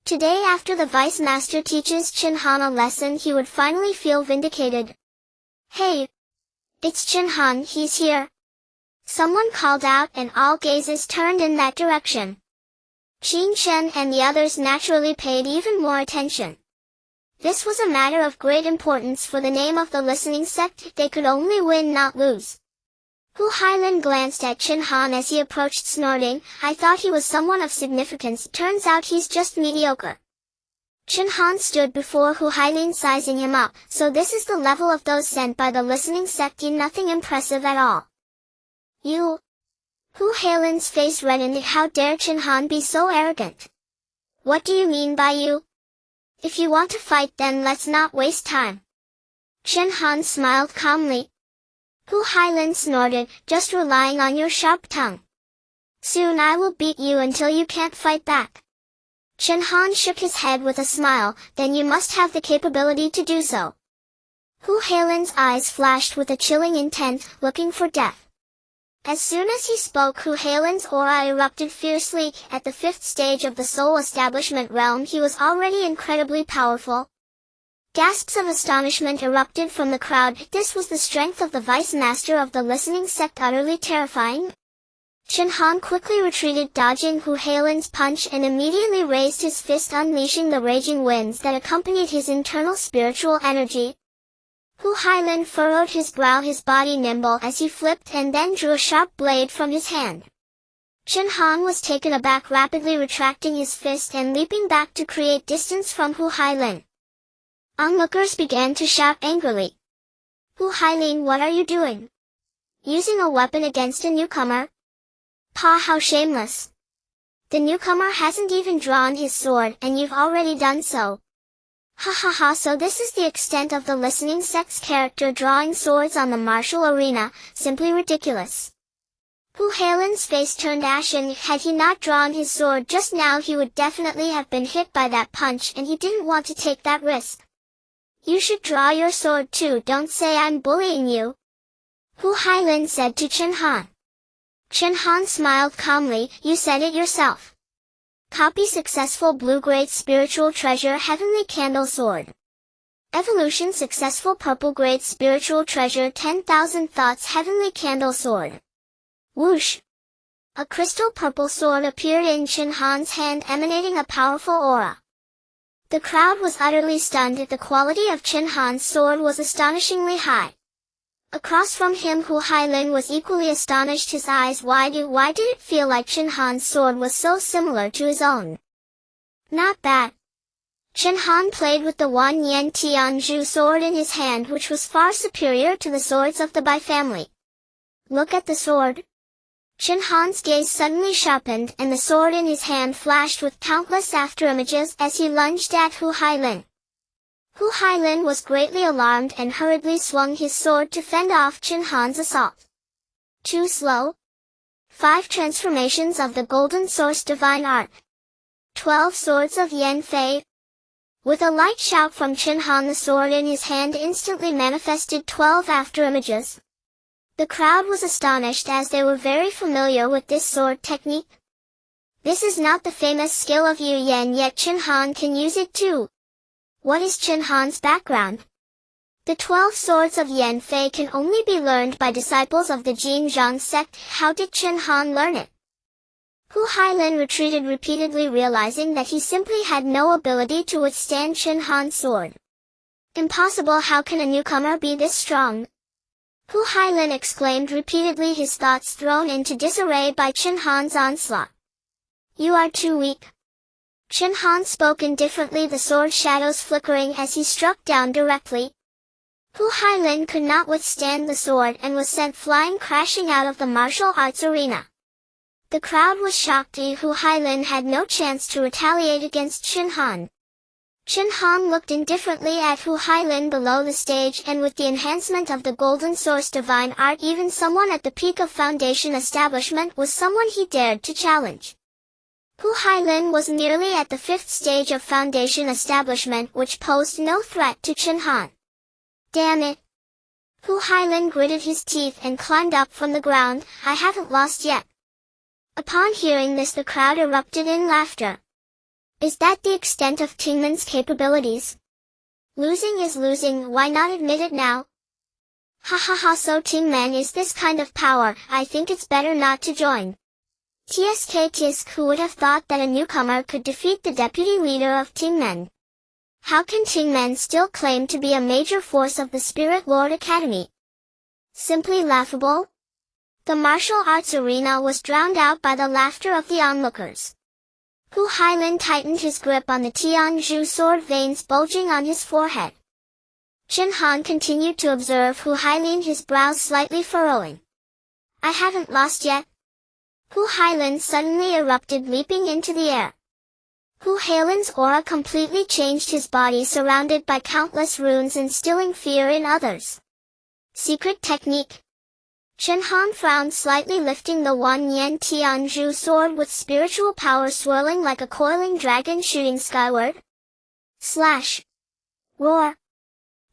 Today, after the vice master teaches Chen Han a lesson, he would finally feel vindicated. Hey! It's Chen Han, he's here. Someone called out, and all gazes turned in that direction. Qin Chen and the others naturally paid even more attention. This was a matter of great importance for the name of the listening sect. They could only win, not lose. Hu Hailin glanced at Chen Han as he approached, snorting. I thought he was someone of significance. Turns out he's just mediocre. Chen Han stood before Hu Hailin, sizing him up. So this is the level of those sent by the listening sect. Nothing impressive at all. You? Hu Hailin's face reddened. How dare Chen Han be so arrogant? What do you mean by you? If you want to fight, then let's not waste time. Chen Han smiled calmly. Hu Hailin snorted, just relying on your sharp tongue. Soon I will beat you until you can't fight back. Chen Han shook his head with a smile. Then you must have the capability to do so. Hu Hailin's eyes flashed with a chilling intent, looking for death. As soon as he spoke, Hu Hailin's aura erupted fiercely. At the 5th stage of the soul establishment realm, he was already incredibly powerful. Gasps of astonishment erupted from the crowd. This was the strength of the vice master of the listening sect, utterly terrifying. Chen Han quickly retreated, dodging Hu Hailin's punch, and immediately raised his fist, unleashing the raging winds that accompanied his internal spiritual energy. Hu Hailin furrowed his brow, his body nimble as he flipped and then drew a sharp blade from his hand. Chen Han was taken aback, rapidly retracting his fist and leaping back to create distance from Hu Hailin. Onlookers began to shout angrily. Hu Hailin, what are you doing? Using a weapon against a newcomer? Pa, how shameless. The newcomer hasn't even drawn his sword, and you've already done so. Ha ha ha, so this is the extent of the listening sect's character, drawing swords on the martial arena, simply ridiculous. Hu Hailin's face turned ashen. Had he not drawn his sword just now, he would definitely have been hit by that punch, and he didn't want to take that risk. You should draw your sword too. Don't say I'm bullying you, Hu Hailin said to Chen Han. Chen Han smiled calmly. You said it yourself. Copy successful blue-grade spiritual treasure heavenly candle sword. Evolution successful purple-grade spiritual treasure 10,000 thoughts heavenly candle sword. Whoosh! A crystal purple sword appeared in Chen Han's hand, emanating a powerful aura. The crowd was utterly stunned. The quality of Chen Han's sword was astonishingly high. Across from him, Hu Hailin was equally astonished, his eyes wide. Why did it feel like Chen Han's sword was so similar to his own? Not bad. Chen Han played with the Wan Yen Tianzhu sword in his hand, which was far superior to the swords of the Bai family. Look at the sword. Chen Han's gaze suddenly sharpened, and the sword in his hand flashed with countless afterimages as he lunged at Hu Hailin. Hu Hailin was greatly alarmed and hurriedly swung his sword to fend off Chen Han's assault. Too slow? 5 transformations of the Golden Source Divine Art. 12 swords of Yan Fei. With a light shout from Chen Han, the sword in his hand instantly manifested 12 afterimages. The crowd was astonished, as they were very familiar with this sword technique. This is not the famous skill of Yu Yan, yet Chen Han can use it too. What is Chen Han's background? The 12 swords of Yan Fei can only be learned by disciples of the Jin Zhang sect. How did Chen Han learn it? Hu Hailin retreated repeatedly, realizing that he simply had no ability to withstand Chen Han's sword. Impossible! How can a newcomer be this strong? Hu Hailin exclaimed repeatedly, his thoughts thrown into disarray by Chen Han's onslaught. You are too weak. Chen Han spoke indifferently, the sword shadows flickering as he struck down directly. Hu Hailin could not withstand the sword and was sent flying crashing out of the martial arts arena. The crowd was shocked. Hu Hailin had no chance to retaliate against Chen Han. Chen Han looked indifferently at Hu Hailin below the stage, and with the enhancement of the Golden Source Divine Art, even someone at the peak of Foundation Establishment was someone he dared to challenge. Hu Hailin was nearly at the 5th stage of Foundation Establishment, which posed no threat to Chen Han. Damn it! Hu Hailin gritted his teeth and climbed up from the ground. I haven't lost yet. Upon hearing this, the crowd erupted in laughter. Is that the extent of Tingman's capabilities? Losing is losing, why not admit it now? Ha ha ha, so Tingman is this kind of power. I think it's better not to join. Tisk, who would have thought that a newcomer could defeat the deputy leader of Tingmen? How can Tingmen still claim to be a major force of the Spirit Lord Academy? Simply laughable. The martial arts arena was drowned out by the laughter of the onlookers. Hu Hailin tightened his grip on the Tianzhu sword, veins bulging on his forehead. Chen Han continued to observe Hu Hailin, his brows slightly furrowing. I haven't lost yet. Hu Hailin suddenly erupted, leaping into the air. Hu Hailin's aura completely changed, his body surrounded by countless runes, instilling fear in others. Secret technique. Chen Han frowned slightly, lifting the Wan Yen Tianzhu sword with spiritual power swirling like a coiling dragon shooting skyward. Slash. Roar.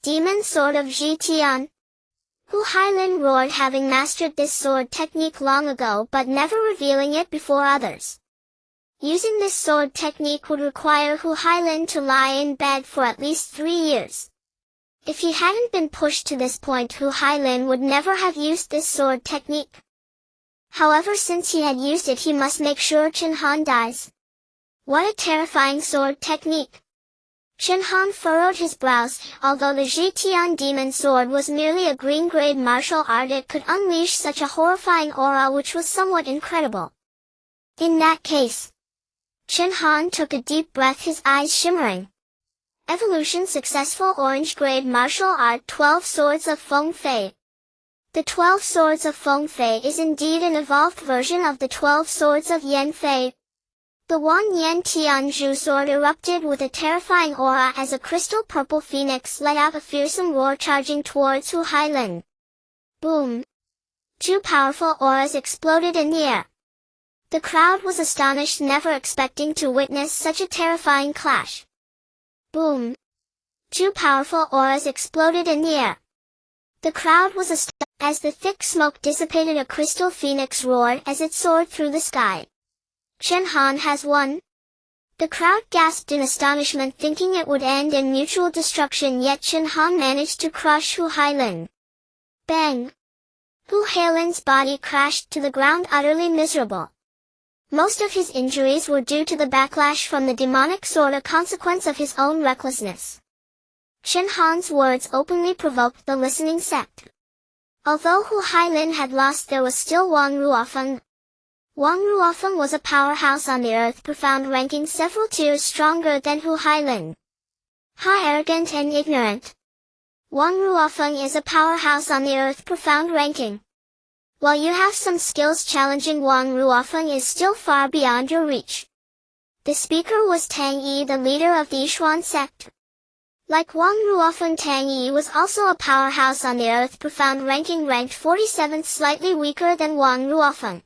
Demon Sword of Ji Tian. Hu Hailin roared, having mastered this sword technique long ago but never revealing it before others. Using this sword technique would require Hu Hailin to lie in bed for at least 3 years. If he hadn't been pushed to this point, Hu Hailin would never have used this sword technique. However, since he had used it, he must make sure Chen Han dies. What a terrifying sword technique! Chen Han furrowed his brows. Although the Ji Tian demon sword was merely a green-grade martial art, it could unleash such a horrifying aura, which was somewhat incredible. In that case, Chen Han took a deep breath, his eyes shimmering. Evolution successful orange-grade martial art 12 swords of Feng Fei. The 12 swords of Feng Fei is indeed an evolved version of the 12 swords of Yan Fei. The Wan Yen Tianzhu sword erupted with a terrifying aura as a crystal purple phoenix let out a fearsome roar, charging towards Hu Hailin. Boom! Two powerful auras exploded in the air. The crowd was astonished, never expecting to witness such a terrifying clash. Boom! Two powerful auras exploded in the air. The crowd was astonished. As the thick smoke dissipated, a crystal phoenix roared as it soared through the sky. Chen Han has won. The crowd gasped in astonishment, thinking it would end in mutual destruction, yet Chen Han managed to crush Hu Hailin. Bang! Hu Hailin's body crashed to the ground, utterly miserable. Most of his injuries were due to the backlash from the demonic sword, a consequence of his own recklessness. Chen Han's words openly provoked the listening sect. Although Hu Hailin had lost, there was still Wang Ruofeng. Wang Ruofeng was a powerhouse on the earth profound, ranking several tiers stronger than Hu Hailin. How arrogant and ignorant! Wang Ruofeng is a powerhouse on the earth profound ranking. While you have some skills, challenging Wang Ruofeng is still far beyond your reach. The speaker was Tang Yi, the leader of the Yishuan sect. Like Wang Ruofeng, Tang Yi was also a powerhouse on the earth profound ranking, ranked 47th, slightly weaker than Wang Ruofeng.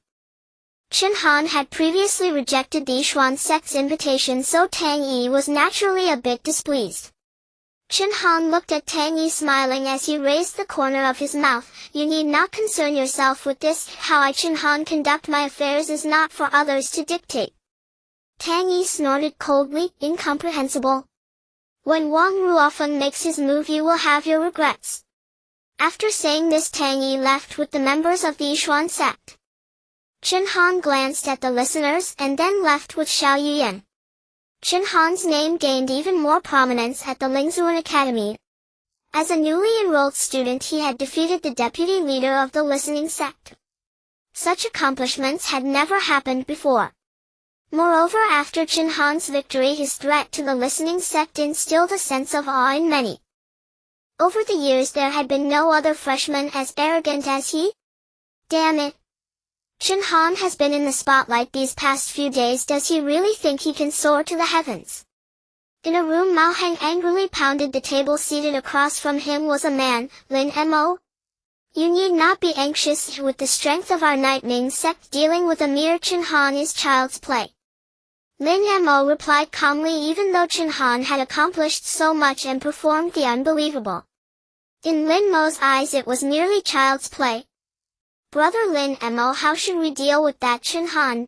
Chen Han had previously rejected the Yishuan sect's invitation, so Tang Yi was naturally a bit displeased. Chen Han looked at Tang Yi, smiling as he raised the corner of his mouth. You need not concern yourself with this. How I, Chen Han, conduct my affairs is not for others to dictate. Tang Yi snorted coldly, incomprehensible. When Wang Ruofeng makes his move, you will have your regrets. After saying this, Tang Yi left with the members of the Yishuan sect. Chen Han glanced at the listeners and then left with Xiao Yuyan. Chen Han's name gained even more prominence at the Lingzuan Academy. As a newly enrolled student, he had defeated the deputy leader of the listening sect. Such accomplishments had never happened before. Moreover, after Chen Han's victory, his threat to the listening sect instilled a sense of awe in many. Over the years, there had been no other freshman as arrogant as he. Damn it! Chen Han has been in the spotlight these past few days. Does he really think he can soar to the heavens? In a room, Mao Heng angrily pounded the table. Seated across from him was a man, Lin Mo. You need not be anxious. With the strength of our Nightming sect, dealing with a mere Chen Han is child's play. Lin Mo replied calmly, even though Chen Han had accomplished so much and performed the unbelievable. In Lin Mo's eyes, it was merely child's play. Brother Lin Mo, how should we deal with that Chen Han?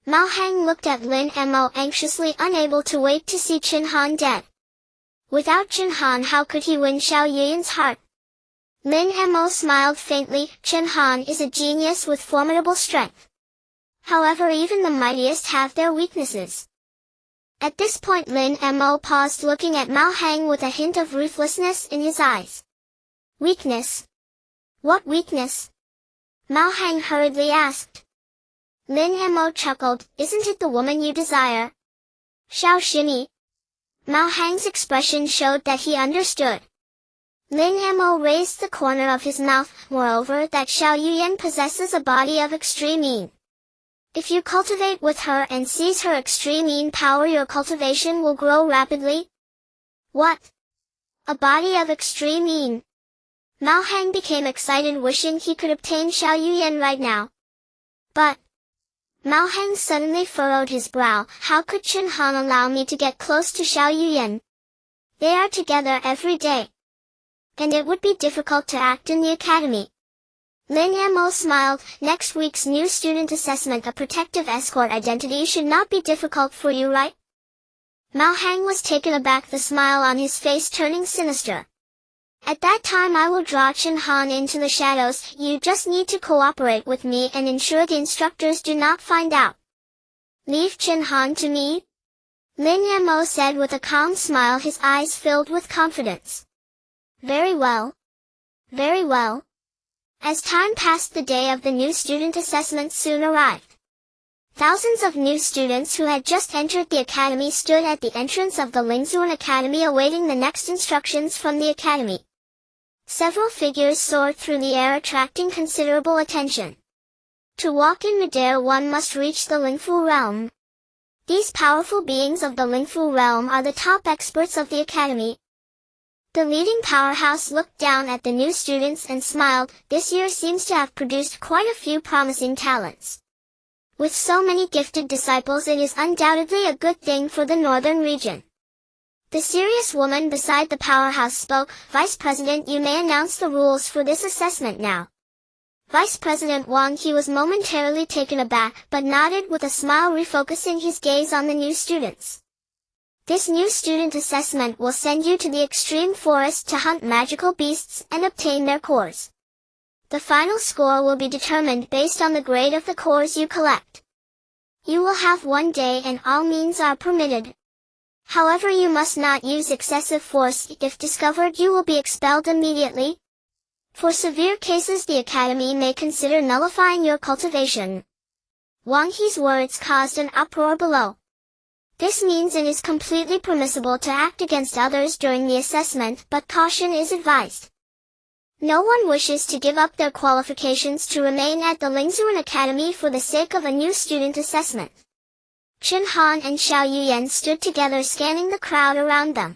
Mao Heng looked at Lin Mo anxiously, unable to wait to see Chen Han dead. Without Chen Han, how could he win Xiao Yuyan's heart? Lin Mo smiled faintly. Chen Han is a genius with formidable strength. However, even the mightiest have their weaknesses. At this point, Lin Mo paused, looking at Mao Heng with a hint of ruthlessness in his eyes. Weakness? What weakness? Mao Heng hurriedly asked. Lin Mo chuckled. Isn't it the woman you desire? Xiao Shini. Mao Heng's expression showed that he understood. Lin Mo raised the corner of his mouth. Moreover, that Xiao Yuyan possesses a body of extreme yin. If you cultivate with her and seize her extreme yin power, your cultivation will grow rapidly. What? A body of extreme yin? Mao Heng became excited, wishing he could obtain Xiao Yuyan right now. But Mao Heng suddenly furrowed his brow. How could Chen Han allow me to get close to Xiao Yuyan? They are together every day. And it would be difficult to act in the academy. Lin Mo smiled. Next week's new student assessment, a protective escort identity, should not be difficult for you, right? Mao Heng was taken aback, the smile on his face turning sinister. At that time, I will draw Chen Han into the shadows. You just need to cooperate with me and ensure the instructors do not find out. Leave Chen Han to me? Lin Mo said with a calm smile, his eyes filled with confidence. Very well. Very well. As time passed, the day of the new student assessment soon arrived. Thousands of new students who had just entered the academy stood at the entrance of the Lingzuan Academy awaiting the next instructions from the academy. Several figures soared through the air, attracting considerable attention. To walk in midair, one must reach the Lingfu realm. These powerful beings of the Lingfu realm are the top experts of the academy. The leading powerhouse looked down at the new students and smiled. This year seems to have produced quite a few promising talents. With so many gifted disciples, it is undoubtedly a good thing for the northern region. The serious woman beside the powerhouse spoke. Vice President, you may announce the rules for this assessment now. Vice President Wang He was momentarily taken aback, but nodded with a smile, refocusing his gaze on the new students. This new student assessment will send you to the extreme forest to hunt magical beasts and obtain their cores. The final score will be determined based on the grade of the cores you collect. You will have 1 day and all means are permitted. However, you must not use excessive force. If discovered, you will be expelled immediately. For severe cases, the Academy may consider nullifying your cultivation. Wang He's words caused an uproar below. This means it is completely permissible to act against others during the assessment, but caution is advised. No one wishes to give up their qualifications to remain at the Lingzuan Academy for the sake of a new student assessment. Chen Han and Xiao Yuyan stood together, scanning the crowd around them.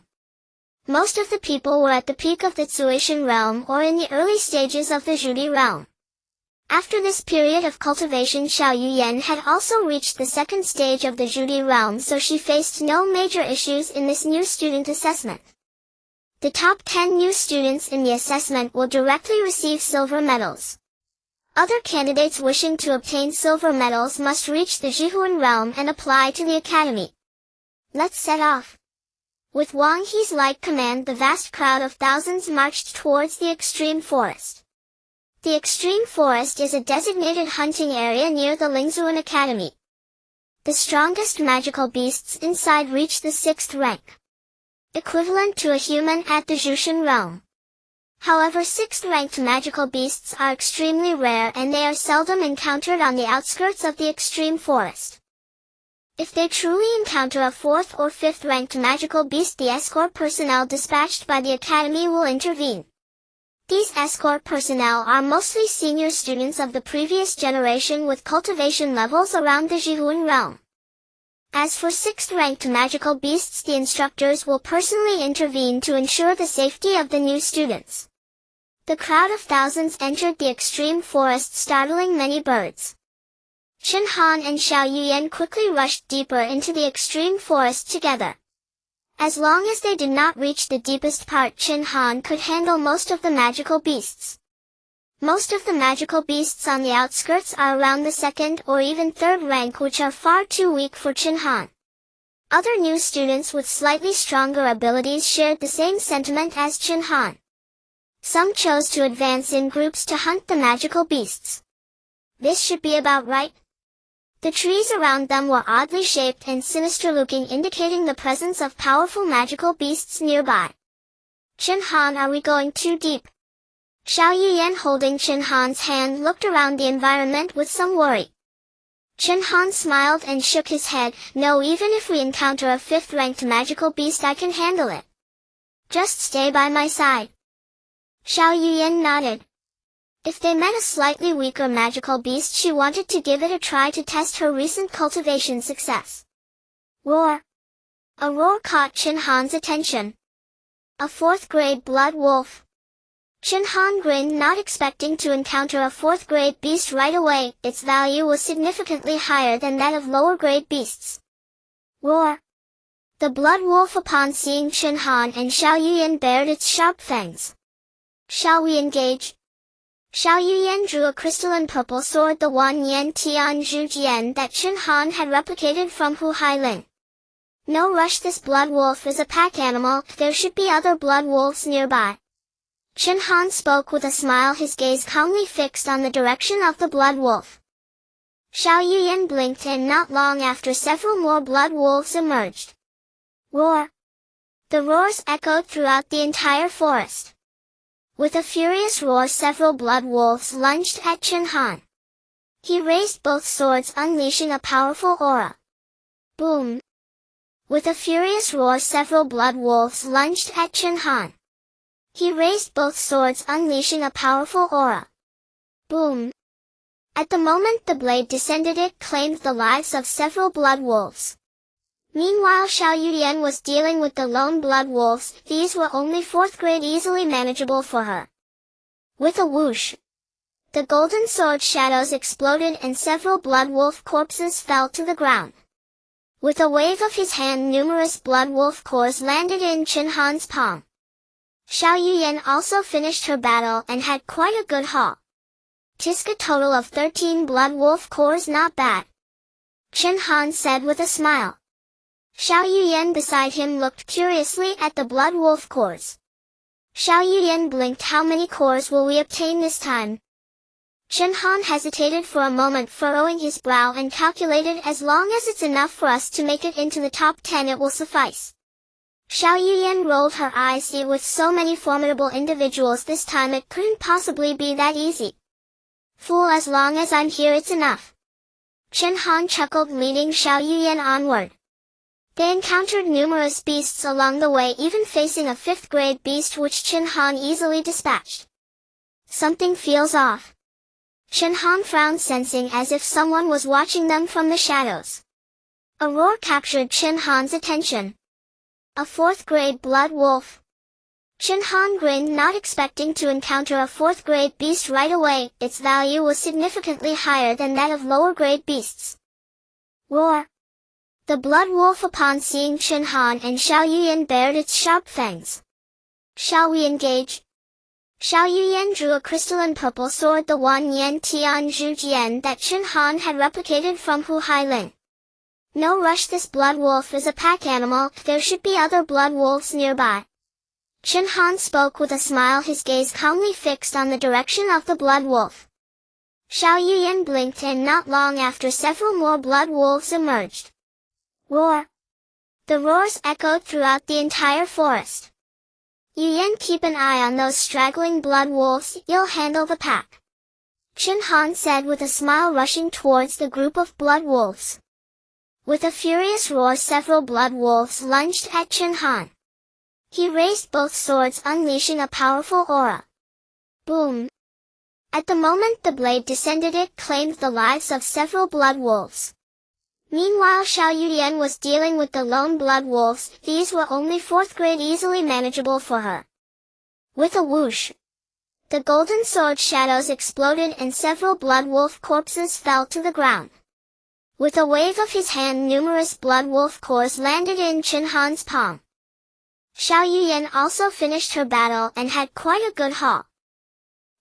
Most of the people were at the peak of the Zuishan realm or in the early stages of the Zhudi realm. After this period of cultivation, Xiao Yuyan had also reached the second stage of the Zhudi realm, so she faced no major issues in this new student assessment. The top 10 new students in the assessment will directly receive silver medals. Other candidates wishing to obtain silver medals must reach the Jihuan realm and apply to the academy. Let's set off. With Wang He's light command, the vast crowd of thousands marched towards the extreme forest. The extreme forest is a designated hunting area near the Lingzuan Academy. The strongest magical beasts inside reach the 6th rank, equivalent to a human at the Zhushan realm. However, 6th-ranked magical beasts are extremely rare and they are seldom encountered on the outskirts of the extreme forest. If they truly encounter a 4th or 5th-ranked magical beast, the escort personnel dispatched by the academy will intervene. These escort personnel are mostly senior students of the previous generation with cultivation levels around the Jihuan realm. As for 6th-ranked magical beasts, the instructors will personally intervene to ensure the safety of the new students. The crowd of thousands entered the extreme forest, startling many birds. Chen Han and Xiao Yuyan quickly rushed deeper into the extreme forest together. As long as they did not reach the deepest part, Chen Han could handle most of the magical beasts. Most of the magical beasts on the outskirts are around the 2nd or even 3rd rank, which are far too weak for Chen Han. Other new students with slightly stronger abilities shared the same sentiment as Chen Han. Some chose to advance in groups to hunt the magical beasts. This should be about right. The trees around them were oddly shaped and sinister-looking, indicating the presence of powerful magical beasts nearby. Chen Han, are we going too deep? Xiao Yuyan, holding Chen Han's hand, looked around the environment with some worry. Chen Han smiled and shook his head. No, even if we encounter a 5th-ranked magical beast, I can handle it. Just stay by my side. Xiao Yuyan nodded. If they met a slightly weaker magical beast, she wanted to give it a try to test her recent cultivation success. Roar! A roar caught Chen Han's attention. A 4th-grade blood wolf. Chen Han grinned, not expecting to encounter a 4th-grade beast right away. Its value was significantly higher than that of lower-grade beasts. Roar! The blood wolf, upon seeing Chen Han and Xiao Yuyan, bared its sharp fangs. Shall we engage? Xiao Yuyan drew a crystalline purple sword, the Wan Yan Tian Zhu Jian that Chen Han had replicated from Hu Hailin. No rush, this blood wolf is a pack animal, there should be other blood wolves nearby. Chen Han spoke with a smile, his gaze calmly fixed on the direction of the blood wolf. Xiao Yuyan blinked, and not long after several more blood wolves emerged. Roar! The roars echoed throughout the entire forest. With a furious roar, several blood wolves lunged at Chen Han. He raised both swords, unleashing a powerful aura. Boom! With a furious roar, several blood wolves lunged at Chen Han. He raised both swords, unleashing a powerful aura. Boom! At the moment the blade descended, it claimed the lives of several blood wolves. Meanwhile, Xiao Yuyan was dealing with the lone blood wolves. These were only 4th grade, easily manageable for her. With a whoosh, the golden sword shadows exploded and several blood wolf corpses fell to the ground. With a wave of his hand, numerous blood wolf cores landed in Chen Han's palm. Xiao Yuyan also finished her battle and had quite a good haul. "'Tis a total of 13 blood wolf cores, not bad," Chen Han said with a smile. Xiao Yuyan beside him looked curiously at the blood wolf cores. Xiao Yuyan blinked. "How many cores will we obtain this time?" Chen Han hesitated for a moment, furrowing his brow, and calculated, "As long as it's enough for us to make it into the top 10, it will suffice." Xiao Yuyan rolled her eyes. "With so many formidable individuals this time, it couldn't possibly be that easy." "Fool, as long as I'm here it's enough." Chen Han chuckled, leading Xiao Yuyan onward. They encountered numerous beasts along the way, even facing a 5th grade beast which Chen Han easily dispatched. "Something feels off." Chen Han frowned, sensing as if someone was watching them from the shadows. A roar captured Chen Han's attention. A 4th grade blood wolf. Chen Han grinned, not expecting to encounter a 4th grade beast right away. Its value was significantly higher than that of lower grade beasts. Roar! The blood wolf, upon seeing Chen Han and Xiao Yuyan, bared its sharp fangs. "Shall we engage?" Xiao Yuyan drew a crystalline purple sword, the Wan Yan Tian Zhu Jian that Chen Han had replicated from Hu Hailin. "No rush, this blood wolf is a pack animal. There should be other blood wolves nearby." Chen Han spoke with a smile, his gaze calmly fixed on the direction of the blood wolf. Xiao Yuyan blinked, and not long after several more blood wolves emerged. Roar! The roars echoed throughout the entire forest. "Yuyan, keep an eye on those straggling blood wolves, you'll handle the pack," Chen Han said with a smile, rushing towards the group of blood wolves. With a furious roar, several blood wolves lunged at Chen Han. He raised both swords, unleashing a powerful aura. Boom! At the moment the blade descended, it claimed the lives of several blood wolves. Meanwhile, Xiao Yuyan was dealing with the lone blood wolves. These were only 4th grade, easily manageable for her. With a whoosh, the golden sword shadows exploded and several blood wolf corpses fell to the ground. With a wave of his hand, numerous blood wolf cores landed in Chen Han's palm. Xiao Yuyan also finished her battle and had quite a good haul.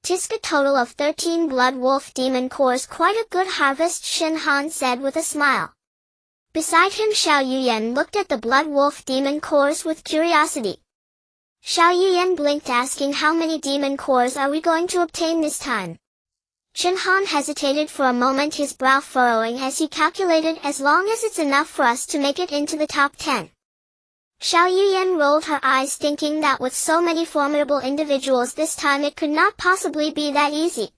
"'Tis a total of 13 blood wolf demon cores, quite a good harvest," Chen Han said with a smile. Beside him, Xiao Yuyan looked at the blood wolf demon cores with curiosity. Xiao Yuyan blinked, asking, "How many demon cores are we going to obtain this time?" Chen Han hesitated for a moment, his brow furrowing as he calculated, "As long as it's enough for us to make it into the top 10. Xiao Yuyan rolled her eyes, thinking that with so many formidable individuals this time, it could not possibly be that easy.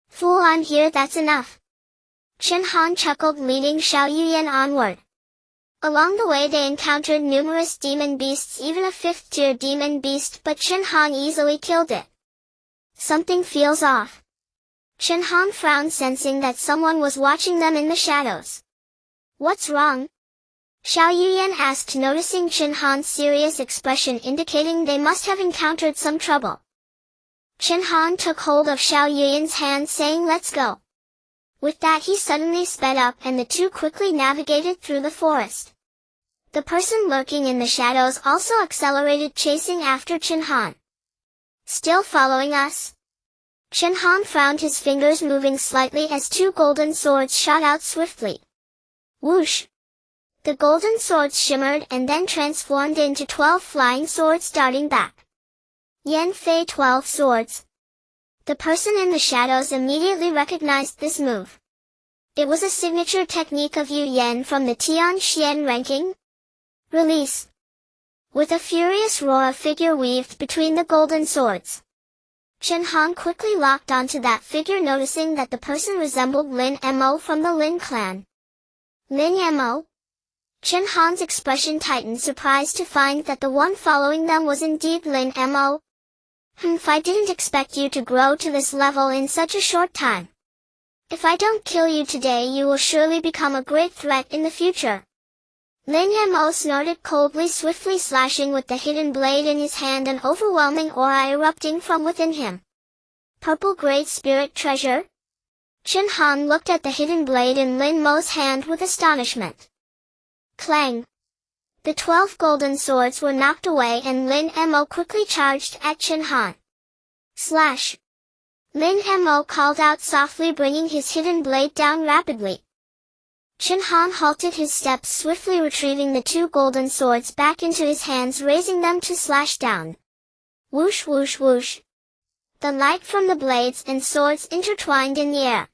"Fool, I'm here, that's enough." Chen Han chuckled, leading Xiao Yuyan onward. Along the way they encountered numerous demon beasts, even a 5th tier demon beast, but Chen Han easily killed it. "Something feels off." Chen Han frowned, sensing that someone was watching them in the shadows. "What's wrong?" Xiao Yuyan asked, noticing Chen Han's serious expression, indicating they must have encountered some trouble. Chen Han took hold of Xiao Yuyan's hand, saying, "Let's go." With that he suddenly sped up, and the two quickly navigated through the forest. The person lurking in the shadows also accelerated, chasing after Chen Han. "Still following us?" Chen Han frowned, his fingers moving slightly as two golden swords shot out swiftly. Whoosh! The golden swords shimmered and then transformed into 12 flying swords, darting back. Yan Fei 12 swords. The person in the shadows immediately recognized this move. It was a signature technique of Yu Yan from the Tian Xian ranking. Release. With a furious roar, a figure weaved between the golden swords. Chen Han quickly locked onto that figure, noticing that the person resembled Lin Mo from the Lin clan. Lin Mo? Chen Han's expression tightened, surprised to find that the one following them was indeed Lin Mo. I didn't expect you to grow to this level in such a short time. If I don't kill you today, you will surely become a great threat in the future. Lin Mo snorted coldly, swiftly slashing with the hidden blade in his hand, an overwhelming aura erupting from within him. Purple Grade Spirit Treasure? Chen Han looked at the hidden blade in Lin Mo's hand with astonishment. Clang! The 12 golden swords were knocked away and Lin Mo quickly charged at Chen Han. Slash! Lin Mo called out softly, bringing his hidden blade down rapidly. Chen Han halted his steps, swiftly retrieving the 2 golden swords back into his hands, raising them to slash down. Whoosh whoosh whoosh. The light from the blades and swords intertwined in the air.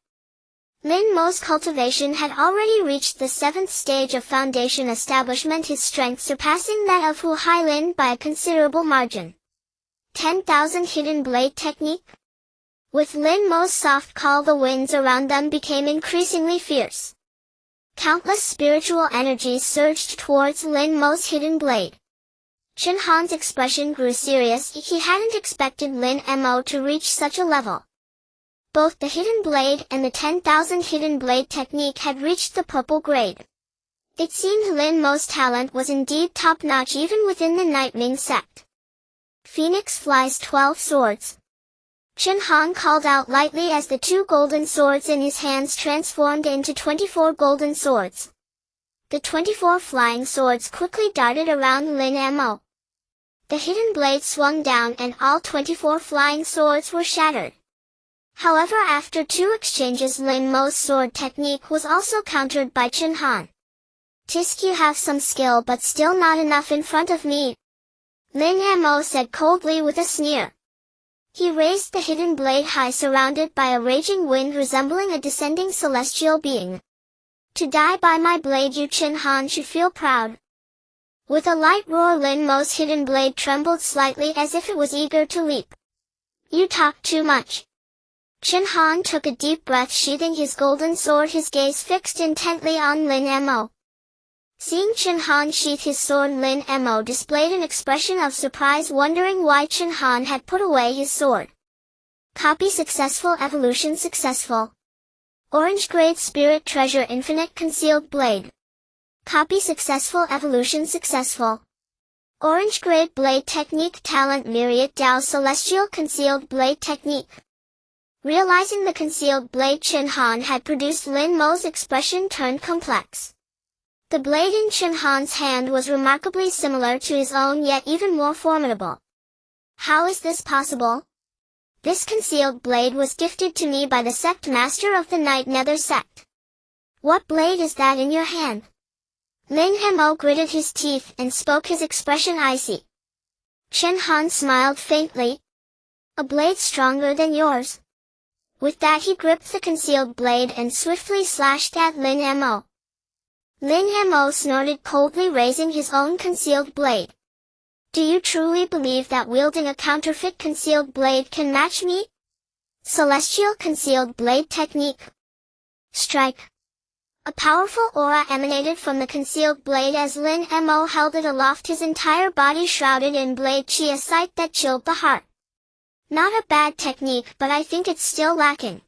Lin Mo's cultivation had already reached the 7th stage of foundation establishment, his strength surpassing that of Hu Hailin by a considerable margin. 10,000 hidden blade technique? With Lin Mo's soft call, the winds around them became increasingly fierce. Countless spiritual energies surged towards Lin Mo's hidden blade. Chen Han's expression grew serious. He hadn't expected Lin Mo to reach such a level. Both the hidden blade and the 10,000 hidden blade technique had reached the purple grade. It seemed Lin Mo's talent was indeed top-notch even within the Nightwing sect. Phoenix flies 12 swords. Chen Han called out lightly as the 2 golden swords in his hands transformed into 24 golden swords. The 24 flying swords quickly darted around Lin Mo. The hidden blade swung down and all 24 flying swords were shattered. However, after 2 exchanges, Lin Mo's sword technique was also countered by Chen Han. Tisk, you have some skill but still not enough in front of me, Lin Mo said coldly with a sneer. He raised the hidden blade high, surrounded by a raging wind resembling a descending celestial being. To die by my blade, you Chen Han should feel proud. With a light roar, Lin Mo's hidden blade trembled slightly as if it was eager to leap. You talk too much. Chen Han took a deep breath, sheathing his golden sword, his gaze fixed intently on Lin Mo. Seeing Chen Han sheath his sword, Lin Mo displayed an expression of surprise, wondering why Chen Han had put away his sword. Copy successful. Evolution successful. Orange Grade Spirit Treasure Infinite Concealed Blade. Copy successful. Evolution successful. Orange Grade Blade Technique Talent Myriad Dao Celestial Concealed Blade Technique. Realizing the concealed blade Chen Han had produced, Lin Mo's expression turned complex. The blade in Chen Han's hand was remarkably similar to his own, yet even more formidable. How is this possible? This concealed blade was gifted to me by the sect master of the Night Nether sect. What blade is that in your hand? Lin Mo gritted his teeth and spoke, his expression icy. Chen Han smiled faintly. A blade stronger than yours. With that, he gripped the concealed blade and swiftly slashed at Lin Mo. Lin Mo snorted coldly, raising his own concealed blade. Do you truly believe that wielding a counterfeit concealed blade can match me? Celestial Concealed Blade Technique. Strike. A powerful aura emanated from the concealed blade as Lin Mo held it aloft, his entire body shrouded in blade chi, a sight that chilled the heart. Not a bad technique, but I think it's still lacking.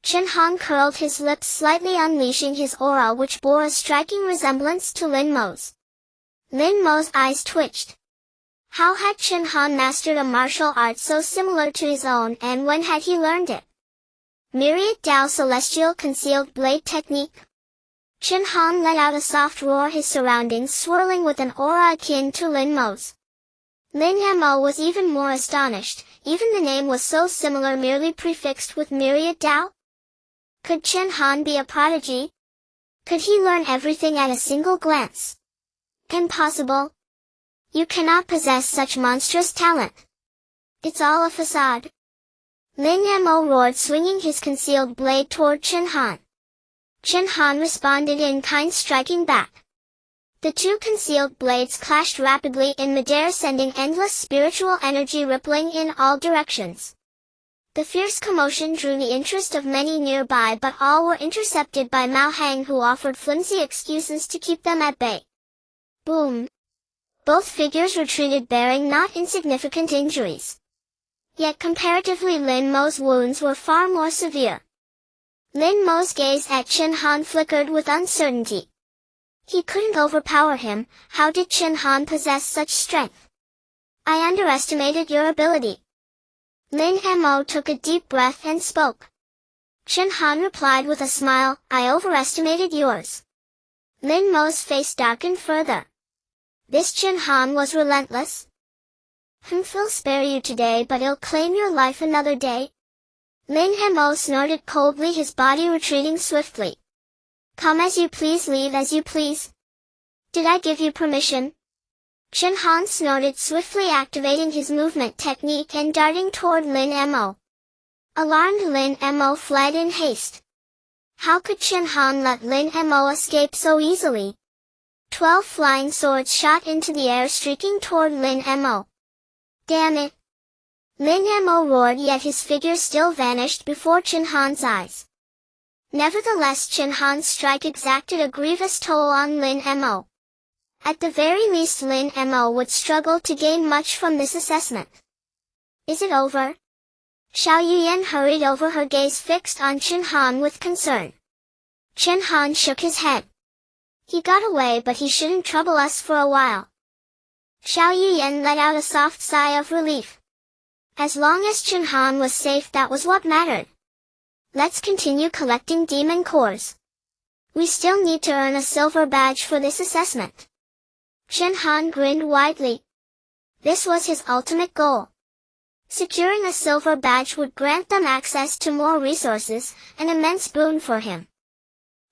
Chen Han curled his lips slightly, unleashing his aura, which bore a striking resemblance to Lin Mo's. Lin Mo's eyes twitched. How had Chen Han mastered a martial art so similar to his own, and when had he learned it? Myriad Dao Celestial Concealed Blade Technique. Chen Han let out a soft roar, his surroundings swirling with an aura akin to Lin Mo's. Lin Mo was even more astonished. Even the name was so similar, merely prefixed with Myriad Dao. Could Chen Han be a prodigy? Could he learn everything at a single glance? Impossible. You cannot possess such monstrous talent. It's all a facade. Lin Mo roared, swinging his concealed blade toward Chen Han. Chen Han responded in kind, striking back. The 2 concealed blades clashed rapidly in midair, sending endless spiritual energy rippling in all directions. The fierce commotion drew the interest of many nearby, but all were intercepted by Mao Hang, who offered flimsy excuses to keep them at bay. Boom! Both figures retreated, bearing not insignificant injuries. Yet comparatively, Lin Mo's wounds were far more severe. Lin Mo's gaze at Chen Han flickered with uncertainty. He couldn't overpower him. How did Chen Han possess such strength? I underestimated your ability. Lin Mo took a deep breath and spoke. Chen Han replied with a smile, I overestimated yours. Lin Mo's face darkened further. This Chen Han was relentless. He'll spare you today, but he'll claim your life another day. Lin Mo snorted coldly, his body retreating swiftly. Come as you please, leave as you please. Did I give you permission? Chen Han snorted, swiftly activating his movement technique and darting toward Lin Mo. Alarmed, Lin Mo fled in haste. How could Chen Han let Lin Mo escape so easily? 12 flying swords shot into the air, streaking toward Lin Mo. Damn it! Lin Mo roared, yet his figure still vanished before Chen Han's eyes. Nevertheless, Chen Han's strike exacted a grievous toll on Lin Mo. At the very least, Lin Mo would struggle to gain much from this assessment. Is it over? Xiao Yuyan hurried over, her gaze fixed on Chen Han with concern. Chen Han shook his head. He got away, but he shouldn't trouble us for a while. Xiao Yuyan let out a soft sigh of relief. As long as Chen Han was safe, that was what mattered. Let's continue collecting demon cores. We still need to earn a silver badge for this assessment. Chen Han grinned widely. This was his ultimate goal. Securing a silver badge would grant them access to more resources, an immense boon for him.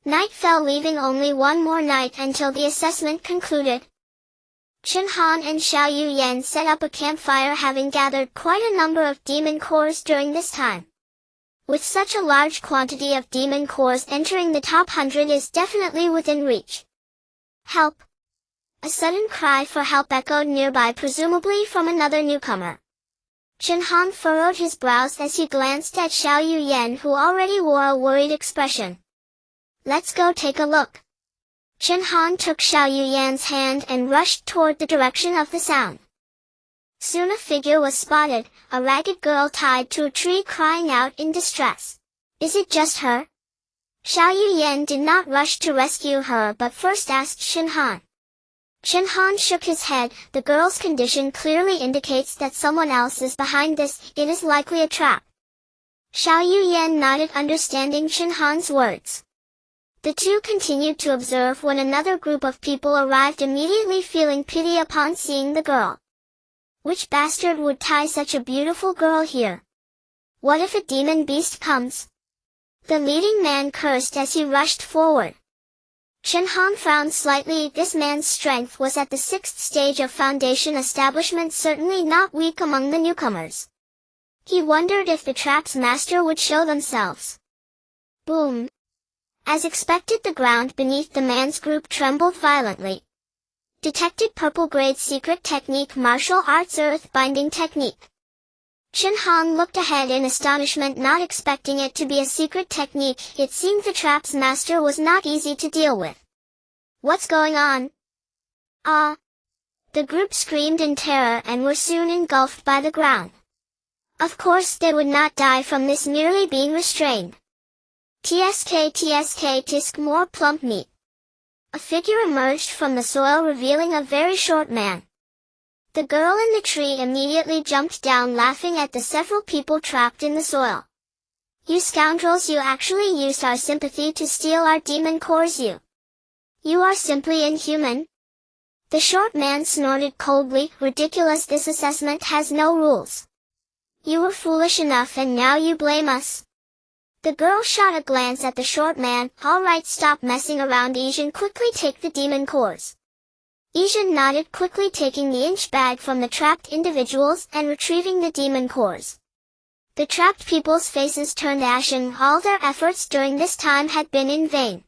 Night fell, leaving only one more night until the assessment concluded. Chen Han and Xiao Yuyan set up a campfire, having gathered quite a number of demon cores during this time. With such a large quantity of demon cores, entering the top 100 is definitely within reach. Help! A sudden cry for help echoed nearby, presumably from another newcomer. Chen Han furrowed his brows as he glanced at Xiao Yuyan, who already wore a worried expression. Let's go take a look. Chen Han took Xiao Yuyan's hand and rushed toward the direction of the sound. Soon a figure was spotted, a ragged girl tied to a tree, crying out in distress. Is it just her? Xiao Yuyan did not rush to rescue her, but first asked Chen Han. Chen Han shook his head. The girl's condition clearly indicates that someone else is behind this. It is likely a trap. Xiao Yuyan nodded, understanding Chen Han's words. The two continued to observe when another group of people arrived, immediately feeling pity upon seeing the girl. Which bastard would tie such a beautiful girl here? What if a demon beast comes? The leading man cursed as he rushed forward. Chen Han frowned slightly. This man's strength was at the 6th stage of foundation establishment, certainly not weak among the newcomers. He wondered if the trap's master would show themselves. Boom! As expected, the ground beneath the man's group trembled violently. Detected purple grade secret technique, martial arts earth binding technique. Chen Han looked ahead in astonishment, not expecting it to be a secret technique. It seemed the trap's master was not easy to deal with. What's going on? Ah! The group screamed in terror and were soon engulfed by the ground. Of course they would not die from this, merely being restrained. TSK tisk, more plump meat. A figure emerged from the soil, revealing a very short man. The girl in the tree immediately jumped down, laughing at the several people trapped in the soil. You scoundrels, you actually used our sympathy to steal our demon cores, you. You are simply inhuman. The short man snorted coldly. Ridiculous, this assessment has no rules. You were foolish enough and now you blame us. The girl shot a glance at the short man. All right, stop messing around, Asian, quickly take the demon cores. Asian nodded, quickly taking the inch bag from the trapped individuals and retrieving the demon cores. The trapped people's faces turned ashen. All their efforts during this time had been in vain.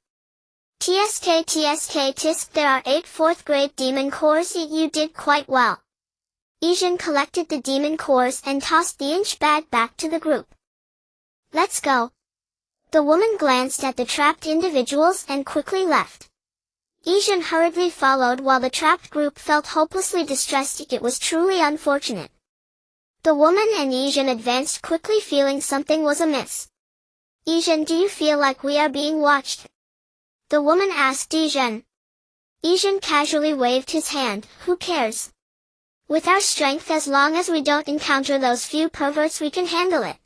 TSK tisk, there are 8 4th-grade demon cores. You did quite well. Asian collected the demon cores and tossed the inch bag back to the group. Let's go. The woman glanced at the trapped individuals and quickly left. Asian hurriedly followed while the trapped group felt hopelessly distressed. It was truly unfortunate. The woman and Asian advanced quickly, feeling something was amiss. Asian, do you feel like we are being watched? The woman asked Asian. Yizhen casually waved his hand. Who cares? With our strength, as long as we don't encounter those few perverts, we can handle it.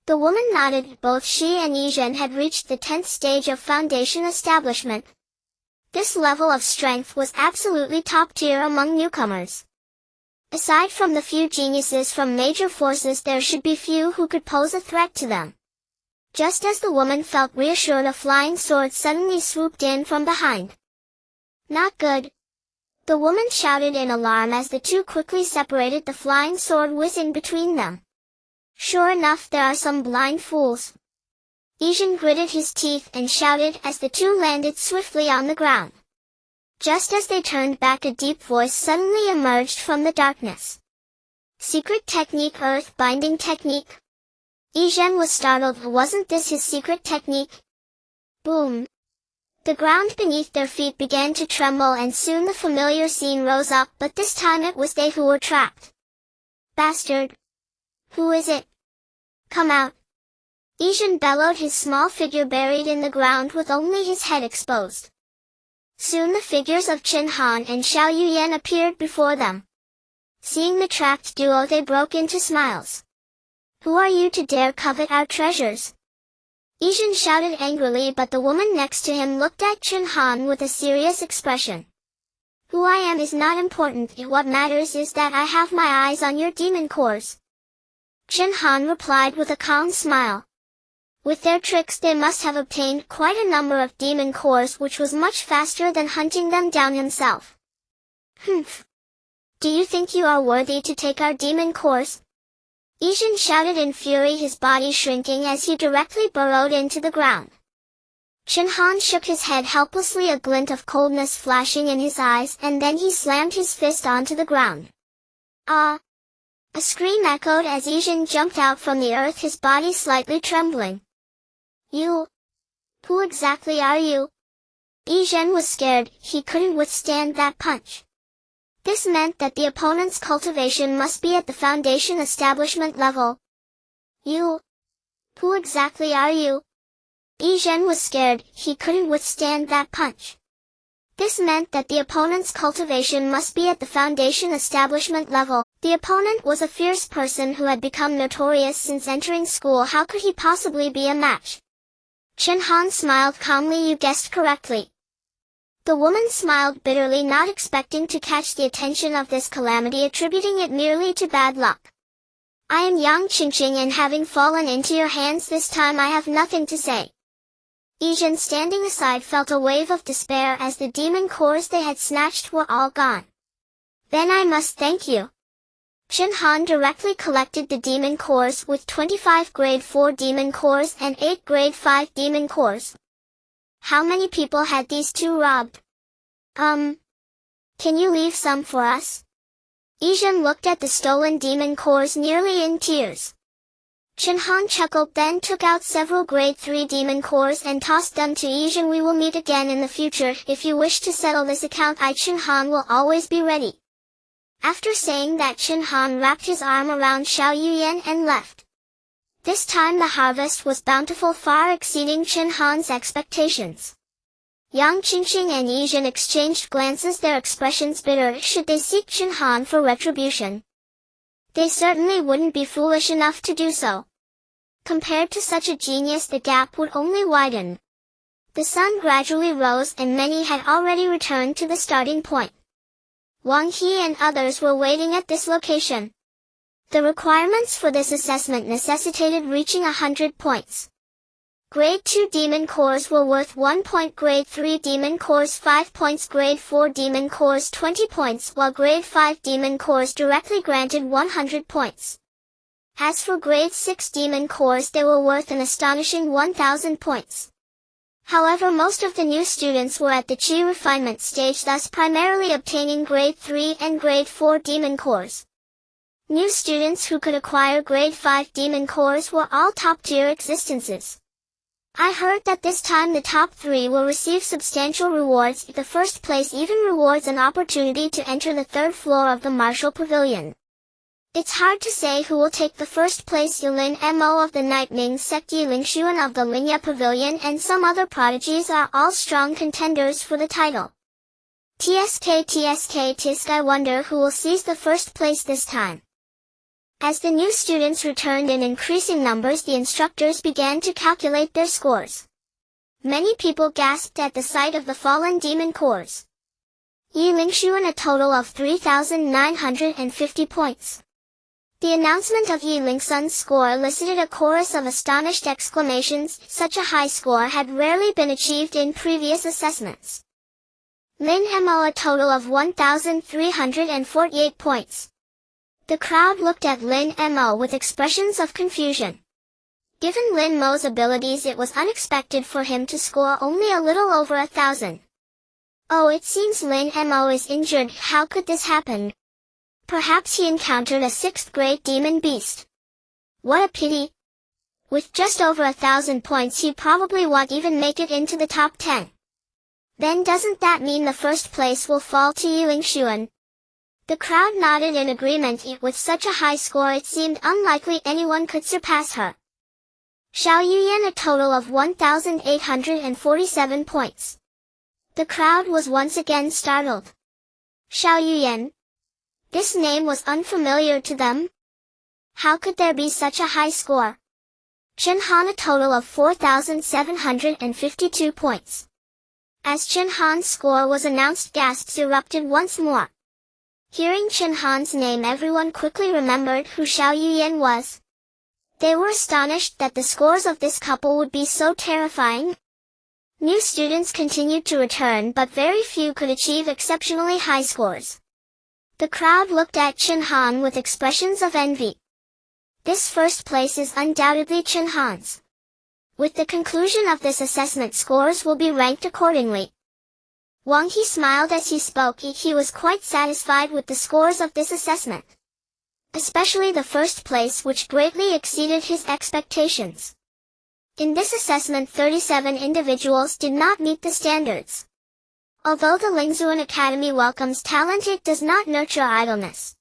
The woman nodded. Both she and Yizhen had reached the 10th stage of foundation establishment. This level of strength was absolutely top tier among newcomers. Aside from the few geniuses from major forces, there should be few who could pose a threat to them. Just as the woman felt reassured, a flying sword suddenly swooped in from behind. Not good. The woman shouted in alarm as the two quickly separated, the flying sword whizzing between them. Sure enough, there are some blind fools. Yizhen gritted his teeth and shouted as the two landed swiftly on the ground. Just as they turned back, a deep voice suddenly emerged from the darkness. Secret technique, earth binding technique. Yizhen was startled. Wasn't this his secret technique? Boom. The ground beneath their feet began to tremble, and soon the familiar scene rose up, but this time it was they who were trapped. Bastard! Who is it? Come out! Yizhen bellowed, his small figure buried in the ground with only his head exposed. Soon the figures of Chen Han and Xiao Yuyan appeared before them. Seeing the trapped duo, they broke into smiles. Who are you to dare covet our treasures? Yizhen shouted angrily, but the woman next to him looked at Chen Han with a serious expression. Who I am is not important. What matters is that I have my eyes on your demon cores. Chen Han replied with a calm smile. With their tricks, they must have obtained quite a number of demon cores, which was much faster than hunting them down himself. Humph! Do you think you are worthy to take our demon cores? Yizhen shouted in fury, his body shrinking as he directly burrowed into the ground. Chen Han shook his head helplessly, a glint of coldness flashing in his eyes, and then he slammed his fist onto the ground. Ah! A scream echoed as Yizhen jumped out from the earth, his body slightly trembling. You? Who exactly are you? Yizhen was scared. He couldn't withstand that punch. This meant that the opponent's cultivation must be at the foundation establishment level. You? Who exactly are you? Yizhen was scared. He couldn't withstand that punch. This meant that the opponent's cultivation must be at the foundation establishment level. The opponent was a fierce person who had become notorious since entering school. How could he possibly be a match? Chen Han smiled calmly. You guessed correctly. The woman smiled bitterly, not expecting to catch the attention of this calamity, attributing it merely to bad luck. I am Yang Qingqing, and having fallen into your hands this time, I have nothing to say. Yizhen, standing aside, felt a wave of despair as the demon cores they had snatched were all gone. Then I must thank you. Chen Han directly collected the demon cores, with 25 grade 4 demon cores and 8 grade 5 demon cores. How many people had these two robbed? Can you leave some for us? Yizhen looked at the stolen demon cores, nearly in tears. Chen Han chuckled, then took out several grade 3 demon cores and tossed them to Yizhen. We will meet again in the future. If you wish to settle this account, I, Chen Han, will always be ready. After saying that, Chen Han wrapped his arm around Xiao Yuyan and left. This time the harvest was bountiful, far exceeding Chen Han's expectations. Yang Qingqing and Yizhen exchanged glances, their expressions bitter. Should they seek Chen Han for retribution? They certainly wouldn't be foolish enough to do so. Compared to such a genius, the gap would only widen. The sun gradually rose, and many had already returned to the starting point. Wang He and others were waiting at this location. The requirements for this assessment necessitated reaching 100 points. Grade 2 demon cores were worth 1 point, grade 3 demon cores 5 points, grade 4 demon cores 20 points, while grade 5 demon cores directly granted 100 points. As for grade 6 demon cores, they were worth an astonishing 1,000 points. However, most of the new students were at the Chi refinement stage, thus primarily obtaining grade 3 and grade 4 demon cores. New students who could acquire grade 5 demon cores were all top-tier existences. I heard that this time the top 3 will receive substantial rewards. The first place even rewards an opportunity to enter the 3rd floor of the Martial Pavilion. It's hard to say who will take the first place. Yulin Mo of the Nightming sect, Yi Lingshuan of the Linya Pavilion, and some other prodigies are all strong contenders for the title. TSK, I wonder who will seize the first place this time. As the new students returned in increasing numbers, the instructors began to calculate their scores. Many people gasped at the sight of the fallen demon cores. Yi Lingshuan a total of 3,950 points. The announcement of Yi Lingsun's score elicited a chorus of astonished exclamations. Such a high score had rarely been achieved in previous assessments. Lin Mo a total of 1,348 points. The crowd looked at Lin Mo with expressions of confusion. Given Lin Mo's abilities, it was unexpected for him to score only a little over 1,000. Oh, it seems Lin Mo is injured. How could this happen? Perhaps he encountered a 6th grade demon beast. What a pity. With just over 1,000 points, he probably won't even make it into the top 10. Then doesn't that mean the first place will fall to Yi Lingshuan? The crowd nodded in agreement. With such a high score, it seemed unlikely anyone could surpass her. Xiao Yuyan a total of 1,847 points. The crowd was once again startled. Xiao Yuyan? This name was unfamiliar to them. How could there be such a high score? Chen Han a total of 4,752 points. As Chen Han's score was announced, gasps erupted once more. Hearing Chen Han's name, everyone quickly remembered who Xiao Yuyan was. They were astonished that the scores of this couple would be so terrifying. New students continued to return, but very few could achieve exceptionally high scores. The crowd looked at Chen Han with expressions of envy. This first place is undoubtedly Chen Han's. With the conclusion of this assessment, scores will be ranked accordingly. Wang He smiled as he spoke. He was quite satisfied with the scores of this assessment, especially the first place, which greatly exceeded his expectations. In this assessment, 37 individuals did not meet the standards. Although the Lingzuan Academy welcomes talent, it does not nurture idleness.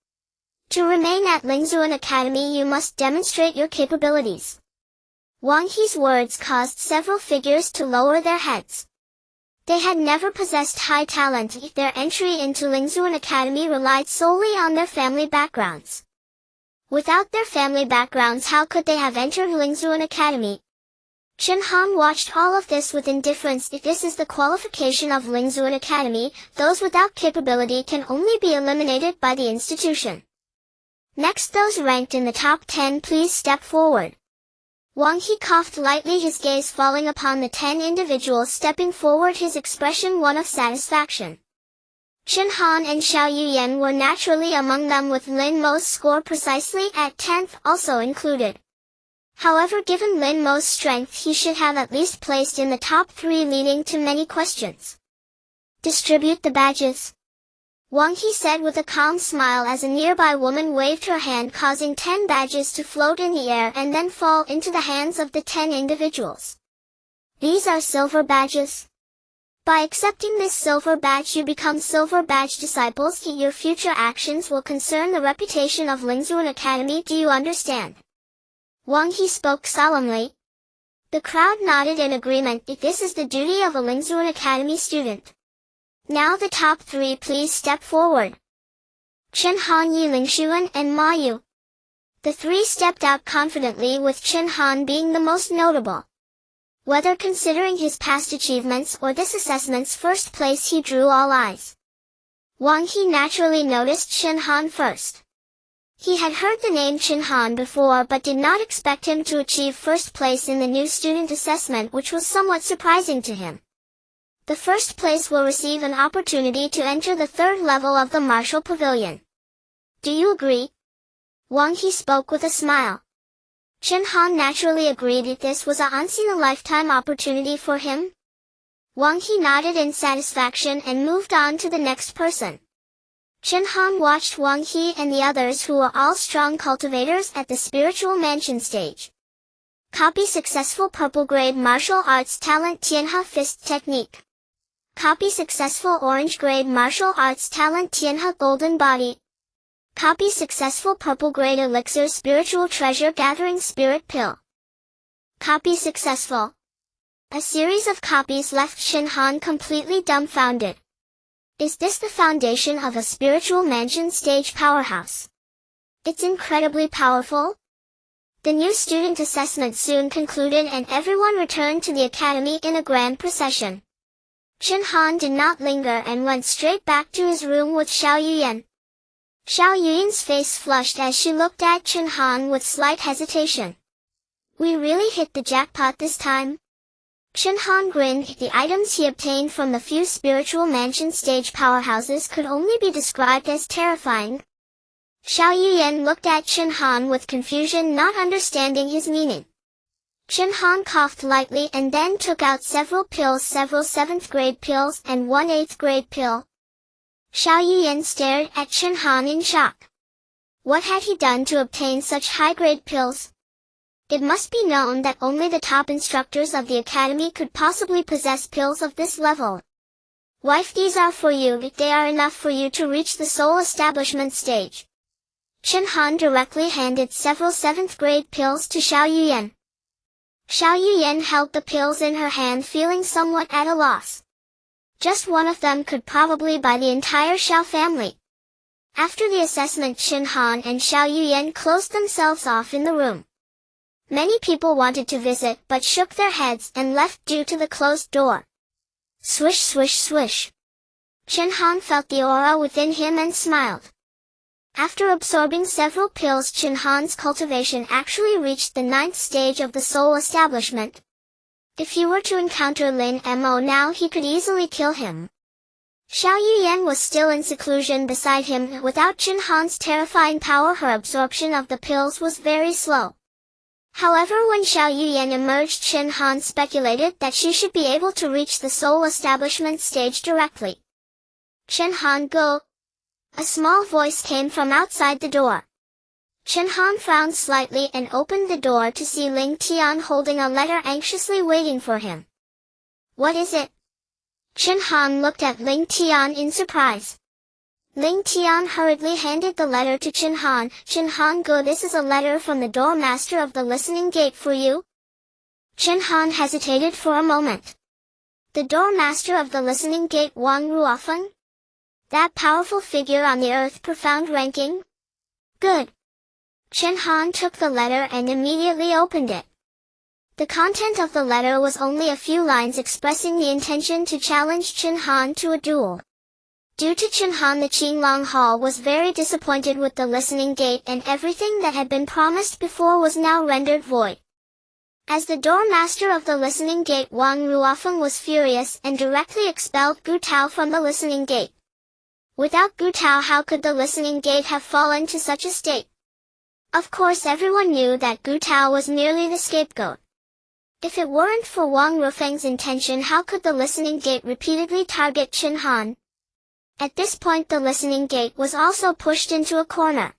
To remain at Lingzuan Academy, you must demonstrate your capabilities. Wang He's words caused several figures to lower their heads. They had never possessed high talent. Their entry into Lingzuan Academy relied solely on their family backgrounds. Without their family backgrounds, how could they have entered Lingzuan Academy? Chen Han watched all of this with indifference. If this is the qualification of Lingzuan Academy, those without capability can only be eliminated by the institution. Next, those ranked in the top 10, please step forward. Wang He coughed lightly, his gaze falling upon the 10 individuals stepping forward, his expression one of satisfaction. Chen Han and Xiao Yuyan were naturally among them, with Lin Mo's score precisely at 10th also included. However, given Lin Mo's strength, he should have at least placed in the top 3, leading to many questions. Distribute the badges, Wang He said with a calm smile as a nearby woman waved her hand, causing 10 badges to float in the air and then fall into the hands of the 10 individuals. These are silver badges. By accepting this silver badge, you become silver badge disciples. Your future actions will concern the reputation of Lingzuan Academy. Do you understand? Wang He spoke solemnly. The crowd nodded in agreement. This is the duty of a Lingzuan Academy student. Now the top 3, please step forward. Chen Han, Yi Lingshuan, and Ma Yu. The 3 stepped out confidently, with Chen Han being the most notable. Whether considering his past achievements or this assessment's first place, he drew all eyes. Wang He naturally noticed Chen Han first. He had heard the name Chen Han before, but did not expect him to achieve first place in the new student assessment, which was somewhat surprising to him. The first place will receive an opportunity to enter the 3rd level of the Martial Pavilion. Do you agree? Wang He spoke with a smile. Chen Han naturally agreed. This was a once-in-a-lifetime opportunity for him. Wang He nodded in satisfaction and moved on to the next person. Chen Han watched Wang He and the others, who were all strong cultivators at the spiritual mansion stage. Copy successful purple grade martial arts talent Tianhe fist technique. Copy successful orange grade martial arts talent Tianhe golden body. Copy successful purple grade elixir spiritual treasure gathering spirit pill. Copy successful. A series of copies left Chen Han completely dumbfounded. Is this the foundation of a spiritual mansion stage powerhouse? It's incredibly powerful. The new student assessment soon concluded and everyone returned to the academy in a grand procession. Chen Han did not linger and went straight back to his room with Xiao Yuyan. Xiao Yuyan's face flushed as she looked at Chen Han with slight hesitation. We really hit the jackpot this time. Chen Han grinned. The items he obtained from the few spiritual mansion stage powerhouses could only be described as terrifying. Xiao Yuyan looked at Chen Han with confusion, not understanding his meaning. Chen Han coughed lightly and then took out several pills, several 7th grade pills and one 8th grade pill. Xiao Yuyan stared at Chen Han in shock. What had he done to obtain such high-grade pills? It must be known that only the top instructors of the academy could possibly possess pills of this level. Wife, these are for you. They are enough for you to reach the soul establishment stage. Chen Han directly handed several 7th grade pills to Xiao Yuyan. Xiao Yuyan held the pills in her hand, feeling somewhat at a loss. Just one of them could probably buy the entire Xiao family. After the assessment, Chen Han and Xiao Yuyan closed themselves off in the room. Many people wanted to visit but shook their heads and left due to the closed door. Swish, swish, swish. Chen Han felt the aura within him and smiled. After absorbing several pills, Chen Han's cultivation actually reached the 9th stage of the soul establishment. If he were to encounter Lin Mo now, he could easily kill him. Xiao Yuyan was still in seclusion beside him. Without Chen Han's terrifying power, her absorption of the pills was very slow. However, when Xiao Yuyan emerged, Chen Han speculated that she should be able to reach the soul establishment stage directly. Chen Han, go! A small voice came from outside the door. Chen Han frowned slightly and opened the door to see Ling Tian holding a letter, anxiously waiting for him. What is it? Chen Han looked at Ling Tian in surprise. Ling Tian hurriedly handed the letter to Chen Han. Chen Han, go, this is a letter from the door master of the listening gate for you. Chen Han hesitated for a moment. The door master of the listening gate, Wang Ruofeng? That powerful figure on the earth, profound ranking? Good. Chen Han took the letter and immediately opened it. The content of the letter was only a few lines expressing the intention to challenge Chen Han to a duel. Due to Chen Han, the Qinglong Hall was very disappointed with the listening gate, and everything that had been promised before was now rendered void. As the door master of the listening gate, Wang Ruofeng was furious and directly expelled Gu Tao from the listening gate. Without Gu Tao, how could the listening gate have fallen to such a state? Of course, everyone knew that Gu Tao was merely the scapegoat. If it weren't for Wang Ruofeng's intention, how could the listening gate repeatedly target Chen Han? At this point, the listening gate was also pushed into a corner.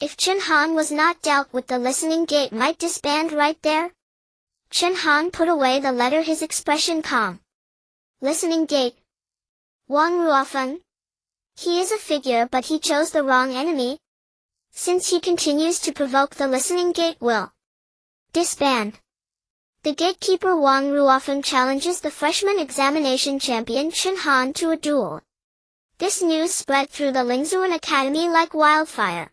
If Chen Han was not dealt with, the listening gate might disband right there. Chen Han put away the letter, his expression calm. Listening gate. Wang Ruofeng. He is a figure, but he chose the wrong enemy. Since he continues to provoke, the listening gate will disband. The gatekeeper Wang Ruofeng challenges the freshman examination champion Chen Han to a duel. This news spread through the Lingzuan Academy like wildfire.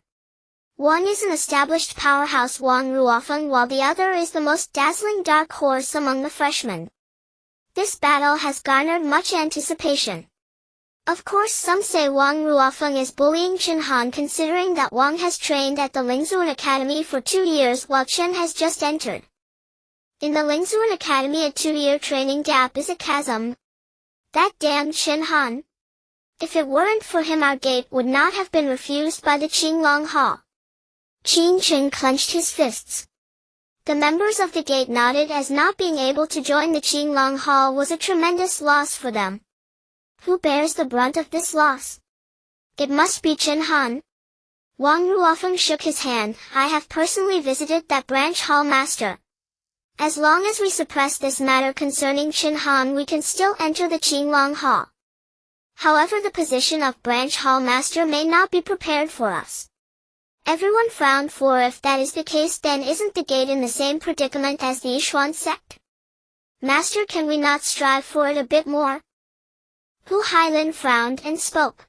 One is an established powerhouse, Wang Ruofeng, while the other is the most dazzling dark horse among the freshmen. This battle has garnered much anticipation. Of course, some say Wang Ruofeng is bullying Chen Han, considering that Wang has trained at the Lingzuan Academy for 2 years while Chen has just entered. In the Lingzuan Academy, a 2-year training gap is a chasm. That damned Chen Han. If it weren't for him, our gate would not have been refused by the Qinglong Hall. Qin Chen clenched his fists. The members of the gate nodded, as not being able to join the Qinglong Hall was a tremendous loss for them. Who bears the brunt of this loss? It must be Chen Han. Wang Ruofeng shook his hand. I have personally visited that branch hall master. As long as we suppress this matter concerning Chen Han, we can still enter the Qinglong Hall. However, the position of branch hall master may not be prepared for us. Everyone frowned, for if that is the case, then isn't the gate in the same predicament as the Yishuan sect? Master, can we not strive for it a bit more? Hu Hailin frowned and spoke.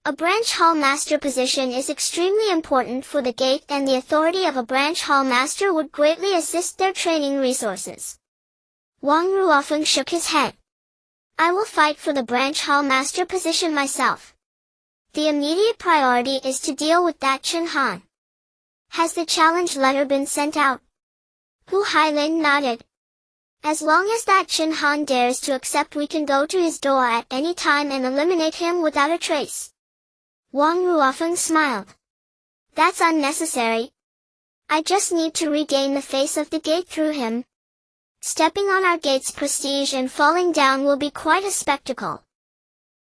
A branch hall master position is extremely important for the gate, and the authority of a branch hall master would greatly assist their training resources. Wang Ruofeng shook his head. I will fight for the branch hall master position myself. The immediate priority is to deal with that Chen Han. Has the challenge letter been sent out? Hu Hailin nodded. As long as that Chen Han dares to accept, we can go to his door at any time and eliminate him without a trace. Wang Ruofeng smiled. That's unnecessary. I just need to regain the face of the gate through him. Stepping on our gate's prestige and falling down will be quite a spectacle.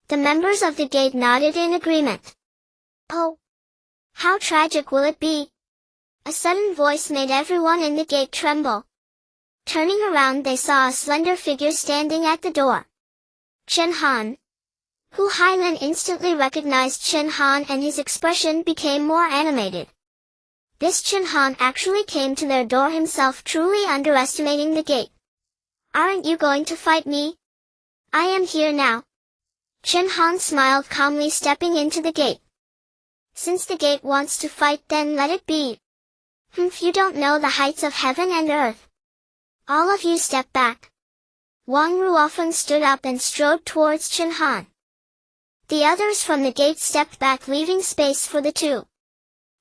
The members of the gate nodded in agreement. Oh! How tragic will it be? A sudden voice made everyone in the gate tremble. Turning around, they saw a slender figure standing at the door. Chen Han. Hu Hailin instantly recognized Chen Han, and his expression became more animated. This Chen Han actually came to their door himself, truly underestimating the gate. Aren't you going to fight me? I am here now. Chen Han smiled calmly, stepping into the gate. Since the gate wants to fight, then let it be. You don't know the heights of heaven and earth. All of you step back. Wang Ruofeng stood up and strode towards Chen Han. The others from the gate stepped back, leaving space for the two.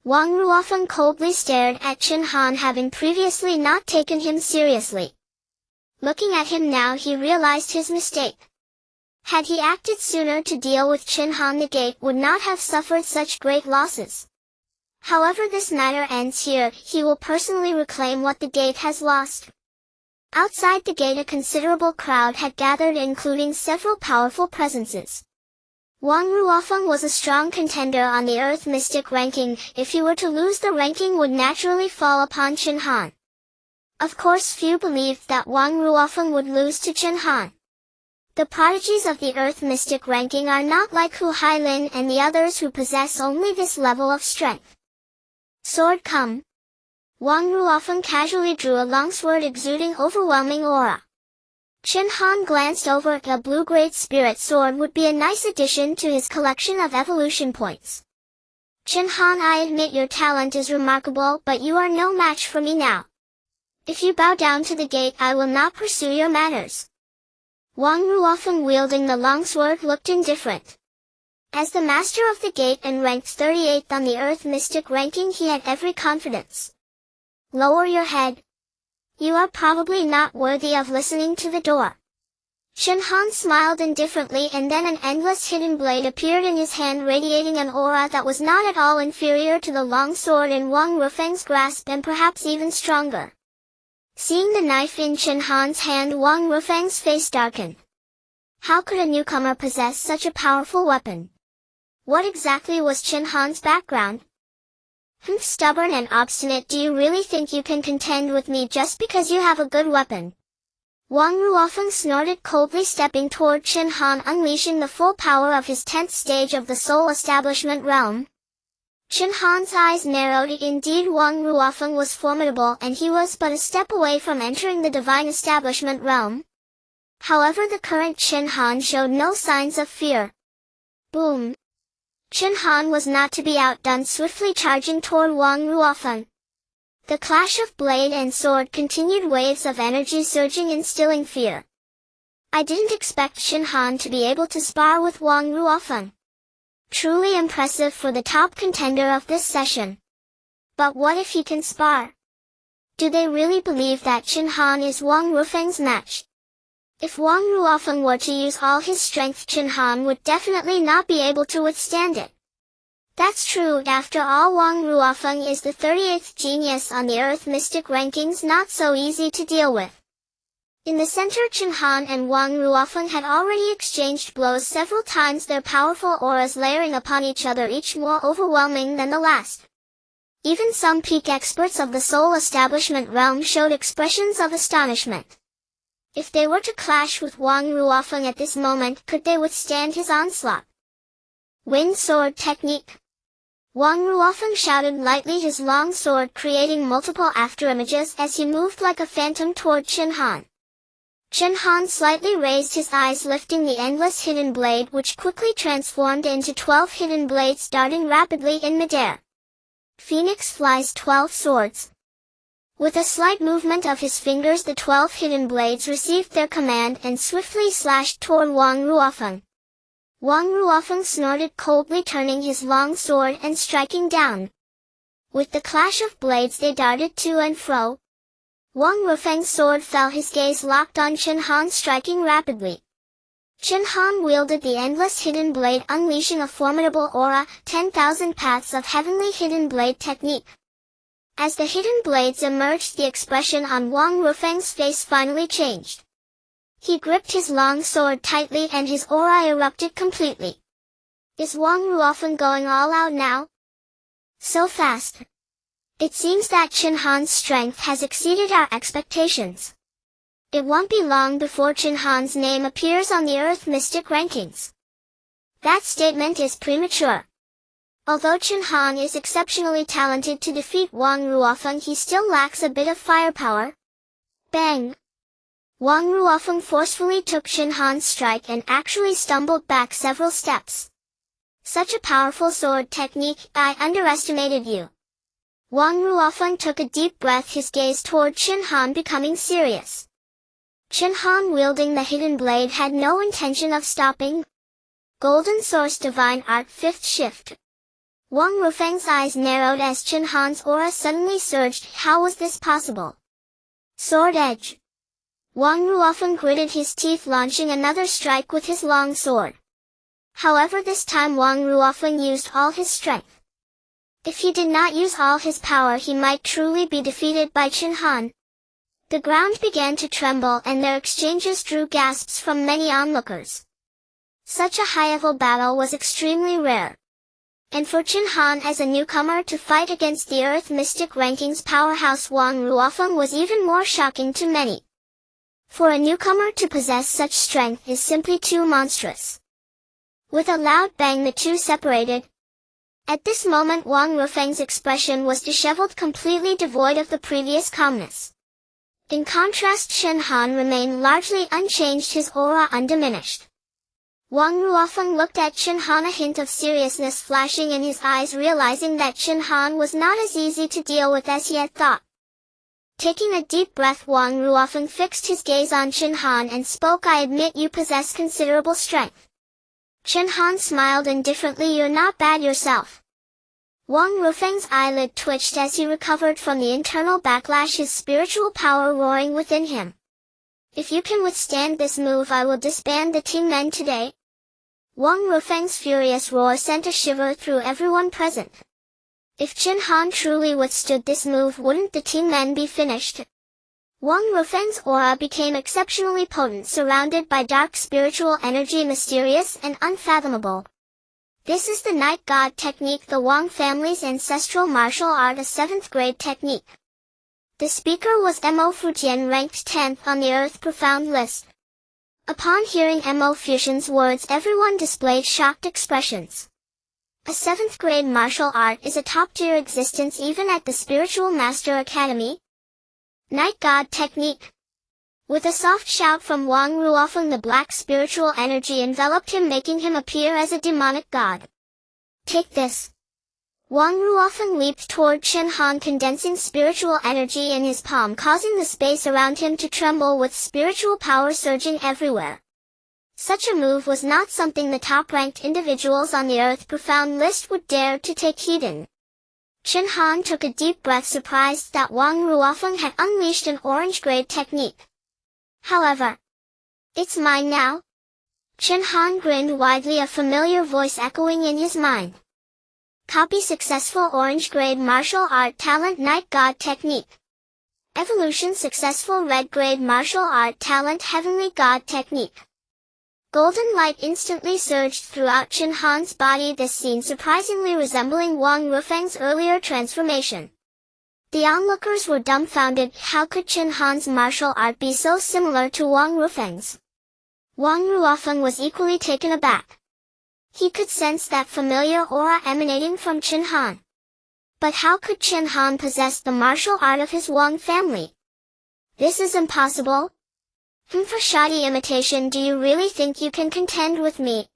Wang Ruofeng coldly stared at Chen Han, having previously not taken him seriously. Looking at him now, he realized his mistake. Had he acted sooner to deal with Chen Han, the gate would not have suffered such great losses. However, this matter ends here. He will personally reclaim what the gate has lost. Outside the gate, a considerable crowd had gathered, including several powerful presences. Wang Ruofeng was a strong contender on the Earth Mystic ranking. If he were to lose, the ranking would naturally fall upon Chen Han. Of course, few believed that Wang Ruofeng would lose to Chen Han. The prodigies of the Earth Mystic ranking are not like Hu Hailin and the others who possess only this level of strength. Sword, come. Wang Ruofeng casually drew a longsword exuding overwhelming aura. Chen Han glanced over it. A blue-grade spirit sword would be a nice addition to his collection of evolution points. Chen Han, I admit your talent is remarkable, but you are no match for me now. If you bow down to the gate, I will not pursue your matters. Wang Ruofeng, wielding the longsword, looked indifferent. As the master of the gate and ranked 38th on the Earth Mystic ranking, he had every confidence. Lower your head. You are probably not worthy of listening to the door. Chen Han smiled indifferently, and then an endless hidden blade appeared in his hand, radiating an aura that was not at all inferior to the long sword in Wang Ruofeng's grasp, and perhaps even stronger. Seeing the knife in Chen Han's hand, Wang Ruofeng's face darkened. How could a newcomer possess such a powerful weapon? What exactly was Chen Han's background? Stubborn and obstinate, do you really think you can contend with me just because you have a good weapon? Wang Ruofeng snorted coldly, stepping toward Chen Han, unleashing the full power of his 10th stage of the Soul Establishment realm. Chen Han's eyes narrowed. Indeed, Wang Ruofeng was formidable, and he was but a step away from entering the Divine Establishment realm. However, the current Chen Han showed no signs of fear. Boom! Chen Han was not to be outdone, swiftly charging toward Wang Ruofeng. The clash of blade and sword continued, waves of energy surging, instilling fear. I didn't expect Chen Han to be able to spar with Wang Ruofeng. Truly impressive for the top contender of this session. But what if he can spar? Do they really believe that Chen Han is Wang Ruofeng's match? If Wang Ruofeng were to use all his strength, Chen Han would definitely not be able to withstand it. That's true. After all, Wang Ruofeng is the 38th genius on the Earth Mystic rankings, not so easy to deal with. In the center, Chen Han and Wang Ruofeng had already exchanged blows several times, their powerful auras layering upon each other, each more overwhelming than the last. Even some peak experts of the Soul Establishment realm showed expressions of astonishment. If they were to clash with Wang Ruofeng at this moment, could they withstand his onslaught? Wind sword technique. Wang Ruofeng shouted lightly, his long sword creating multiple afterimages as he moved like a phantom toward Chen Han. Chen Han slightly raised his eyes, lifting the endless hidden blade, which quickly transformed into 12 hidden blades darting rapidly in midair. Phoenix flies 12 swords. With a slight movement of his fingers, the 12 hidden blades received their command and swiftly slashed toward Wang Ruofeng. Wang Ruofeng snorted coldly, turning his long sword and striking down. With the clash of blades they darted to and fro. Wang Ruofeng's sword fell, his gaze locked on Chen Han, striking rapidly. Chen Han wielded the endless hidden blade, unleashing a formidable aura, 10,000 paths of heavenly hidden blade technique. As the hidden blades emerged, the expression on Wang Ruofeng's face finally changed. He gripped his long sword tightly and his aura erupted completely. Is Wang Ruofeng going all out now? So fast. It seems that Chen Han's strength has exceeded our expectations. It won't be long before Chen Han's name appears on the Earth Mystic rankings. That statement is premature. Although Chen Han is exceptionally talented to defeat Wang Ruofeng, he still lacks a bit of firepower. Bang! Wang Ruofeng forcefully took Chen Han's strike and actually stumbled back several steps. Such a powerful sword technique, I underestimated you. Wang Ruofeng took a deep breath, his gaze toward Chen Han becoming serious. Chen Han, wielding the hidden blade, had no intention of stopping. Golden Source Divine Art 5th Shift. Wang Ruofeng's eyes narrowed as Chen Han's aura suddenly surged. How was this possible? Sword Edge. Wang Ruofeng gritted his teeth, launching another strike with his long sword. However, this time Wang Ruofeng used all his strength. If he did not use all his power, he might truly be defeated by Chen Han. The ground began to tremble and their exchanges drew gasps from many onlookers. Such a high-level battle was extremely rare. And for Chen Han as a newcomer to fight against the Earth Mystic rankings powerhouse Wang Ruofeng was even more shocking to many. For a newcomer to possess such strength is simply too monstrous. With a loud bang, the two separated. At this moment Wang Ruofeng's expression was disheveled, completely devoid of the previous calmness. In contrast, Chen Han remained largely unchanged, his aura undiminished. Wang Ruofeng looked at Chen Han, a hint of seriousness flashing in his eyes, realizing that Chen Han was not as easy to deal with as he had thought. Taking a deep breath, Wang Ruofeng fixed his gaze on Chen Han and spoke, I admit you possess considerable strength. Chen Han smiled indifferently, you're not bad yourself. Wang Ruofeng's eyelid twitched as he recovered from the internal backlash, his spiritual power roaring within him. If you can withstand this move, I will disband the Ting Men today. Wang Ruofeng's furious roar sent a shiver through everyone present. If Chen Han truly withstood this move, wouldn't the Ting Men be finished? Wang Ruofeng's aura became exceptionally potent, surrounded by dark spiritual energy, mysterious and unfathomable. This is the Night God technique, the Wang family's ancestral martial art, a 7th grade technique. The speaker was Mo Futian, ranked 10th on the Earth Profound list. Upon hearing Mo Fuxian's words, everyone displayed shocked expressions. A 7th grade martial art is a top-tier existence even at the Spiritual Master Academy. Night God technique. With a soft shout from Wang Ruofeng, the black spiritual energy enveloped him, making him appear as a demonic god. Take this. Wang Ruofeng leaped toward Chen Han, condensing spiritual energy in his palm, causing the space around him to tremble with spiritual power surging everywhere. Such a move was not something the top-ranked individuals on the Earth Profound list would dare to take heed in. Chen Han took a deep breath, surprised that Wang Ruofeng had unleashed an orange-grade technique. However, it's mine now. Chen Han grinned widely, a familiar voice echoing in his mind. Copy successful orange-grade martial art talent, Night God technique. Evolution successful red-grade martial art talent, Heavenly God technique. Golden light instantly surged throughout Chen Han's body, this scene surprisingly resembling Wang Ruofeng's earlier transformation. The onlookers were dumbfounded. How could Chen Han's martial art be so similar to Wang Ruofeng's? Wang Ruofeng was equally taken aback. He could sense that familiar aura emanating from Chen Han. But how could Chen Han possess the martial art of his Wang family? This is impossible. For shoddy imitation, do you really think you can contend with me?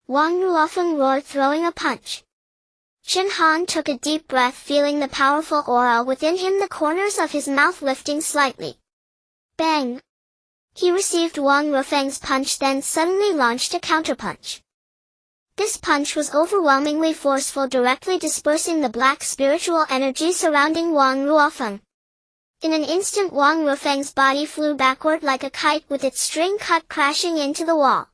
Wang Ruofeng roared, throwing a punch. Chen Han took a deep breath, feeling the powerful aura within him, the corners of his mouth lifting slightly. Bang! He received Wang Ruofeng's punch, then suddenly launched a counterpunch. This punch was overwhelmingly forceful, directly dispersing the black spiritual energy surrounding Wang Ruofeng. In an instant, Wang Ruofeng's body flew backward like a kite, with its string cut crashing into the wall.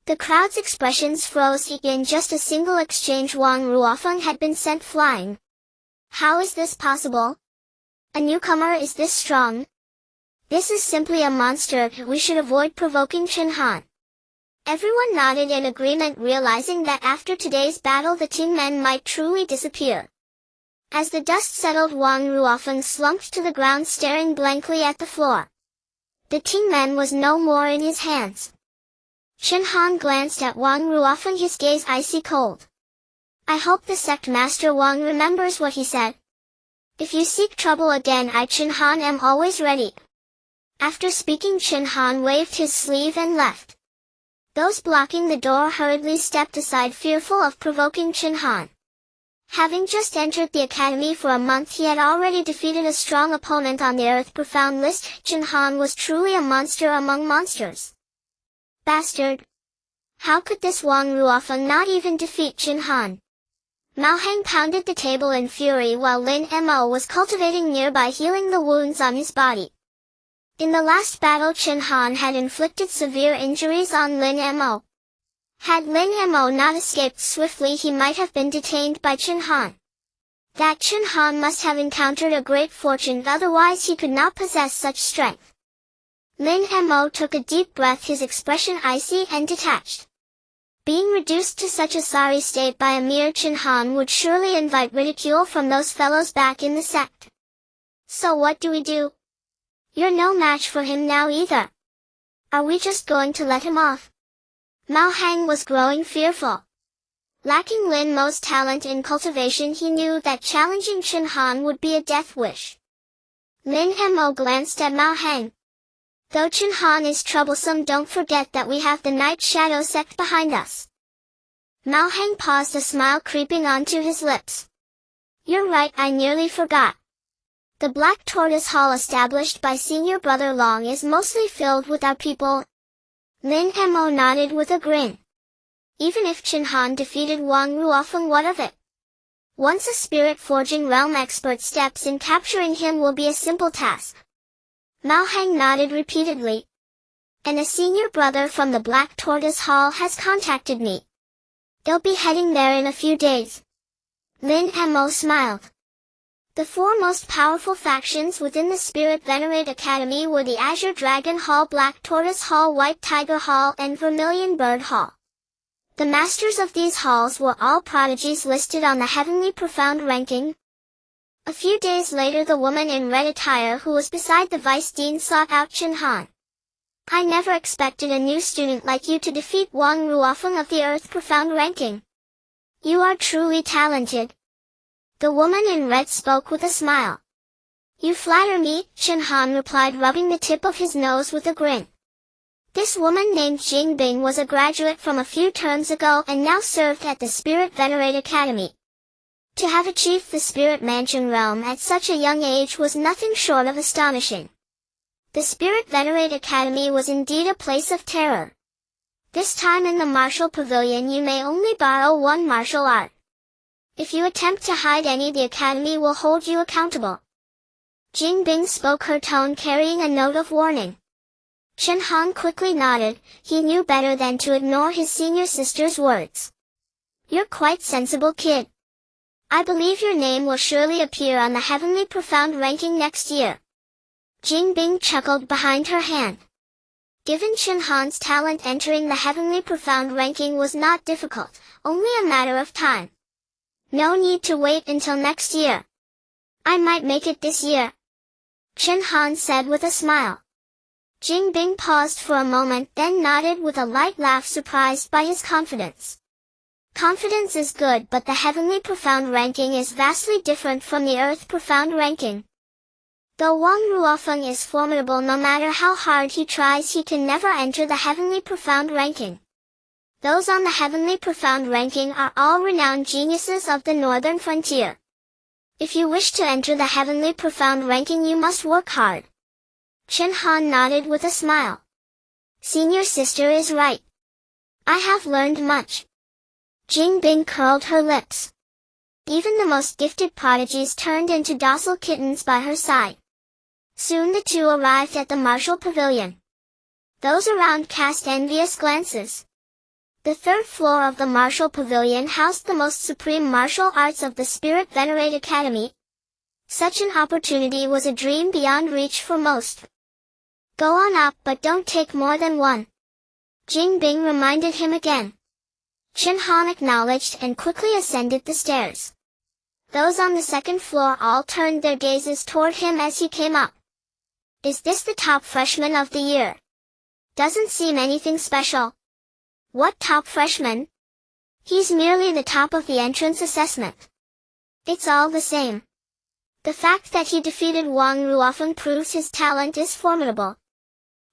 The crowd's expressions froze. In just a single exchange, Wang Ruofeng had been sent flying. How is this possible? A newcomer is this strong? This is simply a monster. We should avoid provoking Chen Han. Everyone nodded in agreement, realizing that after today's battle the Ting men might truly disappear. As the dust settled, Wang Ruofeng slumped to the ground, staring blankly at the floor. The Ting men was no more in his hands. Chen Han glanced at Wang Ruofeng, his gaze icy cold. I hope the sect master Wang remembers what he said. If you seek trouble again, I Chen Han am always ready. After speaking, Chen Han waved his sleeve and left. Those blocking the door hurriedly stepped aside, fearful of provoking Chen Han. Having just entered the academy for a month, he had already defeated a strong opponent on the Earth Profound list. Chen Han was truly a monster among monsters. Bastard! How could this Wang Ruofeng not even defeat Chen Han? Mao Heng pounded the table in fury while Lin Mo was cultivating nearby, healing the wounds on his body. In the last battle, Chen Han had inflicted severe injuries on Lin Mo. Had Lin Mo not escaped swiftly, he might have been detained by Chen Han. That Chen Han must have encountered a great fortune, otherwise he could not possess such strength. Lin Mo took a deep breath, his expression icy and detached. Being reduced to such a sorry state by a mere Chen Han would surely invite ridicule from those fellows back in the sect. So what do we do? You're no match for him now either. Are we just going to let him off? Mao Heng was growing fearful. Lacking Lin Mo's talent in cultivation, he knew that challenging Chen Han would be a death wish. Lin Mo glanced at Mao Heng. Though Chen Han is troublesome, don't forget that we have the Night Shadow sect behind us. Mao Heng paused, a smile creeping onto his lips. You're right, I nearly forgot. The Black Tortoise Hall established by Senior Brother Long is mostly filled with our people. Lin Mo nodded with a grin. Even if Chen Han defeated Wang Ruofeng, what of it? Once a spirit forging realm expert steps in, capturing him will be a simple task. Mao Heng nodded repeatedly. And a senior brother from the Black Tortoise Hall has contacted me. They'll be heading there in a few days. Lin Mo smiled. The four most powerful factions within the Spirit Venerate Academy were the Azure Dragon Hall, Black Tortoise Hall, White Tiger Hall, and Vermilion Bird Hall. The masters of these halls were all prodigies listed on the Heavenly Profound ranking. A few days later, the woman in red attire who was beside the Vice Dean sought out Chen Han. I never expected a new student like you to defeat Wang Ruofeng of the Earth Profound ranking. You are truly talented. The woman in red spoke with a smile. You flatter me, Chen Han replied, rubbing the tip of his nose with a grin. This woman named Jingbing was a graduate from a few terms ago and now served at the Spirit Venerate Academy. To have achieved the Spirit Mansion realm at such a young age was nothing short of astonishing. The Spirit Venerate Academy was indeed a place of terror. This time in the martial pavilion you may only borrow one martial art. If you attempt to hide any, the academy will hold you accountable. Jingbing spoke, her tone carrying a note of warning. Chen Han quickly nodded. He knew better than to ignore his senior sister's words. You're quite sensible, kid. I believe your name will surely appear on the Heavenly Profound ranking next year. Jingbing chuckled behind her hand. Given Chen Han's talent, entering the Heavenly Profound ranking was not difficult, only a matter of time. No need to wait until next year. I might make it this year, Chen Han said with a smile. Jingbing paused for a moment, then nodded with a light laugh, surprised by his confidence. Confidence is good, but the Heavenly Profound ranking is vastly different from the Earth Profound ranking. Though Wang Ruofeng is formidable, no matter how hard he tries, he can never enter the Heavenly Profound ranking. Those on the Heavenly Profound ranking are all renowned geniuses of the northern frontier. If you wish to enter the Heavenly Profound ranking, you must work hard. Chen Han nodded with a smile. Senior sister is right. I have learned much. Jing Bing curled her lips. Even the most gifted prodigies turned into docile kittens by her side. Soon the two arrived at the martial pavilion. Those around cast envious glances. The third floor of the martial pavilion housed the most supreme martial arts of the Spirit Venerate Academy. Such an opportunity was a dream beyond reach for most. Go on up, but don't take more than one. Jing Bing reminded him again. Chen Han acknowledged and quickly ascended the stairs. Those on the second floor all turned their gazes toward him as he came up. Is this the top freshman of the year? Doesn't seem anything special. What top freshman? He's merely the top of the entrance assessment. It's all the same. The fact that he defeated Wang Ruofeng proves his talent is formidable.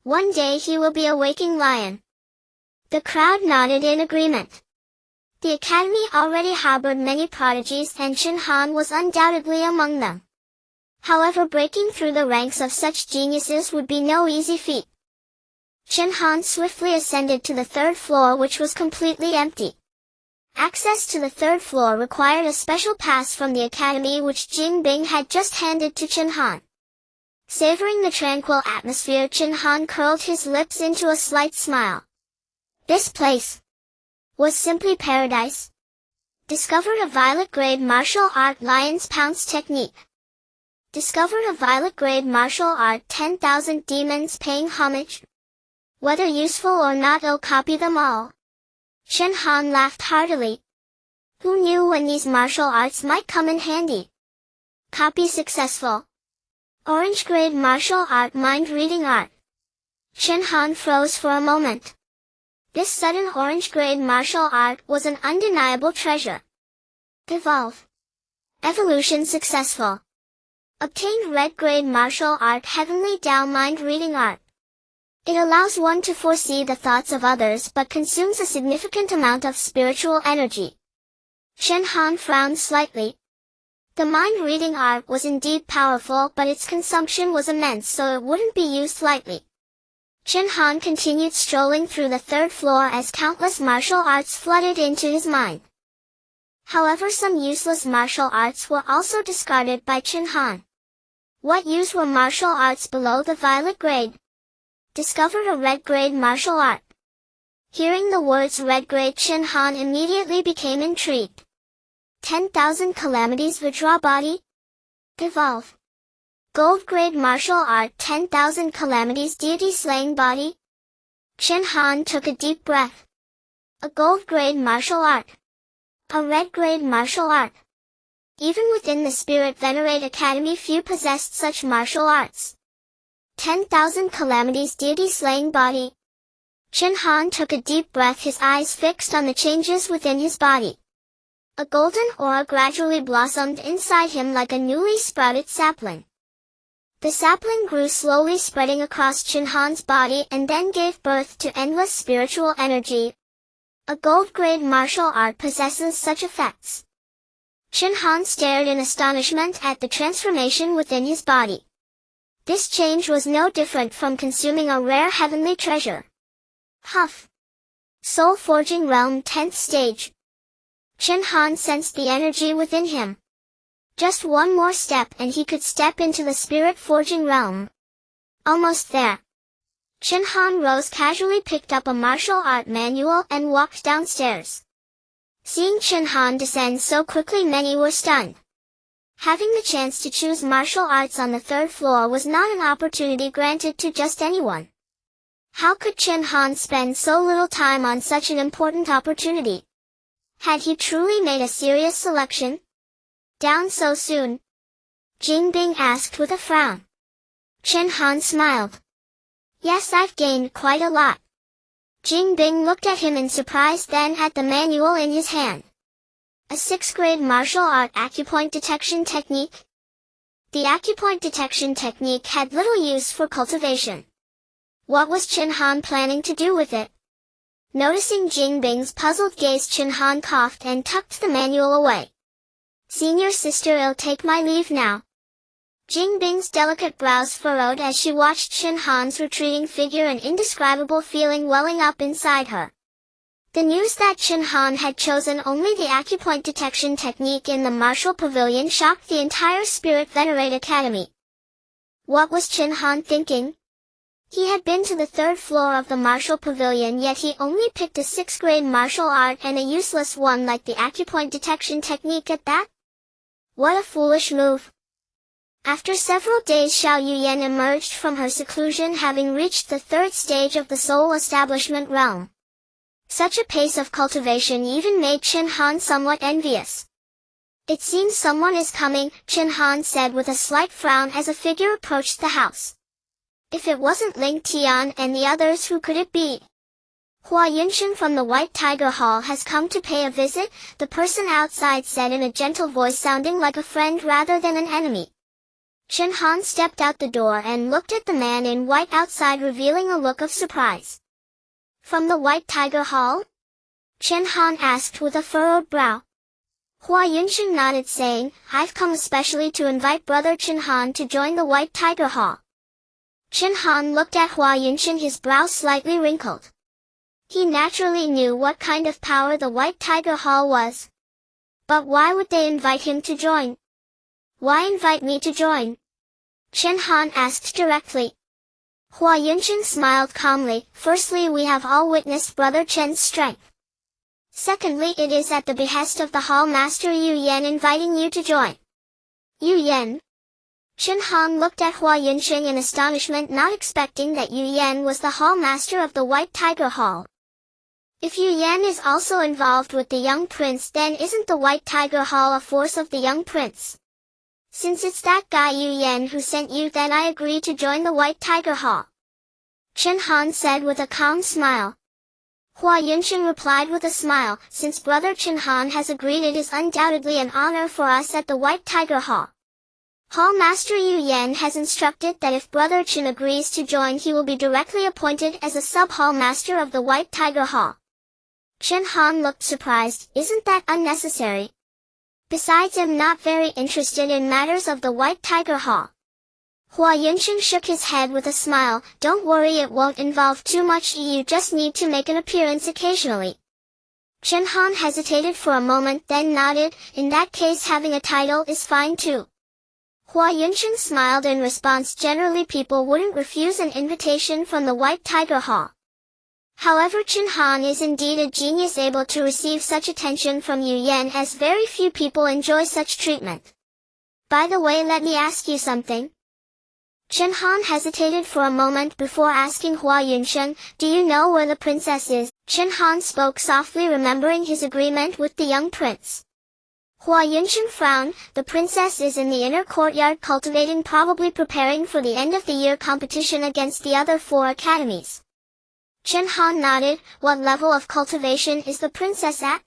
One day he will be a waking lion. The crowd nodded in agreement. The academy already harbored many prodigies, and Chen Han was undoubtedly among them. However, breaking through the ranks of such geniuses would be no easy feat. Chen Han swiftly ascended to the third floor, which was completely empty. Access to the third floor required a special pass from the academy, which Jing Bing had just handed to Chen Han. Savoring the tranquil atmosphere, Chen Han curled his lips into a slight smile. This place was simply paradise. Discovered a violet-grade martial art lion's pounce technique. Discovered a violet-grade martial art 10,000 demons paying homage. Whether useful or not, I'll copy them all. Chen Han laughed heartily. Who knew when these martial arts might come in handy? Copy successful. Orange-grade martial art mind-reading art. Chen Han froze for a moment. This sudden orange-grade martial art was an undeniable treasure. Evolve. Evolution successful. Obtained red-grade martial art Heavenly Dao mind-reading art. It allows one to foresee the thoughts of others but consumes a significant amount of spiritual energy. Chen Han frowned slightly. The mind-reading art was indeed powerful, but its consumption was immense, so it wouldn't be used lightly. Chen Han continued strolling through the third floor as countless martial arts flooded into his mind. However, some useless martial arts were also discarded by Chen Han. What use were martial arts below the violet grade? Discovered a red-grade martial art. Hearing the words red-grade, Chen Han immediately became intrigued. 10,000 calamities withdraw body? Evolve. Gold-grade martial art 10,000 calamities deity slaying body? Chen Han took a deep breath. A gold-grade martial art. A red-grade martial art. Even within the Spirit Venerate Academy, few possessed such martial arts. 10,000 calamities deity slaying body. Chen Han took a deep breath, his eyes fixed on the changes within his body. A golden aura gradually blossomed inside him like a newly sprouted sapling. The sapling grew slowly, spreading across Chen Han's body, and then gave birth to endless spiritual energy. A gold-grade martial art possesses such effects. Chen Han stared in astonishment at the transformation within his body. This change was no different from consuming a rare heavenly treasure. Huff. Soul Forging Realm 10th Stage. Chen Han sensed the energy within him. Just one more step and he could step into the Spirit Forging Realm. Almost there. Chen Han rose casually, picked up a martial art manual, and walked downstairs. Seeing Chen Han descend so quickly, many were stunned. Having the chance to choose martial arts on the third floor was not an opportunity granted to just anyone. How could Chen Han spend so little time on such an important opportunity? Had he truly made a serious selection? Down so soon? Jing Bing asked with a frown. Chen Han smiled. Yes, I've gained quite a lot. Jing Bing looked at him in surprise, then at the manual in his hand. A 6th grade martial art acupoint detection technique? The acupoint detection technique had little use for cultivation. What was Chen Han planning to do with it? Noticing Jing Bing's puzzled gaze, Chen Han coughed and tucked the manual away. "Senior sister, I'll take my leave now." Jing Bing's delicate brows furrowed as she watched Chen Han's retreating figure, an indescribable feeling welling up inside her. The news that Chen Han had chosen only the acupoint detection technique in the martial pavilion shocked the entire Spirit Venerate Academy. What was Chen Han thinking? He had been to the 3rd floor of the martial pavilion, yet he only picked a 6th grade martial art, and a useless one like the acupoint detection technique at that? What a foolish move. After several days, Xiao Yuyan emerged from her seclusion, having reached the 3rd stage of the soul establishment realm. Such a pace of cultivation even made Chen Han somewhat envious. "It seems someone is coming," Chen Han said with a slight frown as a figure approached the house. If it wasn't Ling Tian and the others, who could it be? "Hua Yunshen from the White Tiger Hall has come to pay a visit," the person outside said in a gentle voice, sounding like a friend rather than an enemy. Chen Han stepped out the door and looked at the man in white outside, revealing a look of surprise. "From the White Tiger Hall?" Chen Han asked with a furrowed brow. Hua Yunshen nodded, saying, "I've come especially to invite brother Chen Han to join the White Tiger Hall." Chen Han looked at Hua Yunshen, his brow slightly wrinkled. He naturally knew what kind of power the White Tiger Hall was. But why would they invite him to join? "Why invite me to join?" Chen Han asked directly. Hua Yunshen smiled calmly. "Firstly, we have all witnessed Brother Chen's strength. Secondly, it is at the behest of the Hall Master Yu Yan inviting you to join." "Yu Yan?" Chen Han looked at Hua Yunshen in astonishment, not expecting that Yu Yan was the Hall Master of the White Tiger Hall. If Yu Yan is also involved with the young prince, then isn't the White Tiger Hall a force of the young prince? "Since it's that guy Yu Yan who sent you, then I agree to join the White Tiger Hall," Chen Han said with a calm smile. Hua Yunshen replied with a smile, "Since brother Chen Han has agreed, it is undoubtedly an honor for us at the White Tiger Hall. Hall Master Yu Yan has instructed that if brother Chen agrees to join, he will be directly appointed as a sub-hall master of the White Tiger Hall." Chen Han looked surprised. "Isn't that unnecessary? Besides, I'm not very interested in matters of the White Tiger Hall." Hua Yunshen shook his head with a smile. "Don't worry, it won't involve too much. You just need to make an appearance occasionally." Chen Han hesitated for a moment, then nodded. "In that case, having a title is fine too." Hua Yunshen smiled in response. Generally, people wouldn't refuse an invitation from the White Tiger Hall. However, Chen Han is indeed a genius, able to receive such attention from Yu Yan, as very few people enjoy such treatment. "By the way, let me ask you something." Chen Han hesitated for a moment before asking Hua Yunshen, "Do you know where the princess is?" Chen Han spoke softly, remembering his agreement with the young prince. Hua Yunshen frowned. "The princess is in the inner courtyard cultivating, probably preparing for the end-of-the-year competition against the other 4 academies." Chen Han nodded. "What level of cultivation is the princess at?"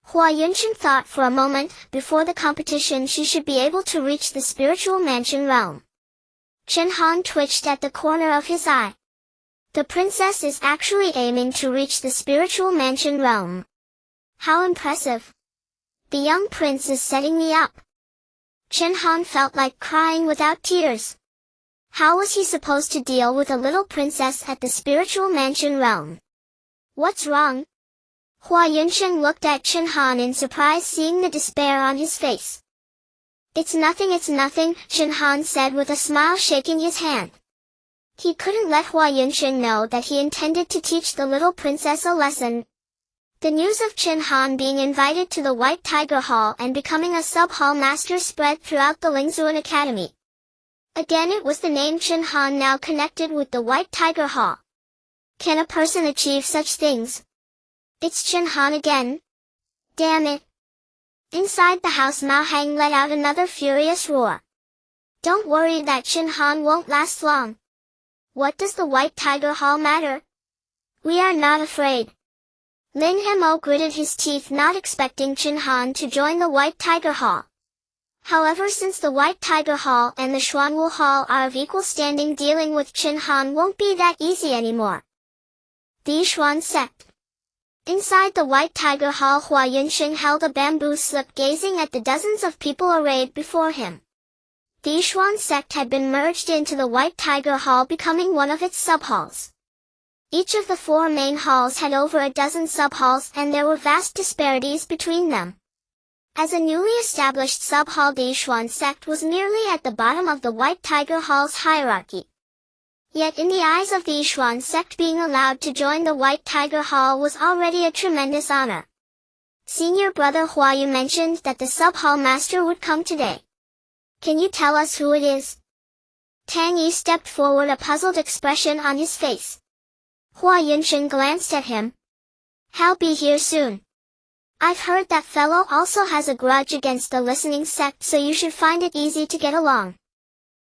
Hua Yunshen thought for a moment. "Before the competition, she should be able to reach the spiritual mansion realm." Chen Han twitched at the corner of his eye. The princess is actually aiming to reach the spiritual mansion realm. How impressive. The young prince is setting me up. Chen Han felt like crying without tears. How was he supposed to deal with a little princess at the spiritual mansion realm? "What's wrong?" Hua Yunshen looked at Chen Han in surprise, seeing the despair on his face. It's nothing," Chen Han said with a smile, shaking his hand. He couldn't let Hua Yunshen know that he intended to teach the little princess a lesson. The news of Chen Han being invited to the White Tiger Hall and becoming a sub-hall master spread throughout the Lingzuan Academy. Again, it was the name Chen Han now connected with the White Tiger Hall. Can a person achieve such things? It's Chen Han again. Damn it. Inside the house, Mao Hang let out another furious roar. Don't worry, that Chen Han won't last long. What does the White Tiger Hall matter? We are not afraid. Lin Hemo gritted his teeth, not expecting Chen Han to join the White Tiger Hall. However, since the White Tiger Hall and the Xuanwu Hall are of equal standing, dealing with Chen Han won't be that easy anymore. The Xuan sect. Inside the White Tiger Hall, Hua Yunsheng held a bamboo slip, gazing at the dozens of people arrayed before him. The Xuan sect had been merged into the White Tiger Hall, becoming one of its sub-halls. Each of the 4 main halls had over a dozen sub-halls, and there were vast disparities between them. As a newly established sub-hall, the Xuan sect was merely at the bottom of the White Tiger Hall's hierarchy. Yet in the eyes of the Xuan sect, being allowed to join the White Tiger Hall was already a tremendous honor. Senior brother Huayu mentioned that the sub-hall master would come today. Can you tell us who it is? Tang Yi stepped forward, a puzzled expression on his face. Hua Yunsheng glanced at him. He'll be here soon. I've heard that fellow also has a grudge against the listening sect, so you should find it easy to get along.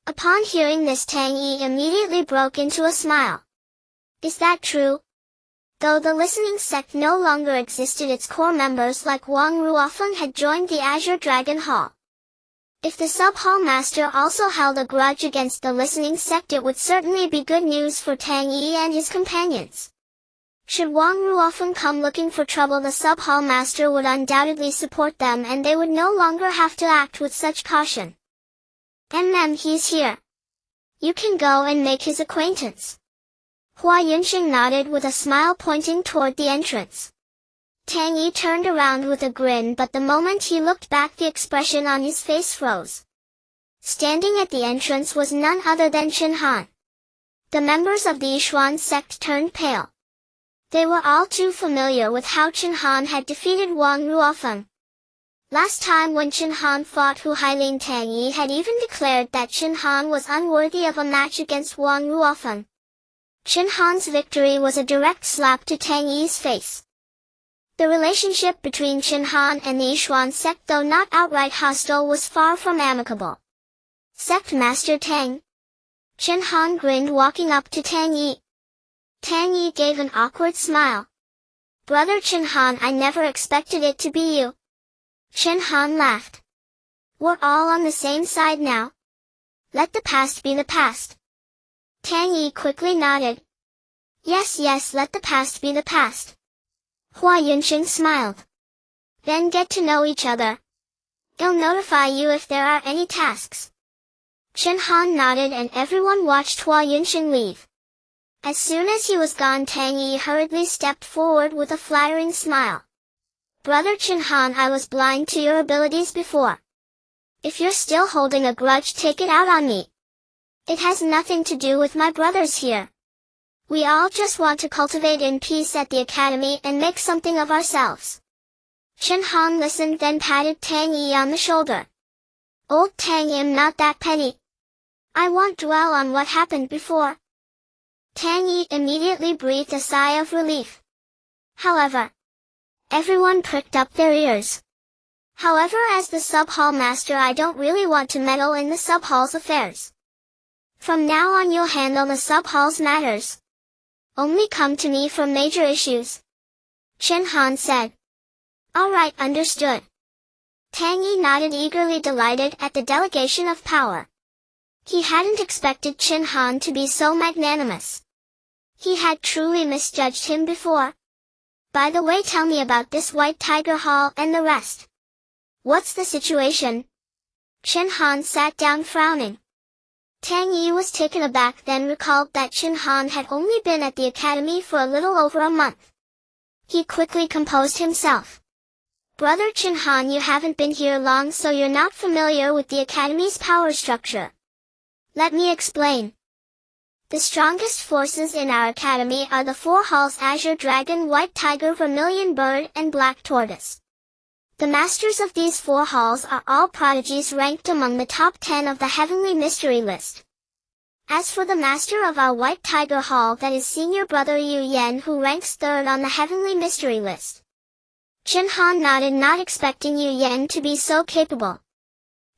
Upon hearing this, Tang Yi immediately broke into a smile. Is that true? Though the listening sect no longer existed, its core members like Wang Ruofeng had joined the Azure Dragon Hall. If the sub-hall master also held a grudge against the listening sect, it would certainly be good news for Tang Yi and his companions. Should Wang Ruofeng come looking for trouble, the sub-hall master would undoubtedly support them, and they would no longer have to act with such caution. He's here. You can go and make his acquaintance. Hua Yunsheng nodded with a smile, pointing toward the entrance. Tang Yi turned around with a grin, but the moment he looked back, the expression on his face froze. Standing at the entrance was none other than Chen Han. The members of the Yishuan sect turned pale. They were all too familiar with how Chen Han had defeated Wang Ruofeng. Last time when Chen Han fought Hu Hailin, Tang Yi had even declared that Chen Han was unworthy of a match against Wang Ruofeng. Chen Han's victory was a direct slap to Tang Yi's face. The relationship between Chen Han and the Yishuan sect, though not outright hostile, was far from amicable. Sect Master Tang. Chen Han grinned, walking up to Tang Yi. Tang Yi gave an awkward smile. Brother Chen Han, I never expected it to be you. Chen Han laughed. We're all on the same side now. Let the past be the past. Tang Yi quickly nodded. Yes, let the past be the past. Hua Yunsheng smiled. Then get to know each other. I'll notify you if there are any tasks. Chen Han nodded, and everyone watched Hua Yunsheng leave. As soon as he was gone, Tang Yi hurriedly stepped forward with a flattering smile. Brother Chen Han, I was blind to your abilities before. If you're still holding a grudge, take it out on me. It has nothing to do with my brothers here. We all just want to cultivate in peace at the academy and make something of ourselves. Chen Han listened, then patted Tang Yi on the shoulder. Old Tang, I'm not that petty. I won't dwell on what happened before. Tang Yi immediately breathed a sigh of relief. However, everyone pricked up their ears. However, as the sub-hall master, I don't really want to meddle in the sub-hall's affairs. From now on, you'll handle the sub-hall's matters. Only come to me for major issues. Chen Han said. All right, understood. Tang Yi nodded, eagerly delighted at the delegation of power. He hadn't expected Chen Han to be so magnanimous. He had truly misjudged him before. By the way, tell me about this White Tiger Hall and the rest. What's the situation? Chen Han sat down, frowning. Tang Yi was taken aback, then recalled that Chen Han had only been at the academy for a little over a month. He quickly composed himself. Brother Chen Han, you haven't been here long, so you're not familiar with the academy's power structure. Let me explain. The strongest forces in our academy are the 4 halls: Azure Dragon, White Tiger, Vermilion Bird, and Black Tortoise. The masters of these 4 halls are all prodigies ranked among the top 10 of the Heavenly Mystery List. As for the master of our White Tiger Hall, that is senior brother Yu Yan, who ranks 3rd on the Heavenly Mystery List. Chen Han nodded, not expecting Yu Yan to be so capable.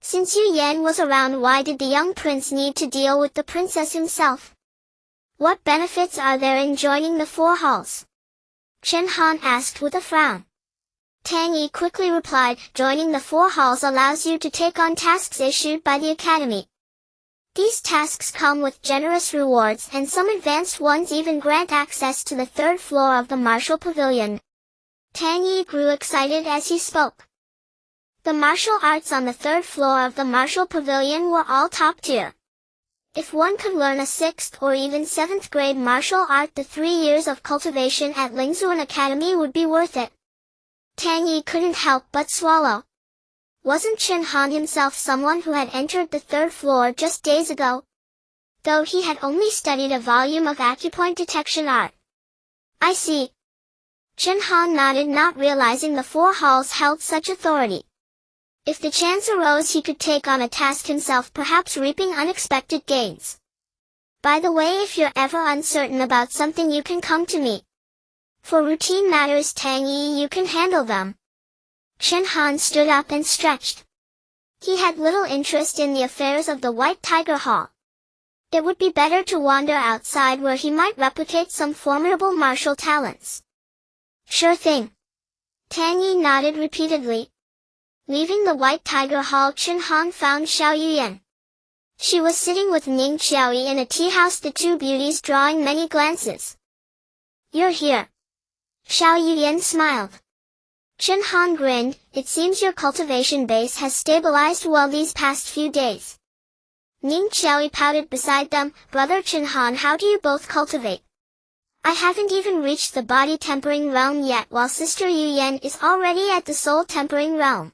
Since Yu Yan was around, why did the young prince need to deal with the princess himself? What benefits are there in joining the 4 halls? Chen Han asked with a frown. Tang Yi quickly replied, joining the 4 halls allows you to take on tasks issued by the academy. These tasks come with generous rewards and some advanced ones even grant access to the 3rd floor of the martial pavilion. Tang Yi grew excited as he spoke. The martial arts on the 3rd floor of the martial pavilion were all top tier. If one could learn a 6th or even 7th grade martial art, the 3 years of cultivation at Lingzuan Academy would be worth it. Tang Yi couldn't help but swallow. Wasn't Chen Han himself someone who had entered the 3rd floor just days ago? Though he had only studied a volume of acupoint detection art. I see. Chen Han nodded, not realizing the 4 halls held such authority. If the chance arose, he could take on a task himself, perhaps reaping unexpected gains. By the way, if you're ever uncertain about something, you can come to me. For routine matters, Tang Yi, you can handle them. Chen Han stood up and stretched. He had little interest in the affairs of the White Tiger Hall. It would be better to wander outside where he might replicate some formidable martial talents. Sure thing. Tang Yi nodded repeatedly. Leaving the White Tiger Hall, Chen Han found Xiao Yuyan. She was sitting with Ning Xiaoyi in a tea house, the 2 beauties drawing many glances. You're here. Xiao Yuyan smiled. Chen Han grinned. It seems your cultivation base has stabilized well these past few days. Ning Xiaoyi pouted beside them. Brother Chen Han, how do you both cultivate? I haven't even reached the body tempering realm yet, while Sister Yuyan is already at the soul tempering realm.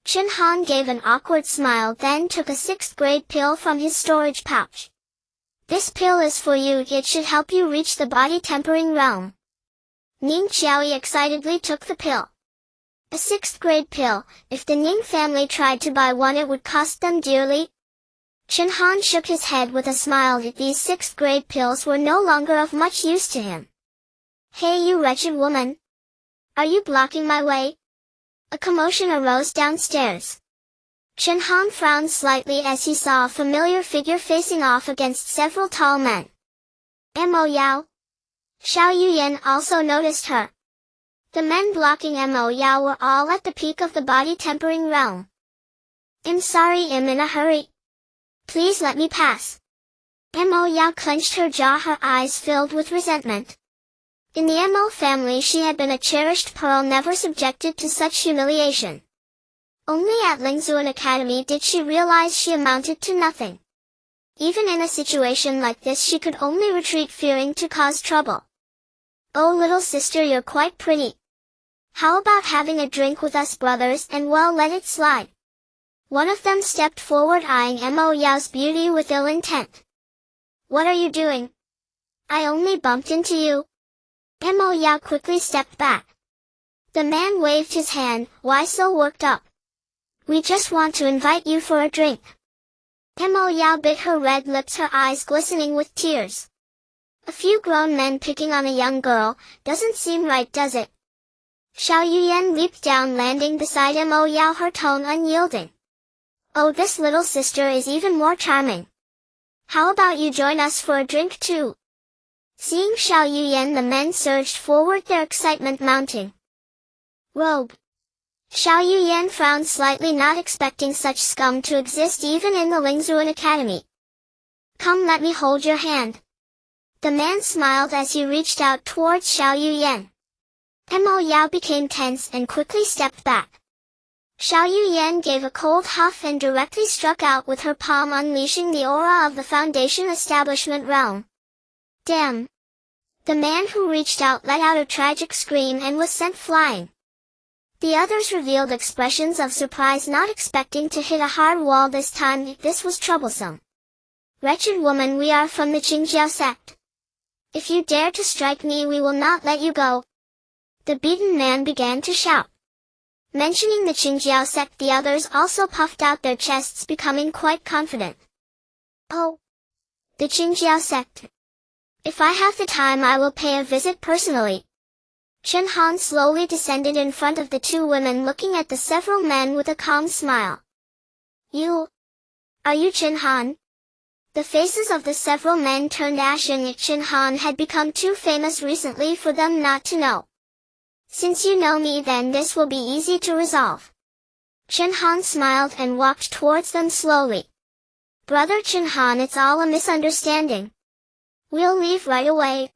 Chen Han gave an awkward smile, then took a 6th grade pill from his storage pouch. This pill is for you, it should help you reach the body tempering realm. Ning Xiaoyi excitedly took the pill. A 6th grade pill, if the Ning family tried to buy one it would cost them dearly. Chen Han shook his head with a smile. These 6th grade pills were no longer of much use to him. Hey you wretched woman! Are you blocking my way? A commotion arose downstairs. Chen Han frowned slightly as he saw a familiar figure facing off against several tall men. Mo Yao. Xiao Yuyan also noticed her. The men blocking Mo Yao were all at the peak of the body tempering realm. I'm sorry, I'm in a hurry. Please let me pass. Mo Yao clenched her jaw, her eyes filled with resentment. In the Mo family she had been a cherished pearl, never subjected to such humiliation. Only at Lingzuan Academy did she realize she amounted to nothing. Even in a situation like this she could only retreat, fearing to cause trouble. Oh little sister, you're quite pretty. How about having a drink with us brothers, and well, let it slide. One of them stepped forward, eyeing Mo Yao's beauty with ill intent. What are you doing? I only bumped into you. Mo Yao quickly stepped back. The man waved his hand. Why so worked up? We just want to invite you for a drink. Mo Yao bit her red lips, her eyes glistening with tears. A few grown men picking on a young girl, doesn't seem right, does it? Xiao Yuyan leaped down, landing beside Mo Yao, her tone unyielding. Oh, this little sister is even more charming. How about you join us for a drink too? Seeing Xiao Yuyan, the men surged forward, their excitement mounting. Rogue. Xiao Yuyan frowned slightly, not expecting such scum to exist even in the Lingzuan Academy. Come, let me hold your hand. The man smiled as he reached out towards Xiao Yuyan. Mo Yao became tense and quickly stepped back. Xiao Yuyan gave a cold huff and directly struck out with her palm, unleashing the aura of the Foundation Establishment realm. Damn! The man who reached out let out a tragic scream and was sent flying. The others revealed expressions of surprise, not expecting to hit a hard wall this time. This was troublesome. Wretched woman, we are from the Qingjiao sect. If you dare to strike me, we will not let you go. The beaten man began to shout. Mentioning the Qingjiao sect, the others also puffed out their chests, becoming quite confident. Oh! The Qingjiao sect. If I have the time, I will pay a visit personally. Chen Han slowly descended in front of the 2 women, looking at the several men with a calm smile. Are you Chen Han? The faces of the several men turned ashen. Chen Han had become too famous recently for them not to know. Since you know me, then this will be easy to resolve. Chen Han smiled and walked towards them slowly. Brother Chen Han, it's all a misunderstanding. We'll leave right away.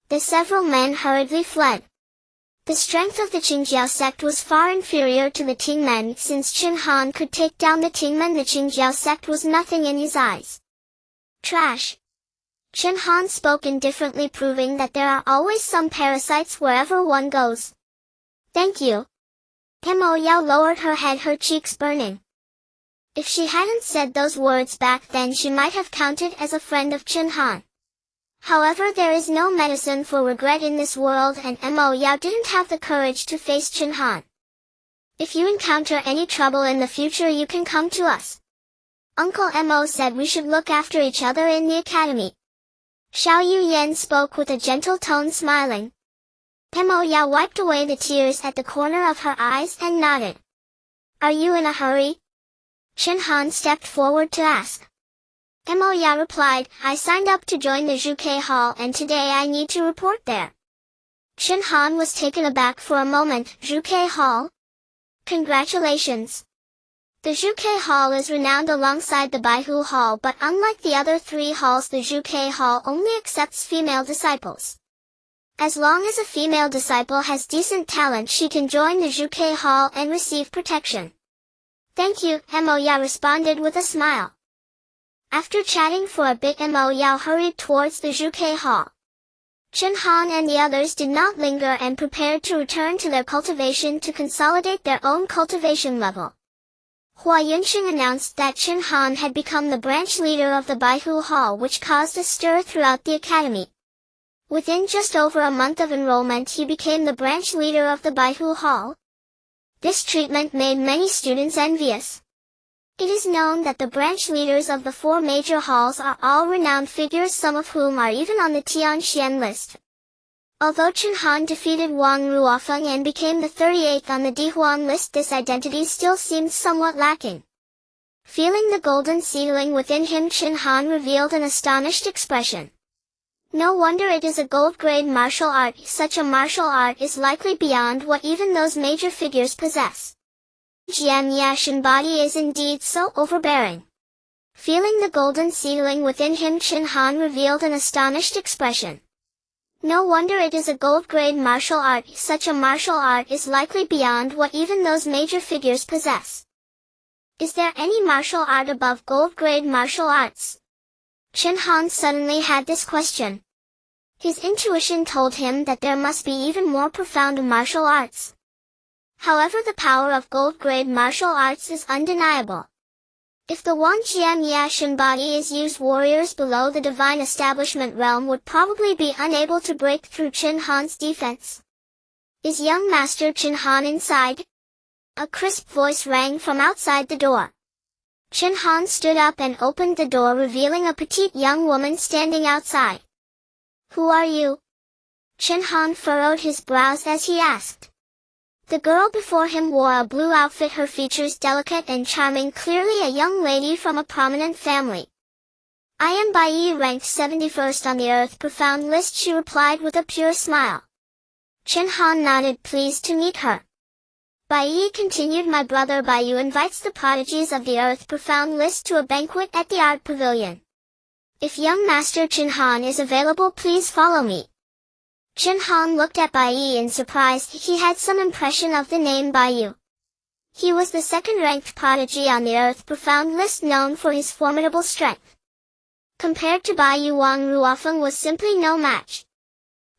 The several men hurriedly fled. The strength of the Qingjiao sect was far inferior to the Tingmen. Since Chen Han could take down the Tingmen, the Qingjiao sect was nothing in his eyes. Trash. Chen Han spoke indifferently, proving that there are always some parasites wherever one goes. Thank you. Mo Yao lowered her head, her cheeks burning. If she hadn't said those words back then, she might have counted as a friend of Chen Han. However, there is no medicine for regret in this world, and Mo Yao didn't have the courage to face Chen Han. If you encounter any trouble in the future, you can come to us. Uncle Mo said we should look after each other in the academy. Xiao Yuyan spoke with a gentle tone, smiling. Mo Yao wiped away the tears at the corner of her eyes and nodded. Are you in a hurry? Chen Han stepped forward to ask. Mo Yao replied, I signed up to join the Zhuke Hall and today I need to report there. Chen Han was taken aback for a moment. Zhuke Hall? Congratulations. The Zhuke Hall is renowned alongside the Baihu Hall, but unlike the other three halls, the Zhuke Hall only accepts female disciples. As long as a female disciple has decent talent, she can join the Zhuke Hall and receive protection. Thank you, Mo Yao responded with a smile. After chatting for a bit, Mo Yao hurried towards the Zhuke Hall. Chen Han and the others did not linger and prepared to return to their cultivation to consolidate their own cultivation level. Hua Yunxing announced that Chen Han had become the branch leader of the Baihu Hall, which caused a stir throughout the academy. Within just over a month of enrollment, he became the branch leader of the Baihu Hall. This treatment made many students envious. It is known that the branch leaders of the four major halls are all renowned figures, some of whom are even on the Tianxian list. Although Chen Han defeated Wang Ruofeng and became the 38th on the Dihuan list, this identity still seemed somewhat lacking. Feeling the golden seedling within him, Chen Han revealed an astonished expression. No wonder it is a gold-grade martial art. Such a martial art is likely beyond what even those major figures possess. Jian Yashin body is indeed so overbearing. Feeling the golden seedling within him, Chen Han revealed an astonished expression. No wonder it is a gold-grade martial art. Such a martial art is likely beyond what even those major figures possess. Is there any martial art above gold-grade martial arts? Chen Han suddenly had this question. His intuition told him that there must be even more profound martial arts. However, the power of gold-grade martial arts is undeniable. If the Wangjian Yashin body is used, warriors below the divine establishment realm would probably be unable to break through Chen Han's defense. Is young Master Chen Han inside? A crisp voice rang from outside the door. Chen Han stood up and opened the door, revealing a petite young woman standing outside. Who are you? Chen Han furrowed his brows as he asked. The girl before him wore a blue outfit, her features delicate and charming, clearly a young lady from a prominent family. I am Bai Yi, ranked 71st on the Earth Profound list, she replied with a pure smile. Chen Han nodded, pleased to meet her. Bai Yi continued, my brother Bai Yu invites the prodigies of the Earth Profound list to a banquet at the Art Pavilion. If young Master Chen Han is available, please follow me. Chen Han looked at Bai Yi in surprise. He had some impression of the name Bai Yu. He was the second-ranked prodigy on the Earth Profound list, known for his formidable strength. Compared to Bai Yu, Wang Ruofeng was simply no match.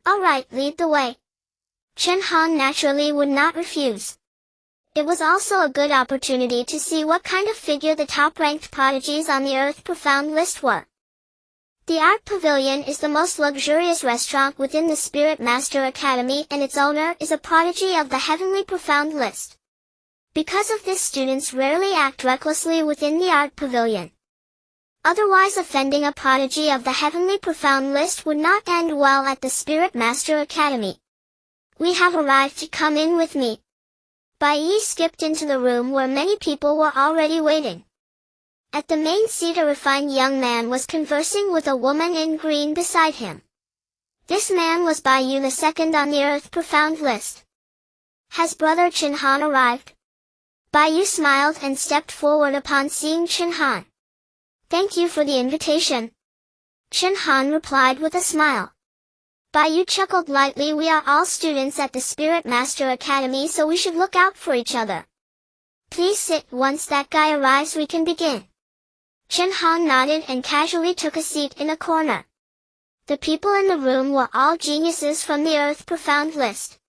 All right, lead the way. Chen Han naturally would not refuse. It was also a good opportunity to see what kind of figure the top-ranked prodigies on the Earth Profound list were. The Art Pavilion is the most luxurious restaurant within the Spirit Master Academy, and its owner is a prodigy of the Heavenly Profound list. Because of this, students rarely act recklessly within the Art Pavilion. Otherwise, offending a prodigy of the Heavenly Profound list would not end well at the Spirit Master Academy. We have arrived, come in with me. Bai Yi skipped into the room where many people were already waiting. At the main seat, a refined young man was conversing with a woman in green beside him. This man was Bai Yu, the second on the Earth Profound list. Has brother Chen Han arrived? Bai Yu smiled and stepped forward upon seeing Chen Han. Thank you for the invitation. Chen Han replied with a smile. Bai Yu chuckled lightly. We are all students at the Spirit Master Academy, so we should look out for each other. Please sit. Once that guy arrives we can begin. Chen Han nodded and casually took a seat in a corner. The people in the room were all geniuses from the Earth Profound list.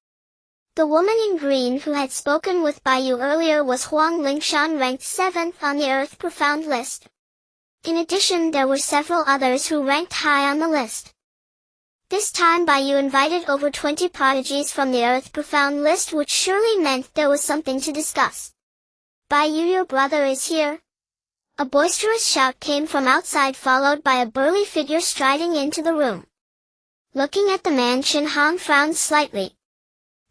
The woman in green who had spoken with Bai Yu earlier was Huang Lingshan, ranked 7th on the Earth Profound list. In addition, there were several others who ranked high on the list. This time Bai Yu invited over 20 prodigies from the Earth Profound list, which surely meant there was something to discuss. Bai Yu, your brother is here. A boisterous shout came from outside, followed by a burly figure striding into the room. Looking at the man, Chen Han frowned slightly.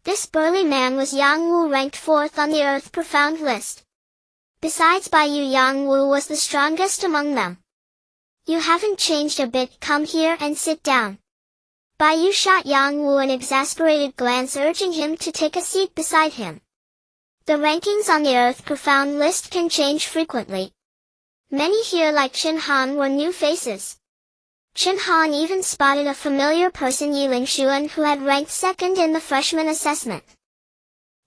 This burly man was Yang Wu, ranked 4th on the Earth Profound list. Besides Bai Yu, Yang Wu was the strongest among them. You haven't changed a bit. Come here and sit down. Bai Yu shot Yang Wu an exasperated glance, urging him to take a seat beside him. The rankings on the Earth Profound list can change frequently. Many here, like Chen Han, were new faces. Chen Han even spotted a familiar person, Yi Lingshuan, who had ranked 2nd in the freshman assessment.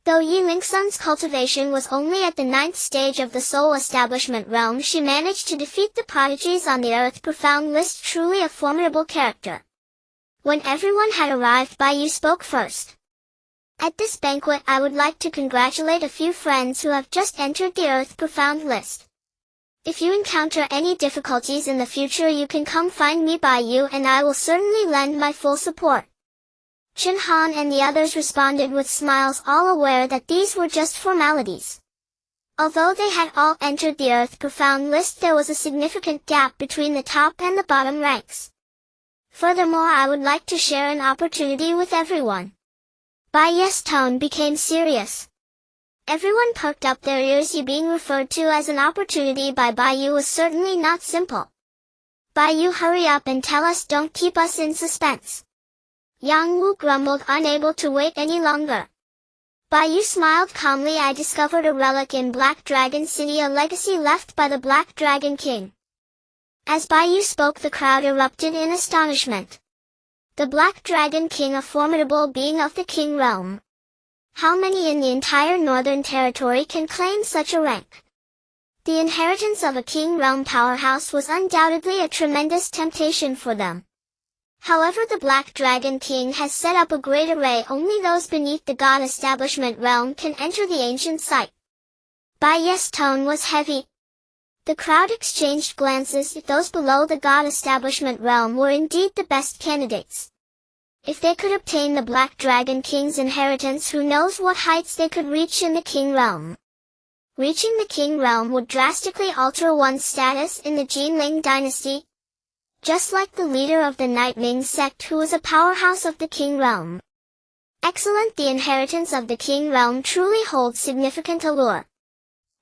Though Yi Lingsun's cultivation was only at the 9th stage of the Soul Establishment realm, she managed to defeat the prodigies on the Earth Profound list. Truly a formidable character. When everyone had arrived, Bai Yu spoke first. At this banquet I would like to congratulate a few friends who have just entered the Earth Profound list. If you encounter any difficulties in the future, you can come find me, Bai Yu, and I will certainly lend my full support. Chen Han and the others responded with smiles, all aware that these were just formalities. Although they had all entered the Earth Profound list, there was a significant gap between the top and the bottom ranks. Furthermore, I would like to share an opportunity with everyone. Bai Yu's tone became serious. Everyone perked up their ears. You being referred to as an opportunity by Bai Yu was certainly not simple. Bai Yu, hurry up and tell us, don't keep us in suspense. Yang Wu grumbled, unable to wait any longer. Bai Yu smiled calmly. I discovered a relic in Black Dragon City, a legacy left by the Black Dragon King. As Bai Yu spoke, the crowd erupted in astonishment. The Black Dragon King, a formidable being of the King realm. How many in the entire Northern Territory can claim such a rank? The inheritance of a King realm powerhouse was undoubtedly a tremendous temptation for them. However, the Black Dragon King has set up a great array. Only those beneath the God Establishment realm can enter the ancient site. Bai Yu's tone was heavy. The crowd exchanged glances. Those below the God Establishment realm were indeed the best candidates. If they could obtain the Black Dragon King's inheritance, who knows what heights they could reach in the King realm. Reaching the King realm would drastically alter one's status in the Jinling dynasty, just like the leader of the Nightming sect, who was a powerhouse of the King realm. Excellent. The inheritance of the King realm truly holds significant allure.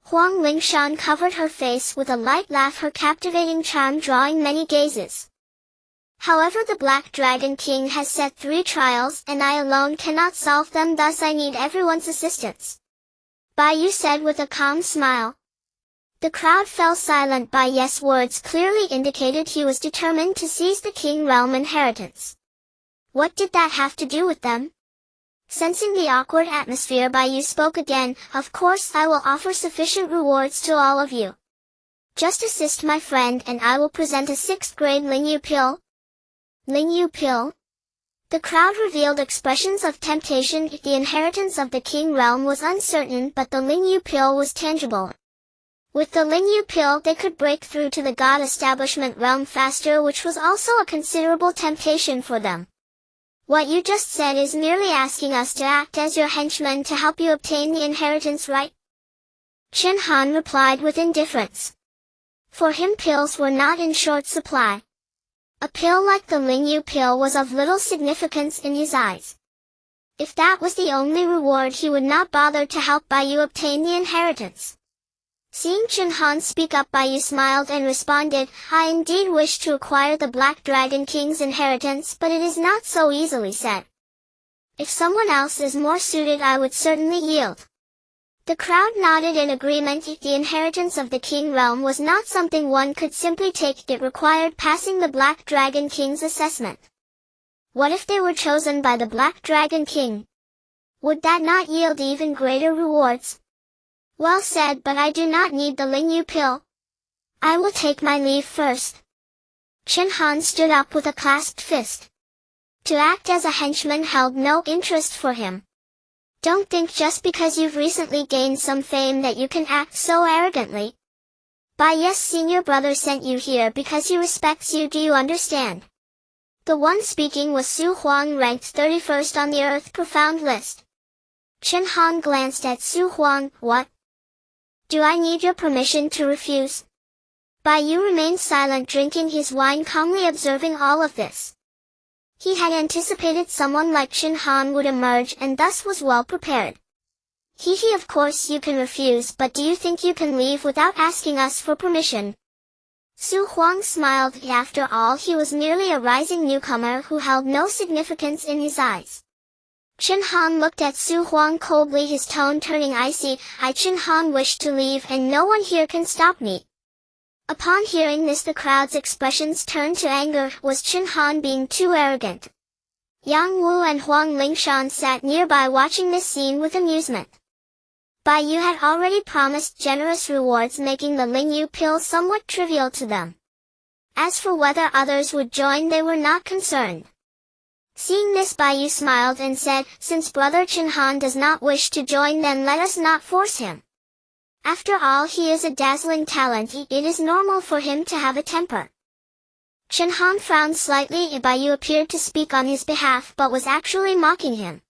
Huang Lingshan covered her face with a light laugh, her captivating charm drawing many gazes. However, the Black Dragon King has set 3 trials, and I alone cannot solve them, thus I need everyone's assistance. Bai Yu said with a calm smile. The crowd fell silent. Bai Yu's words clearly indicated he was determined to seize the King realm inheritance. What did that have to do with them? Sensing the awkward atmosphere, Bai Yu spoke again. Of course, I will offer sufficient rewards to all of you. Just assist my friend and I will present a 6th grade Lingyu pill. Lingyu pill? The crowd revealed expressions of temptation. The inheritance of the King realm was uncertain, but the Lingyu pill was tangible. With the Lingyu pill, they could break through to the God Establishment realm faster, which was also a considerable temptation for them. What you just said is merely asking us to act as your henchmen to help you obtain the inheritance, right? Chen Han replied with indifference. For him, pills were not in short supply. A pill like the Lingyu pill was of little significance in his eyes. If that was the only reward, he would not bother to help Bai Yu obtain the inheritance. Seeing Chen Han speak up, Bai Yu smiled and responded, I indeed wish to acquire the Black Dragon King's inheritance, but it is not so easily said. If someone else is more suited, I would certainly yield. The crowd nodded in agreement. The inheritance of the King realm was not something one could simply take. It required passing the Black Dragon King's assessment. What if they were chosen by the Black Dragon King? Would that not yield even greater rewards? Well said, but I do not need the Lingyu pill. I will take my leave first. Chen Han stood up with a clasped fist. To act as a henchman held no interest for him. Don't think just because you've recently gained some fame that you can act so arrogantly. Yes, senior brother sent you here because he respects you, do you understand? The one speaking was Su Huang, ranked 31st on the Earth Profound list. Chen Han glanced at Su Huang. What? Do I need your permission to refuse? Yu remained silent, drinking his wine, calmly observing all of this. He had anticipated someone like Chen Han would emerge and thus was well prepared. Of course you can refuse, but do you think you can leave without asking us for permission? Su Huang smiled. After all, he was merely a rising newcomer who held no significance in his eyes. Chen Han looked at Su Huang coldly, his tone turning icy. I, Chen Han, wish to leave and no one here can stop me. Upon hearing this, the crowd's expressions turned to anger. Was Chen Han being too arrogant? Yang Wu and Huang Lingshan sat nearby watching this scene with amusement. Yu had already promised generous rewards, making the Lingyu pill somewhat trivial to them. As for whether others would join, they were not concerned. Seeing this, Yu smiled and said, since brother Chen Han does not wish to join, then let us not force him. After all, he is a dazzling talent. It is normal for him to have a temper. Chen Han frowned slightly. Yu appeared to speak on his behalf but was actually mocking him.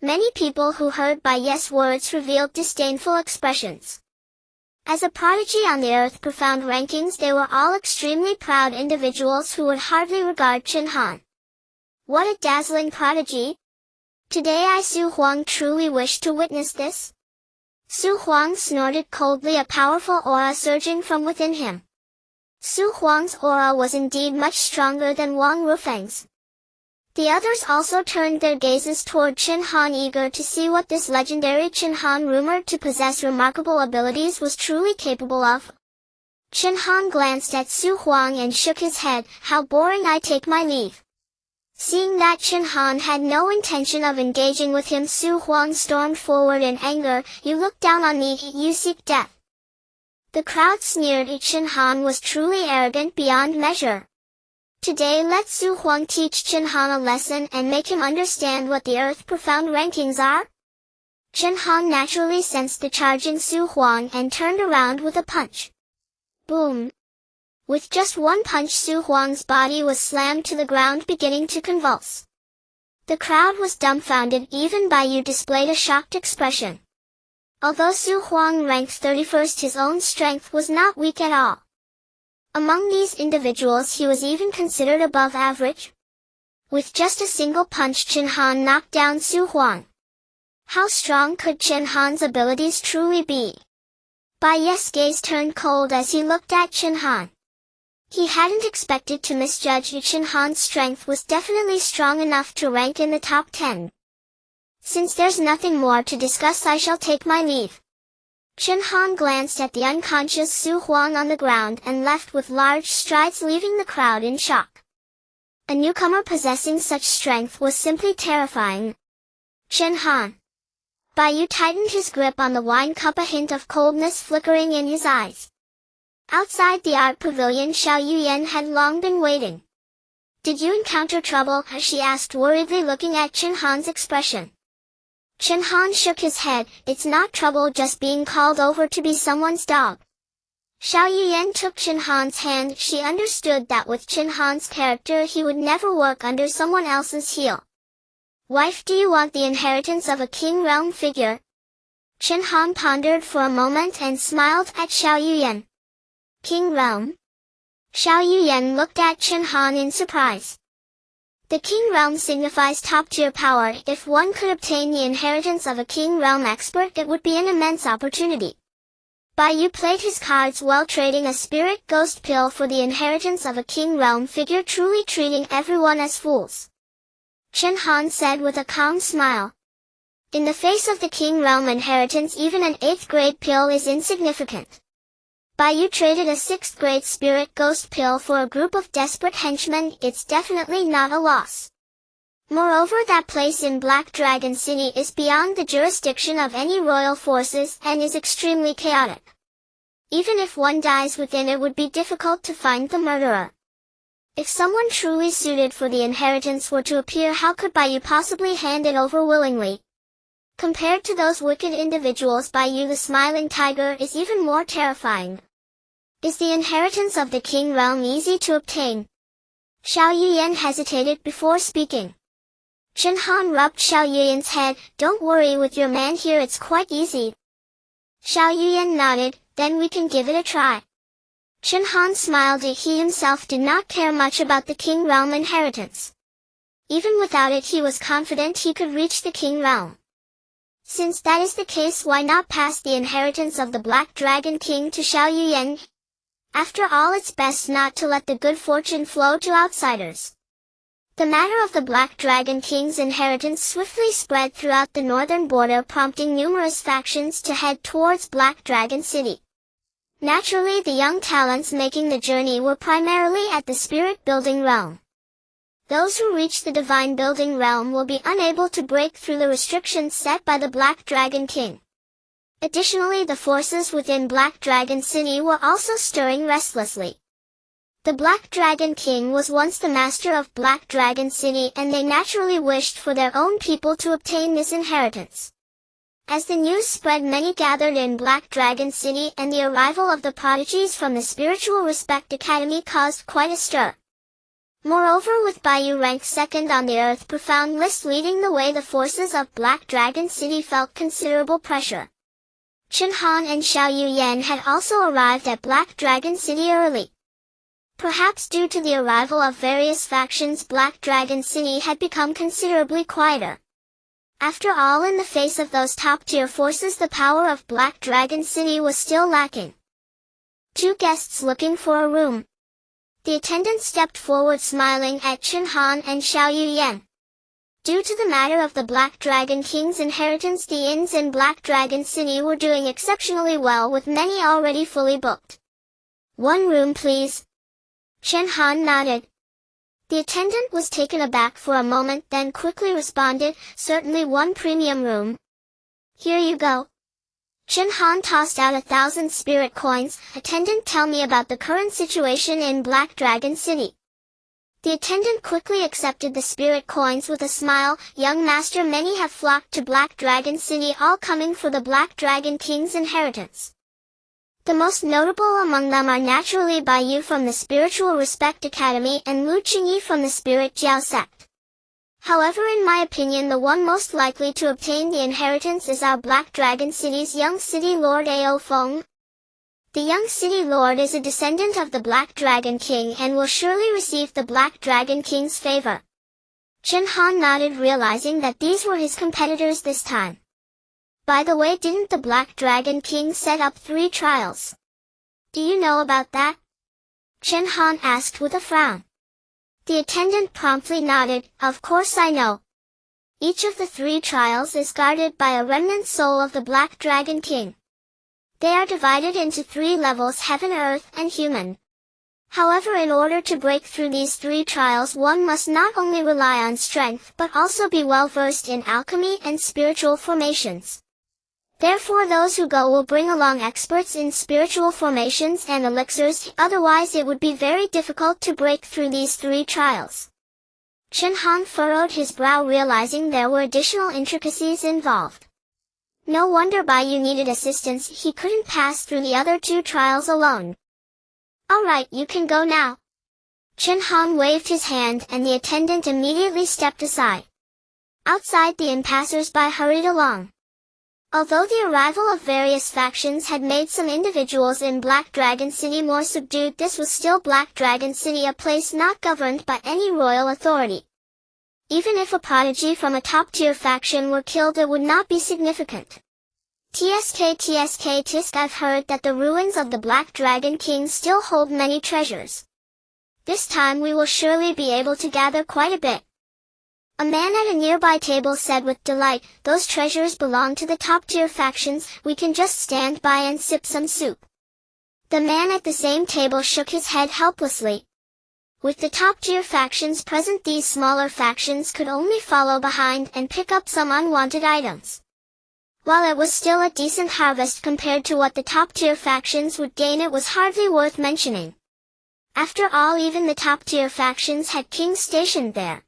Many people who heard Yu's words revealed disdainful expressions. As a prodigy on the Earth Profound rankings, they were all extremely proud individuals who would hardly regard Chen Han. What a dazzling prodigy! Today I, Su Huang, truly wish to witness this. Su Huang snorted coldly, a powerful aura surging from within him. Su Huang's aura was indeed much stronger than Wang Rufeng's. The others also turned their gazes toward Chen Han, eager to see what this legendary Chen Han, rumored to possess remarkable abilities, was truly capable of. Chen Han glanced at Su Huang and shook his head. How boring, I take my leave. Seeing that Chen Han had no intention of engaging with him, Su Huang stormed forward in anger. You look down on me, you seek death. The crowd sneered. Chen Han was truly arrogant beyond measure. Today let Su Huang teach Chen Han a lesson and make him understand what the Earth Profound rankings are. Chen Han naturally sensed the charge in Su Huang and turned around with a punch. Boom! With just one punch, Su Huang's body was slammed to the ground, beginning to convulse. The crowd was dumbfounded. Even Yu displayed a shocked expression. Although Su Huang ranked 31st, his own strength was not weak at all. Among these individuals, he was even considered above average. With just a single punch, Chen Han knocked down Su Huang. How strong could Chen Han's abilities truly be? Yu's gaze turned cold as he looked at Chen Han. He hadn't expected to misjudge. Chen Han's strength was definitely strong enough to rank in the top 10. Since there's nothing more to discuss, I shall take my leave. Chen Han glanced at the unconscious Su Huang on the ground and left with large strides, leaving the crowd in shock. A newcomer possessing such strength was simply terrifying. Chen Han. Yu tightened his grip on the wine cup, a hint of coldness flickering in his eyes. Outside the art pavilion, Xiao Yuyan had long been waiting. Did you encounter trouble? She asked worriedly, looking at Chen Han's expression. Chen Han shook his head. It's not trouble, just being called over to be someone's dog. Xiao Yuyan took Chen Han's hand. She understood that with Chen Han's character he would never work under someone else's heel. Wife, do you want the inheritance of a king realm figure? Chen Han pondered for a moment and smiled at Xiao Yuyan. King realm? Xiao Yuyan looked at Chen Han in surprise. The king realm signifies top-tier power. If one could obtain the inheritance of a king realm expert, it would be an immense opportunity. Yu played his cards well, trading a spirit ghost pill for the inheritance of a king realm figure, truly treating everyone as fools. Chen Han said with a calm smile. In the face of the King Realm inheritance, even an 8th grade pill is insignificant. You traded a 6th grade spirit ghost pill for a group of desperate henchmen. It's definitely not a loss. Moreover, that place in Black Dragon City is beyond the jurisdiction of any royal forces and is extremely chaotic. Even if one dies within, it would be difficult to find the murderer. If someone truly suited for the inheritance were to appear, how could you possibly hand it over willingly? Compared to those wicked individuals, the Smiling Tiger is even more terrifying. Is the inheritance of the King Realm easy to obtain? Xiao Yuyan hesitated before speaking. Chen Han rubbed Xiao Yuyan's head. Don't worry, with your man here it's quite easy. Xiao Yuyan nodded. Then we can give it a try. Chen Han smiled. He himself did not care much about the King Realm inheritance. Even without it, he was confident he could reach the King Realm. Since that is the case, why not pass the inheritance of the Black Dragon King to Xiao Yuyan? After all, it's best not to let the good fortune flow to outsiders. The matter of the Black Dragon King's inheritance swiftly spread throughout the northern border, prompting numerous factions to head towards Black Dragon City. Naturally, the young talents making the journey were primarily at the Spirit Building Realm. Those who reach the Divine Building Realm will be unable to break through the restrictions set by the Black Dragon King. Additionally, the forces within Black Dragon City were also stirring restlessly. The Black Dragon King was once the master of Black Dragon City, and they naturally wished for their own people to obtain this inheritance. As the news spread, many gathered in Black Dragon City, and the arrival of the prodigies from the Spiritual Respect Academy caused quite a stir. Moreover, with Baiyu ranked second on the Earth Profound list leading the way, the forces of Black Dragon City felt considerable pressure. Chen Han and Xiao Yuyan had also arrived at Black Dragon City early. Perhaps due to the arrival of various factions, Black Dragon City had become considerably quieter. After all, in the face of those top-tier forces, the power of Black Dragon City was still lacking. 2 guests looking for a room. The attendant stepped forward, smiling at Chen Han and Xiao Yuyan. Due to the matter of the Black Dragon King's inheritance, the inns in Black Dragon City were doing exceptionally well, with many already fully booked. 1 room, please. Chen Han nodded. The attendant was taken aback for a moment, then quickly responded, certainly 1 premium room. Here you go. Chen Han tossed out 1,000 spirit coins. Attendant, tell me about the current situation in Black Dragon City. The attendant quickly accepted the spirit coins with a smile. Young master, many have flocked to Black Dragon City, all coming for the Black Dragon King's inheritance. The most notable among them are naturally Baiyu from the Spiritual Respect Academy and Lu Qingyi from the Spirit Jiao sect. However, in my opinion, the one most likely to obtain the inheritance is our Black Dragon City's young city lord Ao Feng. The young city lord is a descendant of the Black Dragon King and will surely receive the Black Dragon King's favor. Chen Han nodded, realizing that these were his competitors this time. By the way, didn't the Black Dragon King set up 3 trials? Do you know about that? Chen Han asked with a frown. The attendant promptly nodded. Of course I know. Each of the 3 trials is guarded by a remnant soul of the Black Dragon King. They are divided into 3 levels: Heaven, Earth, and Human. However, in order to break through these 3 trials, one must not only rely on strength but also be well versed in alchemy and spiritual formations. Therefore, those who go will bring along experts in spiritual formations and elixirs, otherwise it would be very difficult to break through these 3 trials. Chen Han furrowed his brow, realizing there were additional intricacies involved. No wonder Baiyu needed assistance. He couldn't pass through the other 2 trials alone. Alright, you can go now. Chen Han waved his hand and the attendant immediately stepped aside. Outside, the passers-by hurried along. Although the arrival of various factions had made some individuals in Black Dragon City more subdued, this was still Black Dragon City, a place not governed by any royal authority. Even if a prodigy from a top-tier faction were killed, it would not be significant. Tisk, I've heard that the ruins of the Black Dragon King still hold many treasures. This time we will surely be able to gather quite a bit. A man at a nearby table said with delight, "Those treasures belong to the top-tier factions, we can just stand by and sip some soup." The man at the same table shook his head helplessly. With the top-tier factions present, these smaller factions could only follow behind and pick up some unwanted items. While it was still a decent harvest compared to what the top-tier factions would gain, it was hardly worth mentioning. After all, even the top-tier factions had kings stationed there.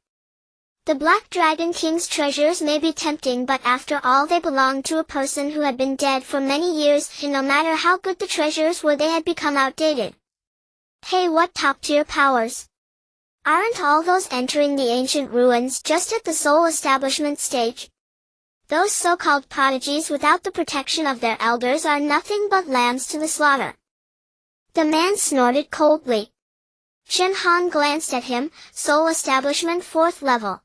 The Black Dragon King's treasures may be tempting, but after all they belonged to a person who had been dead for many years, and no matter how good the treasures were, they had become outdated. Hey, what top-tier powers! Aren't all those entering the ancient ruins just at the soul establishment stage? Those so-called prodigies without the protection of their elders are nothing but lambs to the slaughter. The man snorted coldly. Chen Han glanced at him. Soul establishment 4th level.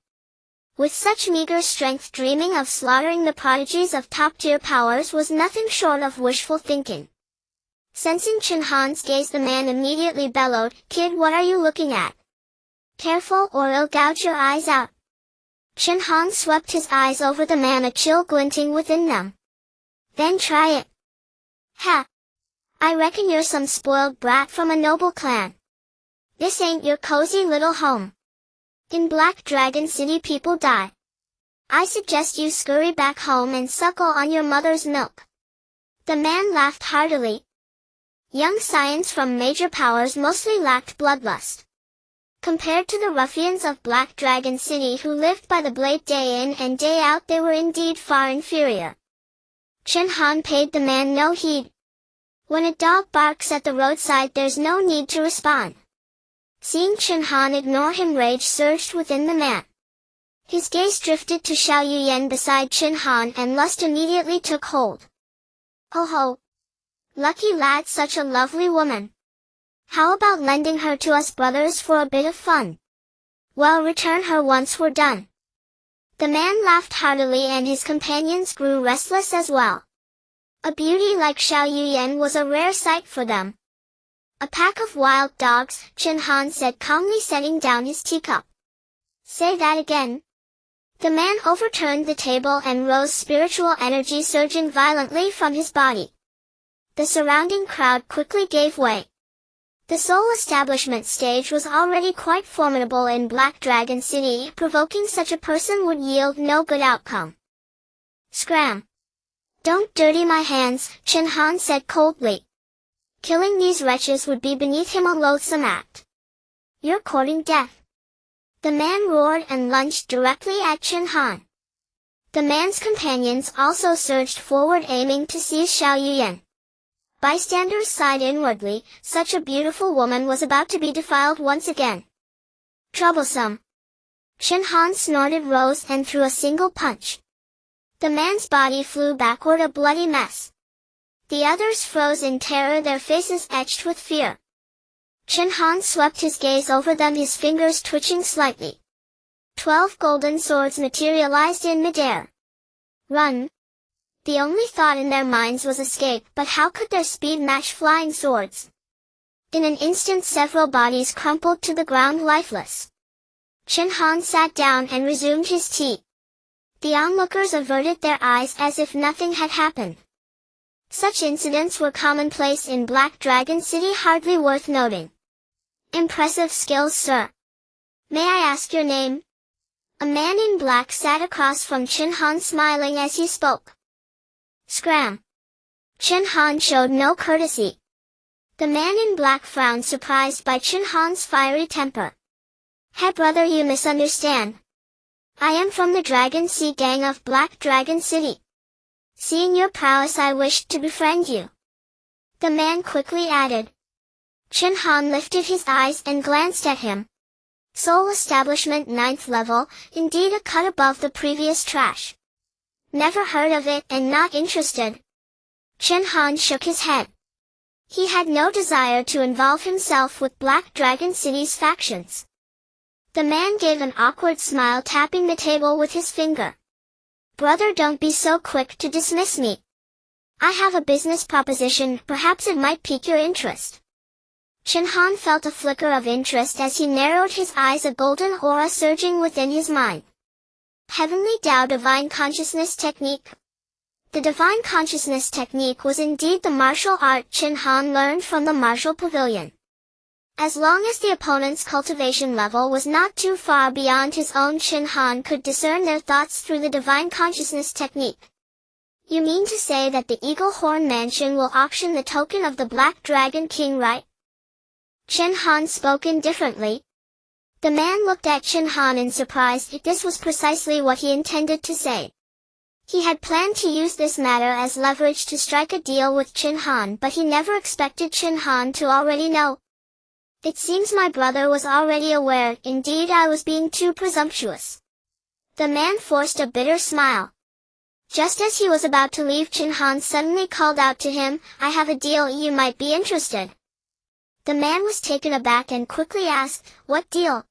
With such meager strength, dreaming of slaughtering the prodigies of top-tier powers was nothing short of wishful thinking. Sensing Chen Han's gaze, the man immediately bellowed, "Kid, what are you looking at? Careful, or I'll gouge your eyes out." Chen Han swept his eyes over the man, a chill glinting within them. "Then try it." "Ha! I reckon you're some spoiled brat from a noble clan. This ain't your cozy little home. In Black Dragon City people die. I suggest you scurry back home and suckle on your mother's milk." The man laughed heartily. Young scions from major powers mostly lacked bloodlust. Compared to the ruffians of Black Dragon City who lived by the blade day in and day out, they were indeed far inferior. Chen Han paid the man no heed. When a dog barks at the roadside, there's no need to respond. Seeing Chen Han ignore him, rage surged within the man. His gaze drifted to Xiao Yuyan beside Chen Han, and lust immediately took hold. "Oh ho! Lucky lad, such a lovely woman. How about lending her to us brothers for a bit of fun? Well, return her once we're done." The man laughed heartily, and his companions grew restless as well. A beauty like Xiao Yuyan was a rare sight for them. "A pack of wild dogs," Chen Han said calmly, setting down his teacup. "Say that again." The man overturned the table and rose, spiritual energy surging violently from his body. The surrounding crowd quickly gave way. The soul establishment stage was already quite formidable in Black Dragon City. Provoking such a person would yield no good outcome. "Scram! Don't dirty my hands," Chen Han said coldly. Killing these wretches would be beneath him, a loathsome act. "You're courting death." The man roared and lunged directly at Chen Han. The man's companions also surged forward, aiming to seize Xiao Yuyan. Bystanders sighed inwardly. Such a beautiful woman was about to be defiled once again. Troublesome. Chen Han snorted, rose, and threw a single punch. The man's body flew backward, a bloody mess. The others froze in terror, their faces etched with fear. Chen Han swept his gaze over them, his fingers twitching slightly. 12 golden swords materialized in midair. Run! The only thought in their minds was escape, but how could their speed match flying swords? In an instant, several bodies crumpled to the ground lifeless. Chen Han sat down and resumed his tea. The onlookers averted their eyes as if nothing had happened. Such incidents were commonplace in Black Dragon City, hardly worth noting. "Impressive skills, sir. May I ask your name?" A man in black sat across from Chen Han, smiling as he spoke. "Scram!" Chen Han showed no courtesy. The man in black frowned, surprised by Chen Han's fiery temper. "Hey brother, you misunderstand. I am from the Dragon Sea gang of Black Dragon City. Seeing your prowess, I wished to befriend you." The man quickly added. Chen Han lifted his eyes and glanced at him. Soul establishment 9th level, indeed a cut above the previous trash. Never heard of it and not interested. Chen Han shook his head. He had no desire to involve himself with Black Dragon City's factions. The man gave an awkward smile, tapping the table with his finger. "Brother, don't be so quick to dismiss me. I have a business proposition, perhaps it might pique your interest." Chen Han felt a flicker of interest as he narrowed his eyes, a golden aura surging within his mind. Heavenly Tao Divine Consciousness Technique. The Divine Consciousness Technique was indeed the martial art Chen Han learned from the martial pavilion. As long as the opponent's cultivation level was not too far beyond his own, Chen Han could discern their thoughts through the Divine Consciousness Technique. You mean to say that the Eagle Horn Mansion will auction the token of the Black Dragon King, right? Chen Han spoke indifferently. The man looked at Chen Han in surprise. This was precisely what he intended to say. He had planned to use this matter as leverage to strike a deal with Chen Han, but he never expected Chen Han to already know. It seems my brother was already aware. Indeed, I was being too presumptuous. The man forced a bitter smile. Just as he was about to leave, Chen Han suddenly called out to him, "I have a deal, you might be interested." The man was taken aback and quickly asked, "What deal?"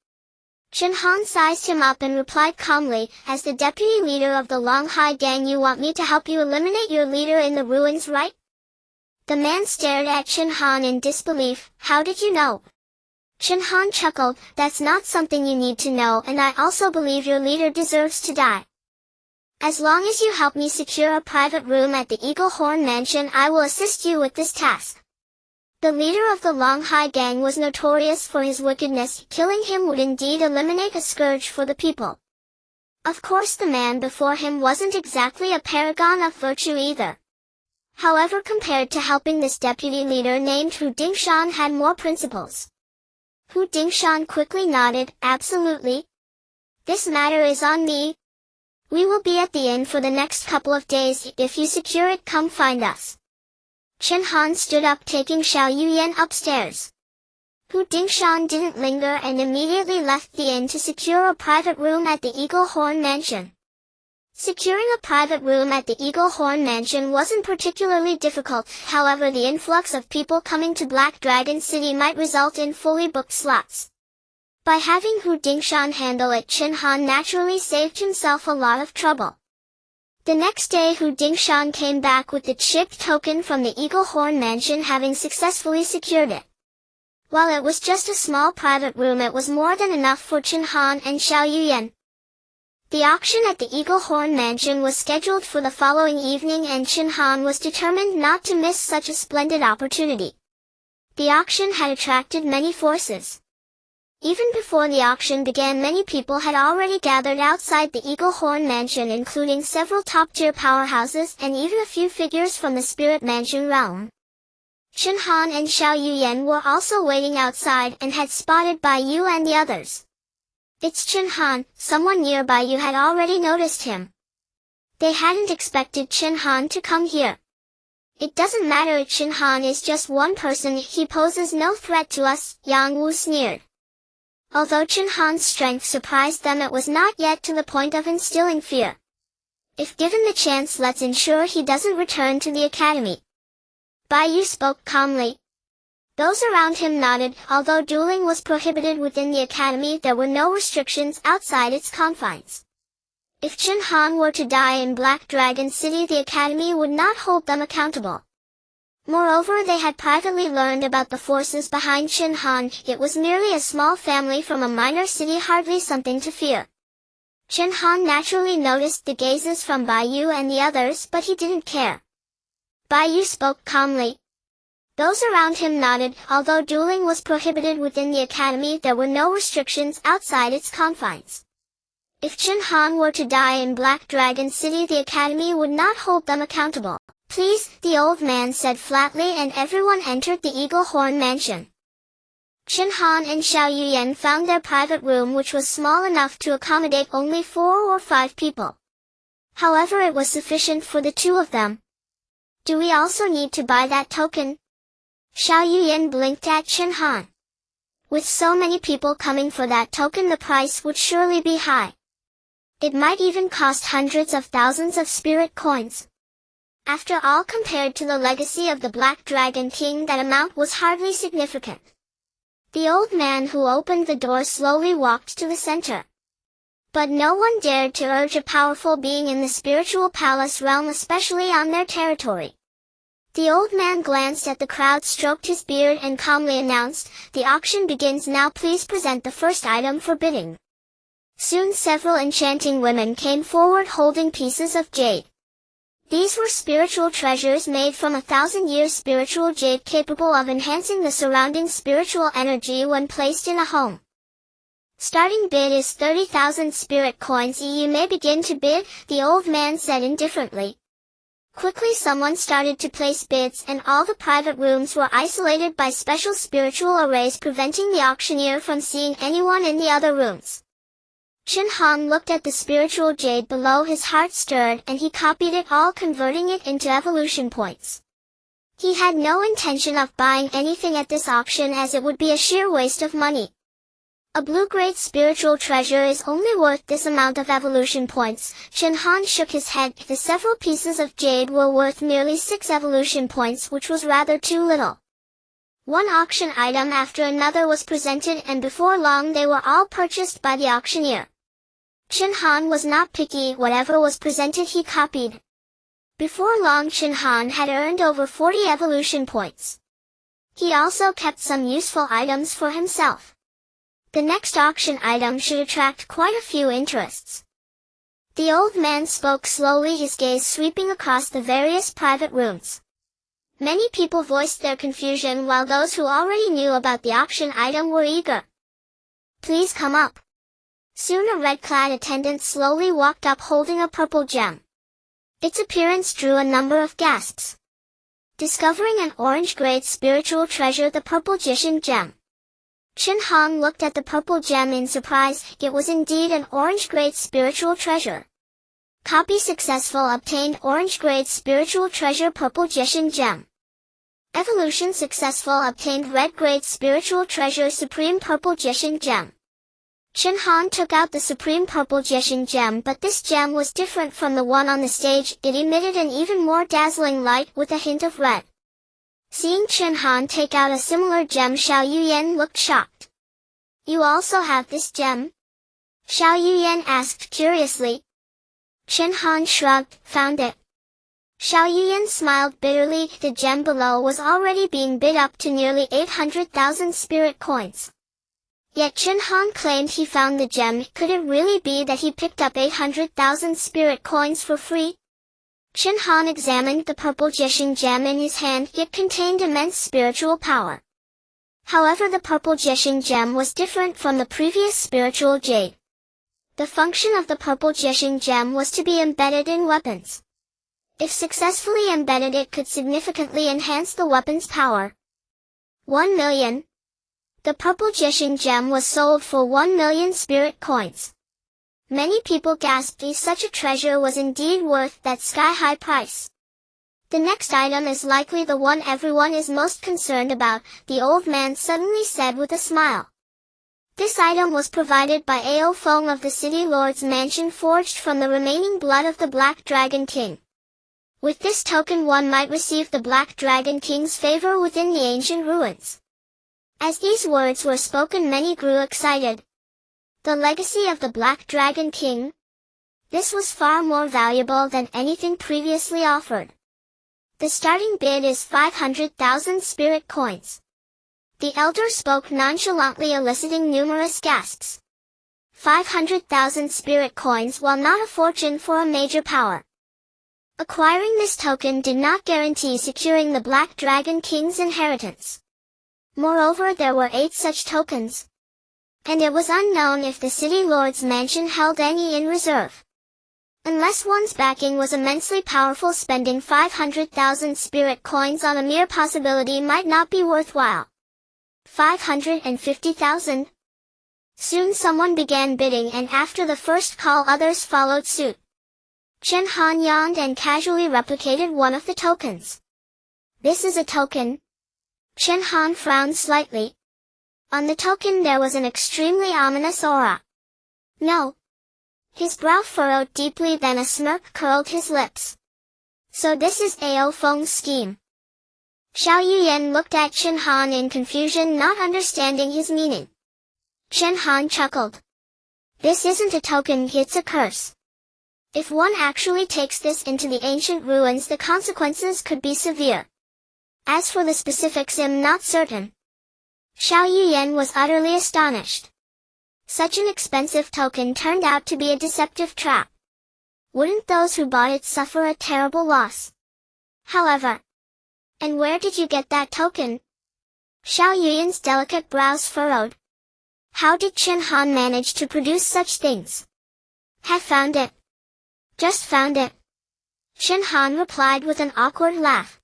Chen Han sized him up and replied calmly, "As the deputy leader of the Longhai gang, you want me to help you eliminate your leader in the ruins, right?" The man stared at Chen Han in disbelief. "How did you know?" Chen Han chuckled, "That's not something you need to know, and I also believe your leader deserves to die. As long as you help me secure a private room at the Eagle Horn Mansion, I will assist you with this task." The leader of the Longhai gang was notorious for his wickedness. Killing him would indeed eliminate a scourge for the people. Of course, the man before him wasn't exactly a paragon of virtue either. However, compared to helping this deputy leader named Hu Dingshan had more principles. Hu Dingshan quickly nodded, "Absolutely. This matter is on me. We will be at the inn for the next couple of days. If you secure it, come find us." Chen Han stood up, taking Xiao Yuyan upstairs. Hu Dingshan didn't linger and immediately left the inn to secure a private room at the Eagle Horn Mansion. Securing a private room at the Eagle Horn Mansion wasn't particularly difficult. However, the influx of people coming to Black Dragon City might result in fully booked slots. By having Hu Dingshan handle it, Chen Han naturally saved himself a lot of trouble. The next day, Hu Dingshan came back with the chipped token from the Eagle Horn Mansion, having successfully secured it. While it was just a small private room, it was more than enough for Chen Han and Xiao Yuyan. The auction at the Eagle Horn Mansion was scheduled for the following evening, and Chen Han was determined not to miss such a splendid opportunity. The auction had attracted many forces. Even before the auction began, many people had already gathered outside the Eagle Horn Mansion, including several top-tier powerhouses and even a few figures from the Spirit Mansion realm. Chen Han and Xiao Yuyan were also waiting outside and had spotted Bai Yu and the others. "It's Chen Han," someone near Bai Yu had already noticed him. They hadn't expected Chen Han to come here. "It doesn't matter, Chen Han is just one person, he poses no threat to us," Yang Wu sneered. Although Chen Han's strength surprised them, it was not yet to the point of instilling fear. "If given the chance, let's ensure he doesn't return to the academy." Bai Yu spoke calmly. Those around him nodded. Although dueling was prohibited within the academy, there were no restrictions outside its confines. If Chen Han were to die in Black Dragon City, the academy would not hold them accountable. Moreover, they had privately learned about the forces behind Chen Han. It was merely a small family from a minor city, hardly something to fear. Chen Han naturally noticed the gazes from Bai Yu and the others, but he didn't care. Bai Yu spoke calmly. Those around him nodded. Although dueling was prohibited within the academy, there were no restrictions outside its confines. If Chen Han were to die in Black Dragon City, the academy would not hold them accountable. "Please," the old man said flatly, and everyone entered the Eagle Horn Mansion. Chen Han and Xiao Yuyan found their private room, which was small enough to accommodate only 4 or 5 people. However, it was sufficient for the two of them. "Do we also need to buy that token?" Xiao Yuyan blinked at Chen Han. With so many people coming for that token, the price would surely be high. It might even cost hundreds of thousands of spirit coins. After all, compared to the legacy of the Black Dragon King, that amount was hardly significant. The old man who opened the door slowly walked to the center. But no one dared to urge a powerful being in the spiritual palace realm, especially on their territory. The old man glanced at the crowd, stroked his beard, and calmly announced, "The auction begins now. Please present the first item for bidding." Soon several enchanting women came forward holding pieces of jade. These were spiritual treasures made from 1,000-year spiritual jade capable of enhancing the surrounding spiritual energy when placed in a home. Starting bid is 30,000 spirit coins. You may begin to bid, the old man said indifferently. Quickly someone started to place bids and all the private rooms were isolated by special spiritual arrays preventing the auctioneer from seeing anyone in the other rooms. Chen Han looked at the spiritual jade below. His heart stirred and he copied it all, converting it into evolution points. He had no intention of buying anything at this auction as it would be a sheer waste of money. A blue-grade spiritual treasure is only worth this amount of evolution points. Chen Han shook his head. The several pieces of jade were worth merely 6 evolution points, which was rather too little. One auction item after another was presented and before long they were all purchased by the auctioneer. Chen Han was not picky. Whatever was presented he copied. Before long Chen Han had earned over 40 evolution points. He also kept some useful items for himself. The next auction item should attract quite a few interests. The old man spoke slowly, his gaze sweeping across the various private rooms. Many people voiced their confusion while those who already knew about the auction item were eager. Please come up. Soon a red-clad attendant slowly walked up holding a purple gem. Its appearance drew a number of gasps. Discovering an orange-grade spiritual treasure, the purple Jishin gem. Chen Han looked at the purple gem in surprise. It was indeed an orange-grade spiritual treasure. Copy successful. Obtained orange-grade spiritual treasure purple Jishin gem. Evolution successful. Obtained red-grade spiritual treasure supreme purple Jishin gem. Chen Han took out the supreme purple Jishin gem, but this gem was different from the one on the stage. It emitted an even more dazzling light with a hint of red. Seeing Chen Han take out a similar gem, Xiao Yuyan looked shocked. You also have this gem? Xiao Yuyan asked curiously. Chen Han shrugged, found it. Xiao Yuyan smiled bitterly. The gem below was already being bid up to nearly 800,000 spirit coins. Yet Chen Han claimed he found the gem. Could it really be that he picked up 800,000 spirit coins for free? Chen Han examined the purple Jishin gem in his hand. It contained immense spiritual power. However, the purple Jishin gem was different from the previous spiritual jade. The function of the purple Jishin gem was to be embedded in weapons. If successfully embedded, it could significantly enhance the weapon's power. 1 million. The purple Jishin gem was sold for 1 million spirit coins. Many people gasped. Such a treasure was indeed worth that sky-high price. The next item is likely the one everyone is most concerned about, the old man suddenly said with a smile. This item was provided by Ao Feng of the City Lord's mansion, forged from the remaining blood of the Black Dragon King. With this token one might receive the Black Dragon King's favor within the ancient ruins. As these words were spoken, many grew excited. The legacy of the Black Dragon King? This was far more valuable than anything previously offered. The starting bid is 500,000 spirit coins. The elder spoke nonchalantly, eliciting numerous gasps. 500,000 spirit coins, while not a fortune for a major power. Acquiring this token did not guarantee securing the Black Dragon King's inheritance. Moreover, there were 8 such tokens. And it was unknown if the City Lord's mansion held any in reserve. Unless one's backing was immensely powerful, spending 500,000 spirit coins on a mere possibility might not be worthwhile. 550,000? Soon someone began bidding, and after the first call others followed suit. Chen Han yawned and casually replicated one of the tokens. This is a token? Chen Han frowned slightly. On the token there was an extremely ominous aura. No. His brow furrowed deeply, then a smirk curled his lips. So this is Ao Feng's scheme. Xiao Yuyan looked at Chen Han in confusion, not understanding his meaning. Chen Han chuckled. This isn't a token, it's a curse. If one actually takes this into the ancient ruins, the consequences could be severe. As for the specifics, I'm not certain. Xiao Yuyan was utterly astonished. Such an expensive token turned out to be a deceptive trap. Wouldn't those who bought it suffer a terrible loss? However, and where did you get that token? Xiao Yuyan's delicate brows furrowed. How did Chen Han manage to produce such things? Have found it. Just found it. Chen Han replied with an awkward laugh.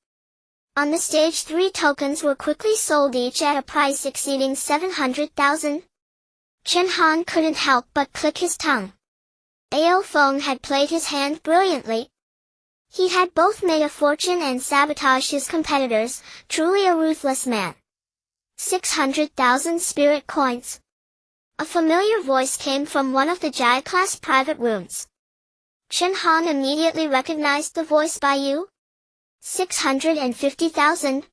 On the stage 3 tokens were quickly sold, each at a price exceeding 700,000. Chen Han couldn't help but click his tongue. Ao Feng had played his hand brilliantly. He had both made a fortune and sabotaged his competitors, truly a ruthless man. 600,000 spirit coins. A familiar voice came from one of the Jia class private rooms. Chen Han immediately recognized the voice. By you? 650,000.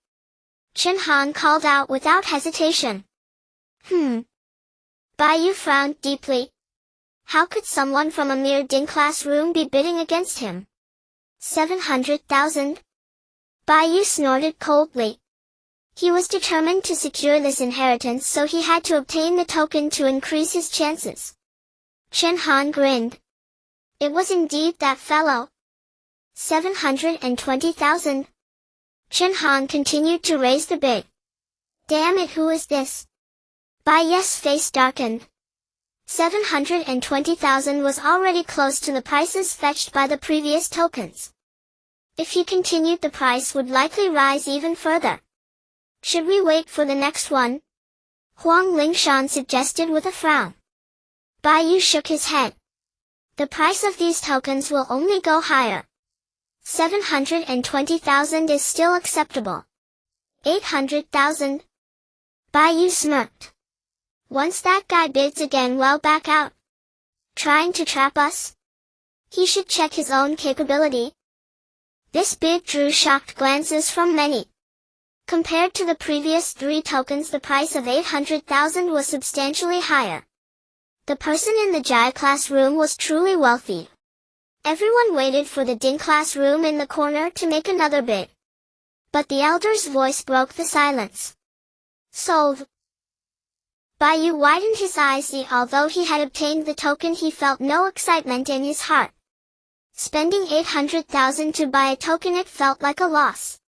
Chen Han called out without hesitation. Bai Yu frowned deeply. How could someone from a mere Ding class room be bidding against him? 700,000? Bai Yu snorted coldly. He was determined to secure this inheritance, so he had to obtain the token to increase his chances. Chen Han grinned. It was indeed that fellow. 720,000. Chen Han continued to raise the bid. Damn it, who is this? Bai Yes' face darkened. 720,000 was already close to the prices fetched by the previous tokens. If he continued, the price would likely rise even further. Should we wait for the next one? Huang Lingshan suggested with a frown. Bai Yu shook his head. The price of these tokens will only go higher. 720,000 is still acceptable. 800,000. Bai Yu smirked. Once that guy bids again, well, back out. Trying to trap us? He should check his own capability. This bid drew shocked glances from many. Compared to the previous 3 tokens, the price of 800,000 was substantially higher. The person in the Jia class room was truly wealthy. Everyone waited for the Ding class room in the corner to make another bid. But the elder's voice broke the silence. Sold. Bai Yu widened his eyes. Although he had obtained the token, he felt no excitement in his heart. Spending 800,000 to buy a token, it felt like a loss.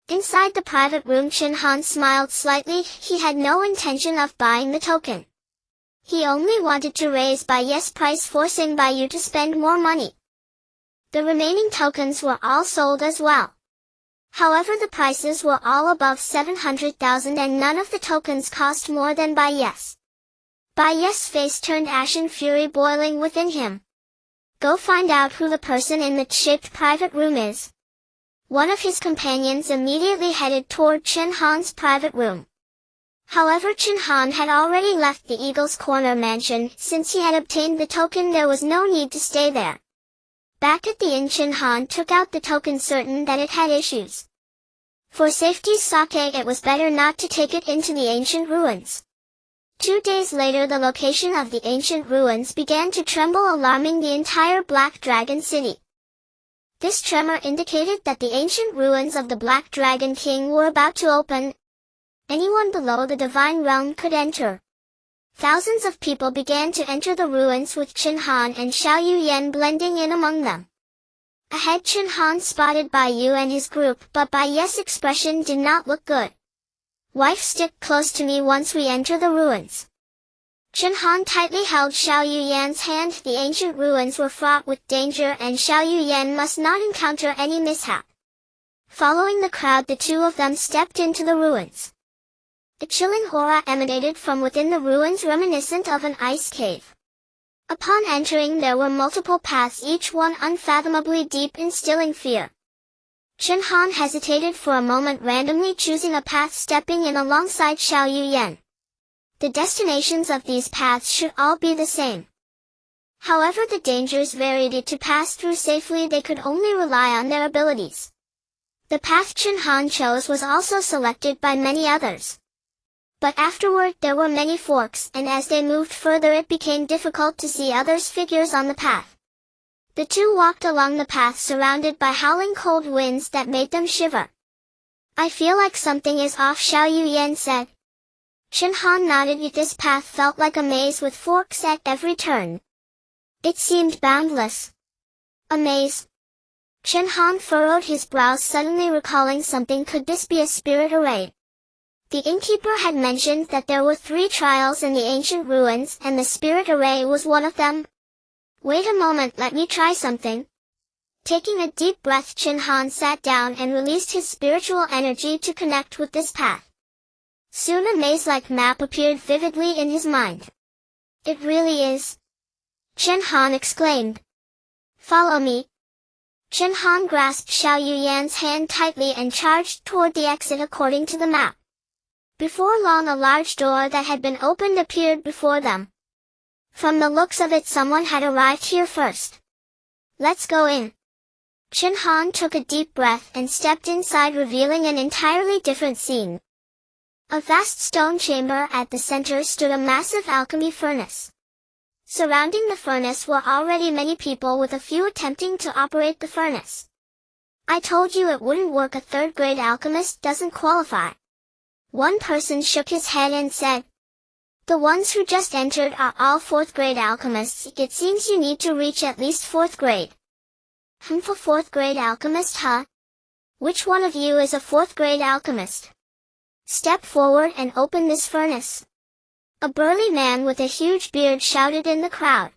Inside the private room, Chen Han smiled slightly. He had no intention of buying the token. He only wanted to raise Bai Yes' price, forcing Bai Yu to spend more money. The remaining tokens were all sold as well. However, the prices were all above 700,000 and none of the tokens cost more than Bai Yes. Bai Yes' face turned ashen, fury boiling within him. Go find out who the person in the shaped private room is. One of his companions immediately headed toward Chen Han's private room. However, Chen Han had already left the Eagle's Corner mansion. Since he had obtained the token, there was no need to stay there. Back at the inn, Chen Han took out the token, certain that it had issues. For safety's sake, it was better not to take it into the ancient ruins. 2 days later, the location of the ancient ruins began to tremble, alarming the entire Black Dragon City. This tremor indicated that the ancient ruins of the Black Dragon King were about to open. Anyone below the divine realm could enter. Thousands of people began to enter the ruins, with Chen Han and Xiao Yuyan blending in among them. Ahead, Chen Han spotted Bai Yu and his group, but Bai Yes' expression did not look good. Wife, stick close to me once we enter the ruins. Chen Han tightly held Xiao Yuyan's hand. The ancient ruins were fraught with danger, and Xiao Yuyan must not encounter any mishap. Following the crowd, the two of them stepped into the ruins. A chilling aura emanated from within the ruins, reminiscent of an ice cave. Upon entering, there were multiple paths, each one unfathomably deep, instilling fear. Chen Han hesitated for a moment, randomly choosing a path, stepping in alongside Xiao Yuyan. The destinations of these paths should all be the same. However, the dangers varied. To pass through safely, they could only rely on their abilities. The path Chen Han chose was also selected by many others. But afterward, there were many forks, and as they moved further, it became difficult to see others' figures on the path. The two walked along the path, surrounded by howling cold winds that made them shiver. I feel like something is off, Xiao Yuyan said. Chen Han nodded. This path felt like a maze with forks at every turn. It seemed boundless. A maze. Chen Han furrowed his brows, suddenly recalling something. Could this be a spirit array? The innkeeper had mentioned that there were 3 trials in the ancient ruins, and the spirit array was one of them. Wait a moment, let me try something. Taking a deep breath, Chen Han sat down and released his spiritual energy to connect with this path. Soon a maze-like map appeared vividly in his mind. It really is. Chen Han exclaimed. Follow me. Chen Han grasped Xiao Yuyan's hand tightly and charged toward the exit according to the map. Before long a large door that had been opened appeared before them. From the looks of it, someone had arrived here first. Let's go in. Chen Han took a deep breath and stepped inside, revealing an entirely different scene. A vast stone chamber. At the center stood a massive alchemy furnace. Surrounding the furnace were already many people, with a few attempting to operate the furnace. I told you it wouldn't work. A third-grade alchemist doesn't qualify. One person shook his head and said, the ones who just entered are all 4th-grade alchemists. It seems you need to reach at least 4th grade. For 4th-grade alchemist, huh? Which one of you is a 4th-grade alchemist? Step forward and open this furnace. A burly man with a huge beard shouted in the crowd.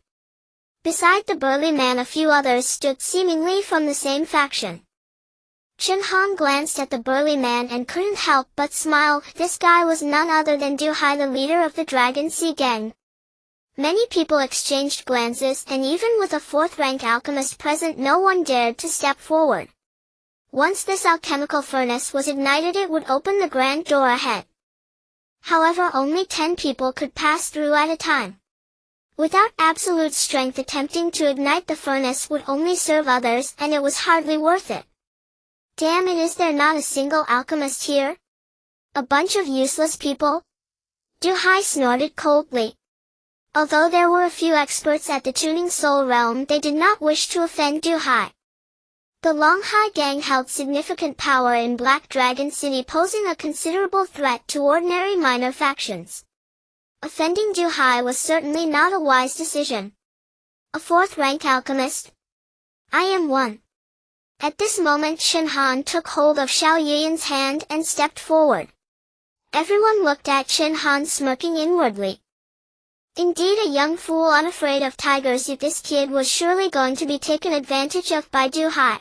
Beside the burly man, a few others stood, seemingly from the same faction. Chen Han glanced at the burly man and couldn't help but smile. This guy was none other than Du Hai, the leader of the Dragon Sea Gang. Many people exchanged glances, and even with a 4th-rank alchemist present, no one dared to step forward. Once this alchemical furnace was ignited, it would open the grand door ahead. However, only 10 people could pass through at a time. Without absolute strength, attempting to ignite the furnace would only serve others, and it was hardly worth it. Damn it, is there not a single alchemist here? A bunch of useless people? Du Hai snorted coldly. Although there were a few experts at the Tuning Soul Realm, they did not wish to offend Du Hai. The Longhai gang held significant power in Black Dragon City, posing a considerable threat to ordinary minor factions. Offending Du Hai was certainly not a wise decision. A 4th-rank alchemist? I am one. At this moment, Chen Han took hold of Xiao Yuyan's hand and stepped forward. Everyone looked at Chen Han, smirking inwardly. Indeed, a young fool unafraid of tigers. This kid was surely going to be taken advantage of by Du Hai.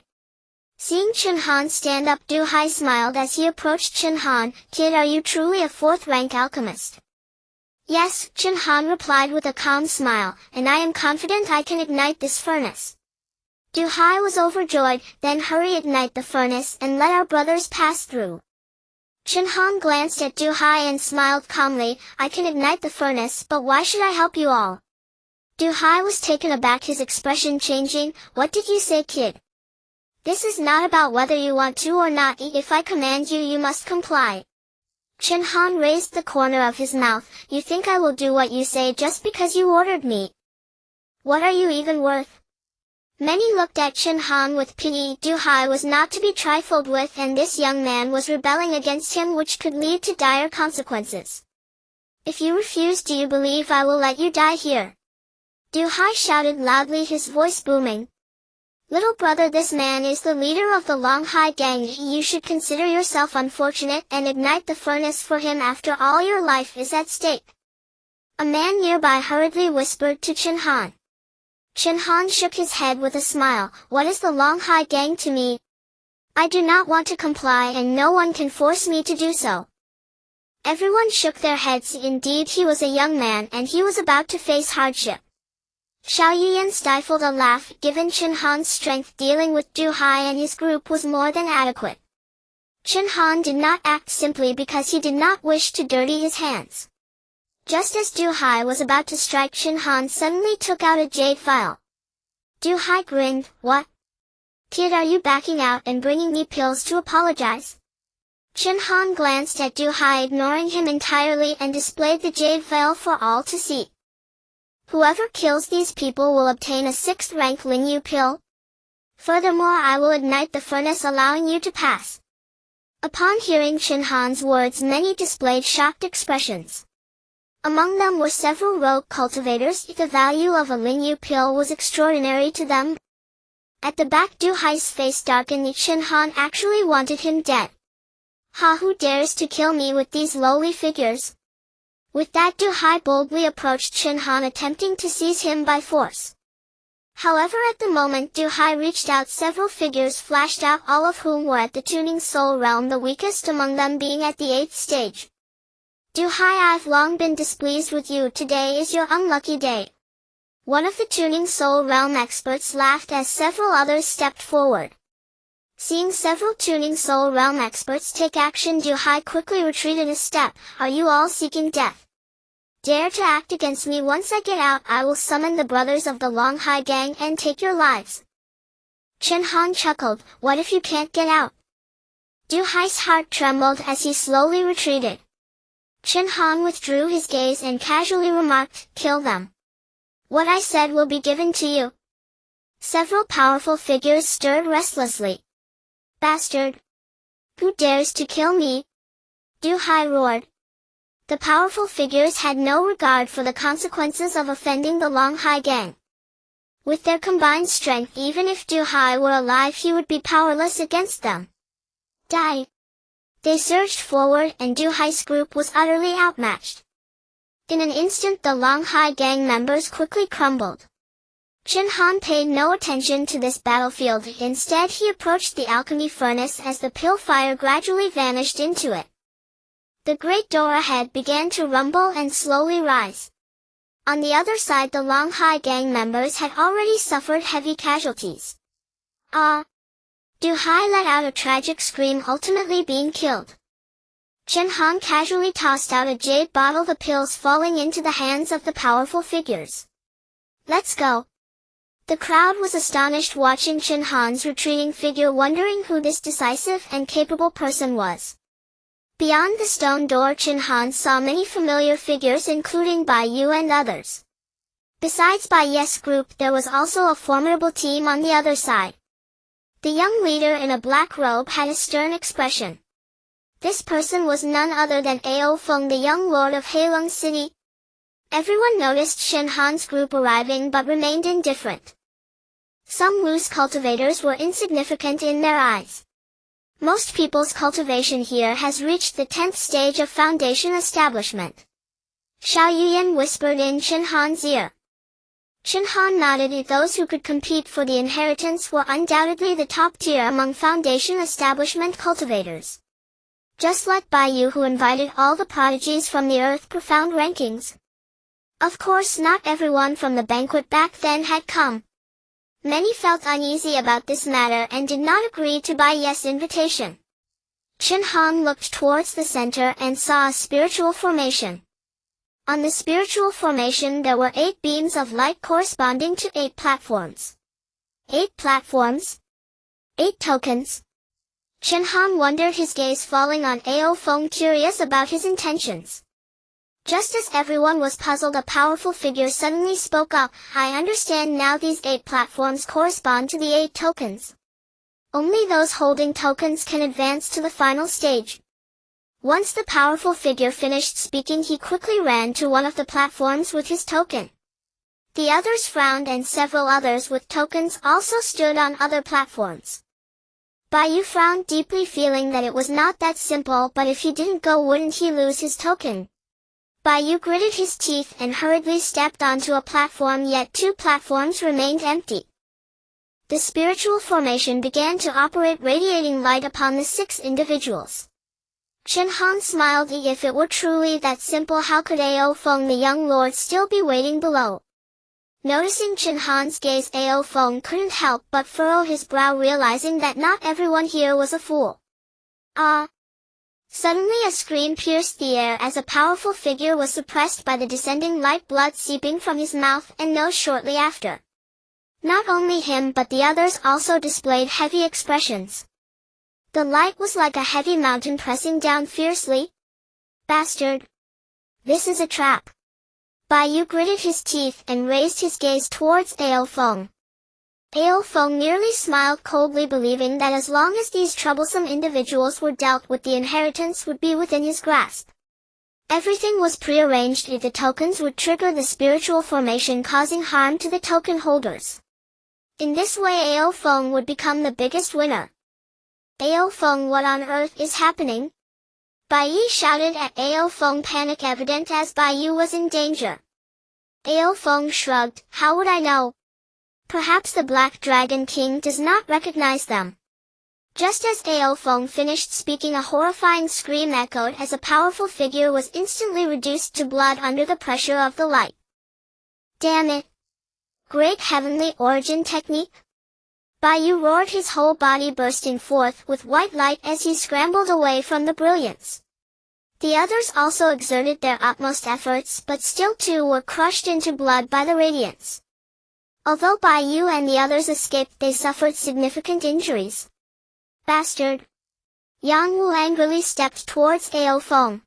Seeing Chen Han stand up, Du Hai smiled as he approached Chen Han. Kid, are you truly a 4th-rank alchemist? Yes, Chen Han replied with a calm smile, and I am confident I can ignite this furnace. Du Hai was overjoyed. Then hurry, ignite the furnace, and let our brothers pass through. Chen Han glanced at Du Hai and smiled calmly. I can ignite the furnace, but why should I help you all? Du Hai was taken aback, his expression changing. What did you say, kid? This is not about whether you want to or not. If I command you, you must comply. Chen Han raised the corner of his mouth. You think I will do what you say just because you ordered me? What are you even worth? Many looked at Chen Han with pity. Du Hai was not to be trifled with, and this young man was rebelling against him, which could lead to dire consequences. If you refuse, do you believe I will let you die here? Du Hai shouted loudly, his voice booming. Little brother, this man is the leader of the Longhai gang. You should consider yourself unfortunate and ignite the furnace for him. After all, your life is at stake. A man nearby hurriedly whispered to Chen Han. Chen Han shook his head with a smile. What is the Longhai gang to me? I do not want to comply, and no one can force me to do so. Everyone shook their heads. Indeed, he was a young man, and he was about to face hardship. Xiao Yuyan stifled a laugh. Given Chen Han's strength, dealing with Du Hai and his group was more than adequate. Chen Han did not act simply because he did not wish to dirty his hands. Just as Du Hai was about to strike, Chen Han suddenly took out a jade vial. Du Hai grinned. What? Kid, are you backing out and bringing me pills to apologize? Chen Han glanced at Du Hai, ignoring him entirely, and displayed the jade vial for all to see. Whoever kills these people will obtain a 6th-rank Lingyu pill. Furthermore, I will ignite the furnace, allowing you to pass. Upon hearing Chen Han's words, many displayed shocked expressions. Among them were several rogue cultivators. The value of a Lingyu pill was extraordinary to them. At the back, Du Hai's face darkened. Chen Han actually wanted him dead. Ha! Who dares to kill me with these lowly figures? With that, Du Hai boldly approached Chen Han, attempting to seize him by force. However, at the moment Du Hai reached out, several figures flashed out, all of whom were at the tuning soul realm, the weakest among them being at the 8th stage. Du Hai, I've long been displeased with you. Today is your unlucky day. One of the tuning soul realm experts laughed as several others stepped forward. Seeing several tuning soul realm experts take action, Du Hai quickly retreated a step. Are you all seeking death? Dare to act against me? Once I get out, I will summon the brothers of the Long Hai gang and take your lives. Chen Han chuckled. What if you can't get out? Du Hai's heart trembled as he slowly retreated. Chen Han withdrew his gaze and casually remarked, kill them. What I said will be given to you. Several powerful figures stirred restlessly. Bastard! Who dares to kill me? Du Hai roared. The powerful figures had no regard for the consequences of offending the Long Hai gang. With their combined strength, even if Du Hai were alive, he would be powerless against them. Die! They surged forward, and Du Hai's group was utterly outmatched. In an instant, the Long Hai gang members quickly crumbled. Chen Han paid no attention to this battlefield. Instead, he approached the alchemy furnace as the pill fire gradually vanished into it. The great door ahead began to rumble and slowly rise. On the other side, the Long Hai gang members had already suffered heavy casualties. Ah! Du Hai let out a tragic scream, ultimately being killed. Chen Han casually tossed out a jade bottle, the pills falling into the hands of the powerful figures. Let's go! The crowd was astonished, watching Chen Han's retreating figure, wondering who this decisive and capable person was. Beyond the stone door, Chen Han saw many familiar figures, including Bai Yu and others. Besides Bai Ye's group, there was also a formidable team on the other side. The young leader in a black robe had a stern expression. This person was none other than Ao Feng, the young lord of Heilong City. Everyone noticed Chen Han's group arriving but remained indifferent. Some loose cultivators were insignificant in their eyes. Most people's cultivation here has reached the 10th stage of foundation establishment. Xiao Yuyan whispered in Chen Han's ear. Chen Han nodded. Those who could compete for the inheritance were undoubtedly the top tier among foundation establishment cultivators. Just like Bai Yu, who invited all the prodigies from the earth profound rankings. Of course, not everyone from the banquet back then had come. Many felt uneasy about this matter and did not agree to Bai Ye's invitation. Chen Han looked towards the center and saw a spiritual formation. On the spiritual formation there were 8 beams of light corresponding to 8 platforms. 8 platforms? 8 tokens? Chen Han wondered, his gaze falling on Ao Feng, curious about his intentions. Just as everyone was puzzled, a powerful figure suddenly spoke up. I understand now, these 8 platforms correspond to the 8 tokens. Only those holding tokens can advance to the final stage. Once the powerful figure finished speaking, he quickly ran to one of the platforms with his token. The others frowned, and several others with tokens also stood on other platforms. Bai Yu frowned deeply, feeling that it was not that simple, but if he didn't go, wouldn't he lose his token? Bai Yu gritted his teeth and hurriedly stepped onto a platform, yet 2 platforms remained empty. The spiritual formation began to operate, radiating light upon the 6 individuals. Chen Han smiled. If it were truly that simple, how could Ao Feng, the young lord, still be waiting below? Noticing Chen Han's gaze, Ao Feng couldn't help but furrow his brow, realizing that not everyone here was a fool. Ah! Suddenly a scream pierced the air as a powerful figure was suppressed by the descending light, blood seeping from his mouth and nose shortly after. Not only him but the others also displayed heavy expressions. The light was like a heavy mountain pressing down fiercely. Bastard! This is a trap. Bai Yu gritted his teeth and raised his gaze towards Ao Feng. Ao Feng merely smiled coldly, believing that as long as these troublesome individuals were dealt with, the inheritance would be within his grasp. Everything was prearranged if the tokens would trigger the spiritual formation, causing harm to the token holders. In this way Ao Feng would become the biggest winner. Ao Feng, what on earth is happening? Bai Yi shouted at Ao Feng, panic evident as Bai Yu was in danger. Ao Feng shrugged, how would I know? Perhaps the Black Dragon King does not recognize them. Just as Ao Feng finished speaking, a horrifying scream echoed as a powerful figure was instantly reduced to blood under the pressure of the light. Damn it! Great heavenly origin technique? Bai Yu roared, his whole body bursting forth with white light as he scrambled away from the brilliance. The others also exerted their utmost efforts, but still too were crushed into blood by the radiance. Although Bai Yu and the others escaped, they suffered significant injuries. Bastard! Yang Wu angrily stepped towards Ao Feng.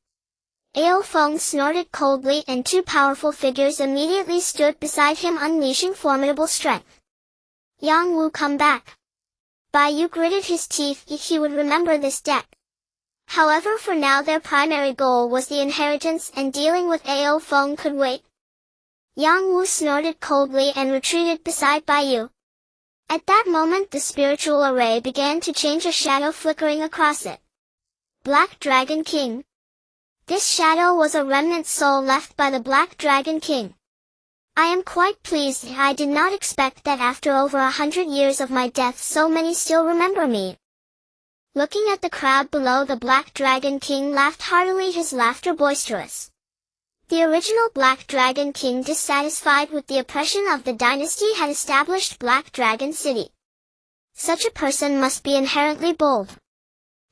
Ao Feng snorted coldly, and two powerful figures immediately stood beside him, unleashing formidable strength. Yang Wu, come back. Bai Yu gritted his teeth. He would remember this debt. However, for now their primary goal was the inheritance, and dealing with Ao Feng could wait. Yang Wu snorted coldly and retreated beside Bai Yu. At that moment the spiritual array began to change, a shadow flickering across it. Black Dragon King. This shadow was a remnant soul left by the Black Dragon King. I am quite pleased. I did not expect that after over 100 years of my death so many still remember me. Looking at the crowd below, the Black Dragon King laughed heartily, his laughter boisterous. The original Black Dragon King, dissatisfied with the oppression of the dynasty, had established Black Dragon City. Such a person must be inherently bold.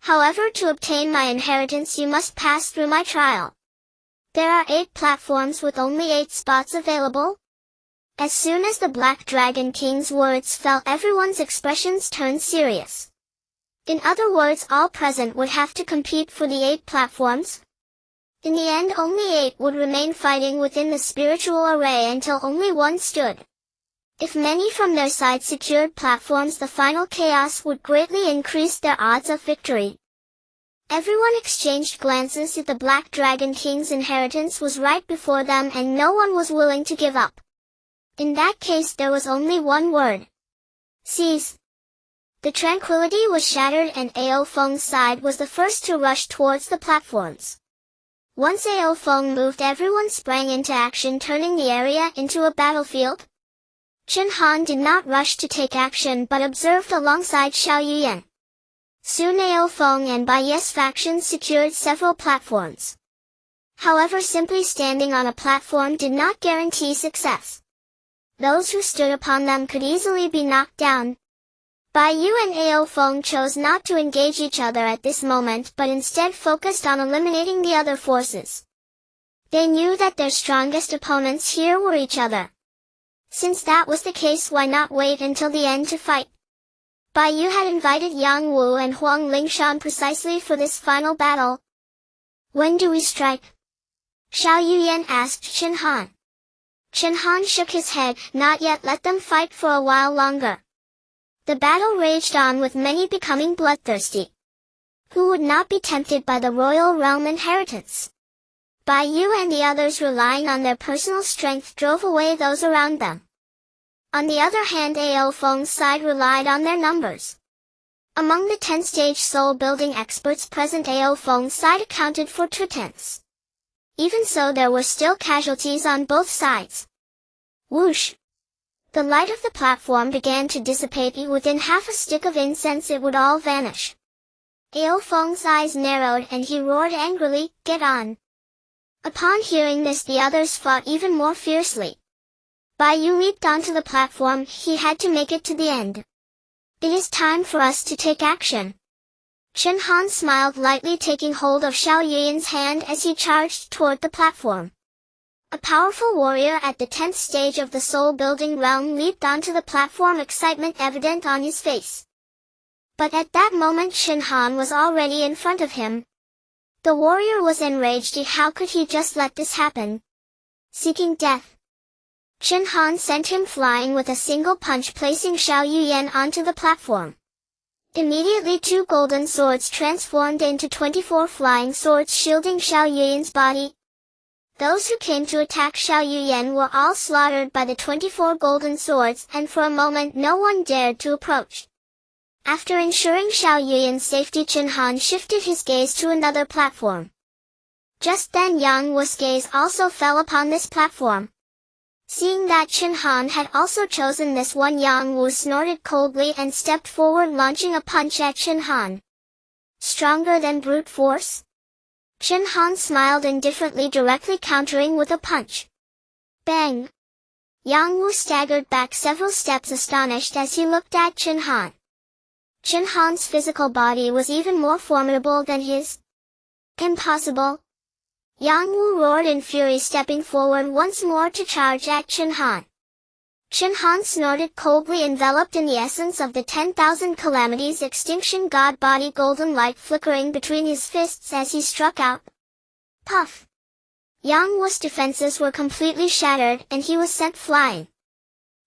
However, to obtain my inheritance you must pass through my trial. There are 8 platforms with only 8 spots available. As soon as the Black Dragon King's words fell, everyone's expressions turned serious. In other words, all present would have to compete for the 8 platforms. In the end, only 8 would remain fighting within the spiritual array until only one stood. If many from their side secured platforms, the final chaos would greatly increase their odds of victory. Everyone exchanged glances at the Black Dragon King's inheritance was right before them, and no one was willing to give up. In that case, there was only one word. Seize. The tranquility was shattered, and Ao Feng's side was the first to rush towards the platforms. Once Ao Feng moved, everyone sprang into action, turning the area into a battlefield. Chen Han did not rush to take action, but observed alongside Xiao Yuyan. Soon Ao Feng and Bai Yi's factions secured several platforms. However, simply standing on a platform did not guarantee success. Those who stood upon them could easily be knocked down. Bai Yu and Ao Feng chose not to engage each other at this moment, but instead focused on eliminating the other forces. They knew that their strongest opponents here were each other. Since that was the case, why not wait until the end to fight? Bai Yu had invited Yang Wu and Huang Lingshan precisely for this final battle. When do we strike? Xiao Yuyan asked Chen Han. Chen Han shook his head. Not yet, let them fight for a while longer. The battle raged on, with many becoming bloodthirsty. Who would not be tempted by the royal realm inheritance? Bai Yu and the others, relying on their personal strength, drove away those around them. On the other hand, Ao Feng's side relied on their numbers. Among the 10-stage soul-building experts present, Ao Feng's side accounted for 2/10. Even so, there were still casualties on both sides. Whoosh! The light of the platform began to dissipate. Within half a stick of incense it would all vanish. Ao Feng's eyes narrowed, and he roared angrily, "Get on!" Upon hearing this, the others fought even more fiercely. Bai Yu leaped onto the platform. He had to make it to the end. It is time for us to take action. Chen Han smiled lightly, taking hold of Xiao Yuyan's hand as he charged toward the platform. A powerful warrior at the 10th stage of the soul-building realm leaped onto the platform, excitement evident on his face. But at that moment Chen Han was already in front of him. The warrior was enraged. How could he just let this happen? Seeking death. Chen Han sent him flying with a single punch, placing Xiao Yuyan onto the platform. Immediately 2 golden swords transformed into 24 flying swords shielding Xiao Yuyan's body. Those who came to attack Xiao Yuyan were all slaughtered by the 24 golden swords, and for a moment no one dared to approach. After ensuring Xiao Yuyan's safety, Chen Han shifted his gaze to another platform. Just then Yang Wu's gaze also fell upon this platform. Seeing that Chen Han had also chosen this one, Yang Wu snorted coldly and stepped forward, launching a punch at Chen Han. Stronger than brute force? Chen Han smiled indifferently, directly countering with a punch. Bang! Yang Wu staggered back several steps, astonished as he looked at Chen Han. Chen Han's physical body was even more formidable than his. Impossible! Yang Wu roared in fury, stepping forward once more to charge at Chen Han. Chen Han snorted coldly, enveloped in the essence of the 10,000 calamities, extinction god body, golden light flickering between his fists as he struck out. Puff! Yang Wu's defenses were completely shattered, and he was sent flying.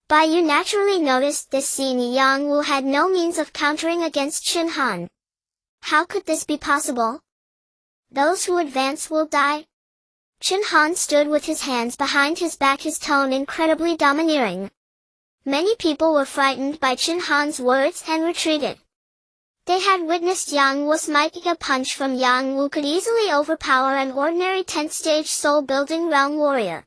Bai Yu naturally noticed this scene. Yang Wu had no means of countering against Chen Han. How could this be possible? Those who advance will die. Chen Han stood with his hands behind his back, his tone incredibly domineering. Many people were frightened by Chen Han's words and retreated. They had witnessed Yang Wu's might. A punch from Yang Wu could easily overpower an ordinary 10th-stage soul-building realm warrior.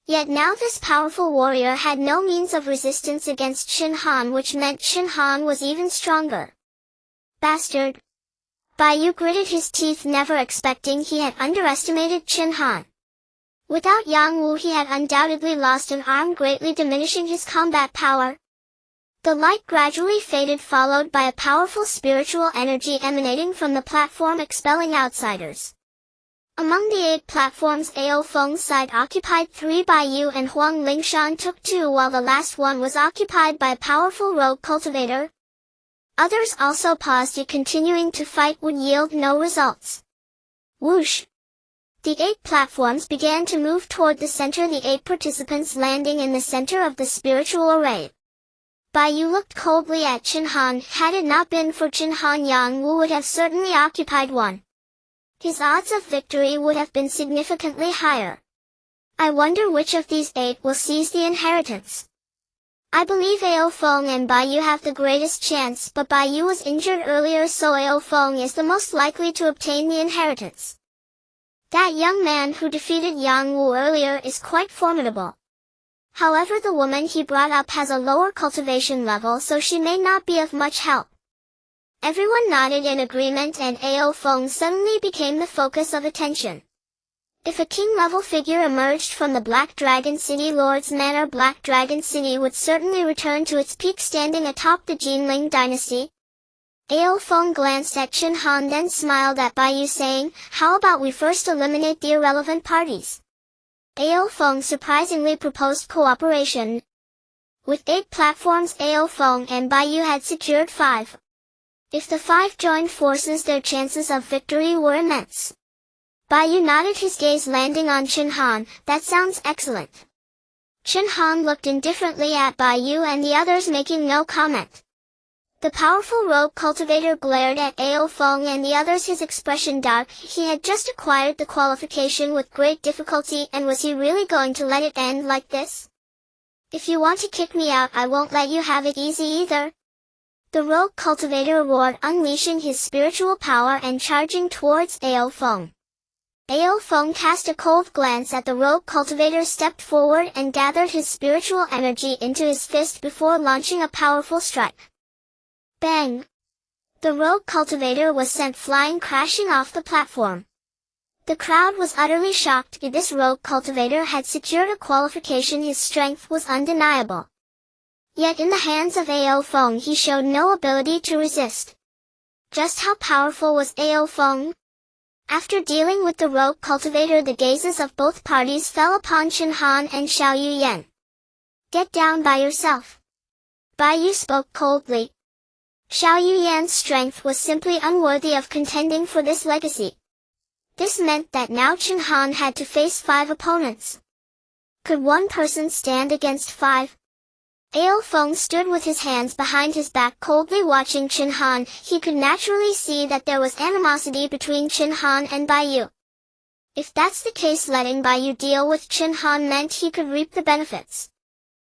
Yet now this powerful warrior had no means of resistance against Chen Han, which meant Chen Han was even stronger. Bastard! Bai Yu gritted his teeth, never expecting he had underestimated Chen Han. Without Yang Wu he had undoubtedly lost an arm, greatly diminishing his combat power. The light gradually faded, followed by a powerful spiritual energy emanating from the platform, expelling outsiders. Among the 8 platforms, Ao Feng's side occupied 3, Bai Yu and Huang Lingshan took 2, while the last one was occupied by a powerful rogue cultivator. Others also paused, yet continuing to fight would yield no results. Whoosh! The 8 platforms began to move toward the center, the 8 participants landing in the center of the spiritual array. Bai Yu looked coldly at Chen Han. Had it not been for Chen Han, Yang Wu would have certainly occupied 1. His odds of victory would have been significantly higher. I wonder which of these 8 will seize the inheritance. I believe Ao Feng and Bai Yu have the greatest chance, but Bai Yu was injured earlier, so Ao Feng is the most likely to obtain the inheritance. That young man who defeated Yang Wu earlier is quite formidable. However, the woman he brought up has a lower cultivation level, so she may not be of much help. Everyone nodded in agreement, and Ao Feng suddenly became the focus of attention. If a king-level figure emerged from the Black Dragon City Lord's Manor, Black Dragon City would certainly return to its peak, standing atop the Jinling dynasty. Ao Feng glanced at Chen Han, then smiled at Bai Yu, saying, "How about we first eliminate the irrelevant parties?" Ao Feng surprisingly proposed cooperation. With 8 platforms, Ao Feng and Bai Yu had secured 5. If the 5 joined forces, their chances of victory were immense. Bai Yu nodded, his gaze landing on Chen Han. That sounds excellent. Chen Han looked indifferently at Bai Yu and the others, making no comment. The powerful rogue cultivator glared at Ao Feng and the others, his expression dark. He had just acquired the qualification with great difficulty, and was he really going to let it end like this? If you want to kick me out, I won't let you have it easy either. The rogue cultivator roared, unleashing his spiritual power and charging towards Ao Feng. Ao Feng cast a cold glance at the rogue cultivator, stepped forward and gathered his spiritual energy into his fist before launching a powerful strike. Bang! The rogue cultivator was sent flying, crashing off the platform. The crowd was utterly shocked. This rogue cultivator had secured a qualification, his strength was undeniable. Yet in the hands of Ao Feng he showed no ability to resist. Just how powerful was Ao Feng? After dealing with the rogue cultivator, the gazes of both parties fell upon Chen Han and Xiao Yuyan. Get down by yourself. Bai Yu spoke coldly. Xiao Yuyan's strength was simply unworthy of contending for this legacy. This meant that now Chen Han had to face 5 opponents. Could one person stand against 5? Ao Feng stood with his hands behind his back coldly watching Chen Han. He could naturally see that there was animosity between Chen Han and Baiyu. If that's the case, letting Baiyu deal with Chen Han meant he could reap the benefits.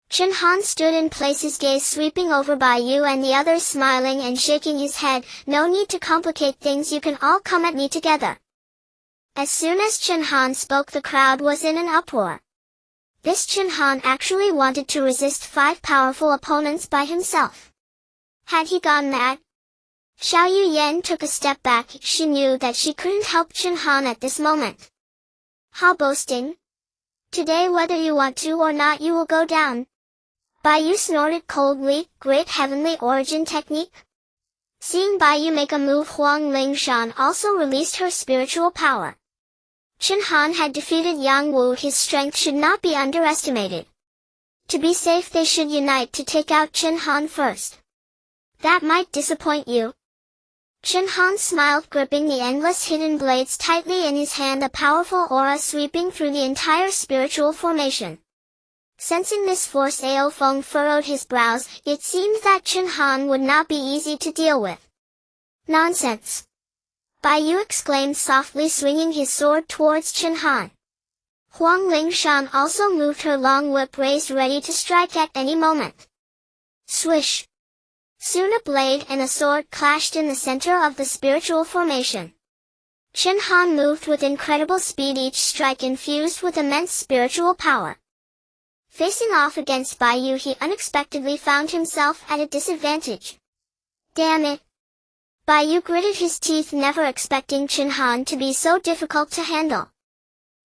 Chen Han stood in place, his gaze sweeping over Baiyu and the others, smiling and shaking his head. No need to complicate things, you can all come at me together. As soon as Chen Han spoke, the crowd was in an uproar. This Chen Han actually wanted to resist 5 powerful opponents by himself. Had he gone mad? Xiao Yuyan took a step back. She knew that she couldn't help Chen Han at this moment. Ha, boasting! Today, whether you want to or not, you will go down. Baiyu snorted coldly. Great heavenly origin technique? Seeing Baiyu make a move, Huang Lingshan also released her spiritual power. Chen Han had defeated Yang Wu. His strength should not be underestimated. To be safe, they should unite to take out Chen Han first. That might disappoint you. Chen Han smiled, gripping the endless hidden blades tightly in his hand, a powerful aura sweeping through the entire spiritual formation. Sensing this force, Ao Feng furrowed his brows. It seemed that Chen Han would not be easy to deal with. Nonsense! Baiyu exclaimed softly, swinging his sword towards Chen Han. Huang Lingshan also moved, her long whip raised, ready to strike at any moment. Swish! Soon a blade and a sword clashed in the center of the spiritual formation. Chen Han moved with incredible speed, each strike infused with immense spiritual power. Facing off against Baiyu, he unexpectedly found himself at a disadvantage. Damn it! Baiyu gritted his teeth, never expecting Chen Han to be so difficult to handle.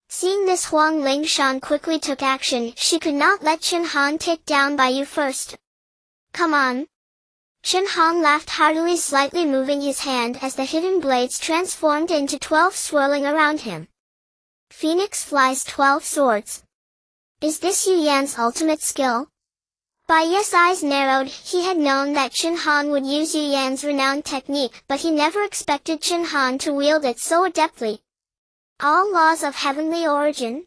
Seeing this, Huang Lingshan quickly took action. She could not let Chen Han take down Baiyu first. Come on! Chen Han laughed heartily, slightly moving his hand as the hidden blades transformed into 12, swirling around him. Phoenix flies 12 swords. Is this Yu Yan's ultimate skill? Baiyu's eyes narrowed. He had known that Chen Han would use Yu Yan's renowned technique, but he never expected Chen Han to wield it so adeptly. All laws of heavenly origin?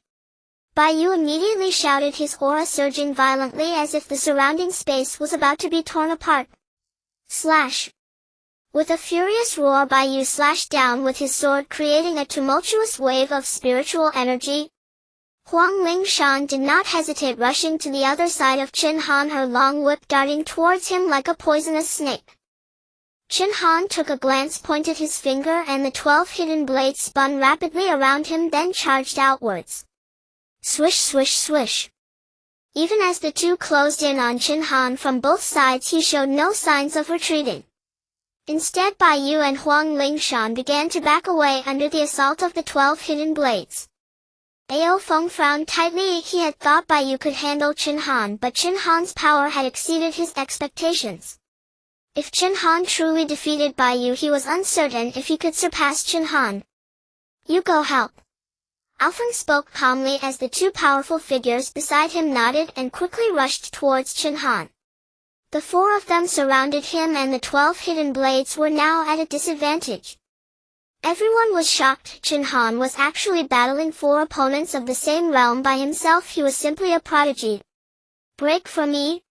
Baiyu immediately shouted, his aura surging violently as if the surrounding space was about to be torn apart. Slash! With a furious roar, Baiyu slashed down with his sword, creating a tumultuous wave of spiritual energy. Huang Lingshan did not hesitate, rushing to the other side of Chen Han, her long whip darting towards him like a poisonous snake. Chen Han took a glance, pointed his finger, and the 12 hidden blades spun rapidly around him, then charged outwards. Swish, swish, swish. Even as the two closed in on Chen Han from both sides, he showed no signs of retreating. Instead, Baiyu and Huang Lingshan began to back away under the assault of the 12 hidden blades. Ao Feng frowned tightly. He had thought Baiyu could handle Chen Han, but Chen Han's power had exceeded his expectations. If Chen Han truly defeated Baiyu, he was uncertain if he could surpass Chen Han. You go help. Alfeng spoke calmly as the two powerful figures beside him nodded and quickly rushed towards Chen Han. The 4 of them surrounded him, and the 12 hidden blades were now at a disadvantage. Everyone was shocked. Chen Han was actually battling 4 opponents of the same realm by himself. He was simply a prodigy. Break for me!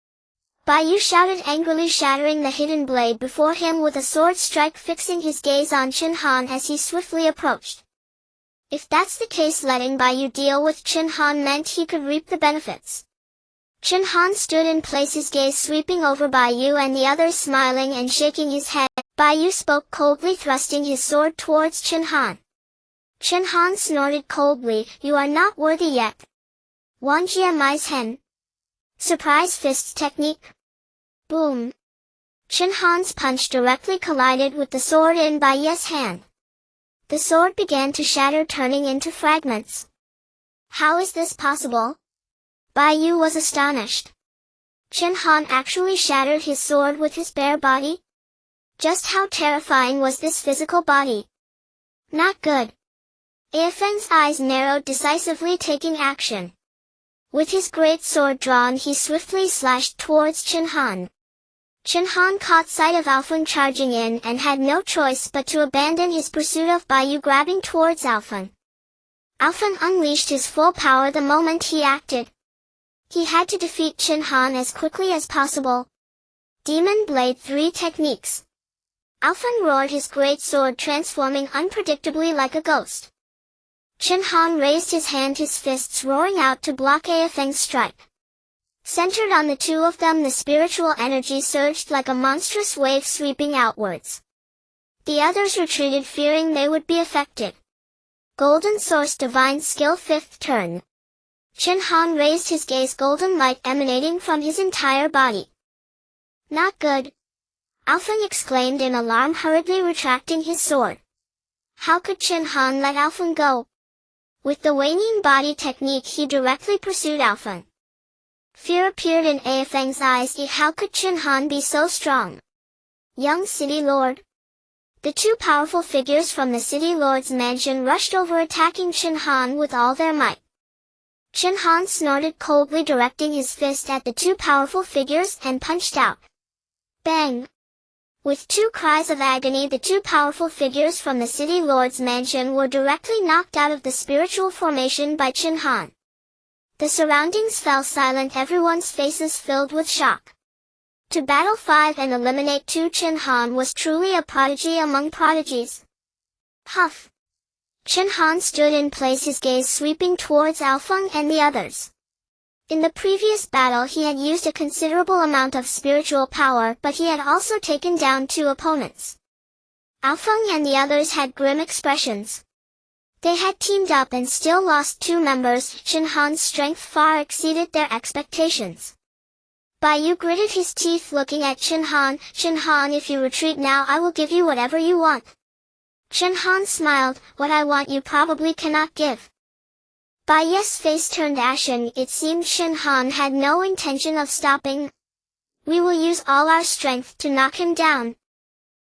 Baiyu shouted angrily, shattering the hidden blade before him with a sword strike, fixing his gaze on Chen Han as he swiftly approached. If that's the case, letting Baiyu deal with Chen Han meant he could reap the benefits. Chen Han stood in place, his gaze sweeping over Baiyu and the others, smiling and shaking his head. Baiyu spoke coldly, thrusting his sword towards Chen Han. Chen Han snorted coldly, you are not worthy yet. Wanjia Mai's Hen. Surprise fist technique. Boom. Chen Han's punch directly collided with the sword in Baiyu's hand. The sword began to shatter, turning into fragments. How is this possible? Baiyu was astonished. Chen Han actually shattered his sword with his bare body? Just how terrifying was this physical body? Not good. Feng's eyes narrowed, decisively taking action. With his great sword drawn, he swiftly slashed towards Chen Han. Chen Han caught sight of Alfeng charging in and had no choice but to abandon his pursuit of Baiyu, grabbing towards Alfeng. Alfeng unleashed his full power the moment he acted. He had to defeat Chen Han as quickly as possible. Demon Blade 3 Techniques. Alfang roared his great sword, transforming unpredictably like a ghost. Chen Han raised his hand, his fists roaring out to block Afeng's strike. Centered on the two of them, the spiritual energy surged like a monstrous wave sweeping outwards. The others retreated, fearing they would be affected. Golden Source Divine Skill 5th Turn. Chen Han raised his gaze, golden light emanating from his entire body. Not good. Alfang exclaimed in alarm, hurriedly retracting his sword. How could Chen Han let Alfang go? With the waning body technique, he directly pursued Alfang. Fear appeared in Afeng's eyes. How could Chen Han be so strong? Young City Lord. The two powerful figures from the City Lord's mansion rushed over, attacking Chen Han with all their might. Chen Han snorted coldly, directing his fist at the two powerful figures, and punched out. Bang! With two cries of agony, the two powerful figures from the City Lord's mansion were directly knocked out of the spiritual formation by Chen Han. The surroundings fell silent, everyone's faces filled with shock. To battle 5 and eliminate 2, Chen Han was truly a prodigy among prodigies. Huff! Chen Han stood in place, his gaze sweeping towards Alfang and the others. In the previous battle he had used a considerable amount of spiritual power, but he had also taken down 2 opponents. Alfang and the others had grim expressions. They had teamed up and still lost 2 members. Chen Han's strength far exceeded their expectations. Bai Yu gritted his teeth, looking at Chen Han. Chen Han, if you retreat now, I will give you whatever you want. Chen Han smiled. What I want you probably cannot give. Bai Yu's face turned ashen. It seemed Chen Han had no intention of stopping. We will use all our strength to knock him down.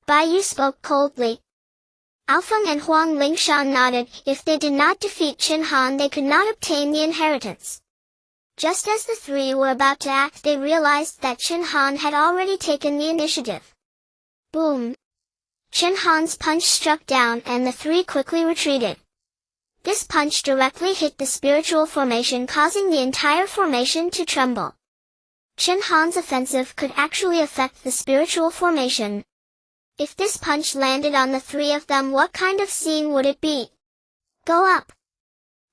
Bai Yu spoke coldly. Alfang and Huang Lingshan nodded. If they did not defeat Chen Han, they could not obtain the inheritance. Just as the 3 were about to act, they realized that Chen Han had already taken the initiative. Boom! Chen Han's punch struck down and the 3 quickly retreated. This punch directly hit the spiritual formation, causing the entire formation to tremble. Chen Han's offensive could actually affect the spiritual formation. If this punch landed on the 3 of them, what kind of scene would it be? Go up!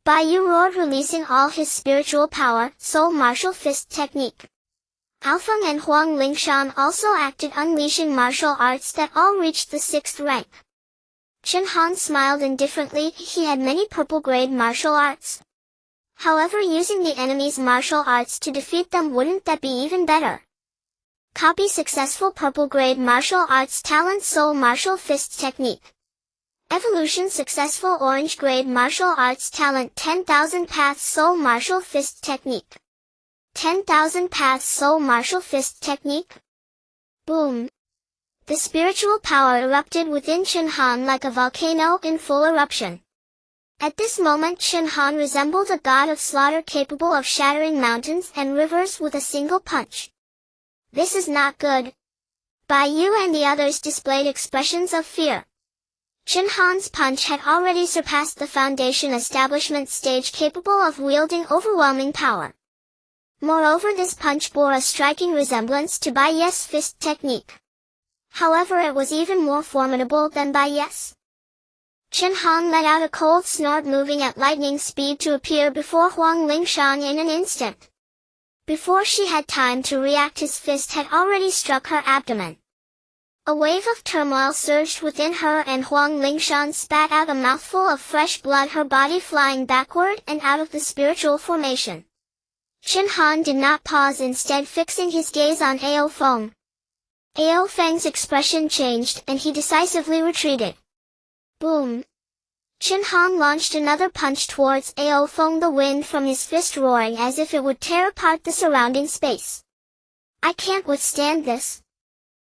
Bai Yu roared, releasing all his spiritual power, Soul Martial Fist Technique. Alfang and Huang Lingshan also acted, unleashing martial arts that all reached the 6th rank. Chen Han smiled indifferently. He had many purple-grade martial arts. However, using the enemy's martial arts to defeat them, wouldn't that be even better? Copy successful purple-grade martial arts talent, Soul Martial Fist Technique. Evolution successful orange-grade martial arts talent, 10,000 Paths Soul Martial Fist Technique. 10,000 Paths Soul Martial Fist Technique. Boom! The spiritual power erupted within Chen Han like a volcano in full eruption. At this moment, Chen Han resembled a god of slaughter, capable of shattering mountains and rivers with a single punch. This is not good. Bai Yu and the others displayed expressions of fear. Chen Han's punch had already surpassed the foundation establishment stage, capable of wielding overwhelming power. Moreover, this punch bore a striking resemblance to Bai Yu's fist technique. However, it was even more formidable than Bai Yu's. Chen Han let out a cold snort, moving at lightning speed to appear before Huang Lingshan in an instant. Before she had time to react, his fist had already struck her abdomen. A wave of turmoil surged within her, and Huang Lingshan spat out a mouthful of fresh blood, her body flying backward and out of the spiritual formation. Chen Han did not pause, instead fixing his gaze on Ao Feng. Ao Feng's expression changed, and he decisively retreated. Boom! Chen Han launched another punch towards Ao Feng, the wind from his fist roaring as if it would tear apart the surrounding space. I can't withstand this.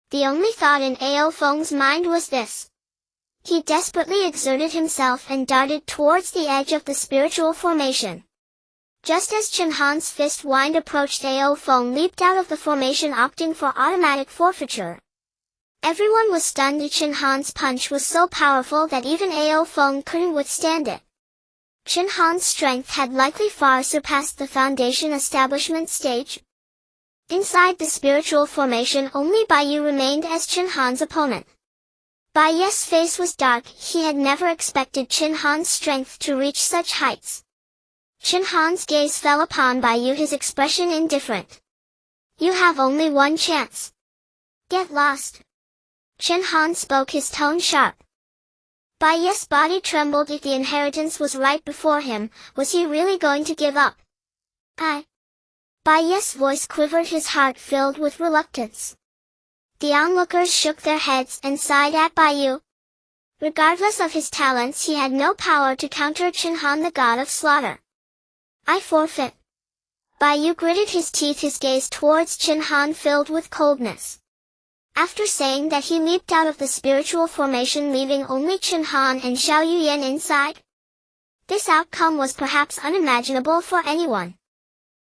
The only thought in Ao Feng's mind was this. He desperately exerted himself and darted towards the edge of the spiritual formation. Just as Chen Han's fist wind approached, Ao Feng leaped out of the formation, opting for automatic forfeiture. Everyone was stunned. Chen Han's punch was so powerful that even Ao Feng couldn't withstand it. Chen Han's strength had likely far surpassed the foundation establishment stage. Inside the spiritual formation, only Bai Yu remained as Chen Han's opponent. Bai Ye's face was dark. He had never expected Chen Han's strength to reach such heights. Chen Han's gaze fell upon Bai Yu, his expression indifferent. You have only one chance. Get lost. Chen Han spoke, his tone sharp. Bai Ye's body trembled. If the inheritance was right before him, was he really going to give up? Bai Ye's voice quivered, his heart filled with reluctance. The onlookers shook their heads and sighed at Bai Yu. Regardless of his talents, he had no power to counter Chen Han, the god of slaughter. I forfeit. Bai Yu gritted his teeth, his gaze towards Chen Han filled with coldness. After saying that, he leaped out of the spiritual formation, leaving only Chen Han and Xiao Yuyan inside. This outcome was perhaps unimaginable for anyone.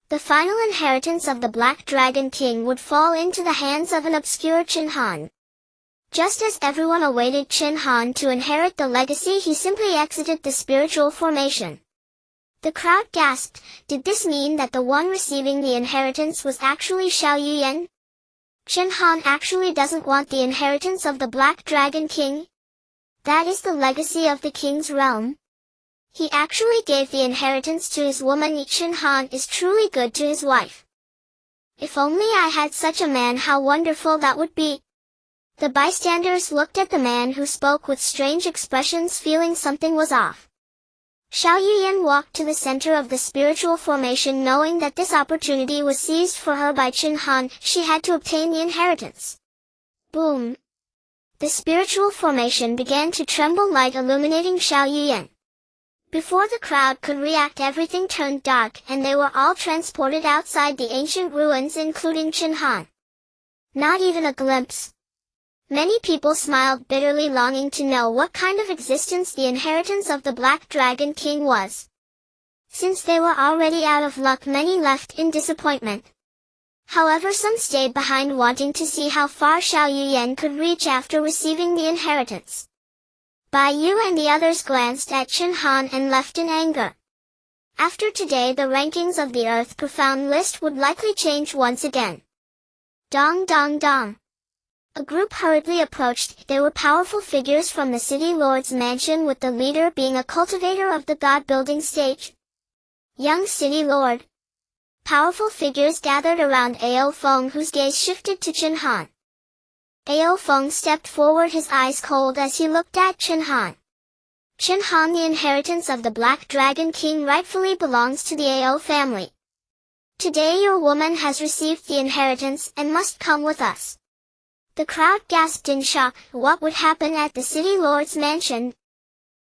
The final inheritance of the Black Dragon King would fall into the hands of an obscure Chen Han. Just as everyone awaited Chen Han to inherit the legacy, he simply exited the spiritual formation. The crowd gasped. Did this mean that the one receiving the inheritance was actually Xiao Yuyan? Chen Han actually doesn't want the inheritance of the Black Dragon King? That is the legacy of the king's realm? He actually gave the inheritance to his woman. Chen Han is truly good to his wife. If only I had such a man, how wonderful that would be. The bystanders looked at the man who spoke with strange expressions, feeling something was off. Xiao Yuyan walked to the center of the spiritual formation, knowing that this opportunity was seized for her by Chen Han. She had to obtain the inheritance. Boom! The spiritual formation began to tremble, light illuminating Xiao Yuyan. Before the crowd could react, everything turned dark, and they were all transported outside the ancient ruins, including Chen Han. Not even a glimpse. Many people smiled bitterly, longing to know what kind of existence the inheritance of the Black Dragon King was. Since they were already out of luck, many left in disappointment. However, some stayed behind, wanting to see how far Xiao Yuyan could reach after receiving the inheritance. Bai Yu and the others glanced at Chen Han and left in anger. After today, the rankings of the Earth Profound list would likely change once again. Dong dong dong. A group hurriedly approached. They were powerful figures from the city lord's mansion, with the leader being a cultivator of the god-building stage. Young city lord. Powerful figures gathered around Ao Feng, whose gaze shifted to Chen Han. Ao Feng stepped forward, his eyes cold as he looked at Chen Han. Chen Han, the inheritance of the Black Dragon King rightfully belongs to the Ao family. Today your woman has received the inheritance and must come with us. The crowd gasped in shock. What would happen at the city lord's mansion?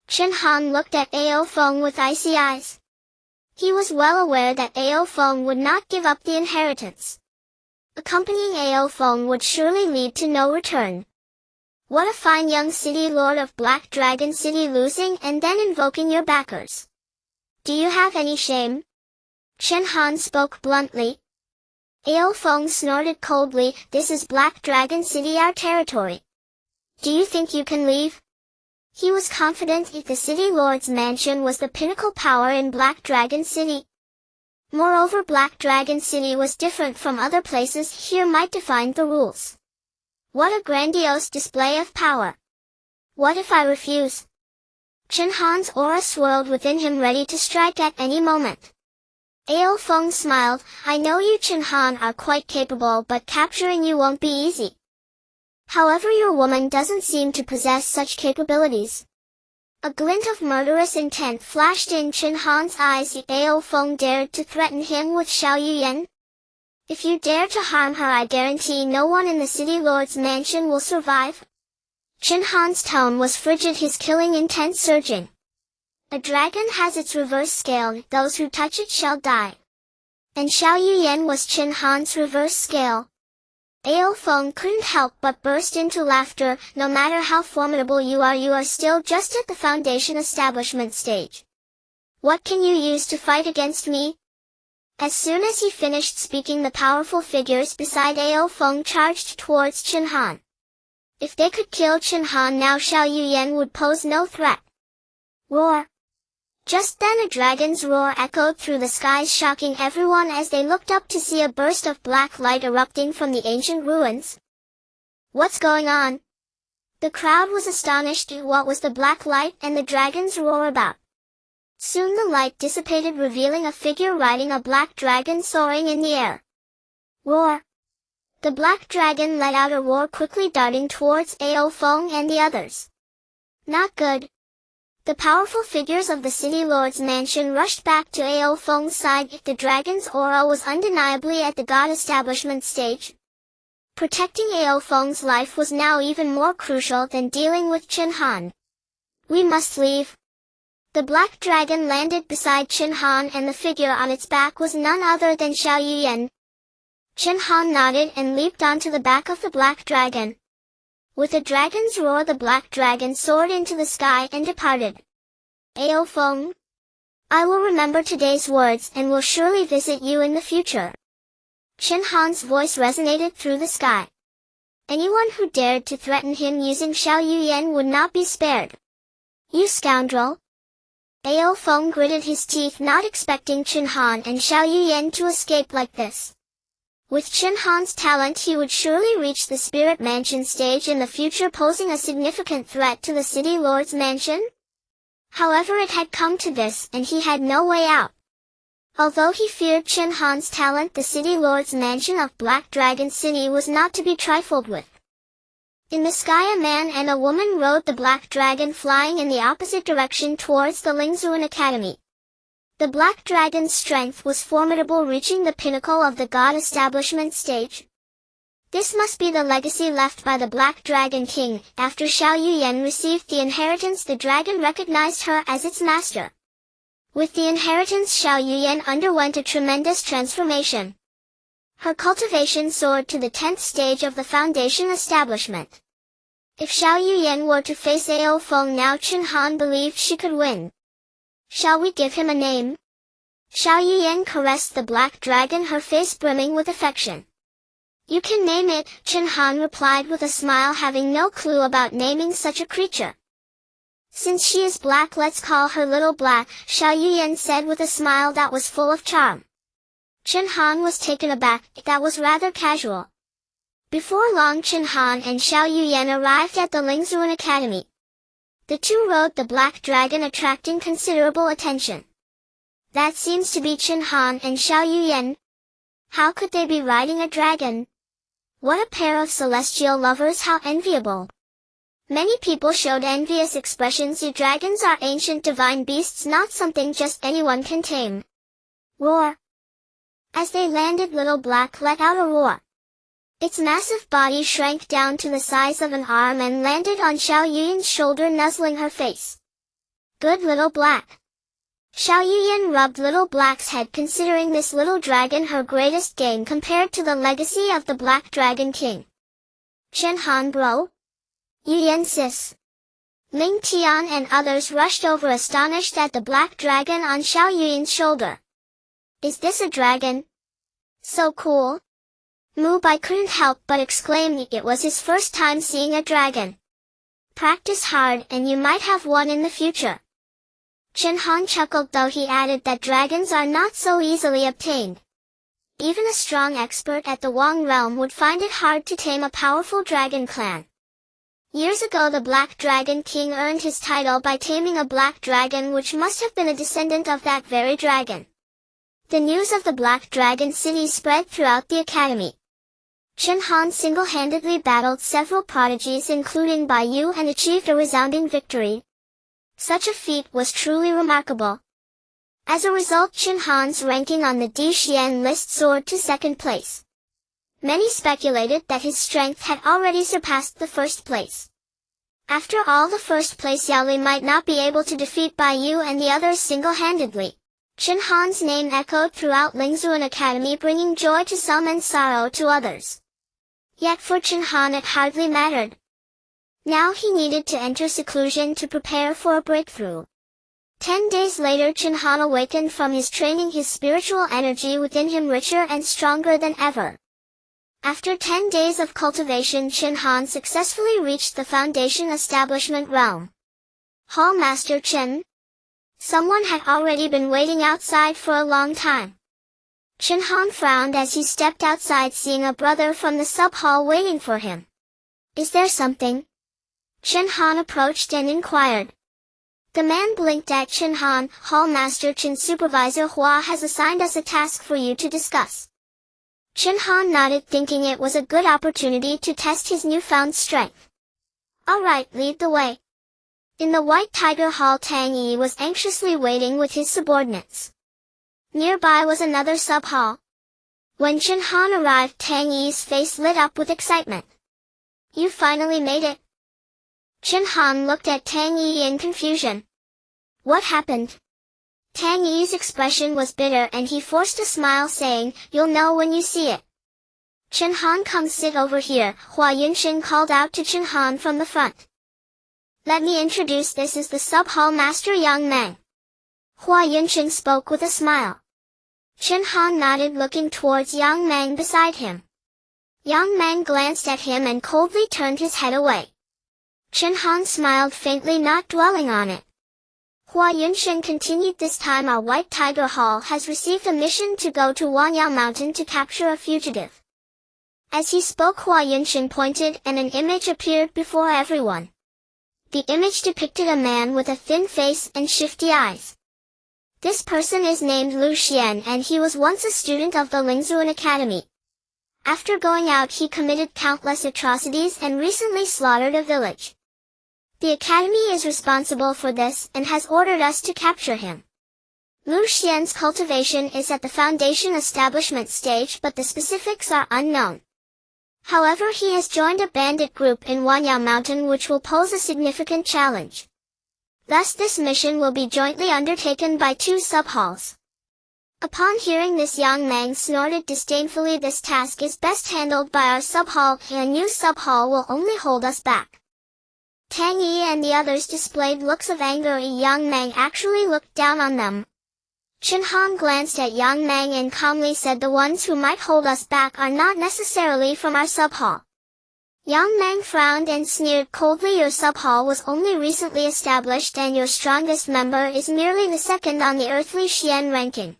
Chen Han looked at Ao Feng with icy eyes. He was well aware that Ao Feng would not give up the inheritance. Accompanying Ao Feng would surely lead to no return. What a fine young city lord of Black Dragon City, losing and then invoking your backers. Do you have any shame? Chen Han spoke bluntly. Ao Feng snorted coldly. This is Black Dragon City, our territory. Do you think you can leave? He was confident if the city lord's mansion was the pinnacle power in Black Dragon City. Moreover, Black Dragon City was different from other places. Here might define the rules. What a grandiose display of power. What if I refuse? Chen Han's aura swirled within him, ready to strike at any moment. Ao Feng smiled. I know you, Chen Han, are quite capable, but capturing you won't be easy. However, your woman doesn't seem to possess such capabilities. A glint of murderous intent flashed in Chen Han's eyes. Ao Feng dared to threaten him with Xiao Yuyan. If you dare to harm her, I guarantee no one in the city lord's mansion will survive. Chen Han's tone was frigid, his killing intent surging. A dragon has its reverse scale. Those who touch it shall die. And Xiao Yuyan was Chen Han's reverse scale. Ao Feng couldn't help but burst into laughter. No matter how formidable you are still just at the foundation establishment stage. What can you use to fight against me? As soon as he finished speaking, the powerful figures beside Ao Feng charged towards Chen Han. If they could kill Chen Han now, Xiao Yuyan would pose no threat. Roar! Just then a dragon's roar echoed through the skies, shocking everyone as they looked up to see a burst of black light erupting from the ancient ruins. What's going on? The crowd was astonished at what was the black light and the dragon's roar about. Soon the light dissipated, revealing a figure riding a black dragon soaring in the air. Roar! The black dragon let out a roar, quickly darting towards Ao Feng and the others. Not good. The powerful figures of the city lord's mansion rushed back to Ao Feng's side. The dragon's aura was undeniably at the god establishment stage. Protecting Ao Feng's life was now even more crucial than dealing with Chen Han. We must leave. The black dragon landed beside Chen Han, and the figure on its back was none other than Xiao Yuyan. Chen Han nodded and leaped onto the back of the black dragon. With a dragon's roar, the black dragon soared into the sky and departed. Ao Feng, I will remember today's words and will surely visit you in the future. Chen Han's voice resonated through the sky. Anyone who dared to threaten him using Xiao Yuyan would not be spared. You scoundrel! Ao Feng gritted his teeth, not expecting Chen Han and Xiao Yuyan to escape like this. With Chen Han's talent, he would surely reach the Spirit Mansion stage in the future, posing a significant threat to the City Lord's mansion. However, it had come to this, and he had no way out. Although he feared Chen Han's talent, the City Lord's mansion of Black Dragon City was not to be trifled with. In the sky, a man and a woman rode the Black Dragon, flying in the opposite direction towards the Lingzuan Academy. The Black Dragon's strength was formidable, reaching the pinnacle of the God Establishment stage. This must be the legacy left by the Black Dragon King. After Xiao Yuyan received the inheritance, the dragon recognized her as its master. With the inheritance, Xiao Yuyan underwent a tremendous transformation. Her cultivation soared to the 10th stage of the Foundation establishment. If Xiao Yuyan were to face Ao Feng now, Chen Han believed she could win. Shall we give him a name? Xiao Yuyan caressed the black dragon, her face brimming with affection. You can name it, Chen Han replied with a smile, having no clue about naming such a creature. Since she is black, let's call her Little Black, Xiao Yuyan said with a smile that was full of charm. Chen Han was taken aback. That was rather casual. Before long, Chen Han and Xiao Yuyan arrived at the Lingzuan Academy. The two rode the black dragon, attracting considerable attention. That seems to be Chen Han and Xiao Yuyan. How could they be riding a dragon? What a pair of celestial lovers, how enviable! Many people showed envious expressions. You dragons are ancient divine beasts, not something just anyone can tame. Roar! As they landed, Little Black let out a roar. Its massive body shrank down to the size of an arm and landed on Xiao Yuyan's shoulder, nuzzling her face. Good Little Black. Xiao Yuyan rubbed Little Black's head, considering this little dragon her greatest gain compared to the legacy of the Black Dragon King. Chen Han bro? Yuyan sis. Ling Tian and others rushed over, astonished at the black dragon on Xiao Yuyan's shoulder. Is this a dragon? So cool. Mu Bai couldn't help but exclaim. It was his first time seeing a dragon. Practice hard and you might have one in the future. Chen Han chuckled, though he added that dragons are not so easily obtained. Even a strong expert at the Wang realm would find it hard to tame a powerful dragon clan. Years ago, the Black Dragon King earned his title by taming a black dragon, which must have been a descendant of that very dragon. The news of the Black Dragon City spread throughout the academy. Chen Han single-handedly battled several prodigies, including Bai Yu, and achieved a resounding victory. Such a feat was truly remarkable. As a result, Chen Han's ranking on the Di Xian list soared to second place. Many speculated that his strength had already surpassed the first place. After all, the first place Yao Li might not be able to defeat Bai Yu and the others single-handedly. Chen Han's name echoed throughout Lingzuan Academy, bringing joy to some and sorrow to others. Yet for Chen Han it hardly mattered. Now he needed to enter seclusion to prepare for a breakthrough. 10 days later, Chen Han awakened from his training, his spiritual energy within him richer and stronger than ever. After 10 days of cultivation, Chen Han successfully reached the Foundation Establishment realm. Hall Master Chen. Someone had already been waiting outside for a long time. Chen Han frowned as he stepped outside, seeing a brother from the sub-hall waiting for him. Is there something? Chen Han approached and inquired. The man blinked at Chen Han. Hall Master Chen Supervisor Hua has assigned us a task for you to discuss. Chen Han nodded, thinking it was a good opportunity to test his newfound strength. All right, lead the way. In the White Tiger Hall, Tang Yi was anxiously waiting with his subordinates. Nearby was another sub-hall. When Chen Han arrived, Tang Yi's face lit up with excitement. You finally made it. Chen Han looked at Tang Yi in confusion. What happened? Tang Yi's expression was bitter and he forced a smile, saying, You'll know when you see it. Chen Han, come sit over here, Hua Yunshin called out to Chen Han from the front. Let me introduce, this is the sub-hall master Yang Meng. Hua Yunshin spoke with a smile. Chen Han nodded, looking towards Yang Meng beside him. Yang Meng glanced at him and coldly turned his head away. Chen Han smiled faintly, not dwelling on it. Hua Yunshin continued, this time our White Tiger Hall has received a mission to go to Huaxia Mountain to capture a fugitive. As he spoke, Hua Yunshin pointed and an image appeared before everyone. The image depicted a man with a thin face and shifty eyes. This person is named Lu Xian and he was once a student of the Lingzuan Academy. After going out, he committed countless atrocities and recently slaughtered a village. The Academy is responsible for this and has ordered us to capture him. Lu Xian's cultivation is at the foundation establishment stage, but the specifics are unknown. However, he has joined a bandit group in Huaxia Mountain which will pose a significant challenge. Thus this mission will be jointly undertaken by two sub-halls. Upon hearing this, Yang Meng snorted disdainfully. This task is best handled by our sub-hall. A new sub-hall will only hold us back. Tang Yi and the others displayed looks of anger. Yang Meng actually looked down on them. Chen Han glanced at Yang Meng and calmly said, the ones who might hold us back are not necessarily from our sub-hall. Yang Meng frowned and sneered coldly. Your sub-hall was only recently established and your strongest member is merely the second on the earthly Xian ranking.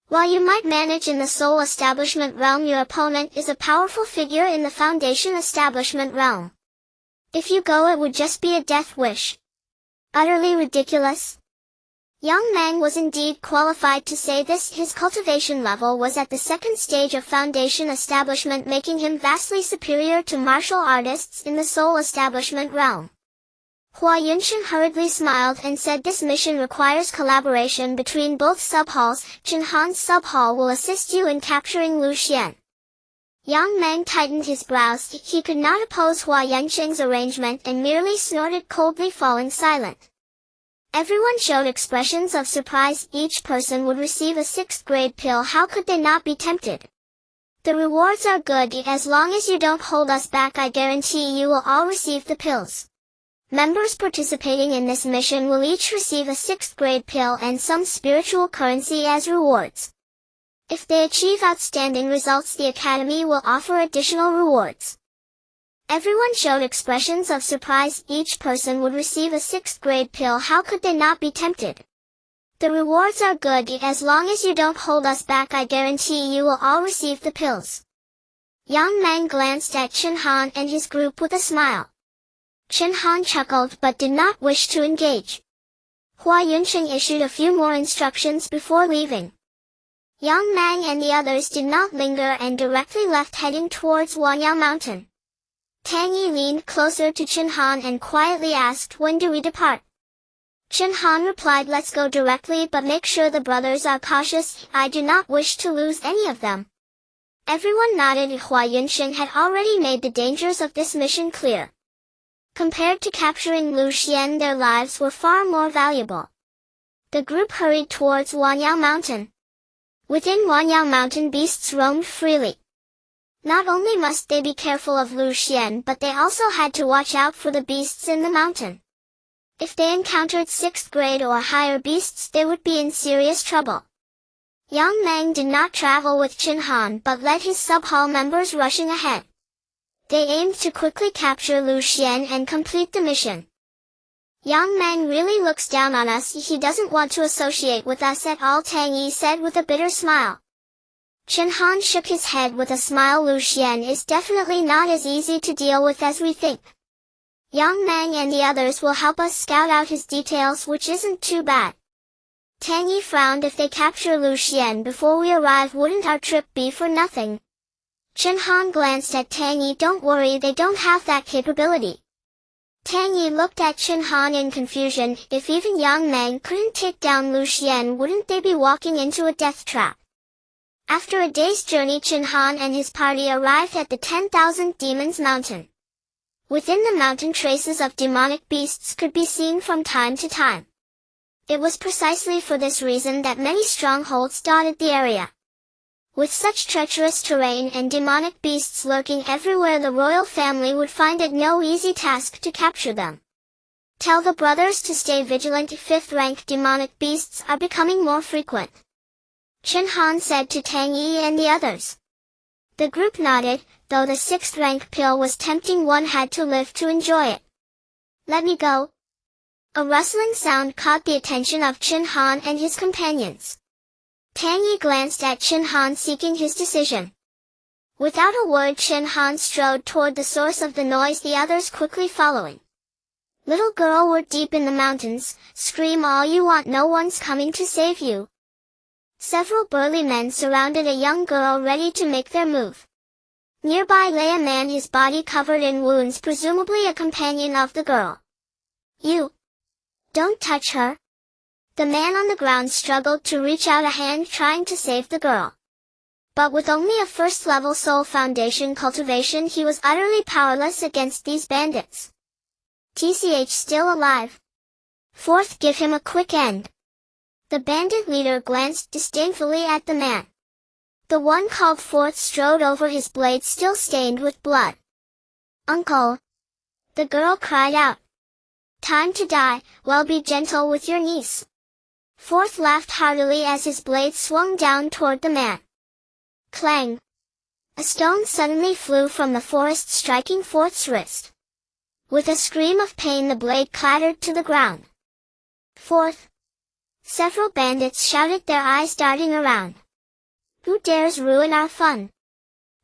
While you might manage in the soul establishment realm, your opponent is a powerful figure in the foundation establishment realm. If you go, it would just be a death wish. Utterly ridiculous. Yang Meng was indeed qualified to say this. His cultivation level was at the second stage of foundation establishment, making him vastly superior to martial artists in the soul establishment realm. Hua Yunshin hurriedly smiled and said, this mission requires collaboration between both sub-halls. Chen Han's sub-hall will assist you in capturing Lu Xian. Yang Meng tightened his brows. He could not oppose Hua Yunshin's arrangement and merely snorted coldly, falling silent. Everyone showed expressions of surprise. Each person would receive a 6th grade pill. How could they not be tempted? The rewards are good. As long as you don't hold us back, I guarantee you will all receive the pills. Members participating in this mission will each receive a 6th grade pill and some spiritual currency as rewards. If they achieve outstanding results, the Academy will offer additional rewards. Everyone showed expressions of surprise. Each person would receive a 6th grade pill. How could they not be tempted? The rewards are good. As long as you don't hold us back, I guarantee you will all receive the pills. Yang Meng glanced at Chen Han and his group with a smile. Chen Han chuckled but did not wish to engage. Hua Yunshin issued a few more instructions before leaving. Yang Meng and the others did not linger and directly left, heading towards Huaxia Mountain. Tang Yi leaned closer to Chen Han and quietly asked, when do we depart? Chen Han replied, let's go directly, but make sure the brothers are cautious. I do not wish to lose any of them. Everyone nodded. Hua Yunshin had already made the dangers of this mission clear. Compared to capturing Lu Xian, their lives were far more valuable. The group hurried towards Huaxia Mountain. Within Huaxia Mountain, beasts roamed freely. Not only must they be careful of Lu Xian, but they also had to watch out for the beasts in the mountain. If they encountered 6th grade or higher beasts, they would be in serious trouble. Yang Meng did not travel with Chen Han but led his sub-hall members rushing ahead. They aimed to quickly capture Lu Xian and complete the mission. Yang Meng really looks down on us. He doesn't want to associate with us at all, Tang Yi said with a bitter smile. Chen Han shook his head with a smile. Lu Xian is definitely not as easy to deal with as we think. Yang Meng and the others will help us scout out his details, which isn't too bad. Tang Yi frowned. If they capture Lu Xian before we arrive, wouldn't our trip be for nothing? Chen Han glanced at Tang Yi. Don't worry, they don't have that capability. Tang Yi looked at Chen Han in confusion. If even Yang Meng couldn't take down Lu Xian, wouldn't they be walking into a death trap? After a day's journey, Chen Han and his party arrived at the 10,000 Demons Mountain. Within the mountain, traces of demonic beasts could be seen from time to time. It was precisely for this reason that many strongholds dotted the area. With such treacherous terrain and demonic beasts lurking everywhere, the royal family would find it no easy task to capture them. Tell the brothers to stay vigilant. 5th-rank demonic beasts are becoming more frequent, Chen Han said to Tang Yi and the others. The group nodded. Though the 6th-rank pill was tempting, one had to live to enjoy it. Let me go. A rustling sound caught the attention of Chen Han and his companions. Tang Yi glanced at Chen Han, seeking his decision. Without a word, Chen Han strode toward the source of the noise, the others quickly following. Little girl, we're deep in the mountains. Scream all you want, no one's coming to save you. Several burly men surrounded a young girl, ready to make their move. Nearby lay a man, his body covered in wounds, presumably a companion of the girl. You! Don't touch her! The man on the ground struggled to reach out a hand, trying to save the girl. But with only a 1st-level soul foundation cultivation, he was utterly powerless against these bandits. TCH still alive. 4th, give him a quick end. The bandit leader glanced disdainfully at the man. The one called 4th strode over, his blade still stained with blood. Uncle! The girl cried out. Time to die. Well, be gentle with your niece. 4th laughed heartily as his blade swung down toward the man. Clang! A stone suddenly flew from the forest, striking 4th's wrist. With a scream of pain, the blade clattered to the ground. 4th! Several bandits shouted, their eyes darting around. Who dares ruin our fun?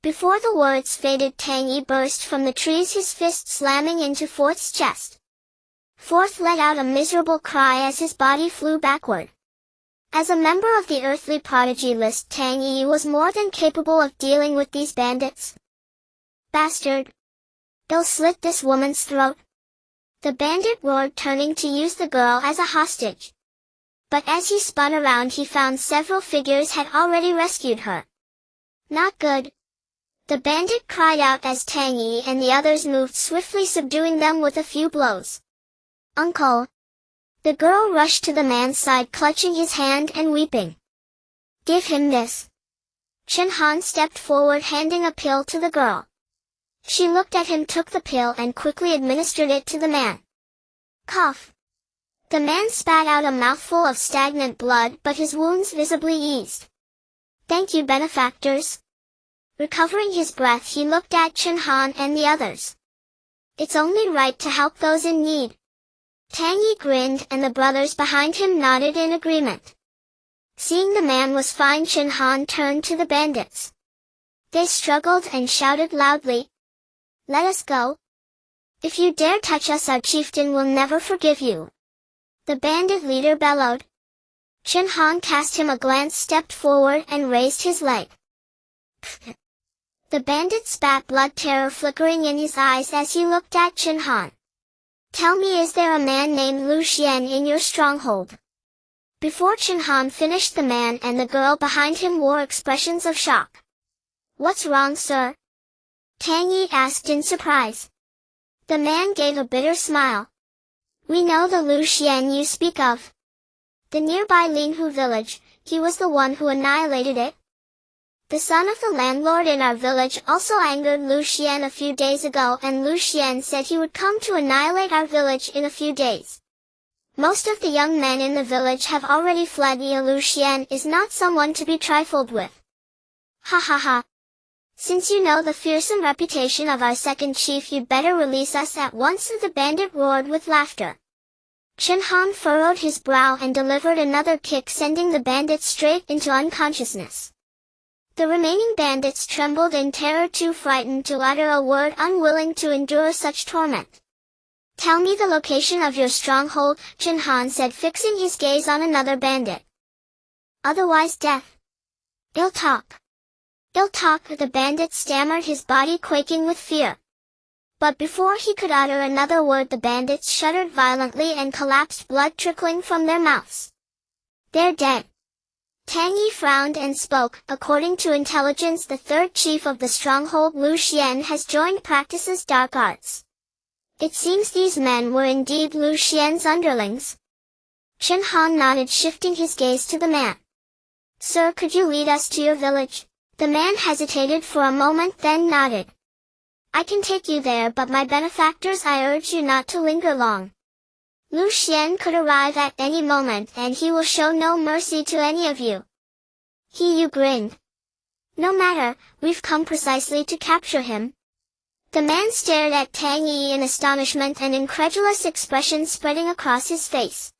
Before the words faded, Tang Yi burst from the trees, his fist slamming into 4th's chest. 4th let out a miserable cry as his body flew backward. As a member of the earthly prodigy list, Tang Yi was more than capable of dealing with these bandits. Bastard! They'll slit this woman's throat! The bandit roared, turning to use the girl as a hostage. But as he spun around, he found several figures had already rescued her. Not good! The bandit cried out as Tang Yi and the others moved swiftly, subduing them with a few blows. Uncle! The girl rushed to the man's side, clutching his hand and weeping. Give him this. Chen Han stepped forward, handing a pill to the girl. She looked at him, took the pill and quickly administered it to the man. Cough! The man spat out a mouthful of stagnant blood, but his wounds visibly eased. Thank you, benefactors. Recovering his breath, he looked at Chen Han and the others. It's only right to help those in need. Tang Yi grinned and the brothers behind him nodded in agreement. Seeing the man was fine, Chen Han turned to the bandits. They struggled and shouted loudly. Let us go. If you dare touch us, our chieftain will never forgive you. The bandit leader bellowed. Chen Han cast him a glance, stepped forward and raised his leg. Pfft. The bandit spat blood, terror flickering in his eyes as he looked at Chen Han. Tell me, is there a man named Lu Xian in your stronghold? Before Chen Han finished, the man and the girl behind him wore expressions of shock. What's wrong, sir? Tang Yi asked in surprise. The man gave a bitter smile. We know the Lu Xian you speak of. The nearby Linghu village, he was the one who annihilated it. The son of the landlord in our village also angered Lu Xian a few days ago, and Lu Xian said he would come to annihilate our village in a few days. Most of the young men in the village have already fled. Lu Xian is not someone to be trifled with. Ha ha ha. Since you know the fearsome reputation of our second chief, you'd better release us at once. The bandit roared with laughter. Chen Han furrowed his brow and delivered another kick, sending the bandit straight into unconsciousness. The remaining bandits trembled in terror, too frightened to utter a word, unwilling to endure such torment. "Tell me the location of your stronghold," Chen Han said, fixing his gaze on another bandit. "Otherwise death." "Ill talk. Ill talk," the bandit stammered, his body quaking with fear. But before he could utter another word, the bandits shuddered violently and collapsed, blood trickling from their mouths. "They're dead." Tang Yi frowned and spoke. "According to intelligence, the third chief of the stronghold, Lu Xian, has joined practices dark arts. It seems these men were indeed Lu Xian's underlings." Chen Han nodded, shifting his gaze to the man. "Sir, could you lead us to your village?" The man hesitated for a moment, then nodded. "I can take you there, but my benefactors, I urge you not to linger long. Lu Xian could arrive at any moment, and he will show no mercy to any of you." Yu grinned. "No matter, we've come precisely to capture him." The man stared at Tang Yi in astonishment, an incredulous expression spreading across his face.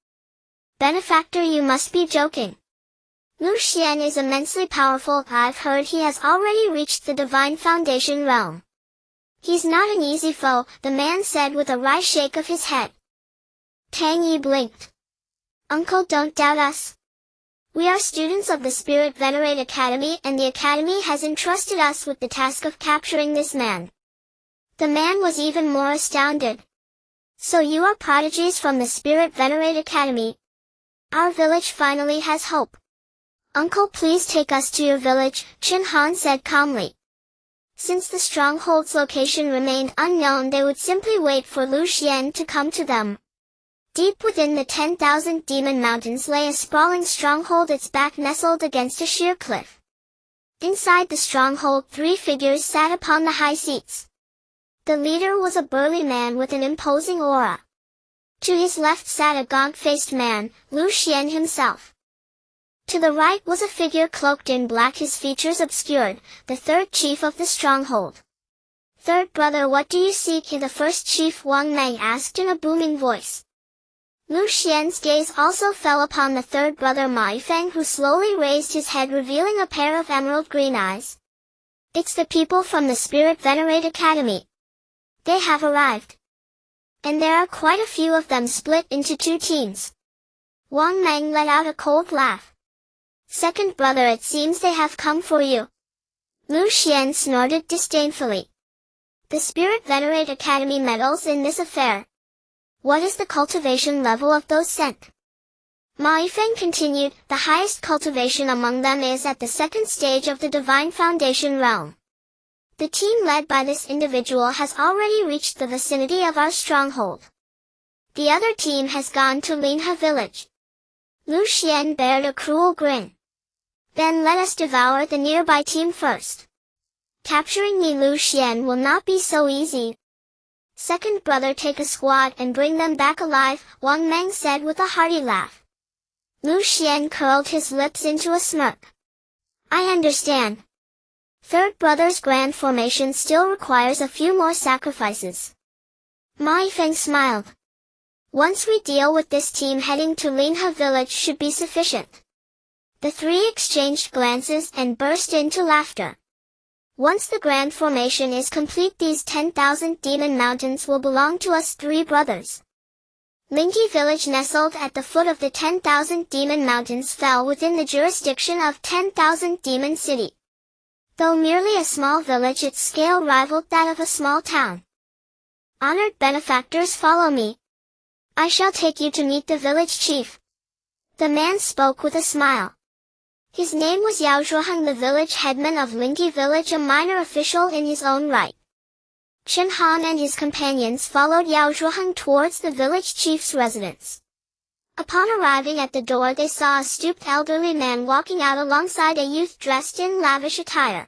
"Benefactor, you must be joking. Lu Xian is immensely powerful. I've heard he has already reached the Divine Foundation realm." "He's not an easy foe," the man said with a wry shake of his head. Tang Yi blinked. "Uncle, don't doubt us. We are students of the Spirit Venerate Academy, and the Academy has entrusted us with the task of capturing this man." The man was even more astounded. "So you are prodigies from the Spirit Venerate Academy? Our village finally has hope." "Uncle, please take us to your village," Chen Han said calmly. Since the stronghold's location remained unknown, they would simply wait for Lu Xian to come to them. Deep within the 10,000 Demon Mountains lay a sprawling stronghold, its back nestled against a sheer cliff. Inside the stronghold, 3 figures sat upon the high seats. The leader was a burly man with an imposing aura. To his left sat a gaunt-faced man, Lu Xian himself. To the right was a figure cloaked in black, his features obscured, the third chief of the stronghold. "Third brother, what do you seek here?" the first chief, Wang Meng, asked in a booming voice. Lu Xian's gaze also fell upon the third brother, Ma Yifeng, who slowly raised his head, revealing a pair of emerald green eyes. "It's the people from the Spirit Venerate Academy. They have arrived. And there are quite a few of them, split into 2 teams." Wang Meng let out a cold laugh. "Second brother, it seems they have come for you." Lu Xian snorted disdainfully. "The Spirit Venerate Academy meddles in this affair. What is the cultivation level of those sent?" Ma Yifeng continued. "The highest cultivation among them is at the 2nd stage of the Divine Foundation realm. The team led by this individual has already reached the vicinity of our stronghold. The other team has gone to Linhe village." Lu Xian bared a cruel grin. "Then let us devour the nearby team first. Capturing me, Lu Xian, will not be so easy." "Second brother, take a squad and bring them back alive," Wang Meng said with a hearty laugh. Lu Xian curled his lips into a smirk. "I understand. Third brother's grand formation still requires a few more sacrifices." Ma Yifeng smiled. "Once we deal with this team, heading to Linhe village should be sufficient." The 3 exchanged glances and burst into laughter. "Once the grand formation is complete, these 10,000 demon mountains will belong to us 3 brothers." Linhe village, nestled at the foot of the 10,000 demon mountains, fell within the jurisdiction of 10,000 demon city. Though merely a small village, its scale rivaled that of a small town. "Honored benefactors, follow me. I shall take you to meet the village chief." The man spoke with a smile. His name was Yao Zhuoheng, the village headman of Linhe village, a minor official in his own right. Chen Han and his companions followed Yao Zhuoheng towards the village chief's residence. Upon arriving at the door, they saw a stooped elderly man walking out alongside a youth dressed in lavish attire.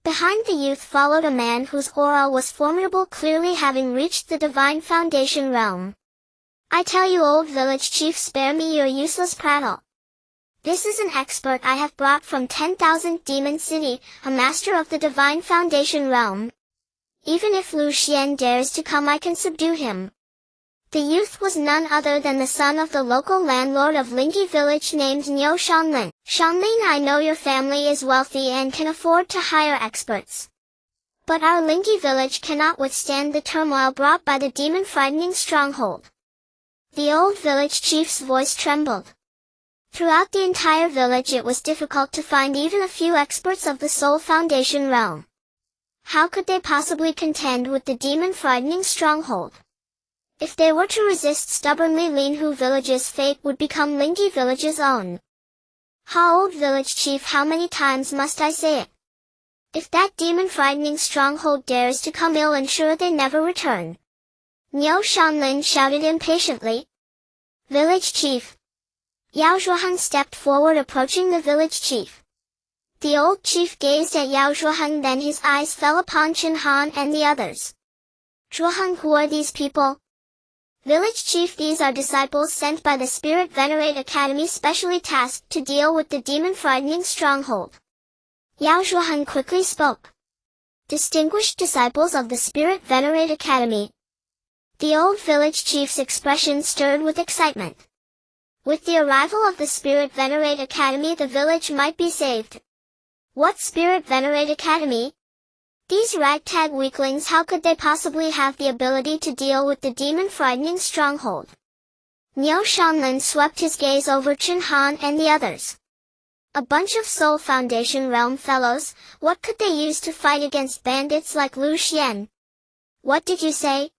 Behind the youth followed a man whose aura was formidable, clearly having reached the Divine Foundation realm. "I tell you, old village chief, spare me your useless prattle. This is an expert I have brought from 10,000 Demon City, a master of the Divine Foundation realm. Even if Lu Xian dares to come, I can subdue him." The youth was none other than the son of the local landlord of Lingi village named Xiao Clan. I know your family is wealthy and can afford to hire experts. But our Lingi village cannot withstand the turmoil brought by the demon-frightening stronghold. The old village chief's voice trembled. Throughout the entire village it was difficult to find even a few experts of the Soul Foundation realm. How could they possibly contend with the demon-frightening stronghold? If they were to resist stubbornly, Linhu village's fate would become Lingi village's own. Old village chief, how many times must I say it? If that demon-frightening stronghold dares to come, ill ensure they never return. Xiao shouted impatiently. Village chief. Yao Zhuoheng stepped forward, approaching the village chief. The old chief gazed at Yao Zhuoheng, then his eyes fell upon Chen Han and the others. Zhuoheng, who are these people? Village chief, these are disciples sent by the Spirit Venerate Academy, specially tasked to deal with the demon-frightening stronghold. Yao Zhuoheng quickly spoke. Distinguished disciples of the Spirit Venerate Academy. The old village chief's expression stirred with excitement. With the arrival of the Spirit Venerate Academy, the village might be saved. What Spirit Venerate Academy? These ragtag weaklings, how could they possibly have the ability to deal with the demon-frightening stronghold? Xiao swept his gaze over Chen Han and the others. A bunch of Soul Foundation realm fellows, what could they use to fight against bandits like Lu Xian? What did you say?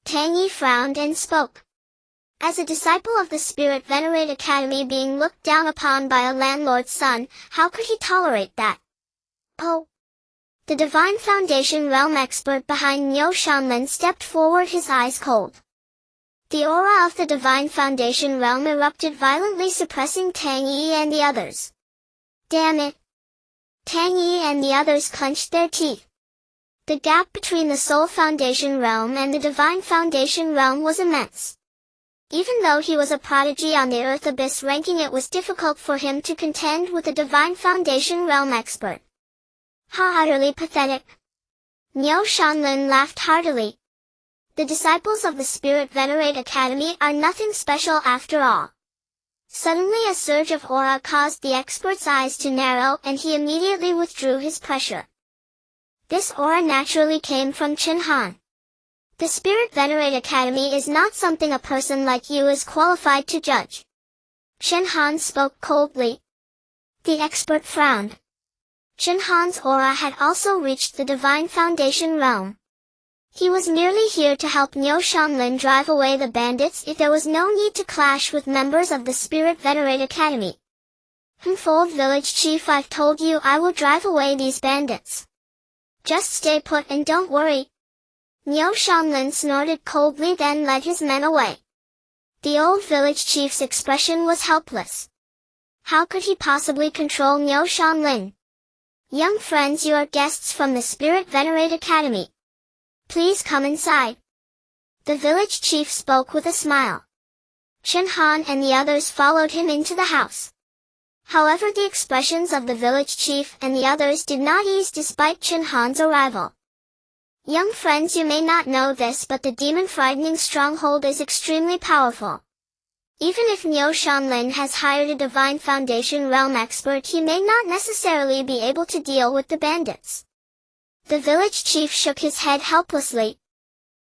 Tang Yi frowned and spoke. As a disciple of the Spirit Venerate Academy, being looked down upon by a landlord's son, how could he tolerate that? Oh! The Divine Foundation realm expert behind Xiao stepped forward, his eyes cold. The aura of the Divine Foundation realm erupted violently, suppressing Tang Yi and the others. Damn it! Tang Yi and the others clenched their teeth. The gap between the Soul Foundation realm and the Divine Foundation realm was immense. Even though he was a prodigy on the Earth Abyss ranking, it was difficult for him to contend with a Divine Foundation realm expert. Utterly pathetic. Xiao laughed heartily. The disciples of the Spirit Venerate Academy are nothing special after all. Suddenly a surge of aura caused the expert's eyes to narrow, and he immediately withdrew his pressure. This aura naturally came from Chen Han. The Spirit Venerate Academy is not something a person like you is qualified to judge. Chen Han spoke coldly. The expert frowned. Chen Han's aura had also reached the Divine Foundation realm. He was merely here to help Xiao drive away the bandits. If there was no need to clash with members of the Spirit Venerate Academy. Old village chief, I've told you I will drive away these bandits. Just stay put and don't worry. Xiao snorted coldly, then led his men away. The old village chief's expression was helpless. How could he possibly control Xiao? Young friends, you are guests from the Spirit Venerate Academy. Please come inside. The village chief spoke with a smile. Chen Han and the others followed him into the house. However, the expressions of the village chief and the others did not ease despite Chen Han's arrival. Young friends, you may not know this, but the demon-frightening stronghold is extremely powerful. Even if Xiao has hired a Divine Foundation realm expert, he may not necessarily be able to deal with the bandits. The village chief shook his head helplessly.